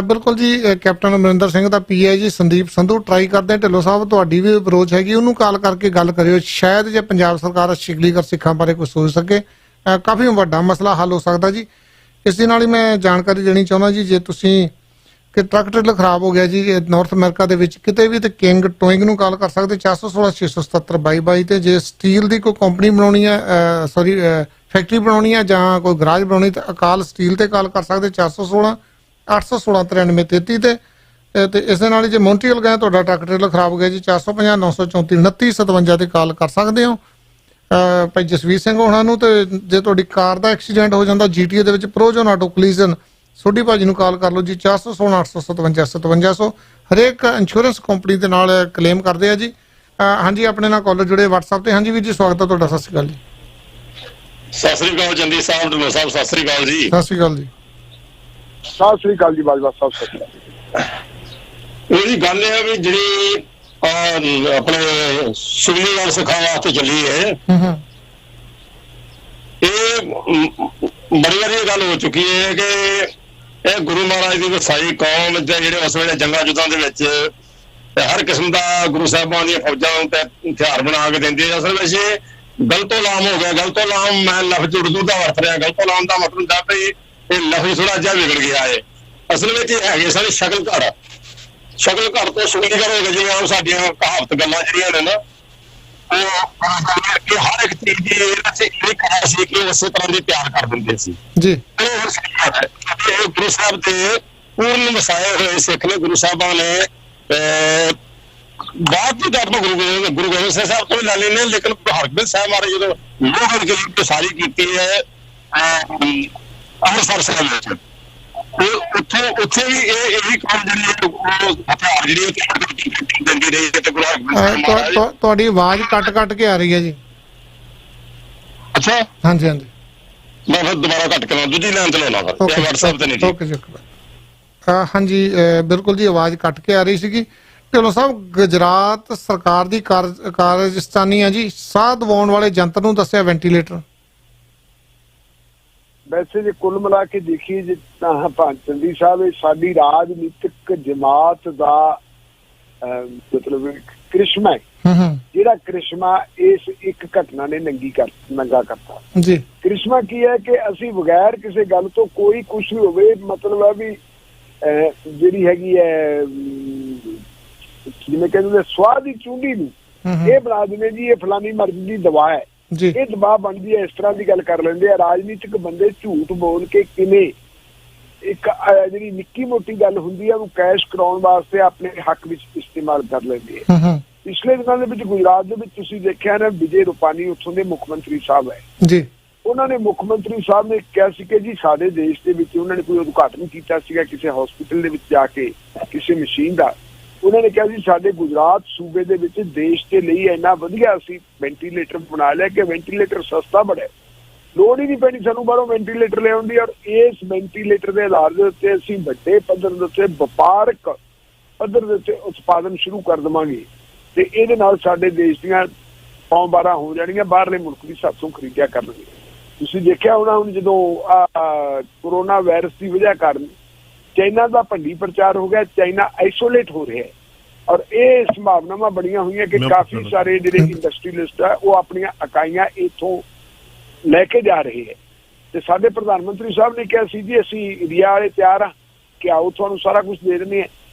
ਬਿਲਕੁਲ ਜੀ। ਕੈਪਟਨ ਅਮਰਿੰਦਰ ਸਿੰਘ ਦਾ ਪੀਏ ਜੀ ਸੰਦੀਪ ਸੰਧੂ ਟਰਾਈ ਕਰਦੇ। ਢਿੱਲੋਂ ਸਾਹਿਬ, ਤੁਹਾਡੀ ਵੀ ਅਪਰੋਚ ਹੈਗੀ, ਉਹਨੂੰ ਕਾਲ ਕਰਕੇ ਗੱਲ ਕਰਿਓ, ਸ਼ਾਇਦ ਜੇ ਪੰਜਾਬ ਸਰਕਾਰ ਸ਼ਿਗਲੀਗਰ ਸਿੱਖਾਂ ਬਾਰੇ ਕੁਝ ਸੋਚ ਸਕੇ, ਕਾਫੀ ਵੱਡਾ ਮਸਲਾ ਹੱਲ ਹੋ ਸਕਦਾ ਜੀ। ਇਸ ਦੇ ਨਾਲ ਹੀ ਮੈਂ ਜਾਣਕਾਰੀ ਦੇਣੀ ਚਾਹੁੰਦਾ ਜੀ, ਜੇ ਤੁਸੀਂ ਕਿ ਟਰੱਕ ਟ੍ਰੇਲਰ ਖਰਾਬ ਹੋ ਗਿਆ ਜੀ ਨਾਰਥ ਅਮਰੀਕਾ ਦੇ ਵਿੱਚ ਕਿਤੇ ਵੀ, ਤੇ ਕਿੰਗ ਟੋਇੰਗ ਨੂੰ ਕਾਲ ਕਰ ਸਕਦੇ 416 677 2222 ਤੇ। ਜੇ ਸਟੀਲ ਦੀ ਕੋਈ ਕੰਪਨੀ ਬਣਾਉਣੀ ਹੈ, ਸੌਰੀ ਫੈਕਟਰੀ ਬਣਾਉਣੀ ਹੈ ਜਾਂ ਕੋਈ ਗਰਾਜ ਬਣਾਉਣੀ, ਤਾਂ ਅਕਾਲ ਸਟੀਲ ਤੇ ਕਾਲ ਕਰ ਸਕਦੇ 416 816 9333 ਤੇ ਇਸ ਦੇ ਨਾਲ ਹੀ ਜੇ ਮੌਂਟਰੀਅਲ ਗਏ ਤੁਹਾਡਾ ਟਰੱਕ ਟ੍ਰੇਲਰ ਖਰਾਬ ਹੋ ਗਿਆ ਜੀ 450 934 29 57 ਤੇ ਕਾਲ ਕਰ ਸਕਦੇ ਹੋ ਭਾਈ ਜਸਵੀਰ ਸਿੰਘ ਹੋਣਾ ਨੂੰ। ਤੇ ਜੇ ਤੁਹਾਡੀ ਕਾਰ ਦਾ ਐਕਸੀਡੈਂਟ ਹੋ ਜਾਂਦਾ GTA ਦੇ ਵਿੱਚ ਪ੍ਰੋਜਨ ਆਟੋ ਕੋਲੀਜ਼ਨ, ਸੋਢੀ ਭਾਜੀ ਨੂੰ ਕਾਲ ਕਰ ਲਓ ਜੀ 416 857 5700। ਹਰੇਕ ਇੰਸ਼ੋਰੈਂਸ ਕੰਪਨੀ ਦੇ ਨਾਲ ਕਲੇਮ ਕਰਦੇ ਆ ਜੀ। ਹਾਂਜੀ ਆਪਣੇ ਨਾਲ ਕਾਲਰ ਜੁੜੇ WhatsApp ਤੇ। ਹਾਂਜੀ ਵੀਰ ਜੀ ਸਵਾਗਤ ਹੈ ਤੁਹਾਡਾ। ਸਤਿ ਸ਼੍ਰੀ ਅਕਾਲ ਜੀ। ਸਤਿ ਸ੍ਰੀ ਅਕਾਲ ਚੰਦੀ ਸਾਹਿਬ, ਢਿੱਲੋਂ ਸਾਹਿਬ ਸਤਿ ਸ੍ਰੀ ਅਕਾਲ ਜੀ। ਸਤਿ ਸ਼੍ਰੀ ਅਕਾਲ ਜੀ। ਸਤਿ ਸ੍ਰੀ ਅਕਾਲ ਜੀ ਬਾਜਵਾ ਸਾਹਿਬ। ਸਤਿ ਸ਼੍ਰੀ ਅਕਾਲ। ਇਹਦੀ ਗੱਲ ਇਹ ਹੈ ਵੀ ਜਿਹੜੀ ਆਪਣੇ ਸੁਵਿਧਾ ਸਿਖਾਉਣ ਵਾਸਤੇ ਚੱਲੀ ਹੈ, ਇਹ ਬੜੀ ਵਾਰੀ ਗੱਲ ਹੋ ਚੁੱਕੀ ਹੈ ਕਿ ਇਹ ਗੁਰੂ ਮਹਾਰਾਜ ਦੀ ਵਸਾਈ ਕੌਮ ਦੇ ਜਿਹੜੇ ਉਸ ਵੇਲੇ ਜੰਗਾਂ ਯੁੱਧਾਂ ਦੇ ਵਿੱਚ ਹਰ ਕਿਸਮ ਦਾ ਗੁਰੂ ਸਾਹਿਬਾਨ ਦੀਆਂ ਫੌਜਾਂ ਨੂੰ ਹਥਿਆਰ ਬਣਾ ਕੇ ਦਿੰਦੇ। ਅਸਲ ਵਿੱਚ ਗਲਤੋ ਲਾਮ ਹੋ ਗਿਆ। ਗਲਤੋ ਲਾਮ ਮੈਂ ਲਫ਼ਜ਼ ਉਰਦੂ ਦਾ ਵਰਤ ਰਿਹਾ। ਗਲਤੋ ਲਾਮ ਦਾ ਮਤਲਬ ਹੁੰਦਾ ਵੀ ਇਹ ਲਫ਼ਜ਼ ਥੋੜਾ ਜਿਹਾ ਵਿਗੜ ਗਿਆ ਹੈ। ਅਸਲ ਵਿੱਚ ਇਹ ਹੈਗੇ ਸਾਰੇ ਸ਼ਕਲ ਘਰ। ਸ਼ਕਲ ਘਰ ਤੋਂ ਸ਼ੁਗਲੀ ਕਰੋਗੇ, ਜਿਵੇਂ ਆਮ ਸਾਡੀਆਂ ਕਹਾਵਤ ਗੱਲਾਂ ਜਿਹੜੀਆਂ ਨੇ ਨਾ, ਉਹ ਹਰ ਇੱਕ ਚੀਜ਼ ਦੀ ਇਹ ਕਹਾ ਸੀ ਕਿ ਉਸੇ ਤਰ੍ਹਾਂ ਦੀ ਤਿਆਰ ਕਰ ਦਿੰਦੇ ਸੀ ਜੀ। ਗੁਰੂ ਸਾਹਿਬ ਦੇ ਪੂਰਨ ਵਸਾਏ ਹੋਏ ਸਿੱਖ ਨੇ, ਗੁਰੂ ਸਾਹਿਬਾਂ ਨੇ ਬਾਅਦ ਦੀ ਗੱਲ ਗੁਰੂ ਗੋਬਿੰਦ ਸਿੰਘ ਸਾਹਿਬ ਤੋਂ ਵੀ ਲੈ ਲੈਂਦੇ, ਲੇਕਿਨ ਹਰਗੋਬਿੰਦ ਸਾਹਿਬ ਮਹਾਰਾਜ ਜਦੋਂ ਲੋਹਗੜ੍ਹ ਕਿਲ੍ਹੇ ਦੀ ਉਸਾਰੀ ਕੀਤੀ ਹੈ ਅੰਮ੍ਰਿਤਸਰ ਸਾਹਿਬ ਵਿੱਚ, ਉੱਥੇ ਵੀ ਇਹੀ ਕੰਮ ਜਿਹੜੀ ਹਥਿਆਰ ਜਿਹੜੀ ਦਿੰਦੀ ਰਹੀ ਹੈ। ਤੇ ਗੁਰੂ ਹਰਗੋਬਿੰਦ ਸਾਹਿਬ ਤੁਹਾਡੀ ਆਵਾਜ਼ ਕੱਟ ਕੇ ਆ ਰਹੀ ਹੈ ਜੀ। ਅੱਛਾ ਹਾਂਜੀ ਹਾਂਜੀ, ਮੈਂ ਫਿਰ ਦੁਬਾਰਾ ਕੱਟ ਕੇ ਦੂਜੀ ਲਾਈਨ ਤੇ ਲਾਉਣਾ ਫਿਰ WhatsApp ਤੇ ਨਹੀਂ। ਓਕੇ ਜੀ। ਹਾਂਜੀ ਬਿਲਕੁਲ ਜੀ, ਆਵਾਜ਼ ਕੱਟ ਕੇ ਆ ਰਹੀ ਸੀਗੀ। ਢਿੱਲੋਂ ਸਾਹਿਬ ਗੁਜਰਾਤ ਸਰਕਾਰ ਦੀ ਕਾਰਜਸਤਾਨੀ ਹੈ ਜੀ, ਸਾਹ ਦਵਾਉਣ ਵਾਲੇ ਯੰਤਰ ਨੂੰ ਦੱਸਿਆ ਵੈਂਟੀਲੇਟਰ। ਵੈਸੇ ਜੇ ਕੁੱਲ ਮਿਲਾ ਕੇ ਦੇਖੀਏ ਜੇ ਤਾਂ ਚੰਦੀ ਸਾਹਿਬ ਇਹ ਸਾਡੀ ਰਾਜਨੀਤਿਕ ਜਮਾਤ ਦਾ ਮਤਲਬ ਕ੍ਰਿਸ਼ਮਾ ਹੈ, ਜਿਹੜਾ ਕ੍ਰਿਸ਼ਮਾ ਇਸ ਇੱਕ ਘਟਨਾ ਨੇ ਨੰਗਾ ਕਰਤਾ ਜੀ। ਕ੍ਰਿਸ਼ਮਾ ਕੀ ਹੈ ਕਿ ਅਸੀਂ ਬਗੈਰ ਕਿਸੇ ਗੱਲ ਤੋਂ ਕੋਈ ਕੁਛ ਵੀ ਹੋਵੇ, ਮਤਲਬ ਹੈ ਵੀ ਜਿਹੜੀ ਹੈਗੀ ਹੈ ਜਿਵੇਂ ਕਹਿੰਦੇ ਸਵਾਦ ਦੀ ਚੂੰਡੀ ਨੂੰ ਇਹ ਬਣਾ ਦਿੰਦੇ ਜੀ ਇਹ ਫਲਾਨੀ ਮਰਜ਼ੀ ਦੀ ਦਵਾ ਹੈ, ਇਹ ਦਬਾਅ ਬਣਦੀ ਹੈ। ਇਸ ਤਰ੍ਹਾਂ ਦੀ ਗੱਲ ਕਰ ਲੈਂਦੇ ਆ। ਰਾਜਨੀਤਿਕ ਬੰਦੇ ਝੂਠ ਬੋਲ ਕੇ ਕਿਵੇਂ ਇੱਕ ਜਿਹੜੀ ਨਿੱਕੀ ਮੋਟੀ ਗੱਲ ਹੁੰਦੀ ਹੈ ਉਹਨੂੰ ਕੈਸ਼ ਕਰਾਉਣ ਵਾਸਤੇ ਆਪਣੇ ਹੱਕ ਵਿੱਚ ਇਸਤੇਮਾਲ ਕਰ ਲੈਂਦੇ ਆ। ਪਿਛਲੇ ਦਿਨਾਂ ਦੇ ਵਿੱਚ ਗੁਜਰਾਤ ਦੇ ਵਿੱਚ ਤੁਸੀਂ ਦੇਖਿਆ ਨਾ, ਵਿਜੇ ਰੂਪਾਨੀ ਉੱਥੋਂ ਦੇ ਮੁੱਖ ਮੰਤਰੀ ਸਾਹਿਬ ਹੈ ਜੀ। ਉਹਨਾਂ ਨੇ ਮੁੱਖ ਮੰਤਰੀ ਸਾਹਿਬ ਨੇ ਕਿਹਾ ਸੀ ਕਿ ਜੀ ਸਾਡੇ ਦੇਸ਼ ਦੇ ਵਿੱਚ ਉਹਨਾਂ ਨੇ ਕੋਈ ਉਦਘਾਟਨ ਕੀਤਾ ਸੀਗਾ ਕਿਸੇ ਹਸਪੀਟਲ ਦੇ ਵਿੱਚ ਜਾ ਕੇ ਕਿਸੇ ਮਸ਼ੀਨ ਦਾ। ਉਹਨਾਂ ਨੇ ਕਿਹਾ ਸੀ ਸਾਡੇ ਗੁਜਰਾਤ ਸੂਬੇ ਦੇ ਵਿੱਚ ਦੇਸ਼ ਦੇ ਲਈ ਇੰਨਾ ਵਧੀਆ ਅਸੀਂ ਵੈਂਟੀਲੇਟਰ ਬਣਾ ਲਿਆ ਕਿ ਵੈਂਟੀਲੇਟਰ ਸਸਤਾ ਬੜਿਆ, ਲੋੜ ਹੀ ਨਹੀਂ ਪੈਣੀ ਸਾਨੂੰ ਬਾਹਰੋਂ ਵੈਂਟੀਲੇਟਰ ਲਿਆਉਣ ਦੀ। ਔਰ ਇਸ ਵੈਂਟੀਲੇਟਰ ਦੇ ਆਧਾਰ ਦੇ ਉੱਤੇ ਅਸੀਂ ਵੱਡੇ ਪੱਧਰ ਦੇ ਉੱਤੇ ਵਪਾਰਕ ਪੱਧਰ ਦੇ ਉੱਤੇ ਉਤਪਾਦਨ ਸ਼ੁਰੂ ਕਰ ਦੇਵਾਂਗੇ ਤੇ ਇਹਦੇ ਨਾਲ ਸਾਡੇ ਦੇਸ਼ ਦੀਆਂ ਫੌਮ-ਬਾਰਾਂ ਹੋ ਜਾਣਗੀਆਂ, ਬਾਹਰਲੇ ਮੁਲਕ ਵੀ ਸਾਥੋਂ ਖਰੀਦਿਆ ਕਰਨਗੇ। ਤੁਸੀਂ ਦੇਖਿਆ ਹੋਣਾ ਹੁਣ ਜਦੋਂ ਕੋਰੋਨਾ ਵਾਇਰਸ ਦੀ ਵਜ੍ਹਾ ਕਾਰਨ ਚਾਈਨਾ ਦਾ ਭੰਡੀ ਪ੍ਰਚਾਰ ਹੋ ਗਿਆ, ਚਾਈਨਾ ਆਈਸੋਲੇਟ ਹੋ ਰਿਹਾ ਹੈ। ਔਰ ਇਹ ਸੰਭਾਵਨਾਵਾਂ ਬਣੀਆਂ ਹੋਈਆਂ ਕਿ ਕਾਫੀ ਸਾਰੇ ਜਿਹੜੇ ਇੰਡਸਟਰੀਲਿਸਟ ਆ ਉਹ ਆਪਣੀਆਂ ਇਕਾਈਆਂ ਇੱਥੋਂ ਲੈ ਕੇ ਜਾ ਰਹੇ ਹੈ। ਤੇ ਸਾਡੇ ਪ੍ਰਧਾਨ ਮੰਤਰੀ ਸਾਹਿਬ ਨੇ ਕਿਹਾ ਸੀ ਜੀ ਅਸੀਂ ਇੰਡੀਆ ਵਾਲੇ ਤਿਆਰ ਆ ਕਿ ਆਓ ਤੁਹਾਨੂੰ ਸਾਰਾ ਕੁਝ ਦੇ ਦਿੰਦੇ ਆ।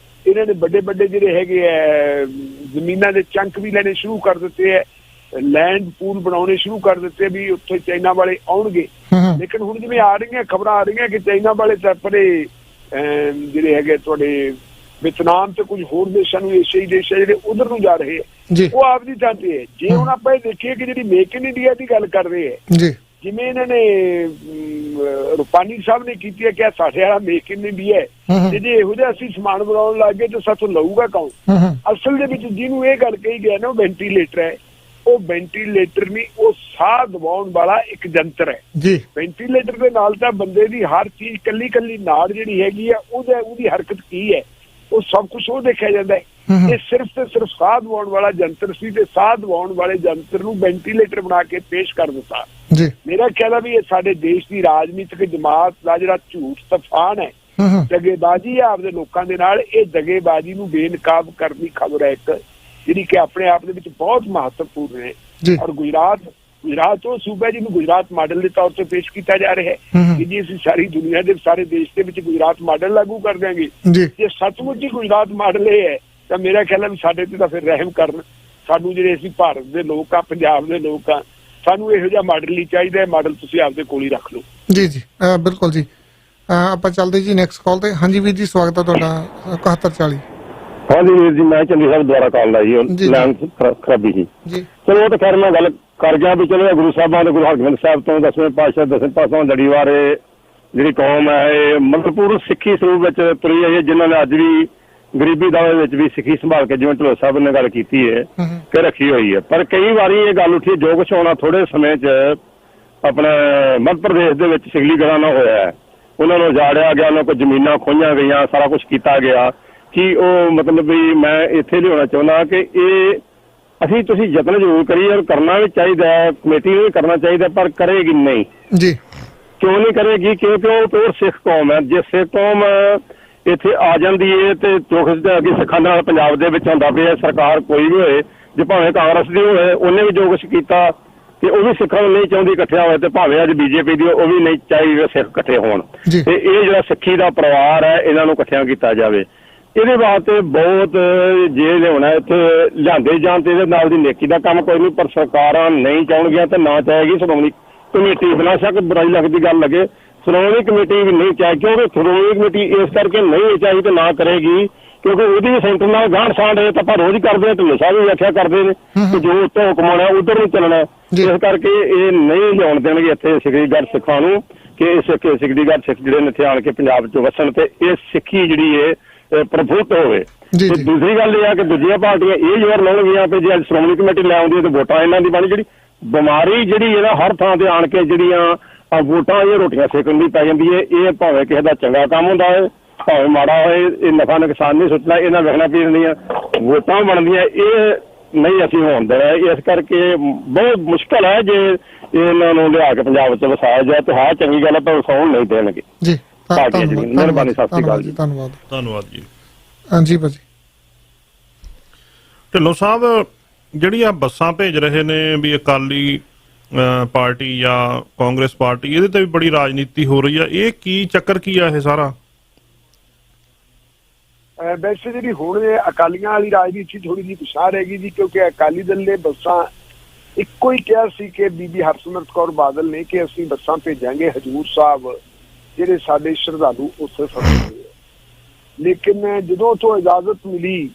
ਇਹਨਾਂ ਨੇ ਵੱਡੇ ਜਿਹੜੇ ਹੈਗੇ ਹੈ ਜ਼ਮੀਨਾਂ ਦੇ ਚੰਕ ਵੀ ਲੈਣੇ ਸ਼ੁਰੂ ਕਰ ਦਿੱਤੇ ਹੈ, ਲੈਂਡ ਪੂਲ ਬਣਾਉਣੇ ਸ਼ੁਰੂ ਕਰ ਦਿੱਤੇ ਵੀ ਉੱਥੇ ਚਾਈਨਾ ਵਾਲੇ ਆਉਣਗੇ। ਲੇਕਿਨ ਹੁਣ ਜਿਵੇਂ ਆ ਰਹੀਆਂ ਖਬਰਾਂ ਆ ਰਹੀਆਂ ਕਿ ਚਾਈਨਾ ਵਾਲੇ ਤਾਂ ਪਰੇ ਜਿਹੜੇ ਹੈਗੇ ਤੁਹਾਡੇ ਵਿਤਨਾਮ ਤੇ ਕੁਝ ਹੋਰ ਦੇਸ਼ਾਂ ਨੂੰ, ਏਸ਼ੀਆਈ ਦੇਸ਼ ਜਿਹੜੇ ਉਧਰ ਨੂੰ ਜਾ ਰਹੇ ਹੈ, ਉਹ ਆਪਦੀ ਥਾਂ ਤੇ ਹੈ। ਜੇ ਹੁਣ ਆਪਾਂ ਇਹ ਦੇਖੀਏ ਕਿ ਜਿਹੜੀ ਮੇਕ ਇਨ ਇੰਡੀਆ ਦੀ ਗੱਲ ਕਰ ਰਹੇ ਹੈ, ਜਿਵੇਂ ਇਹਨਾਂ ਨੇ ਰੂਪਾਨੀ ਸਾਹਿਬ ਨੇ ਕੀਤੀ ਹੈ ਕਿ ਸਾਡੇ ਵਾਲਾ ਮੇਕ ਇਨ ਇੰਡੀਆ ਹੈ ਤੇ ਜੇ ਇਹੋ ਜਿਹਾ ਅਸੀਂ ਸਮਾਨ ਬਣਾਉਣ ਲੱਗ ਗਏ ਤਾਂ ਸਾਥੋਂ ਲਊਗਾ ਕੌਣ? ਅਸਲ ਦੇ ਵਿੱਚ ਜਿਹਨੂੰ ਇਹ ਗੱਲ ਕਹੀ ਗਿਆ ਨਾ ਉਹ ਵੈਂਟੀਲੇਟਰ ਹੈ। ਉਹ ਵੈਂਟੀਲੇਟਰ ਨਹੀਂ, ਉਹ ਸਾਹ ਦਬਾਉਣ ਵਾਲਾ ਇੱਕ ਯੰਤਰ ਹੈ ਜੀ। ਵੈਂਟੀਲੇਟਰ ਦੇ ਨਾਲ ਤਾਂ ਬੰਦੇ ਦੀ ਹਰ ਚੀਜ਼ ਕੱਲੀ ਨਾੜ ਜਿਹੜੀ ਹੈਗੀ ਆ ਉਹਦੀ ਹਰਕਤ ਕੀ ਹੈ ਉਹ ਸਭ ਕੁਝ ਉਹ ਦੇਖਿਆ ਜਾਂਦਾ ਹੈ। ਇਹ ਸਿਰਫ ਤੇ ਸਿਰਫ ਸਾਹ ਦਬਾਉਣ ਵਾਲਾ ਯੰਤਰ ਸੀ ਤੇ ਸਾਹ ਦਬਾਉਣ ਵਾਲੇ ਯੰਤਰ ਨੂੰ ਵੈਂਟੀਲੇਟਰ ਬਣਾ ਕੇ ਪੇਸ਼ ਕਰ ਦਿੱਤਾ। ਮੇਰਾ ਖਿਆਲ ਹੈ ਵੀ ਇਹ ਸਾਡੇ ਦੇਸ਼ ਦੀ ਰਾਜਨੀਤਿਕ ਜਮਾਤ ਦਾ ਜਿਹੜਾ ਝੂਠ ਤੂਫਾਨ ਹੈ, ਦਗੇਬਾਜ਼ੀ ਹੈ ਆਪਦੇ ਲੋਕਾਂ ਦੇ ਨਾਲ, ਇਹ ਦਗੇਬਾਜ਼ੀ ਨੂੰ ਬੇਨਕਾਬ ਕਰਨ ਦੀ ਖਬਰ ਹੈ ਇੱਕ ਜਿਹੜੀ ਕਿ ਆਪਣੇ ਆਪ ਦੇ ਵਿੱਚ ਬਹੁਤ ਮਹੱਤਵਪੂਰਨ ਹੈ। ਔਰ ਗੁਜਰਾਤ ਗੁਜਰਾਤ ਉਹ ਸੂਬਾ ਜਿਹਨੂੰ ਗੁਜਰਾਤ ਮਾਡਲ ਦੇ ਤੌਰ ਤੇ ਪੇਸ਼ ਕੀਤਾ ਜਾ ਰਿਹਾ ਹੈ ਕਿ ਜੀ ਅਸੀਂ ਸਾਰੀ ਦੁਨੀਆ ਦੇ ਸਾਰੇ ਦੇਸ਼ ਦੇ ਵਿੱਚ ਗੁਜਰਾਤ ਮਾਡਲ ਲਾਗੂ ਕਰ ਦਿਆਂਗੇ। ਜੇ ਸੱਚਮੁੱਚ ਹੀ ਗੁਜਰਾਤ ਮਾਡਲ ਇਹ ਹੈ ਤਾਂ ਮੇਰਾ ਖਿਆਲ ਹੈ ਵੀ ਸਾਡੇ ਤੇ ਤਾਂ ਫਿਰ ਰਹਿਮ ਕਰਨ। ਸਾਨੂੰ ਜਿਹੜੇ ਅਸੀਂ ਭਾਰਤ ਦੇ ਲੋਕ ਆ, ਪੰਜਾਬ ਦੇ ਲੋਕ ਆ, ਸਾਨੂੰ ਇਹੋ ਜਿਹਾ ਮਾਡਲ ਨਹੀਂ ਚਾਹੀਦਾ। ਮਾਡਲ ਤੁਸੀਂ ਆਪਦੇ ਕੋਲ ਹੀ ਰੱਖ ਲਓ। ਜੀ ਬਿਲਕੁਲ ਜੀ। ਆਪਾਂ ਚੱਲਦੇ ਜੀ ਨੈਕਸਟ ਕਾਲ ਤੇ। ਹਾਂਜੀ ਵੀਰ ਜੀ, ਸਵਾਗਤ ਹੈ ਤੁਹਾਡਾ 7140। ਹਾਂਜੀ ਵੀਰ ਜੀ, ਮੈਂ ਚੰਡੀ ਸਾਹਿਬ ਦੁਆਰਾ ਕਾਲ ਲਾਈ ਲੈਣ ਖਰਾਬੀ ਸੀ। ਚਲੋ ਉਹ ਤਾਂ ਖੈਰ ਮੈਂ ਗੱਲ ਕਰ ਗਿਆ ਵੀ ਚਲੋ ਗੁਰੂ ਸਾਹਿਬਾਂ ਦੇ, ਗੁਰੂ ਹਰਗੋਬਿੰਦ ਸਾਹਿਬ ਤੋਂ 10ਵੇਂ ਪਾਤਸ਼ਾਹ, 10ਵੇਂ ਪਾਤਸ਼ਾਹ ਲੜੀਵਾਰ ਜਿਹੜੀ ਕੌਮ ਹੈ ਇਹ ਮਤਲਬ ਪੂਰੇ ਸਿੱਖੀ ਸਰੂਪ ਵਿੱਚ ਤੁਰੀ ਹੈ, ਜਿਨ੍ਹਾਂ ਨੇ ਅੱਜ ਵੀ ਗਰੀਬੀ ਦਾਵੇ ਵਿੱਚ ਵੀ ਸਿੱਖੀ ਸੰਭਾਲ ਕੇ, ਜਿਵੇਂ ਢਿੱਲੋਂ ਸਾਹਿਬ ਨੇ ਗੱਲ ਕੀਤੀ ਹੈ ਕਿ ਰੱਖੀ ਹੋਈ ਹੈ। ਪਰ ਕਈ ਵਾਰੀ ਇਹ ਗੱਲ ਉੱਠੀ ਜੋ ਕੁਛ ਹੋਣਾ ਥੋੜੇ ਸਮੇਂ 'ਚ ਆਪਣੇ ਮੱਧ ਪ੍ਰਦੇਸ਼ ਦੇ ਵਿੱਚ ਸਿਗਲੀਗੜ੍ਹਾਂ ਨਾਲ ਹੋਇਆ ਹੈ। ਉਹਨਾਂ ਨੂੰ ਉਜਾੜਿਆ ਗਿਆ, ਉਹਨਾਂ ਕੋਲ ਜ਼ਮੀਨਾਂ ਖੋਹੀਆਂ ਗਈਆਂ, ਸਾਰਾ ਕੁਛ ਕੀਤਾ ਗਿਆ। ਕਿ ਉਹ ਮਤਲਬ ਵੀ ਮੈਂ ਇੱਥੇ ਲਿਆਉਣਾ ਚਾਹੁੰਦਾ ਕਿ ਇਹ ਅਸੀਂ ਤੁਸੀਂ ਯਤਨ ਜ਼ਰੂਰ ਕਰੀਏ ਔਰ ਕਰਨਾ ਵੀ ਚਾਹੀਦਾ, ਕਮੇਟੀ ਨੂੰ ਵੀ ਕਰਨਾ ਚਾਹੀਦਾ, ਪਰ ਕਰੇਗੀ ਨਹੀਂ ਜੀ। ਕਿਉਂ ਨਹੀਂ ਕਰੇਗੀ? ਕਿਉਂਕਿ ਉਹ ਪਿਓਰ ਸਿੱਖ ਕੌਮ ਹੈ। ਜੇ ਸਿੱਖ ਕੌਮ ਇੱਥੇ ਆ ਜਾਂਦੀ ਹੈ ਤੇ ਚੋਖ ਅੱਗੇ ਸਿੱਖਾਂ ਨਾਲ ਪੰਜਾਬ ਦੇ ਵਿੱਚ ਹੁੰਦਾ ਪਿਆ, ਸਰਕਾਰ ਕੋਈ ਵੀ ਹੋਏ, ਜੇ ਭਾਵੇਂ ਕਾਂਗਰਸ ਦੀ ਹੋਵੇ, ਉਹਨੇ ਵੀ ਜੋ ਕੁਛ ਕੀਤਾ ਤੇ ਉਹ ਵੀ ਸਿੱਖਾਂ ਨੂੰ ਨਹੀਂ ਚਾਹੁੰਦੀ ਇਕੱਠਿਆ ਹੋਏ, ਤੇ ਭਾਵੇਂ ਅੱਜ ਬੀਜੇਪੀ ਦੀ ਉਹ ਵੀ ਨਹੀਂ ਚਾਹੀਦੀ ਸਿੱਖ ਇਕੱਠੇ ਹੋਣ। ਤੇ ਇਹ ਜਿਹੜਾ ਸਿੱਖੀ ਦਾ ਪਰਿਵਾਰ ਹੈ ਇਹਨਾਂ ਨੂੰ ਇਕੱਠਿਆਂ ਕੀਤਾ ਜਾਵੇ। ਇਹਦੇ ਵਾਸਤੇ ਬਹੁਤ ਜੇ ਲਿਆਉਣਾ ਇੱਥੇ ਲਿਆਂਦੇ ਜਾਣ ਤੇ ਇਹਦੇ ਨਾਲ ਦੀ ਨੇਕੀ ਦਾ ਕੰਮ ਕੋਈ ਨਹੀਂ, ਪਰ ਸਰਕਾਰਾਂ ਨਹੀਂ ਚਾਹੁੰਗੀਆਂ ਤੇ ਨਾ ਚਾਹੇਗੀ ਸ਼੍ਰੋਮਣੀ ਕਮੇਟੀ। ਬਣਾ ਸ਼ੱਕ ਬੁਰਾਈ ਲੱਗਦੀ ਗੱਲ ਲੱਗੇ, ਸ਼੍ਰੋਮਣੀ ਕਮੇਟੀ ਵੀ ਨਹੀਂ ਚਾਹੇ, ਕਿਉਂਕਿ ਸ਼੍ਰੋਮਣੀ ਕਮੇਟੀ ਇਸ ਕਰਕੇ ਨਹੀਂ ਚਾਹੀ ਤੇ ਨਾ ਕਰੇਗੀ ਕਿਉਂਕਿ ਉਹਦੀ ਵੀ ਸੈਂਟਰ ਨਾਲ ਗਾਂਢ ਸਾਂਢ ਤਾਂ ਆਪਾਂ ਰੋਜ਼ ਕਰਦੇ ਹਾਂ, ਢਿੱਲੋਂ ਸਾਹਿਬ ਵੀ ਆਖਿਆ ਕਰਦੇ ਨੇ ਕਿ ਜੋ ਉੱਤੋਂ ਹੁਕਮ ਆਉਣਾ ਉਧਰ ਨੂੰ ਚੱਲਣਾ। ਇਸ ਕਰਕੇ ਇਹ ਨਹੀਂ ਲਿਆਉਣ ਦੇਣਗੇ ਇੱਥੇ ਸਿੱਖੀਗੜ੍ਹ ਸਿੱਖਾਂ ਨੂੰ ਕਿ ਇਹ ਸਿੱਖੀਗੜ੍ਹ ਸਿੱਖ ਜਿਹੜੇ ਨੇ ਇੱਥੇ ਆਣ ਕੇ ਪੰਜਾਬ 'ਚ ਵਸਣ ਤੇ ਇਹ ਸਿੱਖੀ ਜਿਹੜੀ ਹੈ ਪ੍ਰਫੁੱਲਤ ਹੋਵੇ। ਤੇ ਦੂਸਰੀ ਗੱਲ ਇਹ ਆ ਕਿ ਦੂਜੀਆਂ ਪਾਰਟੀਆਂ ਇਹ ਜ਼ੋਰ ਲਾਉਣਗੀਆਂ ਕਿ ਜੇ ਅੱਜ ਸ਼੍ਰੋਮਣੀ ਕਮੇਟੀ ਲੈ ਆਉਂਦੀ ਹੈ ਤੇ ਵੋਟਾਂ ਇਹਨਾਂ ਦੀ ਬਣੀ। ਜਿਹੜੀ ਬਿਮਾਰੀ ਜਿਹੜੀ ਹੈ ਨਾ ਹਰ ਥਾਂ ਤੇ ਆਣ ਕੇ ਜਿਹੜੀਆਂ ਵੋਟਾਂ ਇਹ ਰੋਟੀਆਂ ਸੇਕਣ ਦੀ ਪੈ ਜਾਂਦੀ ਹੈ। ਇਹ ਭਾਵੇਂ ਕਿਸੇ ਦਾ ਚੰਗਾ ਕੰਮ ਹੁੰਦਾ ਹੈ ਭਾਵੇਂ ਮਾੜਾ ਹੋਏ, ਇਹ ਨਫਾ ਨੁਕਸਾਨ ਨਹੀਂ ਸੋਚਣਾ, ਇਹਨਾਂ ਵੇਖਣਾ ਵੀ ਜਿਹੜੀਆਂ ਵੋਟਾਂ ਬਣਦੀਆਂ ਇਹ ਨਹੀਂ ਅਸੀਂ ਹੋਣ ਦੇਣਾ। ਇਸ ਕਰਕੇ ਬਹੁਤ ਮੁਸ਼ਕਲ ਹੈ ਜੇ ਇਹਨਾਂ ਨੂੰ ਲਿਆ ਕੇ ਪੰਜਾਬ 'ਚ ਵਸਾਇਆ ਜਾਏ ਤੇ ਹਾਂ ਚੰਗੀ ਗੱਲ ਹੈ, ਪਰ ਵਸਾਉਣ ਨਹੀਂ ਦੇਣਗੇ ਜੀ। ਮਿਹਰਬਾਨੀ, ਸਤਿ ਸ਼੍ਰੀ ਅਕਾਲ ਜੀ। ਧੰਨਵਾਦ ਜੀ। ਹਾਂਜੀ ਭਾਜੀ। ਢਿੱਲੋਂ ਸਾਹਿਬ ਜਿਹੜੀਆਂ ਬੱਸਾਂ ਭੇਜ ਰਹੇ ਨੇ ਵੀ ਅਕਾਲੀ ਪਾਰਟੀ ਜਾਂ ਕਾਂਗਰਸ ਪਾਰਟੀ, ਇਹਦੇ ਤੇ ਵੀ ਬੜੀ ਰਾਜਨੀਤੀ ਹੋ ਰਹੀ ਆ। ਇਹ ਕੀ ਚੱਕਰ ਕੀ ਆ ਇਹ ਸਾਰਾ? ਵੈਸੇ ਜਿਹੜੀ ਹੁਣ ਅਕਾਲੀਆਂ ਵਾਲੀ ਰਾਜਨੀਤੀ ਥੋੜੀ ਜਿਹੀ ਪਿਛਾਂਹ ਰਹਿ ਗਈ ਜੀ, ਕਿਉਂਕਿ ਅਕਾਲੀ ਦਲ ਨੇ ਬੱਸਾਂ ਇੱਕੋ ਹੀ ਕਿਹਾ ਸੀ ਕਿ ਬੀਬੀ ਹਰਸਿਮਰਤ ਕੌਰ ਬਾਦਲ ਨੇ ਕਿ ਅਸੀਂ ਬੱਸਾਂ ਭੇਜਾਂਗੇ ਹਜ਼ੂਰ ਸਾਹਿਬ ਜਿਹੜੇ ਸਾਡੇ ਸ਼ਰਧਾਲੂ ਉੱਥੇ ਫਸੇ ਹੋਏ। ਲੇਕਿਨ ਜਦੋਂ ਉੱਥੋਂ ਇਜਾਜ਼ਤ ਮਿਲੀ,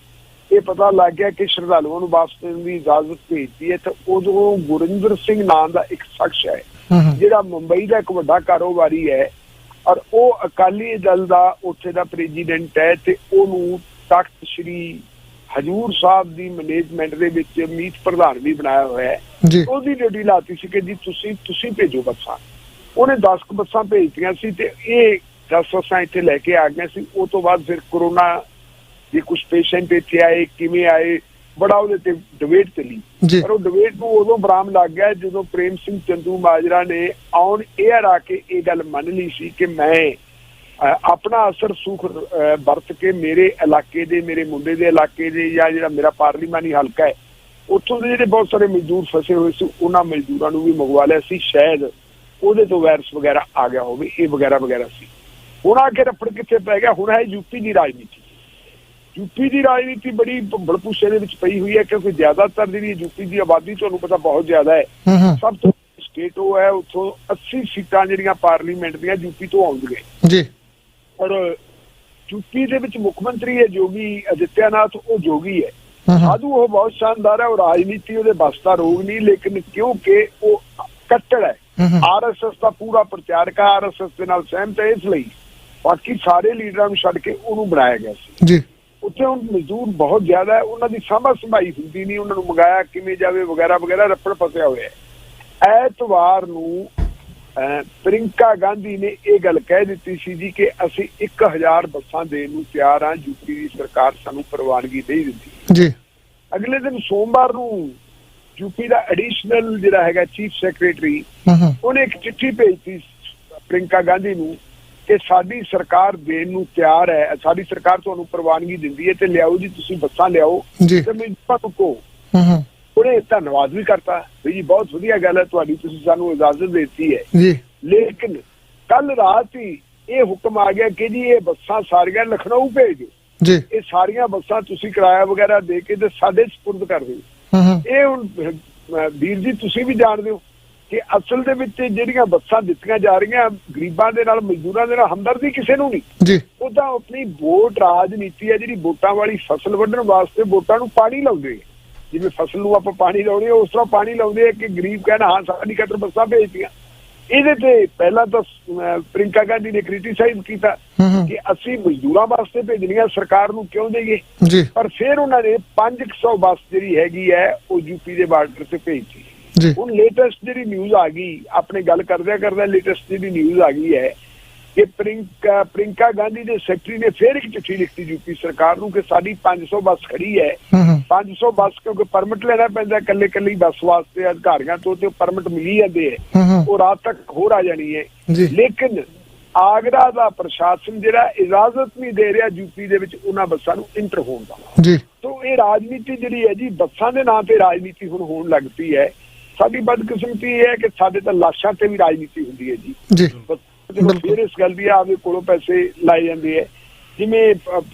ਇਹ ਪਤਾ ਲੱਗ ਗਿਆ ਕਿ ਸ਼ਰਧਾਲੂਆਂ ਨੂੰ ਵਾਪਸ ਦੇਣ ਦੀ ਇਜਾਜ਼ਤ ਭੇਜਦੀ ਹੈ, ਤਾਂ ਉਦੋਂ ਗੁਰਿੰਦਰ ਸਿੰਘ ਨਾਂ ਦਾ ਇੱਕ ਸ਼ਖਸ ਹੈ ਜਿਹੜਾ ਮੁੰਬਈ ਦਾ ਇੱਕ ਵੱਡਾ ਕਾਰੋਬਾਰੀ ਹੈ ਔਰ ਉਹ ਅਕਾਲੀ ਦਲ ਦਾ ਉੱਥੇ ਦਾ ਪ੍ਰੈਜ਼ੀਡੈਂਟ ਹੈ, ਤੇ ਉਹਨੂੰ ਤਖਤ ਸ਼੍ਰੀ ਹਜ਼ੂਰ ਸਾਹਿਬ ਦੀ ਮੈਨੇਜਮੈਂਟ ਦੇ ਵਿੱਚ ਮੀਤ ਪ੍ਰਧਾਨ ਵੀ ਬਣਾਇਆ ਹੋਇਆ ਹੈ। ਉਹਦੀ ਡਿਊਟੀ ਲਾਤੀ ਸੀ ਕਿ ਜੀ ਤੁਸੀਂ ਭੇਜੋ ਬੱਸਾਂ। ਉਹਨੇ 10 ਬੱਸਾਂ ਭੇਜਤੀਆਂ ਸੀ ਤੇ ਇਹ 10 ਬੱਸਾਂ ਇੱਥੇ ਲੈ ਕੇ ਆ ਗਈਆਂ ਸੀ। ਉਹ ਤੋਂ ਬਾਅਦ ਫਿਰ ਕਰੋਨਾ ਦੇ ਕੁਝ ਪੇਸ਼ੈਂਟ ਇੱਥੇ ਆਏ, ਕਿਵੇਂ ਆਏ, ਬੜਾ ਉਹਦੇ ਤੇ ਡਿਬੇਟ ਚੱਲੀ। ਪਰ ਉਹ ਡਿਬੇਟ ਨੂੰ ਉਦੋਂ ਬਰਾਮ ਲੱਗ ਗਿਆ ਜਦੋਂ ਪ੍ਰੇਮ ਸਿੰਘ ਚੰਦੂ ਮਾਜਰਾ ਨੇ ਔਨ ਏਅਰ ਆ ਕੇ ਇਹ ਗੱਲ ਮੰਨ ਲਈ ਸੀ ਕਿ ਮੈਂ ਆਪਣਾ ਅਸਰ ਸੁਖ ਵਰਤ ਕੇ ਮੇਰੇ ਇਲਾਕੇ ਦੇ, ਮੇਰੇ ਮੁੰਡੇ ਦੇ ਇਲਾਕੇ ਦੇ ਜਾਂ ਜਿਹੜਾ ਮੇਰਾ ਪਾਰਲੀਮਾਨੀ ਹਲਕਾ ਹੈ ਉੱਥੋਂ ਦੇ ਜਿਹੜੇ ਬਹੁਤ ਸਾਰੇ ਮਜ਼ਦੂਰ ਫਸੇ ਹੋਏ ਸੀ ਉਹਨਾਂ ਮਜ਼ਦੂਰਾਂ ਨੂੰ ਵੀ ਮੰਗਵਾ ਲਿਆ ਸੀ। ਸ਼ਾਇਦ ਉਹਦੇ ਤੋਂ ਵਾਇਰਸ ਵਗੈਰਾ ਆ ਗਿਆ ਹੋਵੇ, ਇਹ ਵਗੈਰਾ ਵਗੈਰਾ ਸੀ। ਹੁਣ ਆ ਕੇ ਰਫੜ ਕਿੱਥੇ ਪੈ ਗਿਆ? ਹੁਣ ਹੈ ਯੂਪੀ ਦੀ ਰਾਜਨੀਤੀ। ਯੂਪੀ ਦੀ ਰਾਜਨੀਤੀ ਬੜੀ ਭੰਬਲਭੂਸੇ ਦੇ ਵਿੱਚ ਪਈ ਹੋਈ ਹੈ ਕਿਉਂਕਿ ਜ਼ਿਆਦਾਤਰ ਜਿਹੜੀ ਯੂਪੀ ਦੀ ਆਬਾਦੀ ਤੁਹਾਨੂੰ ਪਤਾ ਬਹੁਤ ਜ਼ਿਆਦਾ ਹੈ। ਸਭ ਤੋਂ ਸਟੇਟ ਉਹ ਹੈ, ਉੱਥੋਂ 80 ਸੀਟਾਂ ਜਿਹੜੀਆਂ ਪਾਰਲੀਮੈਂਟ ਦੀਆਂ ਯੂਪੀ ਤੋਂ ਆਉਂਦੀਆਂ ਜੀ। ਔਰ ਯੂਪੀ ਦੇ ਵਿੱਚ ਮੁੱਖ ਮੰਤਰੀ ਹੈ ਯੋਗੀ ਆਦਿੱਤਿਆਨਾਥ, ਉਹ ਯੋਗੀ ਹੈ, ਸਾਧੂ ਉਹ ਬਹੁਤ ਸ਼ਾਨਦਾਰ ਹੈ। ਉਹ ਰਾਜਨੀਤੀ ਉਹਦੇ ਬਸ ਦਾ ਰੋਗ ਨਹੀਂ, ਲੇਕਿਨ ਕਿਉਂਕਿ ਉਹ ਕੱਟੜ ਹੈ, RSS ਦਾ ਪੂਰਾ ਪ੍ਰਚਾਰਕ ਹੈ, RSS ਦੇ ਨਾਲ ਸਹਿਮਤ ਹੈ, ਇਸ ਲਈ ਬਾਕੀ ਸਾਰੇ ਲੀਡਰਾਂ ਨੂੰ ਛੱਡ ਕੇ ਉਹਨੂੰ ਬਣਾਇਆ ਗਿਆ ਸੀ। ਉੱਥੇ ਹੁਣ ਮਜ਼ਦੂਰ ਬਹੁਤ ਜ਼ਿਆਦਾ ਹੈ, ਉਹਨਾਂ ਦੀ ਸਾਂਭਾ ਸੰਭਾਈ ਹੁੰਦੀ ਨਹੀਂ, ਉਹਨਾਂ ਨੂੰ ਮੰਗਾਇਆ ਕਿਵੇਂ ਜਾਵੇ ਵਗੈਰਾ ਵਗੈਰਾ, ਰੱਪੜ ਫਸਿਆ ਹੋਇਆ ਹੈ। ਐਤਵਾਰ ਨੂੰ ਪ੍ਰਿੰਕਾ ਗਾਂਧੀ ਨੇ ਇਹ ਗੱਲ ਕਹਿ ਦਿੱਤੀ ਸੀ ਜੀ ਕਿ ਅਸੀਂ 1000 ਬੱਸਾਂ ਦੇਣ ਨੂੰ ਤਿਆਰ ਹਾਂ, ਯੂਪੀ ਦੀ ਸਰਕਾਰ ਸਾਨੂੰ ਪ੍ਰਵਾਨਗੀ ਨਹੀਂ ਦਿੰਦੀ। ਅਗਲੇ ਦਿਨ ਸੋਮਵਾਰ ਨੂੰ ਯੂਪੀ ਦਾ ਐਡੀਸ਼ਨਲ ਜਿਹੜਾ ਹੈਗਾ ਚੀਫ ਸੈਕਟਰੀ, ਉਹਨੇ ਇੱਕ ਚਿੱਠੀ ਭੇਜਤੀ ਪ੍ਰਿੰਕਾ ਗਾਂਧੀ ਨੂੰ ਕਿ ਸਾਡੀ ਸਰਕਾਰ ਦੇਣ ਨੂੰ ਤਿਆਰ ਹੈ, ਸਾਡੀ ਸਰਕਾਰ ਤੁਹਾਨੂੰ ਪ੍ਰਵਾਨਗੀ ਦਿੰਦੀ ਹੈ ਤੇ ਲਿਆਓ ਜੀ, ਤੁਸੀਂ ਬੱਸਾਂ ਲਿਆਓ ਤੇ ਮੈਨੂੰ ਕਹੋ। ਉਹਨੇ ਧੰਨਵਾਦ ਵੀ ਕਰਤਾ ਵੀ ਜੀ ਬਹੁਤ ਵਧੀਆ ਗੱਲ ਹੈ ਤੁਹਾਡੀ, ਤੁਸੀਂ ਸਾਨੂੰ ਇਜਾਜ਼ਤ ਦਿੱਤੀ ਹੈ ਜੀ। ਲੇਕਿਨ ਕੱਲ ਰਾਤ ਹੀ ਇਹ ਹੁਕਮ ਆ ਗਿਆ ਕਿ ਜੀ ਇਹ ਬੱਸਾਂ ਸਾਰੀਆਂ ਲਖਨਊ ਭੇਜ ਦਿਓ ਜੀ, ਇਹ ਸਾਰੀਆਂ ਬੱਸਾਂ ਤੁਸੀਂ ਕਿਰਾਇਆ ਵਗੈਰਾ ਦੇ ਕੇ ਤੇ ਸਾਡੇ ਸਪੁਰਦ ਕਰ ਦਿਓ। ਇਹ ਹੁਣ ਵੀਰ ਜੀ ਤੁਸੀਂ ਵੀ ਜਾਣਦੇ ਹੋ ਕਿ ਅਸਲ ਦੇ ਵਿੱਚ ਜਿਹੜੀਆਂ ਬੱਸਾਂ ਦਿੱਤੀਆਂ ਜਾ ਰਹੀਆਂ ਗਰੀਬਾਂ ਦੇ ਨਾਲ, ਮਜ਼ਦੂਰਾਂ ਦੇ ਨਾਲ ਹਮਦਰਦੀ ਕਿਸੇ ਨੂੰ ਨਹੀਂ ਜੀ। ਉਹ ਤਾਂ ਆਪਣੀ ਵੋਟ ਰਾਜਨੀਤੀ ਹੈ ਜਿਹੜੀ ਵੋਟਾਂ ਵਾਲੀ, ਫਸਲ ਵੱਢਣ ਵਾਸਤੇ ਵੋਟਾਂ ਨੂੰ ਪਾਣੀ ਲਾਉਂਦੇ, ਜਿਵੇਂ ਫਸਲ ਨੂੰ ਆਪਾਂ ਪਾਣੀ ਲਾਉਂਦੇ ਉਸ ਤਰ੍ਹਾਂ ਪਾਣੀ ਲਾਉਂਦੇ ਆ ਕਿ ਗਰੀਬ ਕਹਿਣਾ ਹਾਂ ਸਾਡੀ ਖਾਤਰ ਬੱਸਾਂ ਭੇਜਦੀਆਂ। ਇਹਦੇ ਤੇ ਪਹਿਲਾਂ ਤਾਂ ਪ੍ਰਿੰਕਾ ਗਾਂਧੀ ਨੇ ਕ੍ਰਿਟੀਸਾਈਜ਼ ਕੀਤਾ ਕਿ ਅਸੀਂ ਮਜ਼ਦੂਰਾਂ ਵਾਸਤੇ ਭੇਜਣੀਆਂ, ਸਰਕਾਰ ਨੂੰ ਕਿਉਂ ਦੇਈਏ, ਪਰ ਫਿਰ ਉਹਨਾਂ ਨੇ 500 ਬੱਸ ਜਿਹੜੀ ਹੈਗੀ ਹੈ ਉਹ ਯੂਪੀ ਦੇ ਬਾਰਡਰ ਤੇ ਭੇਜੀ। ਹੁਣ ਲੇਟੈਸਟ ਜਿਹੜੀ ਨਿਊਜ਼ ਆ ਗਈ, ਆਪਣੇ ਗੱਲ ਕਰਦਿਆਂ ਲੇਟੈਸਟ ਜਿਹੜੀ ਨਿਊਜ਼ ਆ ਗਈ ਹੈ ਕਿ ਪ੍ਰਿੰਕਾ ਗਾਂਧੀ ਦੇ ਸੈਕਟਰੀ ਨੇ ਫਿਰ ਇੱਕ ਚਿੱਠੀ ਲਿਖਤੀ ਯੂਪੀ ਸਰਕਾਰ ਨੂੰ ਕਿ ਸਾਡੀ 500 ਬੱਸ ਖੜੀ ਹੈ, 500 ਬੱਸ ਕਿਉਂਕਿ ਪਰਮਿਟ ਲੈਣਾ ਪੈਂਦਾ ਕੱਲੀ ਬੱਸ ਵਾਸਤੇ ਅਧਿਕਾਰੀਆਂ ਤੋਂ, ਤੇ ਪਰਮਿਟ ਮਿਲੀ ਜਾਂਦੇ ਹੈ, ਉਹ ਰਾਤ ਤੱਕ ਹੋਰ ਆ ਜਾਣੀ ਹੈ। ਲੇਕਿਨ ਆਗਰਾ ਦਾ ਪ੍ਰਸ਼ਾਸਨ ਜਿਹੜਾ ਇਜਾਜ਼ਤ ਨਹੀਂ ਦੇ ਰਿਹਾ ਯੂਪੀ ਦੇ ਵਿੱਚ ਉਹਨਾਂ ਬੱਸਾਂ ਨੂੰ ਇੰਟਰ ਹੋਣ ਦਾ। ਤੋਂ ਇਹ ਰਾਜਨੀਤੀ ਜਿਹੜੀ ਹੈ ਜੀ, ਬੱਸਾਂ ਦੇ ਨਾਂ ਤੇ ਰਾਜਨੀਤੀ ਹੁਣ ਹੋਣ ਲੱਗ ਪਈ ਹੈ। ਸਾਡੀ ਬਦਕਿਸਮਤੀ ਇਹ ਹੈ ਕਿ ਸਾਡੇ ਤਾਂ ਲਾਸ਼ਾਂ ਤੇ ਵੀ ਰਾਜਨੀਤੀ ਹੁੰਦੀ ਹੈ ਜੀ। ਫਿਰ ਇਸ ਗੱਲ ਦੀ ਆਪਦੇ ਕੋਲੋਂ ਪੈਸੇ ਲਾਏ ਜਾਂਦੇ ਹੈ। ਜਿਵੇਂ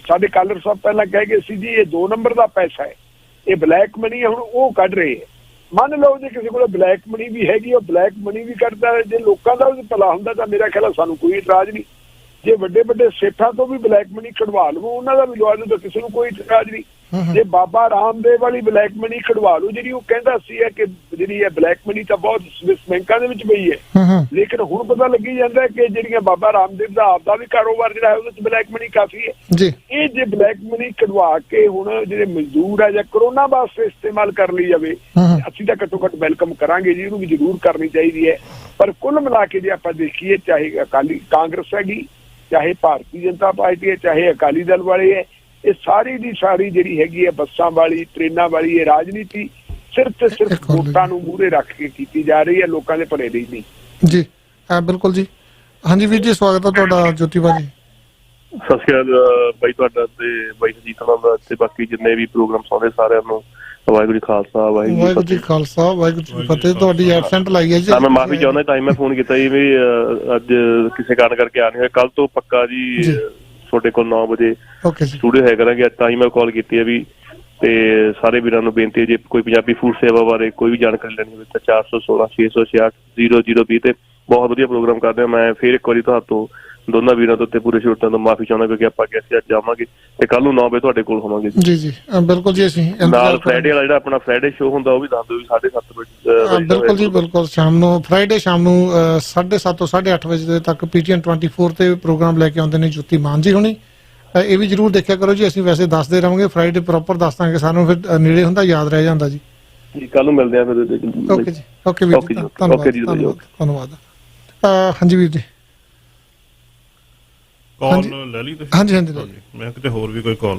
ਸਾਡੇ ਕਾਲਰ ਸਾਹਿਬ ਪਹਿਲਾਂ ਕਹਿ ਗਏ ਸੀ ਜੀ ਇਹ 2 ਨੰਬਰ ਦਾ ਪੈਸਾ ਹੈ, ਇਹ ਬਲੈਕ ਮਨੀ ਹੈ, ਹੁਣ ਉਹ ਕੱਢ ਰਹੇ ਹੈ। ਮੰਨ ਲਓ ਜੇ ਕਿਸੇ ਕੋਲ ਬਲੈਕ ਮਨੀ ਵੀ ਹੈਗੀ, ਉਹ ਬਲੈਕ ਮਨੀ ਵੀ ਕੱਢਦਾ, ਜੇ ਲੋਕਾਂ ਦਾ ਵੀ ਭਲਾ ਹੁੰਦਾ ਤਾਂ ਮੇਰਾ ਖਿਆਲ ਸਾਨੂੰ ਕੋਈ ਇਤਰਾਜ਼ ਨਹੀਂ। ਜੇ ਵੱਡੇ ਸੇਠਾਂ ਤੋਂ ਵੀ ਬਲੈਕ ਮਨੀ ਕਢਵਾ ਲਵੋ, ਉਹਨਾਂ ਦਾ ਵੀ ਲਵਾ ਲਓ ਤਾਂ ਕਿਸੇ ਨੂੰ ਕੋਈ ਇਤਰਾਜ਼ ਨਹੀਂ। ਜੇ ਬਾਬਾ ਰਾਮਦੇਵ ਵਾਲੀ ਬਲੈਕ ਮਨੀ ਕਢਵਾ ਲਓ, ਜਿਹੜੀ ਉਹ ਕਹਿੰਦਾ ਸੀ ਕਿ ਜਿਹੜੀ ਹੈ ਬਲੈਕ ਮਨੀ ਤਾਂ ਬਹੁਤ ਸਵਿਸ ਬੈਂਕਾਂ ਦੇ ਵਿੱਚ ਪਈ ਹੈ, ਲੇਕਿਨ ਹੁਣ ਪਤਾ ਲੱਗੀ ਜਾਂਦਾ ਕਿ ਜਿਹੜੀਆਂ ਬਾਬਾ ਰਾਮਦੇਵ ਦਾ ਆਪਦਾ ਵੀ ਕਾਰੋਬਾਰ ਜਿਹੜਾ ਹੈ ਉਹਦੇ ਵਿੱਚ ਬਲੈਕ ਮਨੀ ਕਾਫੀ ਹੈ। ਇਹ ਜੇ ਬਲੈਕ ਮਨੀ ਕਢਵਾ ਕੇ ਹੁਣ ਜਿਹੜੇ ਮਜ਼ਦੂਰ ਹੈ ਜਾਂ ਕਰੋਨਾ ਵਾਸਤੇ ਇਸਤੇਮਾਲ ਕਰ ਲਈ ਜਾਵੇ, ਅਸੀਂ ਤਾਂ ਘੱਟੋ ਘੱਟ ਵੈਲਕਮ ਕਰਾਂਗੇ ਜੀ, ਇਹਨੂੰ ਵੀ ਜ਼ਰੂਰ ਕਰਨੀ ਚਾਹੀਦੀ ਹੈ। ਪਰ ਕੁੱਲ ਮਿਲਾ ਕੇ ਜੇ ਆਪਾਂ ਦੇਖੀਏ, ਚਾਹੇ ਕਾਂਗਰਸ ਹੈਗੀ, ਚਾਹੇ ਭਾਰਤੀ ਜਨਤਾ ਪਾਰਟੀ ਹੈ, ਚਾਹੇ ਅਕਾਲੀ ਦਲ ਵਾਲੇ ਹੈ, ਇਹ ਸਾਰੀ ਦੀ ਸਾਰੀ ਜਿਹੜੀ ਹੈਗੀ ਹੈ ਬੱਸਾਂ ਵਾਲੀ, ਟ੍ਰੇਨਾਂ ਵਾਲੀ, ਇਹ ਰਾਜਨੀਤੀ ਸਿਰਫ ਤੇ ਸਿਰਫ ਵੋਟਾਂ ਨੂੰ ਮੂਹਰੇ ਰੱਖ ਕੇ ਕੀਤੀ ਜਾ ਰਹੀ ਹੈ, ਲੋਕਾਂ ਦੇ ਭਲੇ ਲਈ ਨਹੀਂ ਜੀ। ਬਿਲਕੁਲ ਜੀ। ਹਾਂਜੀ ਵੀਰ ਜੀ, ਸਵਾਗਤ ਹੈ ਤੁਹਾਡਾ ਜੋਤੀਬਾ ਜੀ। ਸਤਿ ਸ਼੍ਰੀ ਅਕਾਲ ਬਾਈ ਤੁਹਾਡਾ ਤੇ ਬਾਈ ਜੀਤ ਦਾ ਤੇ ਬਾਕੀ ਜਿੰਨੇ ਵੀ ਪ੍ਰੋਗਰਾਮ ਸੁਣਦੇ ਸਾਰਿਆਂ ਨੂੰ ਵਾਹਿਗੁਰੂ ਜੀ ਖਾਲਸਾ ਵਾਹਿਗੁਰੂ ਜੀ ਖਾਲਸਾ ਵਾਹਿਗੁਰੂ ਜੀ ਫਤਿਹ। ਤੁਹਾਡੀ ਐਬਸੈਂਟ ਲਾਈ ਹੈ ਜੀ, ਮੈਂ ਮਾਫੀ ਚਾਹੁੰਦਾ, ਤਾਂ ਮੈਂ ਫੋਨ ਕੀਤਾ ਜੀ ਵੀ ਅੱਜ ਕਿਸੇ ਕਾਰਨ ਕਰਕੇ ਆ ਨਹੀਂ ਹੋਇਆ। ਕੱਲ ਤੋਂ ਪੱਕਾ ਜੀ ਤੁਹਾਡੇ ਕੋਲ 9 ਵਜੇ ਸਟੂਡੀਓ ਹੈ ਕਰਾਂਗੇ। ਤਾਂ ਹੀ ਮੈਂ ਕਾਲ ਕੀਤੀ ਹੈ ਵੀ, ਤੇ ਸਾਰੇ ਵੀਰਾਂ ਨੂੰ ਬੇਨਤੀ ਹੈ ਜੇ ਕੋਈ ਪੰਜਾਬੀ ਫੂਡ ਸੇਵਾ ਬਾਰੇ ਕੋਈ ਵੀ ਜਾਣਕਾਰੀ ਲੈਣੀ ਹੋਵੇ ਤਾਂ 416 666 0020 ਤੇ ਬਹੁਤ ਵਧੀਆ ਪ੍ਰੋਗਰਾਮ ਕਰਦੇ ਹਾਂ। ਮੈਂ ਫਿਰ ਇੱਕ ਵਾਰੀ ਤੁਹਾਡੇ ਦੋਨਾਂ ਵੀਰਾਂ ਤੋਂ ਤੇ ਪੂਰੇ ਸ਼ਰੋਤਿਆਂ ਤੋਂ ਮਾਫੀ ਚਾਹੁੰਦਾ ਕਿਉਂਕਿ ਆਪਾਂ ਅੱਗੇ ਅਸੀਂ ਅੱਜ ਜਾਵਾਂਗੇ ਤੇ ਕੱਲ ਨੂੰ 9 ਵਜੇ ਤੁਹਾਡੇ ਕੋਲ ਹੋਵਾਂਗੇ ਜੀ। ਜੀ ਬਿਲਕੁਲ ਜੀ। ਅਸੀਂ ਨਾਲ ਫਰਾਈਡੇ ਵਾਲਾ ਜਿਹੜਾ ਆਪਣਾ ਫਰਾਈਡੇ ਸ਼ੋਅ ਹੁੰਦਾ ਉਹ ਵੀ ਦੱਸ ਦਿਓ ਵੀ 7:30 ਵਜੇ। ਬਿਲਕੁਲ ਜੀ ਬਿਲਕੁਲ, ਸ਼ਾਮ ਨੂੰ ਫਰਾਈਡੇ ਸ਼ਾਮ ਨੂੰ 7:30 ਤੋਂ 8:30 ਵਜੇ ਤੱਕ PTN 24 ਤੇ ਪ੍ਰੋਗਰਾਮ ਲੈ ਕੇ ਆਉਂਦੇ ਨੇ ਜੋਤੀ ਮਾਨ ਜੀ ਹੁਣੀ। ਇਹ ਵੀ ਜਰੂਰ ਦੇਖਿਆ ਕਰੋ ਜੀ। ਅਸੀਂ ਵੈਸੇ ਦੱਸਦੇ ਰਹਾਂਗੇ, ਫਰਾਈਡੇ ਪ੍ਰੋਪਰ ਦੱਸ ਦਾਂਗੇ, ਸਾਨੂੰ ਫਿਰ ਨੇੜੇ ਹੁੰਦਾ ਯਾਦ ਰਹਿ ਜਾਂਦਾ ਜੀ। ਕੱਲ ਨੂੰ ਮਿਲਦੇ ਆ ਫਿਰ। ਓਕੇ ਜੀ, ਓਕੇ ਵੀਰ ਜੀ, ਧੰਨਵਾਦ। ਹਾਂਜੀ ਵੀਰ ਜੀ, ਕਾਲ ਲੈ ਲਈ ਤੁਸੀਂ? ਹਾਂਜੀ ਹਾਂਜੀ, ਮੈਂ ਕਿਤੇ ਹੋਰ ਵੀ ਕੋਈ ਕਾਲ।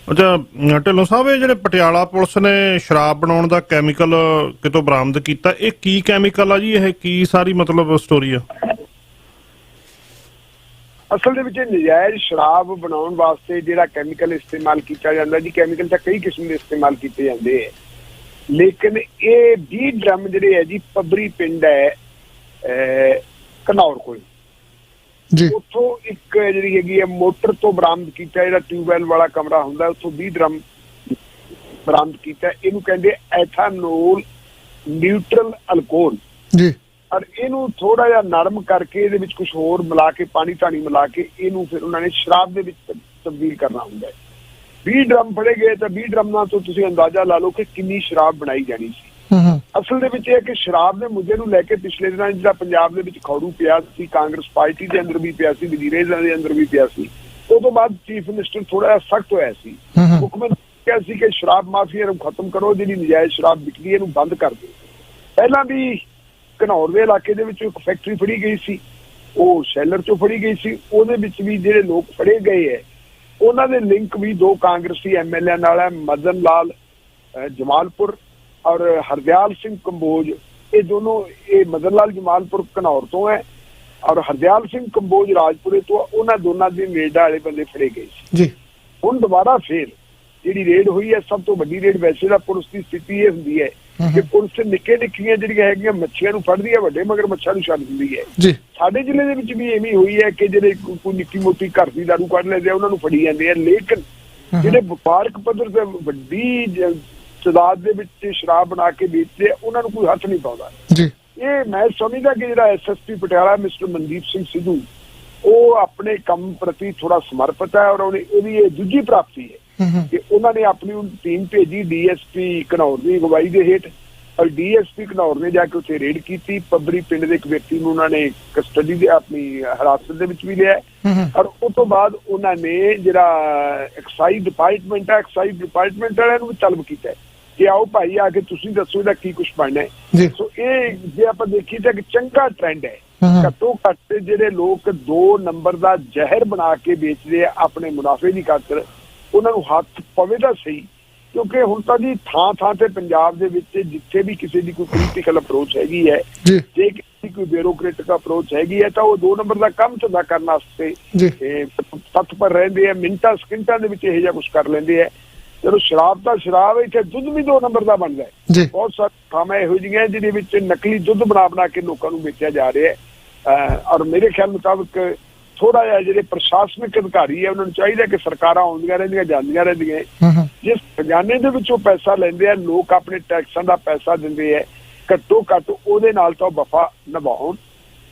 ਅੱਛਾ ਢਿੱਲੋਂ ਸਾਹਿਬ, ਇਹ ਜਿਹੜੇ ਪਟਿਆਲਾ ਪੁਲਿਸ ਨੇ ਸ਼ਰਾਬ ਬਣਾਉਣ ਦਾ ਕੈਮੀਕਲ ਕਿਤੋਂ ਬਰਾਮਦ ਕੀਤਾ, ਇਹ ਕੀ ਕੈਮੀਕਲ ਆ ਜੀ? ਇਹ ਕੀ ਸਾਰੀ ਮਤਲਬ ਸਟੋਰੀ ਆ? ਅਸਲ ਦੇ ਵਿੱਚ ਨਜਾਇਜ਼ ਸ਼ਰਾਬ ਬਣਾਉਣ ਵਾਸਤੇ ਜਿਹੜਾ ਕੈਮੀਕਲ ਇਸਤੇਮਾਲ ਕੀਤਾ ਜਾਂਦਾ ਜੀ, ਕੈਮੀਕਲ ਤਾਂ ਕਈ ਕਿਸਮ ਦੇ ਇਸਤੇਮਾਲ ਕੀਤੇ ਜਾਂਦੇ ਹੈ, ਲੇਕਿਨ ਇਹ 20 ਡਰਮ ਜਿਹੜੇ ਹੈ ਜੀ ਪੱਬਰੀ ਪਿੰਡ ਹੈ ਘਨੌਰ ਕੋਲ, ਉੱਥੋਂ ਇੱਕ ਜਿਹੜੀ ਹੈਗੀ ਹੈ ਮੋਟਰ ਤੋਂ ਬਰਾਮਦ ਕੀਤਾ, ਜਿਹੜਾ ਟਿਊਬਵੈਲ ਵਾਲਾ ਕਮਰਾ ਹੁੰਦਾ ਉੱਥੋਂ 20 ਡਰਮ ਬਰਾਮਦ ਕੀਤਾ। ਇਹਨੂੰ ਕਹਿੰਦੇ ਐਥਾਨੋਲ ਨਿਊਟਰਲ ਅਲਕੋਹਲ ਜੀ। ਔਰ ਇਹਨੂੰ ਥੋੜਾ ਜਿਹਾ ਨਰਮ ਕਰਕੇ ਇਹਦੇ ਵਿੱਚ ਕੁਝ ਹੋਰ ਮਿਲਾ ਕੇ, ਪਾਣੀ ਧਾਣੀ ਮਿਲਾ ਕੇ ਇਹਨੂੰ ਫਿਰ ਉਹਨਾਂ ਨੇ ਸ਼ਰਾਬ ਦੇ ਵਿੱਚ ਤਬਦੀਲ ਕਰਨਾ ਹੁੰਦਾ ਹੈ। 20 ਡਰਮ ਫੜੇ ਗਏ ਤਾਂ 20 ਡਰਮਾਂ ਤੋਂ ਤੁਸੀਂ ਅੰਦਾਜ਼ਾ ਲਾ ਲਓ ਕਿ ਕਿੰਨੀ ਸ਼ਰਾਬ ਬਣਾਈ ਜਾਣੀ ਸੀ। ਅਸਲ ਦੇ ਵਿੱਚ ਇਹ ਕਿ ਸ਼ਰਾਬ ਦੇ ਮੁੱਦੇ ਨੂੰ ਲੈ ਕੇ ਪਿਛਲੇ ਦਿਨਾਂ ਜਿਹੜਾ ਪੰਜਾਬ ਦੇ ਵਿੱਚ ਖੌਰੂ ਪਿਆ ਸੀ, ਕਾਂਗਰਸ ਪਾਰਟੀ ਦੇ ਅੰਦਰ ਵੀ ਪਿਆ ਸੀ, ਵਜ਼ੀਰ-ਏ-ਆਜ਼ਮ ਦੇ ਅੰਦਰ ਵੀ ਪਿਆ ਸੀ, ਉਹ ਤੋਂ ਬਾਅਦ ਚੀਫ ਮਿਨਿਸਟਰ ਥੋੜਾ ਜਿਹਾ ਸਖਤ ਹੋਇਆ ਸੀ। ਮੁੱਖ ਮੰਤਰੀ ਕਿਹਾ ਸੀ ਕਿ ਸ਼ਰਾਬ ਮਾਫੀਆ ਨੂੰ ਖਤਮ ਕਰੋ, ਜਿਹੜੀ ਨਜਾਇਜ਼ ਸ਼ਰਾਬ ਵਿਕਦੀ ਇਹਨੂੰ ਬੰਦ ਕਰ ਦਿਓ। ਪਹਿਲਾਂ ਵੀ ਘਨੌਰ ਦੇ ਇਲਾਕੇ ਦੇ ਵਿੱਚ ਇੱਕ ਫੈਕਟਰੀ ਫੜੀ ਗਈ ਸੀ, ਉਹ ਸ਼ੈਲਰ ਚੋਂ ਫੜੀ ਗਈ ਸੀ, ਉਹਦੇ ਵਿੱਚ ਵੀ ਜਿਹੜੇ ਲੋਕ ਫੜੇ ਗਏ ਹੈ ਉਹਨਾਂ ਦੇ ਲਿੰਕ ਵੀ 2 ਕਾਂਗਰਸੀ MLA ਨਾਲ ਹੈ, ਮਦਨ ਲਾਲ ਜਮਾਲਪੁਰ ਔਰ ਹਰਦਿਆਲ ਸਿੰਘ ਕੰਬੋਜ। ਇਹ ਦੋਨੋਂ, ਇਹ ਮਦਨ ਲਾਲ ਜਮਾਲਪੁਰ ਘਨੌਰ ਤੋਂ ਹੈ ਔਰ ਹਰਦਿਆਲ ਸਿੰਘ ਕੰਬੋਜ ਰਾਜਪੁਰੇ ਤੋਂ। ਉਹਨਾਂ ਦੋਨਾਂ ਦੇ ਨੇੜਾ ਵਾਲੇ ਬੰਦੇ ਫੜੇ ਗਏ ਸੀ ਜੀ। ਹੁਣ ਦੁਬਾਰਾ ਫੇਰ ਜਿਹੜੀ ਰੇਡ ਹੋਈ ਹੈ ਸਭ ਤੋਂ ਵੱਡੀ ਰੇਡ ਵੈਸੇ ਤਾਂ ਪੁਲਿਸ ਦੀ ਸਥਿਤੀ ਇਹ ਹੁੰਦੀ ਹੈ ਕਿ ਪੁਲਿਸ ਨਿੱਕੀਆਂ ਜਿਹੜੀਆਂ ਹੈਗੀਆਂ ਮੱਛੀਆਂ ਨੂੰ ਫੜਦੀ ਹੈ, ਵੱਡੇ ਮਗਰ ਮੱਛਾਂ ਨੂੰ ਛੱਡ ਦਿੰਦੀ ਹੈ। ਸਾਡੇ ਜ਼ਿਲ੍ਹੇ ਦੇ ਵਿੱਚ ਵੀ ਐਵੇਂ ਹੋਈ ਹੈ ਕਿ ਜਿਹੜੇ ਕੋਈ ਨਿੱਕੀ ਮੋਟੀ ਘਰ ਦੀ ਦਾਰੂ ਕੱਢ ਲੈਂਦੇ ਆ ਉਹਨਾਂ ਨੂੰ ਫੜੀ ਜਾਂਦੇ ਆ, ਲੇਕਿਨ ਜਿਹੜੇ ਵਪਾਰਕ ਪੱਧਰ ਤੇ ਵੱਡੀ ਤਾਦਾਦ ਦੇ ਵਿੱਚ ਸ਼ਰਾਬ ਬਣਾ ਕੇ ਵੇਚਦੇ ਆ ਉਹਨਾਂ ਨੂੰ ਕੋਈ ਹੱਥ ਨਹੀਂ ਪਾਉਂਦਾ। ਇਹ ਮੈਂ ਸਮਝਦਾ ਕਿ ਜਿਹੜਾ SSP ਪਟਿਆਲਾ ਮਿਸਟਰ ਮਨਦੀਪ ਸਿੰਘ ਸਿੱਧੂ ਉਹ ਆਪਣੇ ਕੰਮ ਪ੍ਰਤੀ ਥੋੜਾ ਸਮਰਪਿਤ ਹੈ, ਔਰ ਉਹਦੀ ਇਹ ਦੂਜੀ ਪ੍ਰਾਪਤੀ ਹੈ ਕਿ ਉਹਨਾਂ ਨੇ ਆਪਣੀ ਟੀਮ ਭੇਜੀ DSP ਘਨੌਰ ਦੀ ਅਗਵਾਈ ਦੇ ਹੇਠ, ਔਰ DSP ਘਨੌਰ ਨੇ ਜਾ ਕੇ ਉੱਥੇ ਰੇਡ ਕੀਤੀ। ਪੱਬਰੀ ਪਿੰਡ ਦੇ ਇੱਕ ਵਿਅਕਤੀ ਨੂੰ ਉਹਨਾਂ ਨੇ ਕਸਟਡੀ ਦੇ ਆਪਣੀ ਹਿਰਾਸਤ ਦੇ ਵਿੱਚ ਵੀ ਲਿਆ, ਔਰ ਉਸ ਤੋਂ ਬਾਅਦ ਉਹਨਾਂ ਨੇ ਜਿਹੜਾ ਐਕਸਾਈਜ਼ ਡਿਪਾਰਟਮੈਂਟ ਵਾਲਿਆਂ ਨੂੰ ਵੀ ਤਲਬ ਕੀਤਾ ਕਿ ਆਓ ਭਾਈ ਆ ਕੇ ਤੁਸੀਂ ਦੱਸੋ ਇਹਦਾ ਕੀ ਕੁਛ ਬਣਨਾ ਹੈ। ਸੋ ਇਹ ਜੇ ਆਪਾਂ ਦੇਖੀਏ ਤਾਂ ਇੱਕ ਚੰਗਾ ਟ੍ਰੈਂਡ ਹੈ। ਘੱਟੋ ਘੱਟ ਜਿਹੜੇ ਲੋਕ 2 ਨੰਬਰ ਦਾ ਜ਼ਹਿਰ ਬਣਾ ਕੇ ਵੇਚਦੇ ਆ ਆਪਣੇ ਮੁਨਾਫੇ ਦੀ ਖਾਤਰ, ਉਹਨਾਂ ਨੂੰ ਹੱਥ ਪਵੇ ਤਾਂ ਸਹੀ, ਕਿਉਂਕਿ ਹੁਣ ਤਾਂ ਜੀ ਥਾਂ ਤੇ ਪੰਜਾਬ ਦੇ ਵਿੱਚ ਜਿੱਥੇ ਵੀ ਕਿਸੇ ਦੀ ਕੋਈ ਪੋਲੀਟੀਕਲ ਅਪਰੋਚ ਹੈਗੀ ਹੈ, ਜੇ ਕਿਸੇ ਦੀ ਕੋਈ ਬਿਊਰੋਕ੍ਰੈਟਿਕ ਅਪਰੋਚ ਹੈਗੀ ਹੈ ਤਾਂ ਉਹ 2 ਨੰਬਰ ਦਾ ਕੰਮ ਧੰਦਾ ਕਰਨ ਵਾਸਤੇ ਤਤਪਰ ਰਹਿੰਦੇ ਆ, ਮਿੰਟਾਂ ਸਕਿੰਟਾਂ ਦੇ ਵਿੱਚ ਇਹੋ ਜਿਹਾ ਕੁਛ ਕਰ ਲੈਂਦੇ ਆ। ਜਦੋਂ ਸ਼ਰਾਬ ਤਾਂ ਸ਼ਰਾਬ ਹੈ, ਇੱਥੇ ਦੁੱਧ ਵੀ 2 ਨੰਬਰ ਦਾ ਬਣਦਾ ਹੈ। ਬਹੁਤ ਸਾਰੇ ਥਾਵਾਂ ਇਹੋ ਜਿਹੀਆਂ ਜਿਹਦੇ ਵਿੱਚ ਨਕਲੀ ਦੁੱਧ ਬਣਾ ਕੇ ਲੋਕਾਂ ਨੂੰ ਵੇਚਿਆ ਜਾ ਰਿਹਾ ਹੈ। ਔਰ ਮੇਰੇ ਖਿਆਲ ਮੁਤਾਬਕ ਥੋੜਾ ਜਿਹਾ ਜਿਹੜੇ ਪ੍ਰਸ਼ਾਸਨਿਕ ਅਧਿਕਾਰੀ ਹੈ ਉਹਨਾਂ ਨੂੰ ਚਾਹੀਦਾ ਕਿ ਸਰਕਾਰਾਂ ਆਉਂਦੀਆਂ ਰਹਿੰਦੀਆਂ ਜਾਂਦੀਆਂ ਰਹਿੰਦੀਆਂ, ਜਿਸ ਖਜ਼ਾਨੇ ਦੇ ਵਿੱਚੋਂ ਪੈਸਾ ਲੈਂਦੇ ਆ ਲੋਕ ਆਪਣੇ ਟੈਕਸਾਂ ਦਾ ਪੈਸਾ ਦਿੰਦੇ ਆ, ਘੱਟੋ ਘੱਟ ਉਹਦੇ ਨਾਲ ਤਾਂ ਵਫਾ ਨਿਭਾਉਣ।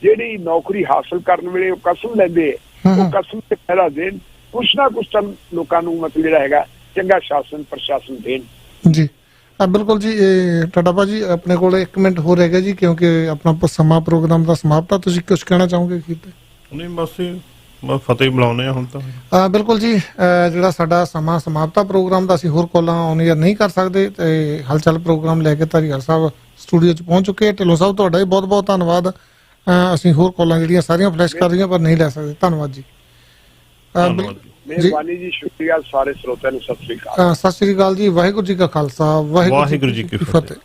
ਜਿਹੜੀ ਨੌਕਰੀ ਹਾਸਲ ਕਰਨ ਵੇਲੇ ਉਹ ਕਸਮ ਲੈਂਦੇ ਆ ਉਹ ਕਸਮ ਤੇ ਪਹਿਰਾ ਦੇਣ, ਕੁਛ ਨਾ ਕੁਛ ਤਾਂ ਲੋਕਾਂ ਨੂੰ ਮਤਲਬ ਜਿਹੜਾ ਹੈਗਾ ਚੰਗਾ ਸ਼ਾਸਨ ਪ੍ਰਸ਼ਾਸਨ ਦੇਣ। ਜੀ ਬਿਲਕੁਲ ਜੀ। ਟਾਟਾ ਭਾਜੀ ਆਪਣੇ ਕੋਲ 1 ਮਿੰਟ ਹੋਰ ਹੈਗਾ ਜੀ, ਕਿਉਂਕਿ ਆਪਣਾ ਸਮਾਂ ਪ੍ਰੋਗਰਾਮ ਦਾ ਸਮਾਪਤ ਆ। ਤੁਸੀਂ ਕੁਝ ਕਹਿਣਾ ਚਾਹੋਗੇ? ਨਹੀਂ ਬਸ ਫਤਿਹ ਬੁਲਾਉਣੇ ਆ ਹੁਣ ਤਾਂ। ਬਿਲਕੁਲ ਜੀ, ਜਿਹੜਾ ਸਾਡਾ ਸਮਾਂ ਸਮਾਪਤਾ ਪ੍ਰੋਗਰਾਮ ਦਾ, ਅਸੀਂ ਹੋਰ ਕਾਲਾਂ ਔਨ ਏਅਰ ਨਹੀਂ ਕਰ ਸਕਦੇ ਤੇ ਹਲਚਲ ਪ੍ਰੋਗਰਾਮ ਲੈ ਕੇ ਧਾਰੀਵਾਲ ਸਾਹਿਬ ਸਟੂਡੀਓ 'ਚ ਪਹੁੰਚ ਚੁੱਕੇ। ਢਿੱਲੋਂ ਸਾਹਿਬ ਤੁਹਾਡਾ ਵੀ ਬਹੁਤ ਬਹੁਤ ਧੰਨਵਾਦ। ਅਸੀਂ ਹੋਰ ਕਾਲਾਂ ਜਿਹੜੀਆਂ ਸਾਰੀਆਂ ਫਲੈਸ਼ ਕਰ ਰਹੀਆਂ ਪਰ ਨਹੀਂ ਲੈ ਸਕਦੇ। ਧੰਨਵਾਦ ਜੀ। ਮਿਹਰਬਾਨੀ ਜੀ, ਸ਼ੁਕਰੀਆ। ਸਾਰੇ ਸਰੋਤਿਆਂ ਨੂੰ ਸਤਿ ਸ੍ਰੀ ਅਕਾਲ। ਸਤਿ ਸ੍ਰੀ ਅਕਾਲ ਜੀ। ਵਾਹਿਗੁਰੂ ਜੀ ਕਾ ਖਾਲਸਾ, ਵਾਹਿਗੁਰੂ ਜੀ ਕੀ ਫਤਿਹ।